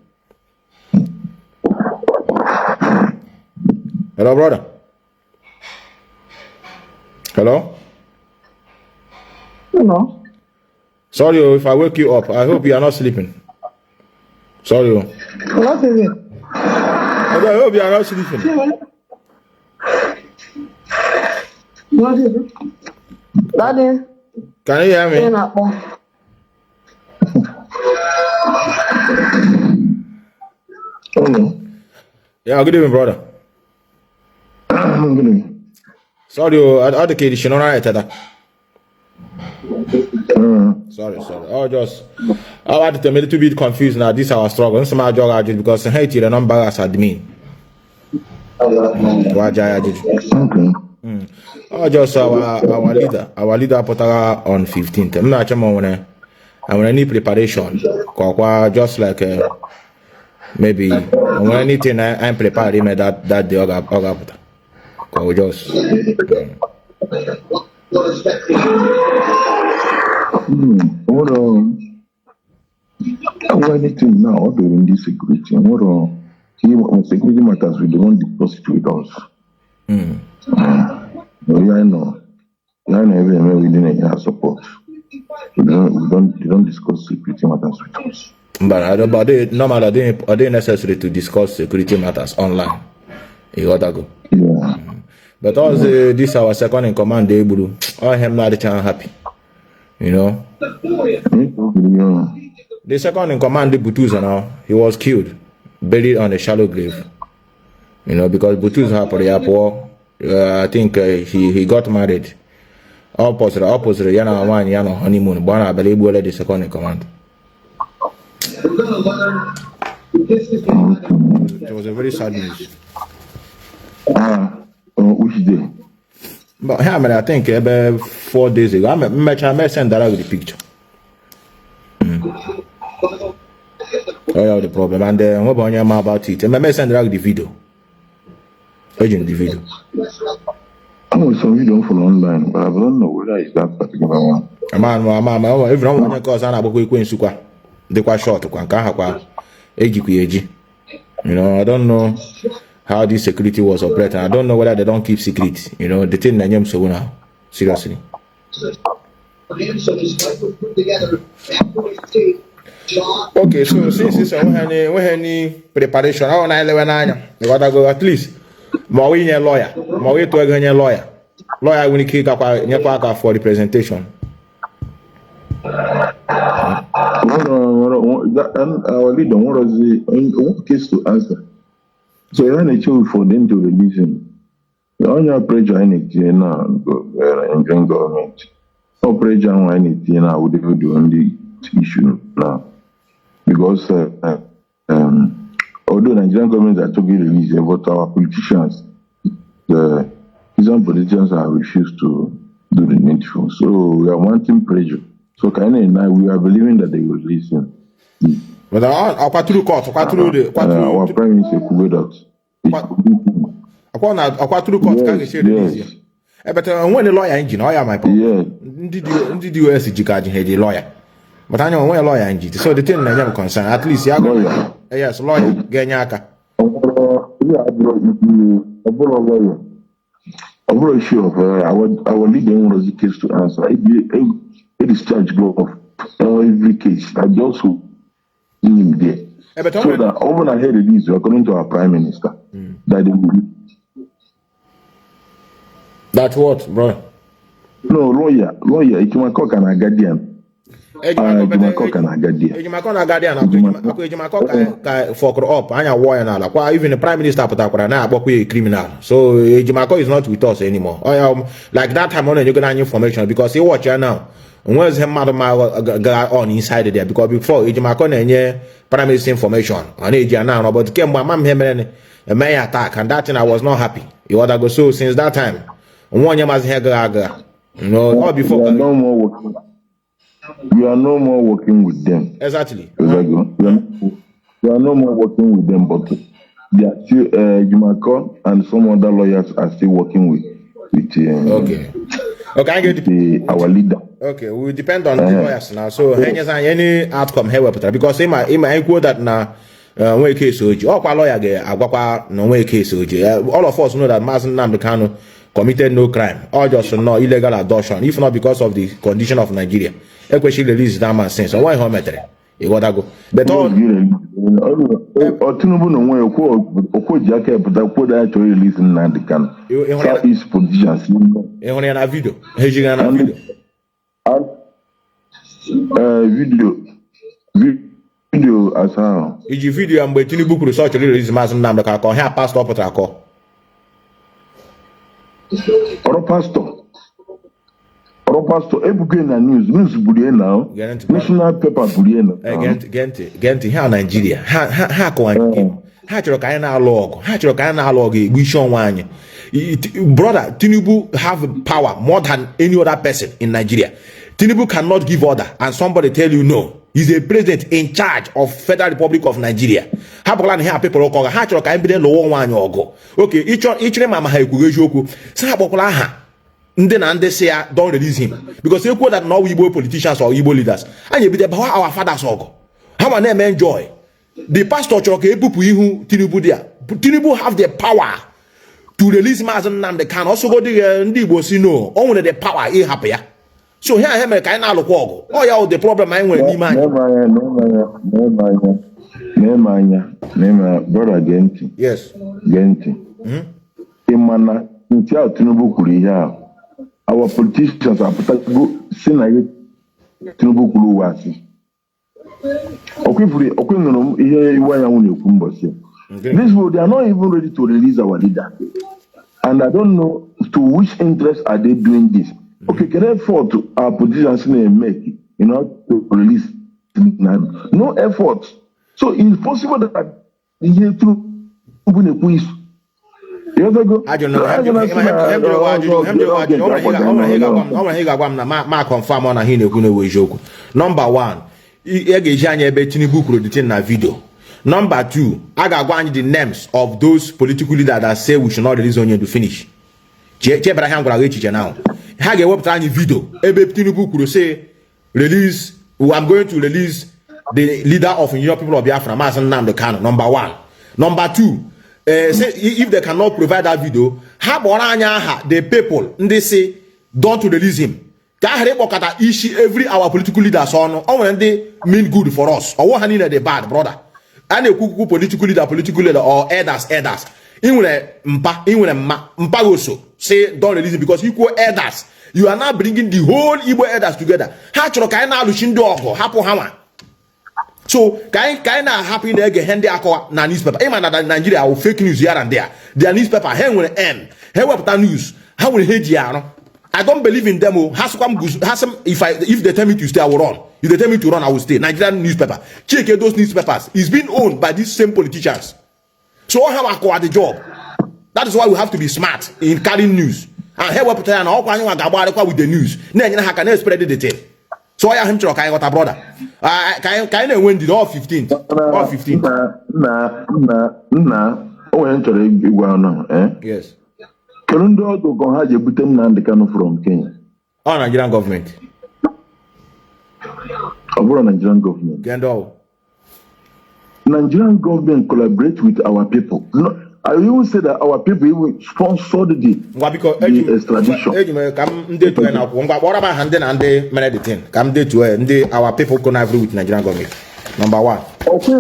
Hello, brother. Hello? Hello. Sorry if I wake you up. I hope you are not sleeping. Sorry. What is it? I hope you are not sleeping. What is it? Daddy. Can you hear me? Hello. Yeah, good evening, brother. Good evening. Sorry, I the kid should not that. Sorry. I had to be a little bit confused now. This is our struggle. Some of our judge because I hate the number as admin. Oh, just our leader put her on 15th. I'm not sure I want any preparation. Just like maybe when anything I'm prepared that day or just What anything now during this security? What on security matters we don't discuss it with us. I know everywhere we didn't have support. We don't discuss security matters with us. But are they necessary to discuss security matters online? You gotta go. Yeah. But also this our second in command, they able I am not the chance happy. You know? The second in command, the Butuza now, he was killed, buried on a shallow grave. You know, because Butuza I think he got married. Opposite, yana one, yana honeymoon, but I believe we're the second in command. It was a very sad news. Which day? But I think about 4 days ago, I may send that with the picture. Oh, yeah, the problem. And what about it? I may send that with the video. Urgent the video. I know some video for online, but I don't know whether it's that particular one. Everyone cause an about going to the quite short, you know, I don't know how this security was operating. I don't know whether they don't keep secret. You know, the thing that I'm so now. Seriously. Okay, so since it's any preparation, I want to go at least. Mawin a lawyer. Mawin to a lawyer. Lawyer when he kick up for the presentation. Our leader, what was the case to answer? So you're not sure for them to release him. You're on your pressure anything now, enjoying government. No pressure on anything now, would they do on the issue now? Because although Nigerian government are talking release, but our politicians, some politicians have refused to do the needful. So we are wanting pressure. So now we are believing that they will release him. But our prime minister Kuwait. Yes. But when the lawyer engine, I am my problem. Did you as a lawyer? But I know when a lawyer engine. So the thing I am concerned, at least lawyer. Yes, lawyer, Ganyaka. I'm very sure our leader was the case to answer. It is charged of every case. I just him there. So that over ahead of this, according to our prime minister, that they will. That's what, bro? No, lawyer. It's my cock and a guardian. Even the prime minister criminal. So Ejimako is not with us anymore. Like that time on you get information because you watch here now. Where's him on inside there? Because before Ejimako prime minister information on Ejia now, but came my mom him a may attack, and that thing I was not happy. You want to go so since that time. One year must have all before no more working. We are no more working with them. Exactly. We are no more working with them, but they are still Jumako and some other lawyers are still working with okay. Okay, I get our leader. Okay, we depend on the lawyers now. So any outcome here because I quote that now one case oji. All lawyer get agwakwa no one case oji. All of us know that Mazi Nnamdi Kanu committed no crime or just no illegal abduction, if not because of the condition of Nigeria. Ekweshi release that man since. So why home metere? You gotta go. But all Tinubu no way okwoji aka pụta kwuo ya chọrọ release Nnamdi Kanu. South East politicians. Ehone na video. Hejiga na video. Video as how. Iji video mgbe Tinubu kwuru so chọrọ release Mazi Nnamdi Kanu ka ha pastor pụtara akọ. Oro pastor ebuge na news bulie now. National paper bulie now. Gente here Nigeria. Ha ko ha chọrọ ka anyị na-alụ ọgụ. Ha chọrọ ka anyị na-alụ ọgụ egbu isi ọnwa anyị. Brother, Tinubu have power more than any other person in Nigeria. Tinubu cannot give order and somebody tell you no. He's a president in charge of Federal Republic of Nigeria. Ha bụkwa na people ọkọ ha chọrọ ka anyị bido lụọ nwa anyị ọgụ. Okay, ịchọrọ ma ha ekwughị eziokwu. Sị ha kpọkwala aha ndị na ndị si ya don't release him because they quote that no Igbo politicians or Igbo leaders. Anyị ebido bawa our fathers ọgụ. Ha ma na-eme enjoy. The pastor chọrọ ka ebupụ ihu Tinubu dia. Tinubu have the power to release Mazi Nnamdi Kanu. Also go the ndị Igbo si no. O nwere the power ịhapụ ya. So here I am ka anyị na-alụkwa ọgụ. Oh yeah, the problem anyị nwere n'ime anyị. Nema brother Genti. Yes. Genti. Imana nti a Tinubu kwuru ihe a. Our politicians are putago sinaye Tinubu kwuru wasi. Okwinuru ihe iwa ya nwunye ekwu mbosi. This way, they are not even ready to release our leader. And I don't know to which interest are they doing this. Okay, can effort our politicians make to release no effort. So it's possible that the through quiz. I don't know. Number one, Tinubu credited na video. Number two, I got one the names of those political leaders that say we should not release Onion to finish. Now, I get what video. Tinubu could say release. I'm going to release the leader of Union People of Biafra, Mazi Nnamdi Kanu. Number one. Number two, say if they cannot provide that video, the people they say don't release him. Every our political leaders on they mean good for us. Or what they bad, brother. And a political leader or elders. Mpa also say don't release it because equal elders. You are now bringing the whole Igbo elders together. So kind of happy they get hand na newspaper. Nigeria will fake news here and there. Their newspaper hen will end. Hey, what news? How will hate I don't believe in them. If they tell me to stay, I will run. If they tell me to run, I will stay. Nigerian newspaper. Check those newspapers. It's been owned by these same politicians. So how I acquire the job? That is why we have to be smart in carrying news. And here we put on all kinds of with the news. Then I can spread the detail. So I am sure I got a brother. Can I win the all 15th? All 15th. Yes. Kelundo to go have Nnamdi Kanu from Kenya. Oh, Nigerian government. Over Nigerian government. Gendo. Nigerian government collaborate with our people. No, I even say that our people even sponsored the extradition. What about handing and they manage the thing? Come day to our people collaborate with Nigerian government. Number one. Okay,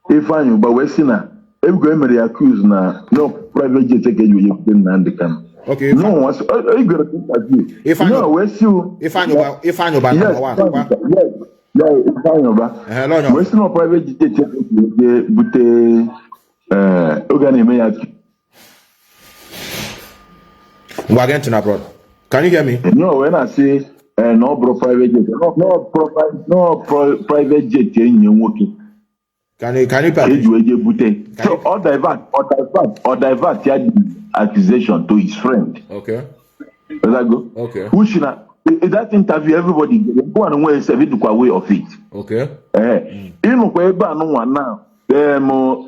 if I knew, but we're seeing if going to accuse now, no private jet take you Nnamdi Kanu. Okay. No one's if I know where's you if I know number one. Yeah, if I know where's no private jet take but we're getting abroad. Can you hear me? No, when I say no private jet, no private jet in working. Can you so or divert the accusation to his friend. Okay. Does that go? Okay. Who should in that interview everybody go and way way of it. Okay. No now.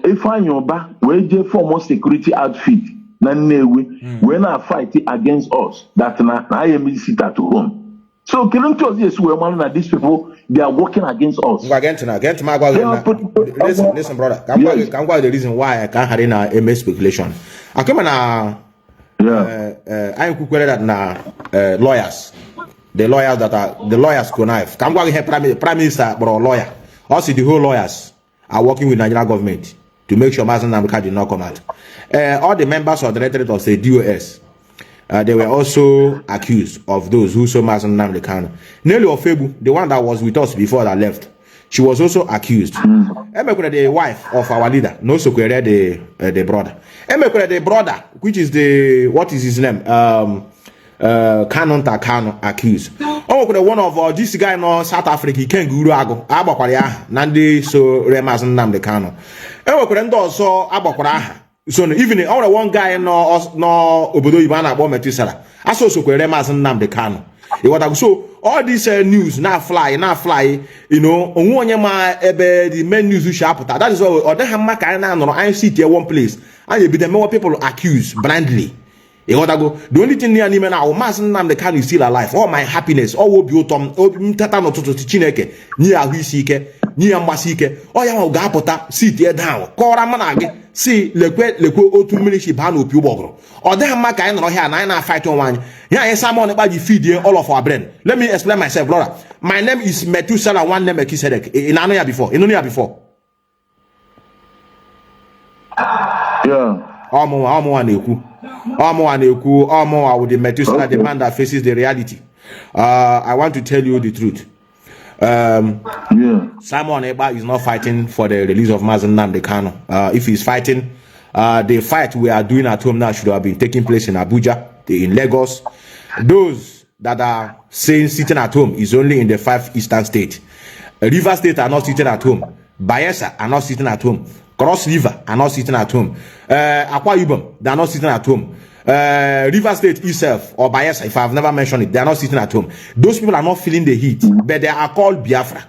If I know back we form security outfit when I fight against us, that I am sit at home. So yes, we that these people they are working against us. Listen, brother. Come the reason why I can't have a MS speculation. I come I that lawyers. The lawyers that are the lawyers connive. Come go here, prime minister, but lawyer. Also, the whole lawyers are working with Nigerian government to make sure Mazi Nnamdi did not come out. All the members of the Directorate of the DOS. They were also accused of those who saw Mazi Nnamdi Kanu. Nelly Ofebu, the one that was with us before that left, she was also accused. The wife of our leader, no so the brother. The brother, which is the what is his name? Kanu accused. One of this guy in South Africa, he can't guru ago. Abakwaria, Nandi so Mazi Nnamdi Kanu. Also Abakwara. So even only one guy no obodo Ibana Mazi Methuselah. Aso so kwere Mazi Nnamdi Kanu. So all this news now fly, you know, the main news you shall put. That is why or they have maka na no I sit here one place. And you be the more people accused blindly. The only thing near me now, Mazi Nnamdi Kanu is still alive. All my happiness, all will be autumn, tata no to Chineke, near Wisike, near Masike, or ya gapota, sit here down, Kora Manage. See, le 2 minutes she ban up you bogro. Or they have my kind of here, and I fight on one. Yeah, someone about you feed all of our brain. Let me explain myself, brother. My name is Methuselah, one name Melchizedek. In Anoya before. Yeah. Almo with the Methuselah, the man that faces the reality. I want to tell you the truth. Simon Eba is not fighting for the release of Mazi Nnamdi Kanu. If he's fighting, the fight we are doing at home now should have been taking place in Abuja, in Lagos. Those that are saying sitting at home is only in the 5 eastern states. River State are not sitting at home. Bayelsa are not sitting at home. Cross River are not sitting at home. Akwa Ibom, they are not sitting at home. River State itself or Bayelsa, if I have never mentioned it, they are not sitting at home. Those people are not feeling the heat, but they are called Biafra.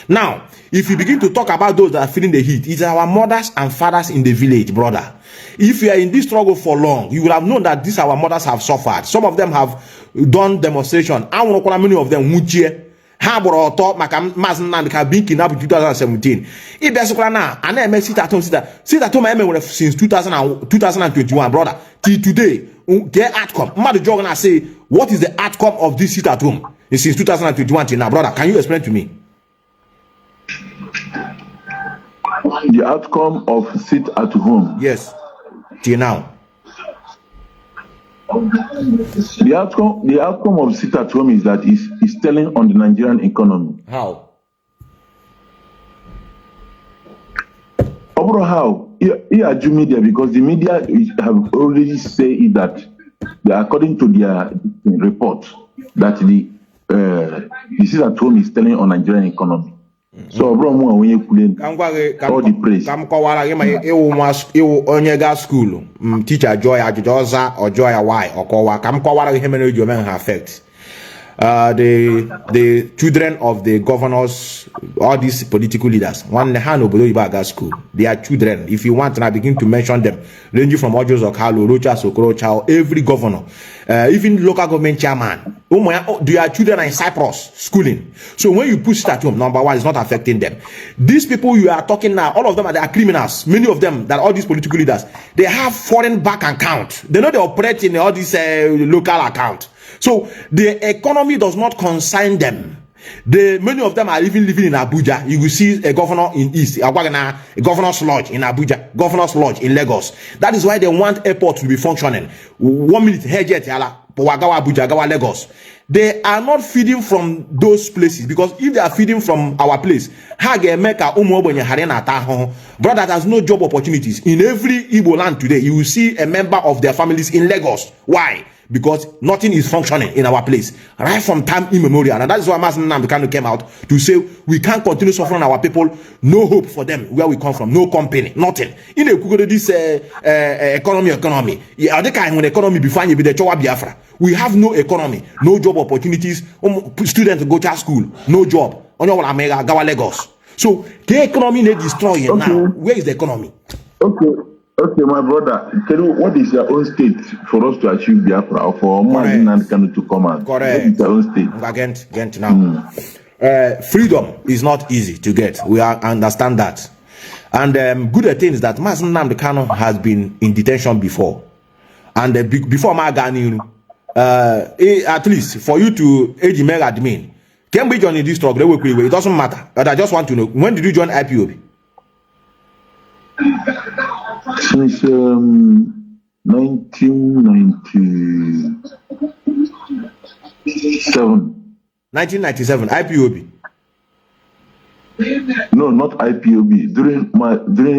Now, if you begin to talk about those that are feeling the heat, it's our mothers and fathers in the village, brother. If you are in this struggle for long, you will have known that these our mothers have suffered. Some of them have done demonstration. I want to call many of them Muchie. Habro talk Mazi Nnamdi Kanu being kidnapped in 2017. If there's now, and then sit at home since 2021, brother. Till today, their outcome. Mother Jogan, I say, what is the outcome of this sit at home since 2021 till now, brother? Can you explain to me? The outcome of sit at home. Yes, till now. The outcome of sit at home is that it's telling on the Nigerian economy. How? Overall, how? Here, media, because the media have already said that according to their report that the sit at home is telling on Nigerian economy. So, when you all the praise. School, teacher Joy Ajoza or Joy Why or Kowa, affect. The children of the governors, all these political leaders, one hand below school, they are children. If you want, and I begin to mention them, ranging from Ojos or Carlo, Rocha, Sokoro, every governor, even local government chairman. They are children in Cyprus schooling. So when you push that home, number one, it's not affecting them. These people you are talking now, all of them are criminals. Many of them, that all these political leaders, they have foreign bank account. They know they operate in all these local account. So the economy does not concern them. Many of them are even living in Abuja. You will see a governor in East, a governor's lodge in Abuja, governor's lodge in Lagos. That is why they want airport to be functioning. 1 minute, Abuja, Lagos. They are not feeding from those places, because if they are feeding from our place, brother, there's no job opportunities. In every Igbo land today, you will see a member of their families in Lagos. Why? Because nothing is functioning in our place right from time immemorial, and that is why Mazi Nnamdi Kanu came out to say we can't continue suffering our people. No hope for them where we come from. No company, nothing. In a this economy. Yeah, the kind of economy before you be the Chowa Biafra. We have no economy, no job opportunities. Students go to school, no job. On your Omega, Gawa Lagos. So the economy is destroying now. Where is the economy? Okay. Okay, my brother, tell you what is your own state for us to achieve Biafra or for Mazi Methuselah Kanu to come out? Correct. What is your own state? Again now. Freedom is not easy to get. We understand that. And good thing is that Mazi Nnamdi Kanu has been in detention before. And before Magani, at least for you to age mega admin, can we join in this struggle? It doesn't matter. But I just want to know, when did you join IPOB? Since 1997. 1997, IPOB. No, not IPOB. During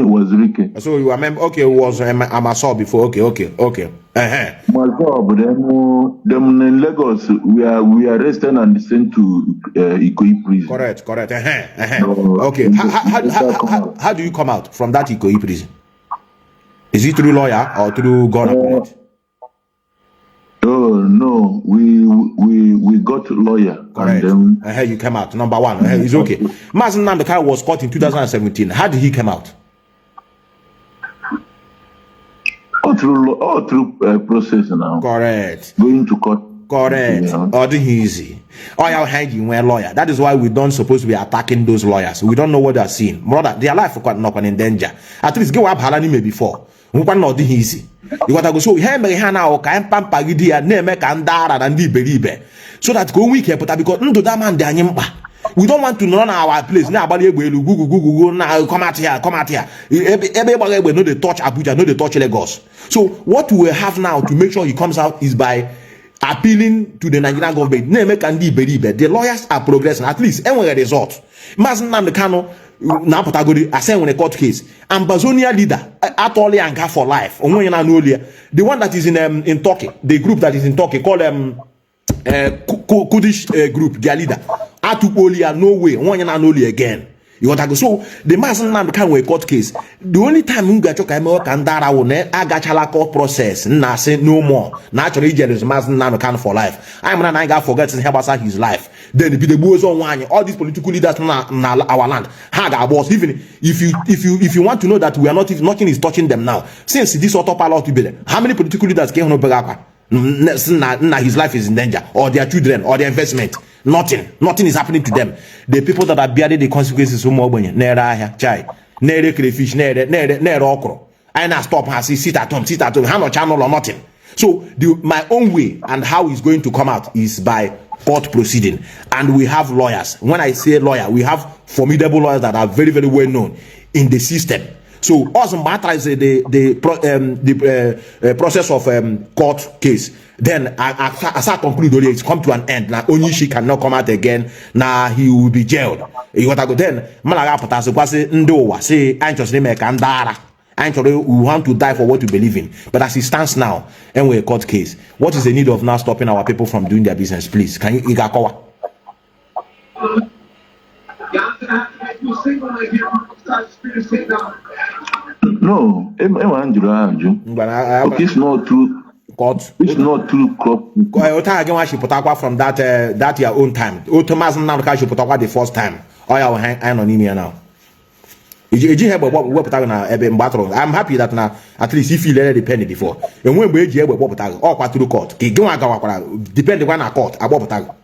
it was Ricky. So you remember? Okay, it was Amasol before. Okay. Masol, but them in Lagos, we are arrested and sent to Ikoyi prison. Correct. Okay. How do you come out from that Ikoyi prison? Is it through lawyer or through God? Oh no, we got lawyer. Correct. And then you came out. Number one. It's okay. Mazi Nnamdi Kanu was caught in 2017. How did he come out? All through process now. Correct. Going to court. Correct. Or easy. Or your hanging when lawyer. That is why we don't supposed to be attacking those lawyers. We don't know what they're seeing. Brother, their life is not in danger. At least go up Halani me before. Not easy. You got to go so now can pampa gidia name kandara and believe so that go weak but because into that man we don't want to run our place now about go now come out here everybody know they touch Abuja, know they touch Lagos. So what we have now to make sure he comes out is by appealing to the Nigerian government. The lawyers are progressing at least anyway result. Mazi Nnamdi Kanu now Patagodi assign when a court case. Ambazonia leader Atoli Anka for life. The one that is in Turkey, the group that is in Turkey called Kurdish group, their leader. Atupolia no way, one yana only again. You want to go so the Mazi Nnamdi Kanu a court case. The only time you got your Kandara one agachala court process, na say no more. Naturally, there is Mazi Nnamdi Kanu for life. I'm not going to forget about his life. Then be the boys on one, all these political leaders na our land. Had our boss, even if you want to know that we are not, if nothing is touching them now. Since this autopilot to be there, how many political leaders came on Begapa? His life is in danger, or their children, or their investment. Nothing is happening to them. The people that are bearing the consequences of more money, nera chai, nere crayfish, nere okro. I now stop and say sit at home, have no channel or nothing. So my own way and how it's going to come out is by court proceeding, and we have lawyers. When I say lawyer, we have formidable lawyers that are very, very well known in the system. So also matter is the process of court case. Then as I conclude, it's come to an end. Now only she cannot come out again. Now he will be jailed. You got to go then. Malaga potase kwase ndowa say anchosle me kandara. Actually, we want to die for what we believe in. But as it stands now, and we're a court case, what is the need of now stopping our people from doing their business? Please, can you igakowa? No, it's not true. Court. It's not true. From that your own time. Thomas Nnamdi should put the first time. I on email now. I'm happy that now at least if you let the penny before. And when we hear what to the court, depend on court about.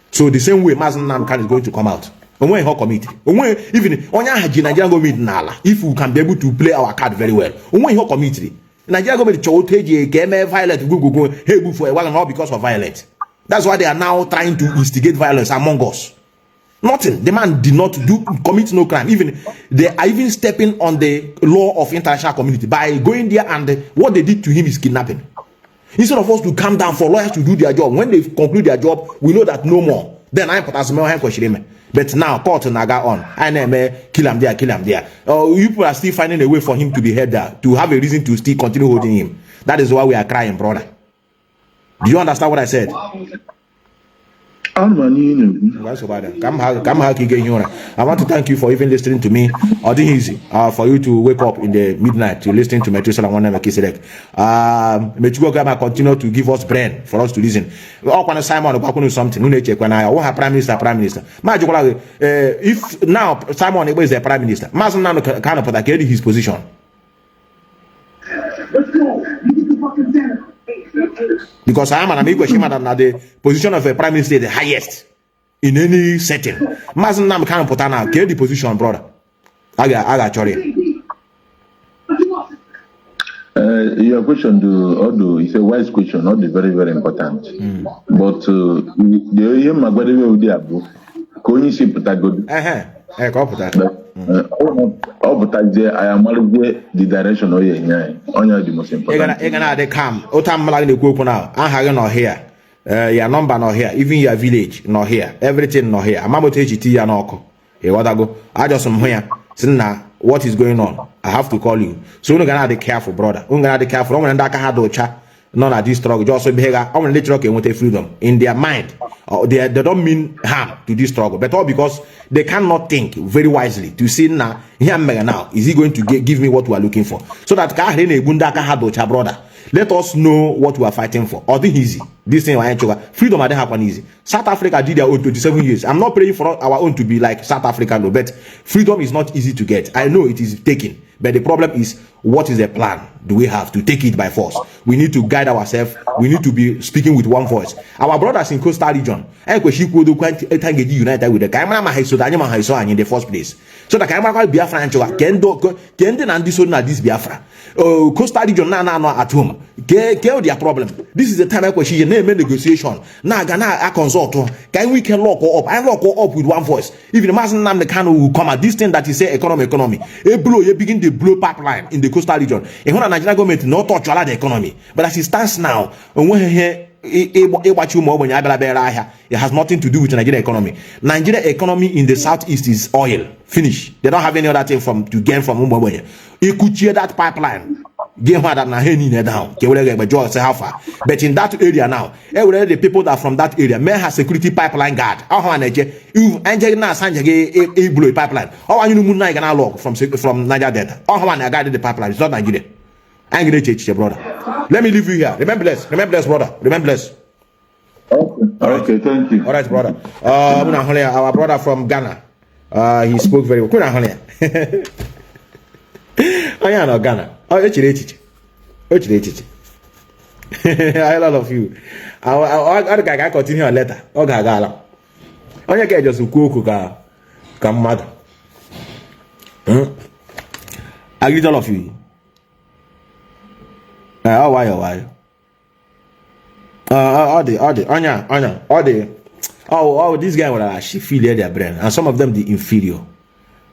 So the same way Mazi Nnamdi is going to come out. When her committee, even on Nigerian government nala, if we can be able to play our card very well. When her committee, Nigerian government choteji game violent go hey for a while not because of violence. That's why they are now trying to instigate violence among us. Nothing. The man did not commit no crime. Even they are even stepping on the law of international community by going there, and what they did to him is kidnapping. Instead of us to calm down for lawyers to do their job, when they conclude their job, we know that no more. Then I put as question. But now court naga on. I kill him there. You people are still finding a way for him to be held there, to have a reason to still continue holding him. That is why we are crying, brother. Do you understand what I said? I want to thank you for even listening to me. I think it's easy for you to wake up in the midnight to listen to Methuselah Enlightenment. Methuselah continue to give us brain for us to listen. Simon something. Prime Minister. If now Simon is the Prime Minister, Mazi Nnamdi cannot protect his position. Because I am an amigo that the position of a prime minister is the highest in any setting. Mazi Nnamdi Kanu put now, get the position, brother. I got your question, although it's a wise question, not very, very important. But the Magwadi will be able to see Patagonia. I am the direction of your the most important. They come. Otam like the group now. I'm not here. Your number not here. Even your village not here. Everything not here. I'm about to teach you anoko. What I go? I just am here. So now, what is going on? I have to call you. So we're gonna be careful, brother. We're gonna be careful. I'm gonna have to chat. None of this struggle. Just so big. I'm gonna let you want freedom in their mind. They don't mean harm to this struggle, but all because they cannot think very wisely to see now. Here now, is he going to give me what we are looking for? So that brother. Let us know what we are fighting for. Or this easy. This thing freedom I didn't happen easy. South Africa did their own 27 years. I'm not praying for our own to be like South Africa, no, but freedom is not easy to get. I know it is taken, but the problem is, what is the plan do we have to take it by force? We need to guide ourselves. We need to be speaking with one voice. Our brothers in coastal region, united with the Kaimana in the first place. So the Kaimana Biafra and this Biafra. Coastal region at home. Get their problem. This is the time I question name negotiation. Now Ghana consult. Can we lock up? I lock up with one voice. If the Mazi Nnamdi Kanu will come at this thing that you say economy. You begin the blow pipeline in the coastal region. And when the Nigerian government not touch all the economy. But as it stands now, it has nothing to do with the Nigerian economy. Nigerian economy in the southeast is oil. Finish. They don't have any other thing to gain from Umwebonye. You could cheer that pipeline. Game hard down. But in that area now, the people that are from that area may have security pipeline guard. If Angel pipeline, from Niger Delta. The pipeline. It's not Nigeria. I'm going to change, brother. Let me leave you here. Remember bless, brother. Remember bless. Okay, thank you. All right, brother. Our brother from Ghana. He spoke very well. I know Ghana. Oh, I love you. I continue a letter. Okay, onye ka just ukwu ka mmadụ. I greet all of you. Why? This guy will actually feel their brain, and some of them the inferior.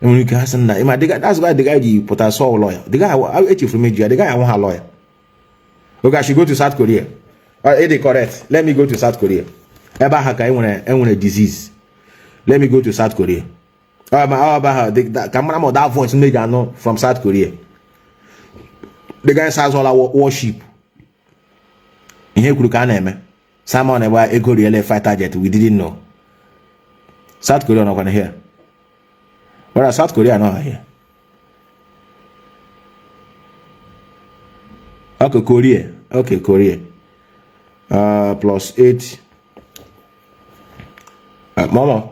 And when you can ask them that, that's why the guy the put a soul lawyer. The guy I hate you from media. The guy I want a lawyer. Okay, I should go to South Korea. They correct. Let me go to South Korea. I want a disease. Let me go to South Korea. That voice made from South Korea. The guy has all our warship. In here, someone about a Korean fighter jet. We didn't know. South Korea not gonna hear. But South Korea not here. Okay, Korea. Okay, Korea. +8. Mama.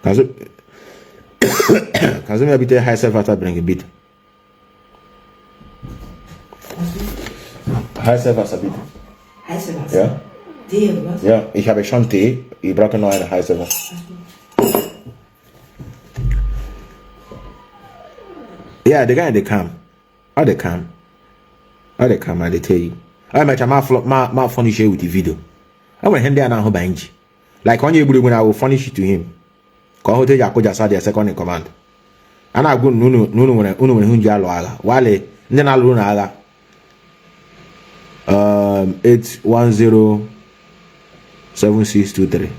Can you maybe tell high self after bring a bit? High self as a bit. High self. Ja. Ja, ich habe schon Tee. Ich brauche noch eine heiße Wasser. Yeah, the guy they come. How they come? I tell you. I might my furnish with the video. I will hand there now banji. Like when you when I will furnish it to him. Call hotel Yakoja Sadia second in command. And I go no when hunja loaga. Wale then I'll run aga. 8107623.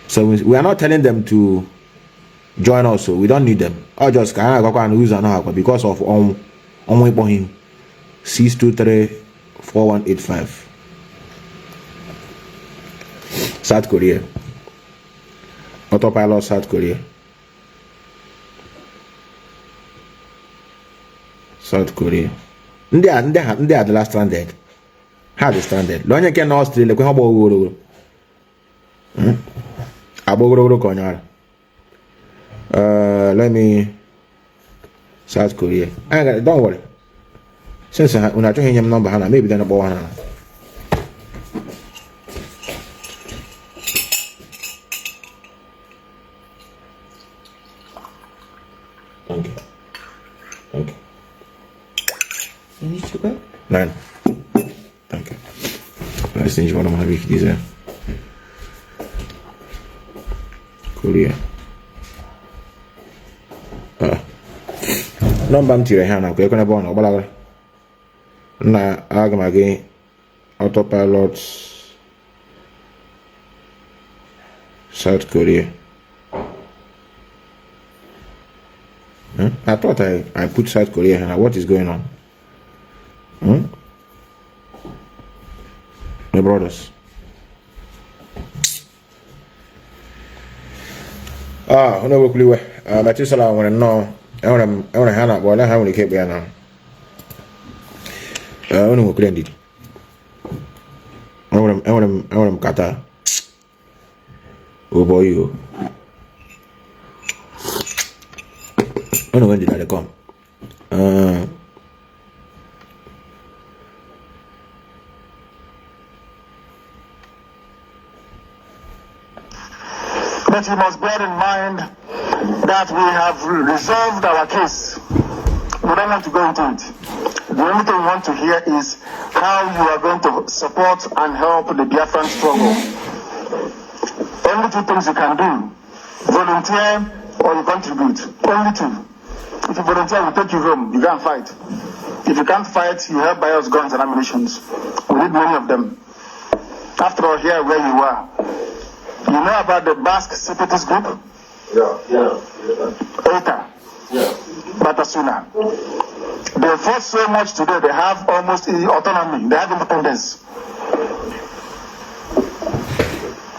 So we are not telling them to join us, so we don't need them. Or just kind of go and use another because of him 6234185. South Korea. Autopilot South Korea. South Korea. They are the last stranded. How they stranded? Lonya can Australia. How about let me South Korea. Don't worry. Since when I join him number, maybe then about one. Thank you. Thank you. You need sugar? 9. Thank you. Let's change one of my week. These Korea. Number I'm here now. We're gonna born. Obala. Na agam again. Autopilot. South Korea. I thought I put South Korea here. What is going on? My brothers. No, we Methuselah, I want to know. I want to hand up. Well, I want to keep here now. I want to clean it. I want to kata. Oh boy, you. I don't know when did I come. But you must bear in mind that we have resolved our case. We don't want to go into it. The only thing we want to hear is how you are going to support and help the Biafran struggle. Only 2 things you can do: volunteer or you contribute. Only 2. If you volunteer, we'll take you home. You can't fight. If you can't fight, you help buy us guns and ammunition. We need many of them. After all, here where you are. You know about the Basque separatist group? Yeah. ETA. Yeah. Batasuna. They fought so much today, they have almost autonomy. They have independence.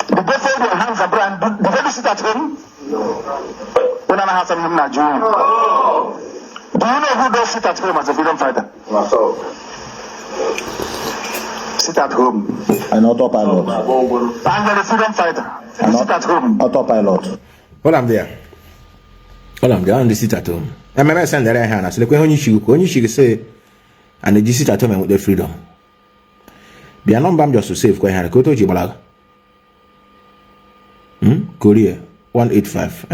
Did they fold their hands abroad? Did they sit at home? No. Do you know who does sit at home as a freedom fighter? Myself. Sit at home. An autopilot. And you're a freedom fighter. You sit at home. Autopilot. Well, I'm there. And they sit at home. I remember saying that I had. I said, when you should say, and they sit at home and with their freedom. Be a number just to save. Go to Jibalag. Korea 185.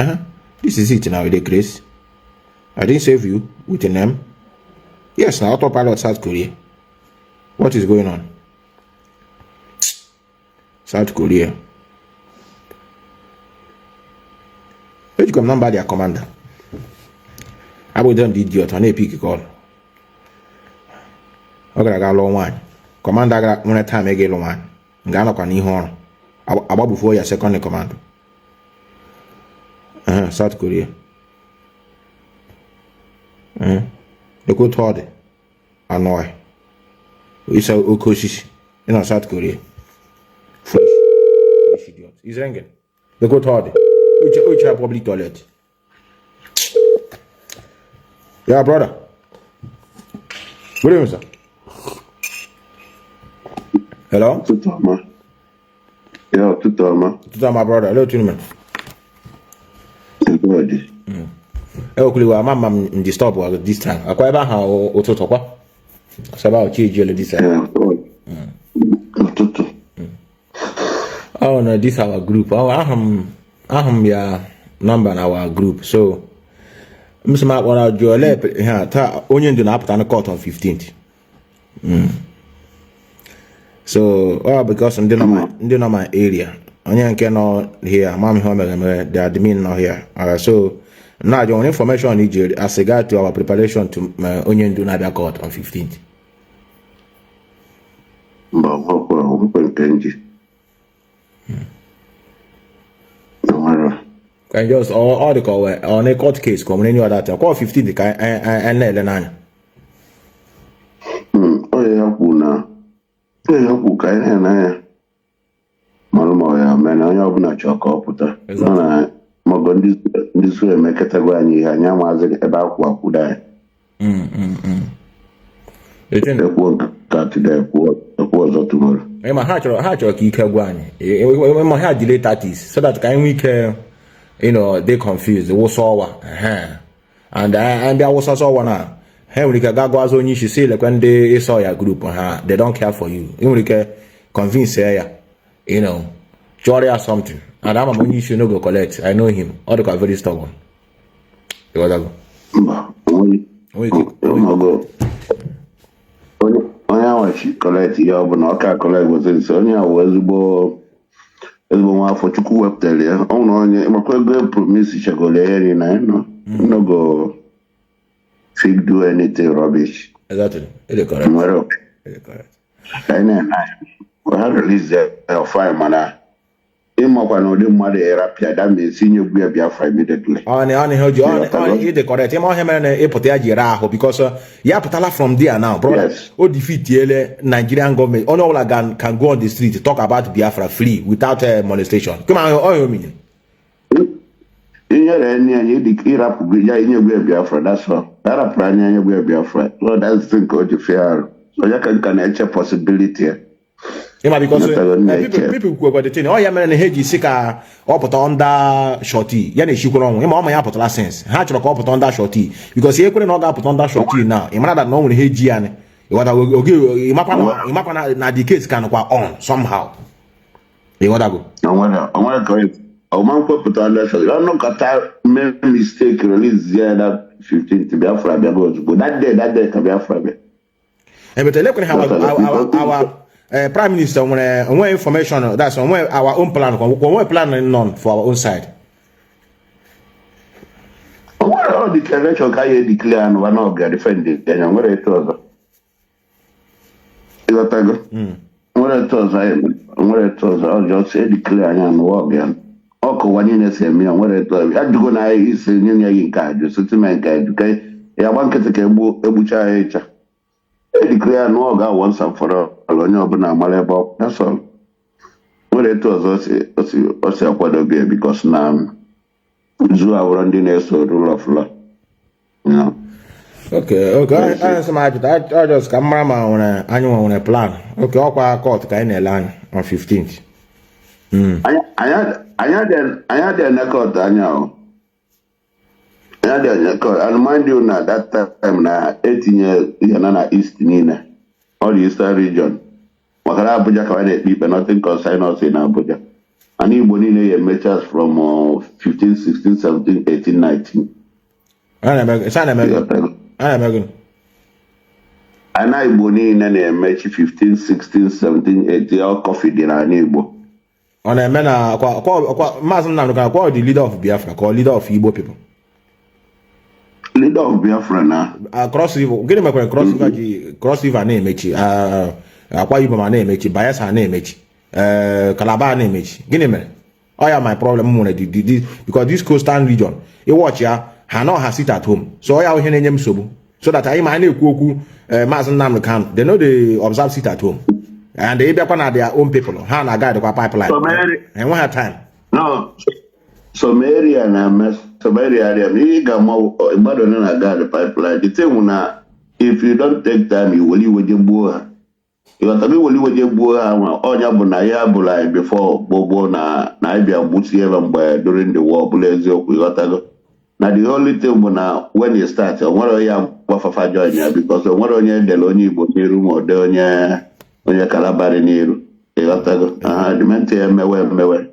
This is it now with the grace. I didn't save you with a name. Yes, now autopilot South Korea. What is going on? South Korea. Where you come number their commander? I would done the idiot on a pick call. Okay, I got long one. Commander got one time again long one. Gano can he horn. About before your second command. South Korea. They go toward Hanoi. It's a Okoshishi. South Korea. Fresh idiot. He's ringing. They go toward which are public toilet. Yeah, brother. Good evening, sir. Hello? Tutama. Yeah, Tutama. Tutama, brother. Hello, Tuniman. Everybody. Okuliwa mama disturb wa this time. Akwa eba ha ototo kwa. Saba o chi jele this time. Ototo. Oh no, this our group. Oh, aham ya number na our group. So msema wana jole ha ta onye ndu na apụta na court on 15th. So because ndị nọ my area. Onye nke nọ here, mama ho mere the admin nọ here. So now the only information on Niger as regard to our preparation to onye ndu na court on 15th. Can just all the call on a court case come any other time. Call 15th can and let Oh yeah, kuna. Yeah, kuka na. Malmo ya mena onye ọbụla chọọ ka ọ pụta. Na mago ndị so emekọtagwa anyị ihe anya maazị ebe akwụ akwụda ya. Ekwu ka today ekwu ọzọ tomorrow. Ma ha chọrọ ka ike gwa anyị. Ma ha delay 30s so that can we can they confused. They was all and bia was all one Hey, when you go as only she say like when they saw your group, they don't care for you. You can convince her, you know, jolly or something. And I'm when you should not go collect. I know him. All the very stubborn. You want to go? Onye ahụ chi collect ya ọ bụ na ọ ka collect was nso onye ahụ ezigbo nwa afọ Chukwu wepụtara ya ọ nwere onye makwa ego promise chegolo ya ri na no go fig do anything rubbish. Exactly. It is correct. It is correct. And we have released the file mana ịmakwa na ụdị mmadụ erapịa da ma esi nye gbu ya Biafra immediately. It is correct. Ịma ọhịa mere na ịpụta ya jiri ahụ because ya pụtala from there now, brother. O defeat ele Nigerian government. Onye ọbụla can go on the street talk about Biafra free without molestation. Come on, all you mean. Inyere enyi anyị ịrapụ ya inye gbu ya Biafra, that's all. Arapụrụ anya nye gbu ya Biafra. So that's the thing called fair. So ya ka na-eche possibility. Yeah, because people go the thing. Oh, yeah, man, heji sika up under shorty. Yeah, she go wrong. Ima ya put last sense. Ha chọrọ ka put under shorty because he couldn't ga put under shorty now. Ima that no heji ane. What okay, ima na the case can on somehow. You want to go? I want to correct. I want to put under shorty. I don't know make mistake release that 15 to Biafra but that day can Biafra. But look at our Prime Minister, when information that's on our own plan, when planning none for our own side. All declaration can you declare and one of get defended? Then I'm going to tell you. You got to go. I'm going to tell you. I'll just say declare and walk again. Okay, when you say me, I'm going to tell you. I do go now. He's in your card. You sit in my guide. Okay, yeah, one can take a bucha. Declare no God once and for all. That's all. What it was also a because now Zua running next to rule of law. You know. Okay. I just come on a annual on a plan. Okay, I'll court kind of line on 15th. I had a record annual. And mind you now that time na 18 years na East Nina, all the Eastern region. Wakara Abuja kawane people nothing concern us in Abuja. And Igbo Nina measures from 15, 16, 17, 18, 19. And Igbo Nina match 15, 16, 17, 18 all coffee dinner Igbo. On a man Mazi Methuselah call the leader of Biafra, call leader of Igbo people. Leader of Biafra now. Cross River, get him a cross river name, Akwa Ibom name, Bayelsa name, Calabar name, get him. I have my problem because this coastal region, you watch ya, Hano has sit at home. So I have him so that I might Kuku, Mazi Methuselah, they know they observe sit at home. And they be upon their own people. Hana guide the pipeline. And one time. No. So Mary and I mess so Mary area me more the pipeline. The thing na if you don't take time you will you boa. You want to be will you boa onya buna ya bula before bobo na ibia buti even during the war bulezi you got to go. Now the only thing buna when you start one ya wafafa join ya because one onya deloni bo room or onya Calabari niru. You got to go. The mente mewe.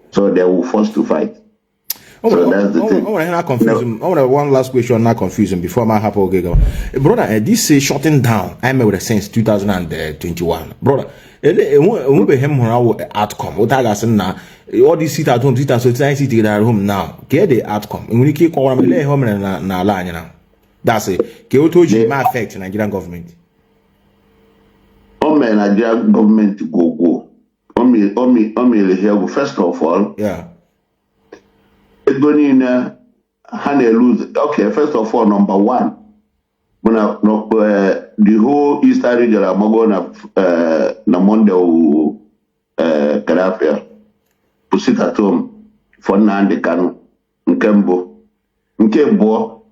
So they will force to fight. So that's the thing. I want one last question, not confusing before my happen. Brother, this is shutting down. I'm with since 2021. Brother, outcome. What I say now, all these sit at home, sit at home now. Get the outcome. When you keep calling me home na line now. That's it. Kyoto may affect Nigerian government. Nigerian government go. First of all, yeah. It's going in lose. Okay, first of all, number one, when the whole Eastern region are going na Monday Kadafia to sit at home for Nnamdi Kanu, Nkembo,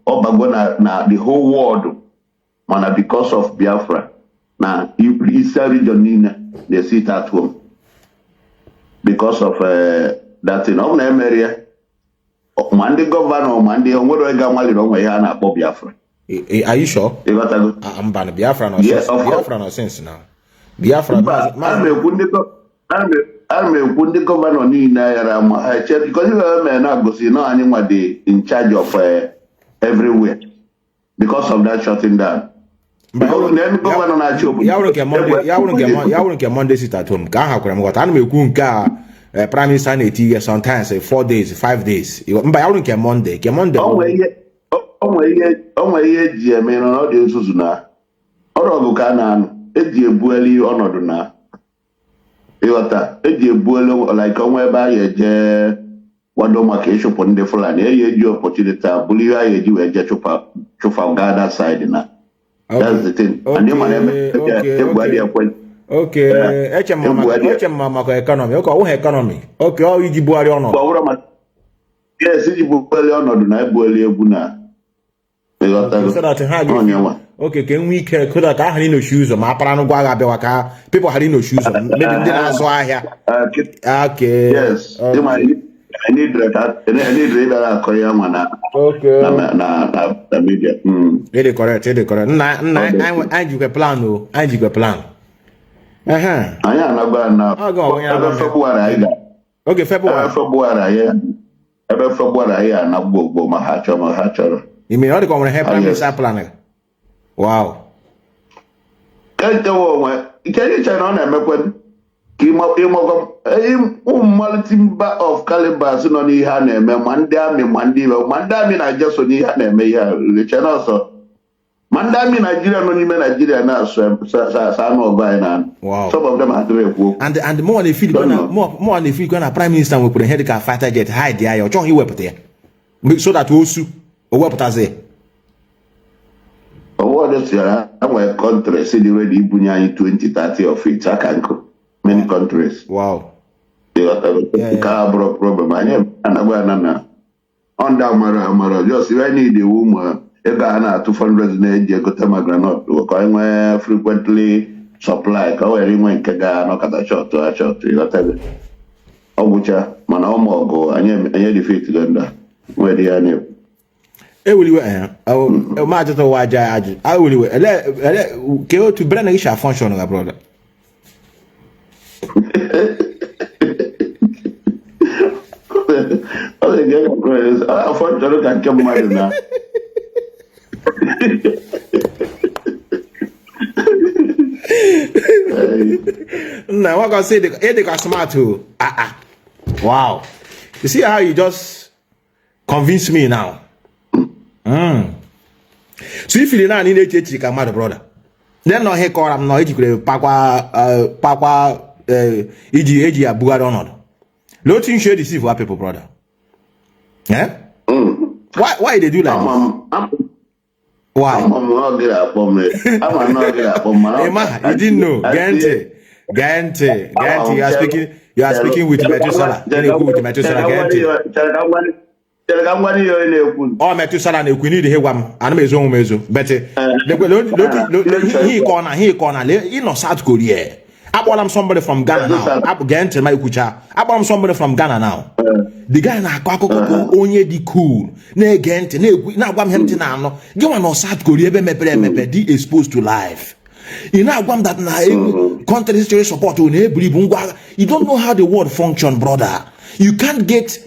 Obagona na the whole world, man, because of Biafra. Now, Eastern region, they sit at home because of that in our area. Monday governor, Monday, and what do I got my little way on a Biafra? Are you sure? I'm ban Biafra no sense. Biafra no sense now. Biafra I'm a good governor in Naira, because you may not go see no anyone in charge of everywhere because of that shutting down. Because then governor na chop. Ya wouldn't get Monday sit at home. Can't have what I'm a prime minister na sometimes 4 days, 5 days. But I wouldn't get Monday. Onwe ji eme no dị nsusu na ọrụ ka na eji ebueli ọnọdụ na ịghọta eji ebuelu like onwe ebe a eje wado maka ịchụpụ ndị Fulani eji opportunity bụrụ ihe a eji wee je chụfa gather side na that's the thing and you man ebueli ekwe okay eche maka economy okay economy okay ọ iji buari ọnọdụ yes iji bueli ọnọdụ na ebueli egwu na okay, can we could have had no shoes or my paranoia people had no shoes maybe didn't so I here. Okay. Yes. I need that Korean okay. Na media. It correct. I you can plan no. I you can plan. I am not now. February. Okay, February. February na gbogbo ma ha chọrọ. You mean all the common help and start planning? Wow. Can't tell what you China na mekwen ki multi of calibers no ni ha na eme mandi na just ni ha na eme ya le China so mandi Nigeria no ni Nigeria na so sa no buy na. Wow. Some of them are doing and more on the field more on the field gonna prime minister will put a helicopter fighter jet hide there your John he weapon there so that also what was it? What is your country? See the way the Ibunya 20-30 of it. I can go many countries. Wow. They got a problem. I am under Mara. Just if I need the woman, a Ghana 200 in a Gotama granite. We're frequently supply. Covering when Kaga got a shot to a shot. You got it. Obucha, Manaomo go. I am defeated Ganda. Where the are. I matter to why I will go to Brennan shall function, brother. I thought you can come right now. Now, what I say, they got smart too. Wow. You see how you just convince me now? So if you don't need to come out, brother, then no he call am no eji kure pakwa eji abuga donod. Lot you should deceive our people, brother. Yeah? Why they do like this? Why? I'm not you didn't know. Gente, you are speaking with Methuselah. Then you go with Methuselah, Gente. Oh, Methuselah, we need to hear one. I'm a zone mezo. Better. He corner. You know South Korea. I bought somebody from Ghana now. I began to my kucha. I bought somebody from Ghana now. The guy na kwako onye di cool. Ne gente na gwam hemti na no. Ge wan no South Korea be mepe di exposed to life. You know gwam that na country history support on you don't know how the world function, brother. You can't get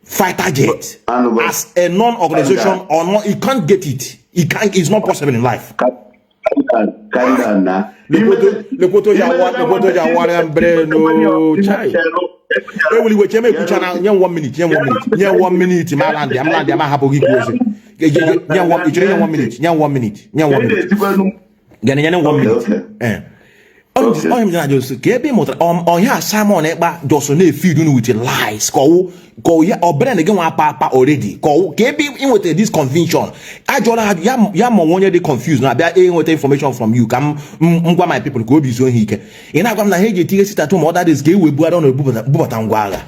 fighter jet as a non-organization or not. You can't get it. It's not possible in life. Le poto ya mbre no chai. E wuli we cheme kucha na nya 1 minute. Nya 1 minute ma land am hapo gi kwese. Nya 1 minute. Nya 1 minute. Oh, him just get be motor on ya Simon Eba just na feed you with lies. Go ya or brand again one papa already. Go get be in with this convention. I just had ya mo one dey confused na be in with information from you. Come ngwa my people go be so hike. Ina gwam na heje tie sit at home other days get we bu don bubata ngwa.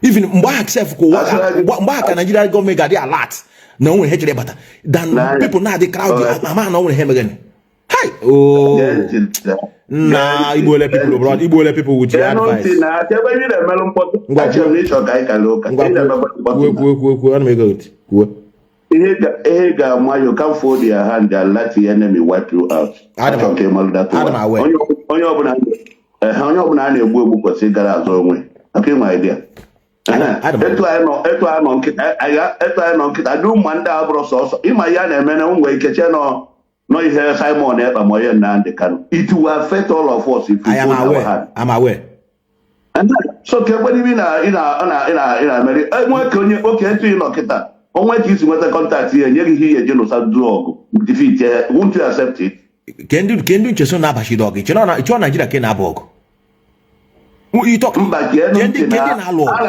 Even mba accept ko mba ka Nigeria government got dey alert. No one heje better than people now the crowd mama no one him again. Oh, nah, Igbo people, bro. Igbo people with your advice. Ihe ga-ama you can fold your hand and let the enemy wipe you out. Onye ọbụla a na-egbu egbu kwesịrị gara azụ onwe. Okay, my idea. Etu anyị nọ nkịta dị ụmụ ndị abụrụ sọsọ ịma ya na-eme na nwere ike chee no ihe Simon Ekpa ma onye Nnamdi Kanu. It will affect all of us if we fold our hand. I'm aware. And so kebere ibi na America enwe ka onye oke etu ị nọ kịta onwe ka isi nweta kọntaktị ya nye gị ihe eje n'ụsa du ọgụ defeat won't you accept it? Kendu ncheso na-abachi dọgụ ịchọ Nigeria ke na-abụ ọgụ mba kedu na-alụ ọgụ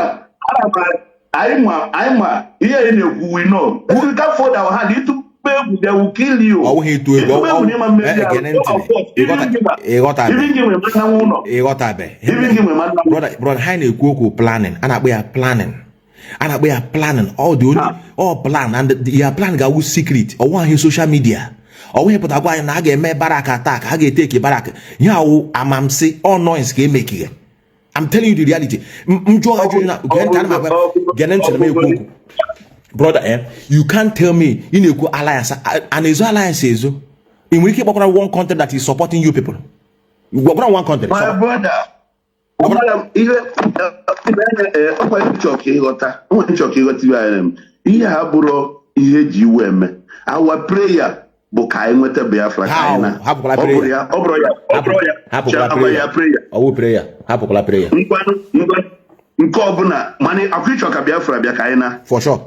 anyị ma ihe ị na-ekwu we know if you can't fold our hand itu egwu they will kill you. Ọwụghị etu egwu ịghọtabe brother ha na-ekwu okwu planning a na-akpọ ya planning all plan and ya plan ga-awụ secret ọwụ ahụ social media ọwụghị pụta gwa anyị na a ga-eme barak attack a ga-eteki barak ihe awụ amamsị all noise ka emekighe. I'm telling you the reality. Brother, you can't tell me in a alliance and is alliance is in which one content that is supporting you people. One content. My brother, our prayer Bokai nwete Biafra kaina. Hapukula prayer. Nke ọbụla mani akwicho ka Biafra bịa kaina. For sure.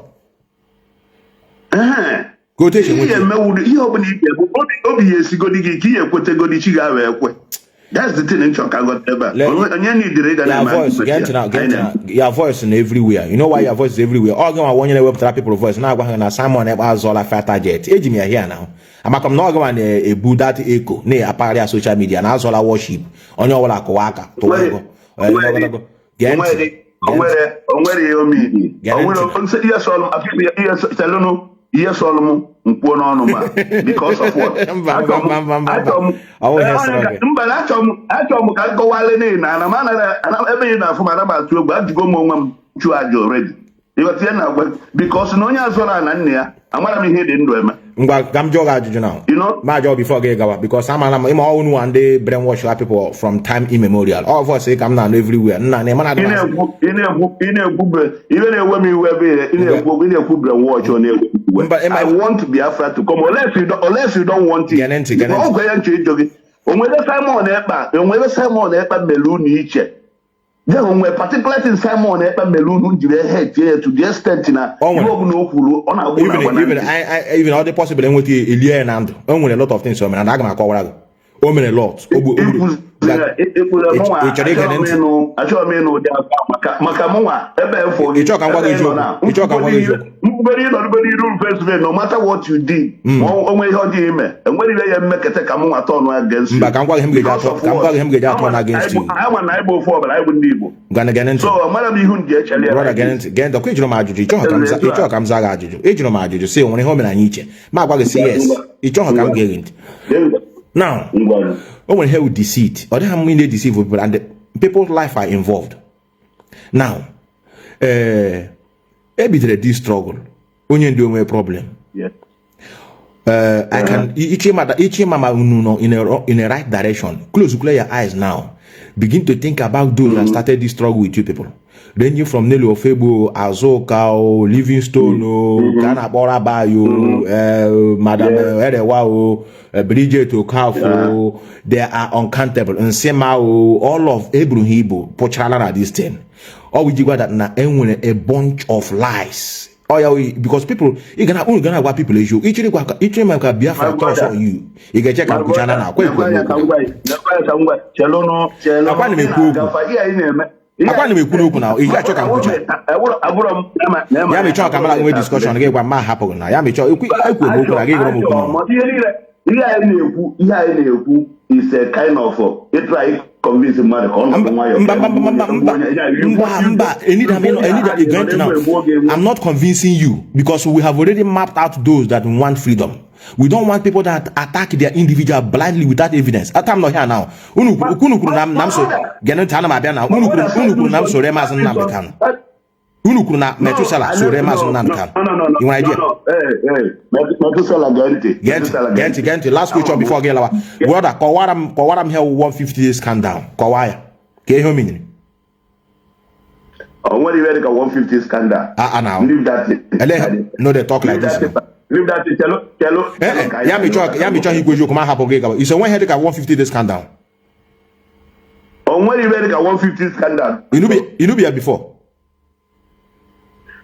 Quotation ihe mewuru ihe ọbụla ike bụ obi ya esigodi gị ka ihe ekwetegodi chi ga wee ekwe. That's the thing in Chicago. Your voice in everywhere. You know why your voice is everywhere? All going one year web people voice. Now going to Simon Ebazola Fata Jet. Age me here now. I'm not going a Buddha echo. Nay, a part of social media and Azola worship. On your Waka. Yes, Solomon, because of what? Because no one you know, my job before Gawa, because I'm all one day brainwash people from time immemorial. All of us say come down everywhere. Even a woman watch on it. But I want to be afraid to come unless you don't want it. Simon Ekpa then when particular thing Simon Ekpa Melunu head to the extent even all the possible and with Elia and only a lot of things so man I'm call a lot. No matter what you did, and when you make a take a turn against you. Against you. I want to go for, but I wouldn't be. Gonna get into so I'm gonna be who get again the question of Maji, comes Agaju, age of Maji, say when home and Nietzsche. My brother say yes, it's all come getting. Now, when hell deceit, or how many deceive people and the people's life are involved. Now, this struggle, only do my problem. Yeah. I can each mama in a right direction. Close your eyes now. Begin to think about those that started this struggle with you people. Ranging from Nelly Ofebo, Azoka, Livingstone, Ghana Bora Bayo, Madame Edewao, Bridget Okafo, they are uncountable. And Semao, all of Ebru Hibo, Pochala this thing. Or we got that now a bunch of lies. Oh yeah, because people, you gonna what people is you. Each time I Biafra talks on you. You can check out Kuchana now. Akwani me kunu now. You check out Kuchana. Ya me talk about we discussion again what ma happen now. Ya me talk. Is a kind of convince mother. I'm not convincing you because we have already mapped out those that want freedom. We don't want people that attack their individual blindly without evidence. At I'm not here now. Mazi Methuselah Nnamdi. You idea? Methuselah Gente. Last question before Gelawa. Brother, Kawaram here 150 days calm down. Kawaya. Can you hear me? When you ready 150 scandal. Now. Leave that. No, they talk like this. Leave that. Tell. Yami he go come happen. You say when head 150 days calm down. When you ready 150 scandal. You know be here before.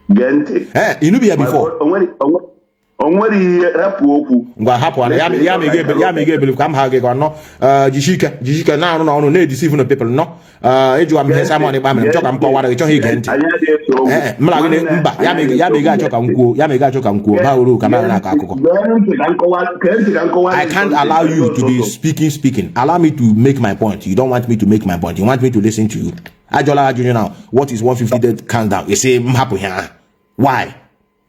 Gente. You know be here before. Onwere rapu okwu ngwa hapu ana ya me ge believe kam ha ge no jishika na no na deceive no people no eju am hesa money ba me choka mpo wara cho he gente mla gine mba ya me ga choka nkuo ba uru kama na ka akụkọ. I can't allow you to be speaking. Allow me to make my point. You don't want me to make my point. You want me to listen to you. Ajola Junior now. What is 150 dead countdown? You say hapu here. Why?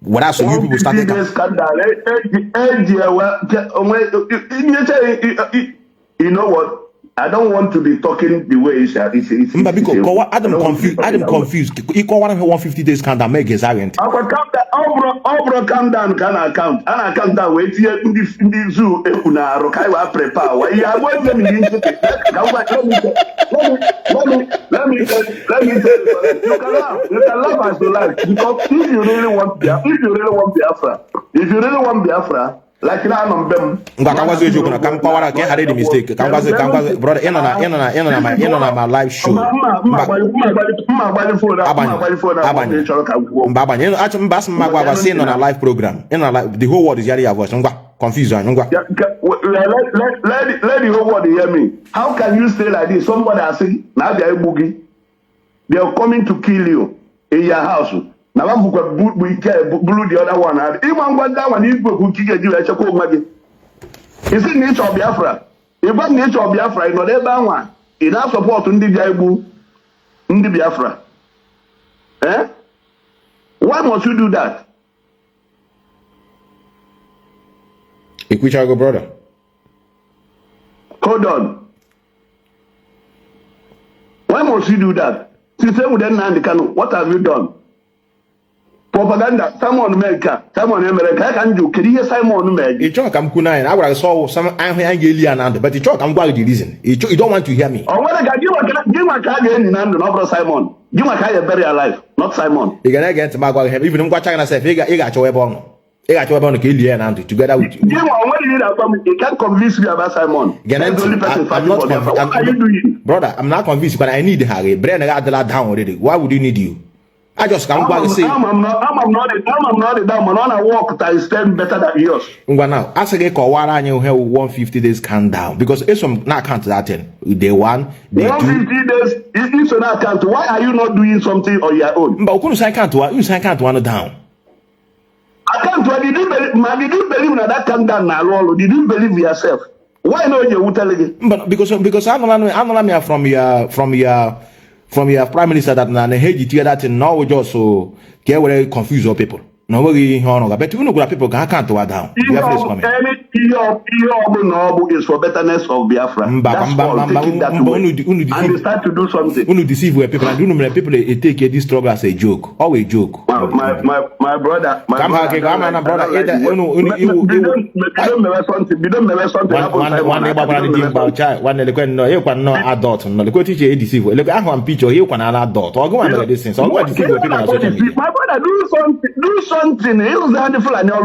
What else you people started? You know what? I don't want to be talking the way it's I'm confused. You call 150 days countdown, make it silent. Calm down, can account. And I count down, wait here in the zoo. Rokaiwa prepare. Let me tell you. You can laugh as you like. Because if you really want Biafra, like now on them. The mistake. Brother, in on my live show. On a live program. The whole world is hearing your voice. Confused. Let the whole world hear me. How can you say like this? Somebody has said, now they are boogie. They are coming to kill you in your house. Now I'm going to blue the other one. Even one that one is going to kill you. Is it nature of Biafra? If I'm nature of Biafra, you know that one. It has support in the Biafra. Eh? Why must you do that? Equichago brother. Hold on. Why must you do that? Since then, Nnamdi Kanu, what have you done? Propaganda. Simon America. I can do. Can you hear Simon America? You talk, I'm kunai. I would have saw some Angelian, but you talk, I'm going to reason. You don't want to hear me. Oh, well, give my card in Nnamdi, not Simon. Give my card bury alive, not Simon. You can get to my God, even watching myself. You got your weapon. You got your weapon to kill you and together with you. You can't convince me about Simon. I'm not convinced. Brother, I'm not convinced, but I need Harry. Brian got the lad down already. Why would you need you? I just can't go and say. I'm not the down. I'm on a walk that is 10 better than yours. Now, as I get 150 days count down because it's from not count that thing. Day one, day 150 days. It's not count. Why are you not doing something on your own? But you say can't one down. I can't. Did you believe in that count down now? Did you believe yourself? Why not you tell again? But because I'm not from your prime minister that na heji that thing now we just so get very confuse your people. No worry, but you know good people can't down. Is for betterness of Biafra. That's all. Taking that away. And they start to do something. When you deceive where people and do know people take this struggle as a joke. Always joke. My brother. We don't adult. No, the teacher deceive. Look, I have picture here can an adult. Or go and look this thing. So what deceive people on social media. My brother, do something. You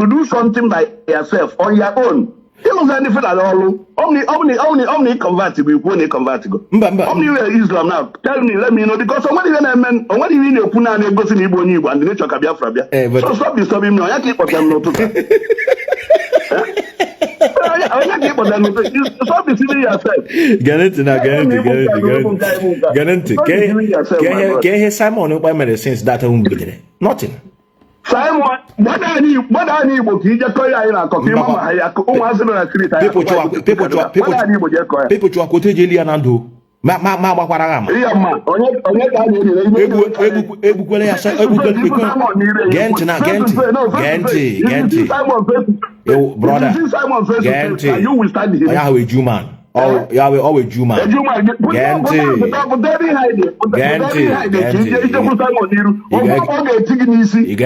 do something by yourself on your own. Only convertible. Only Islam now. Tell me, let me know because somebody when I mean, what you mean you put on a go to Ibo and the nature of Biafra. So stop disturbing me. I keep on them not to. Stop deceiving yourself. Get Simon by medicines that won't be there. Nothing. Simon, what I need, but he just call you in a coffee. People ma gbakwara gama egbukwele ya gee ntị na gee ntị brother gee ntị onye ahụ eju man always Juma.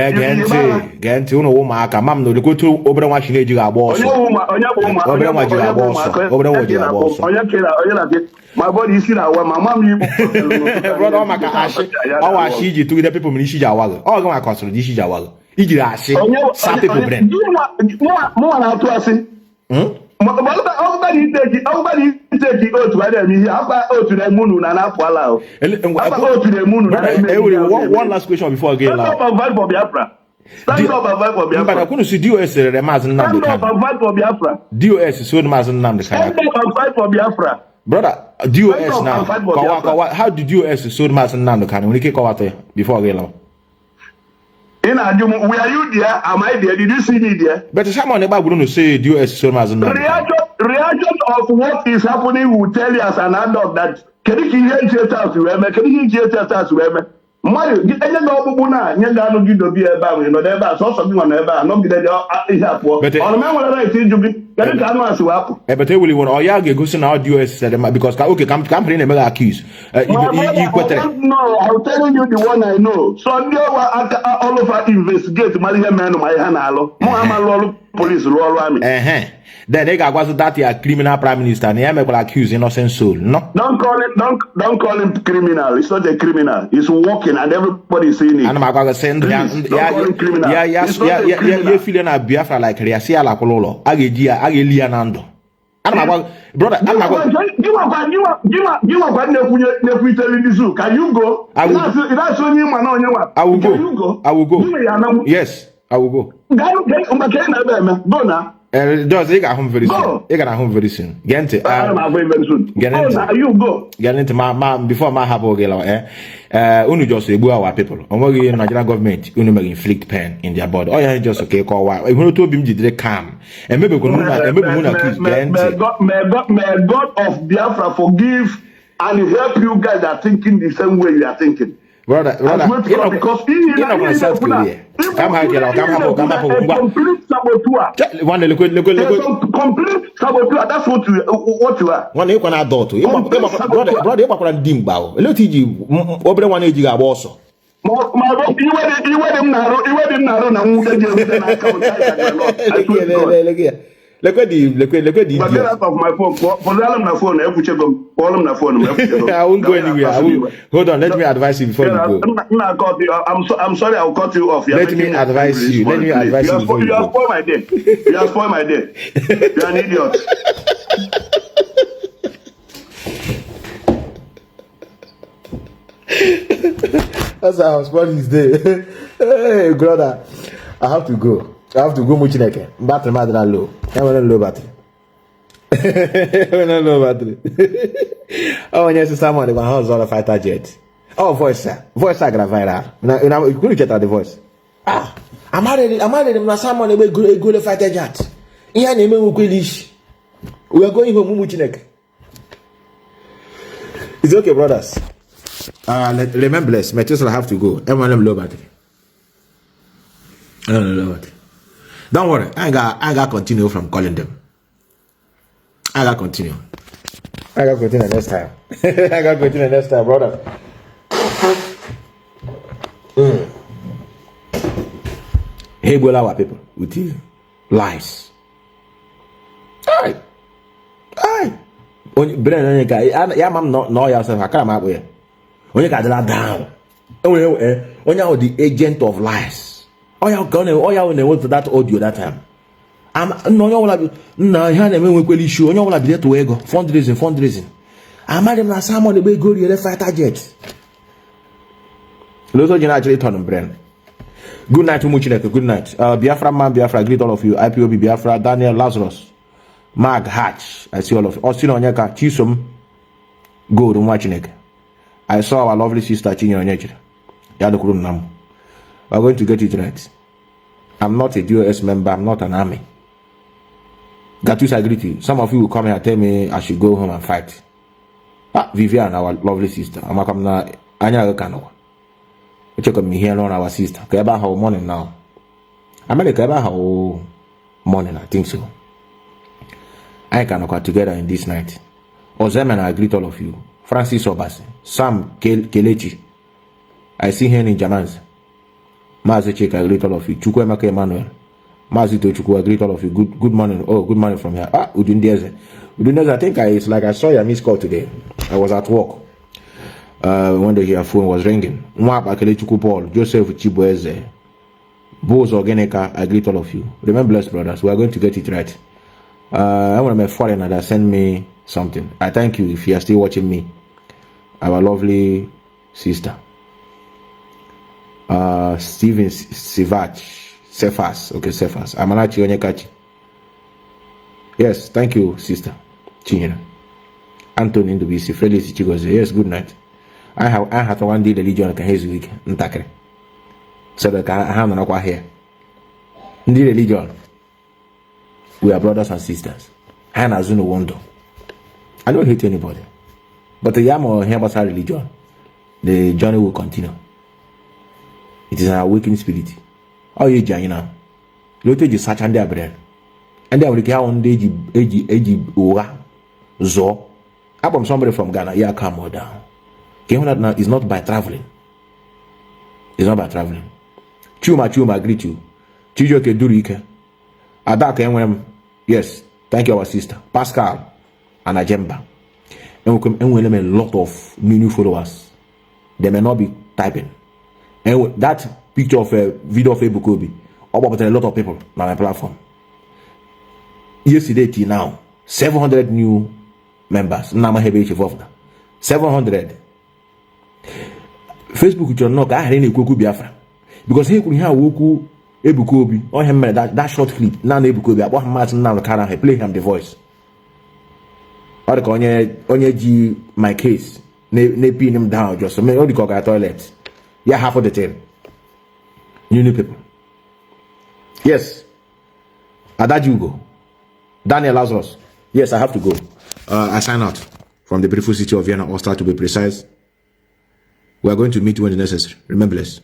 Gente. Gente, uno umaka. Mam no dikoto obere nwa shine jiga boso. Obere nwa jiga boso. My body is here. My mom, brother, I'm a ashi. Our ashi ji to the people ministry jawaga. Oh, go my consul this jawaga. Iji ashi. Some people brain. More na to asi. Everybody take the oath where them here. After oath to the moon and after allow. After oath to the moon. One last question before I get stand up and fight for Biafra. Stand up and fight for Biafra. But I couldn't see DOS Nnamdi Stand up and fight for Biafra. DOS is so Nnamdi Stand up and fight for Biafra. Brother, DOS now. How did DOS so Nnamdi Kanu? When he came out there before I get along. In Ajumu, were you there? Am I there? Did you see me there? But someone about to say DOS so much. Reaction of what is happening will tell you as an adult that can you hear theaters to women? Can you hear theaters to women? Mario, get any buna, you got no good to be about, you know, never saw something on ever, not be there. But on the man, I think you be, can you come as well? But they will want all your go now DOS because okay, come bring them accused. No, I'm telling you the one I know. So all of us investigate Maria man, my hanalo, Mohammed police, Royal Army. Then they got that a criminal prime minister and they will accuse innocent soul. No. Don't call him criminal. It's not a criminal. He's walking and everybody is seeing it. And I'm going to send criminal. Yeah, feeling a Biafra like Riasia la Cololo. Agelia Nando. Brother, can you go? I will go. Yes, I will go. Go now. Does he got home very soon? He got home very soon. Get it. Very soon. You go. Get into my before my habo gelo. Unu just ebu our people. Omogi Nigerian government. Unu may inflict pain in their body. Oh yeah, just okay. Call why? If you to be direct calm. And maybe may God of Biafra forgive and help you guys that are thinking the same way you are thinking. Brother, you're not going to South Korea. Come here. Complete saboteur. Complete saboteur. That's what you are. One you can adult. Brother, you can dim bow. Let you open one age. I also. Look at the out of my phone. For my phone, I won't go anywhere. Hold on, let me advise you before you go. I'm sorry, I'll cut you off. Let me advise you. You have spoiled my day. You have spoiled my day. You're an idiot. That's how I was spoiling his day. Hey, brother, I have to go. Muchineke. Battery madra low. I want a low battery. Oh, yes, someone in my house on a fighter jet. Oh, voice, sir. Voice, I got viral. Now, you couldn't get out the voice. I'm married him. Someone a good fighter jet. We are going home, Muchineke. It's okay, brothers. Remember, Methuselah have to go. Everyone low battery. I don't know low battery. Don't worry, I got continue from calling them. I got continue next time. Brother. Hey, go our people with you. Lies. Alright. Brother, yeah, mom, no, yourself. I can't have when you got that down. When you're the agent of lies. Oh, y'all went to that audio that time. No, we show. You will be there to ego fundraising. I'm not someone the go to fighter jet. Those are actually turn brain. Good night to Muchineke. Good night. Biafra man, Biafra. Greet all of you. Ipob Biafra. Daniel Lazarus. Mark Hatch. I see all of you. Austin Onyeka. Chisom. Good Muchineke. I saw our lovely sister Chinyo Onyeka. Yadokuru Nam. We're going to get it right. I'm not a DOS member. I'm not an army. Gatus, I agree to you. Some of you will come here and tell me I should go home and fight. Vivian, our lovely sister. I'm come na anya Kanu. Check me here on our sister. Keba how morning now. America keba how morning, I think so. I can come together in this night. Ozeman, I greet all of you. Francis Obasi, Sam Kelechi. I see him in Jamans. Mazi Chika, I greet all of you. Chukwemaka Emmanuel. Mazi Tochukwu, I greet all of you. Good morning. Oh, good morning from here. Udundeze, I think it's like I saw your missed call today. I was at work. When the phone was ringing. Mwap Akelechuku Paul, Joseph Chibueze, Boz Organica, I greet all of you. Remember, blessed brothers, we are going to get it right. I want to make foreigner that send me something. I thank you if you are still watching me. Our lovely sister. Steven Cephas. Okay, Cephas. Amanachi Onyekachi. Yes, thank you, sister. Chinyere. Anthony Ndubisi, Felix Chigoze. Yes, good night. I have one day the Legion of his week. Ntakere. So that I have no here. Ndi religion. We are brothers and sisters. I don't hate anybody. But the Yamo Hebasa religion, the journey will continue. It is an awakening spirit. Oh, you join now. Lote ji search and their brain. And they will get on the Oga Zo. Abom somebody from Ghana, yeah, come on down. Now is not by traveling. It's not by traveling. Chuma, greet you. Chijoke Durike. Adaka yes, thank you, our sister. Pascal and Ajemba. And we have a lot of new followers. They may not be typing. And that picture of a video of Ebukobi, about a lot of people on my platform. Yesterday till now, 700 new members. 700. Facebook is not Biafra. Because he could hear Woku Ebukobi or him that short clip. Now Ebukobi about Martin now can play him the voice. Or the my case. Ne pin him down just so me all the cock at toilet. Yeah, half of the tail. New people. Yes. Adad you go. Daniel Lazarus. Yes, I have to go. I sign out from the beautiful city of Vienna, Austria to be precise. We are going to meet when necessary. Remember this.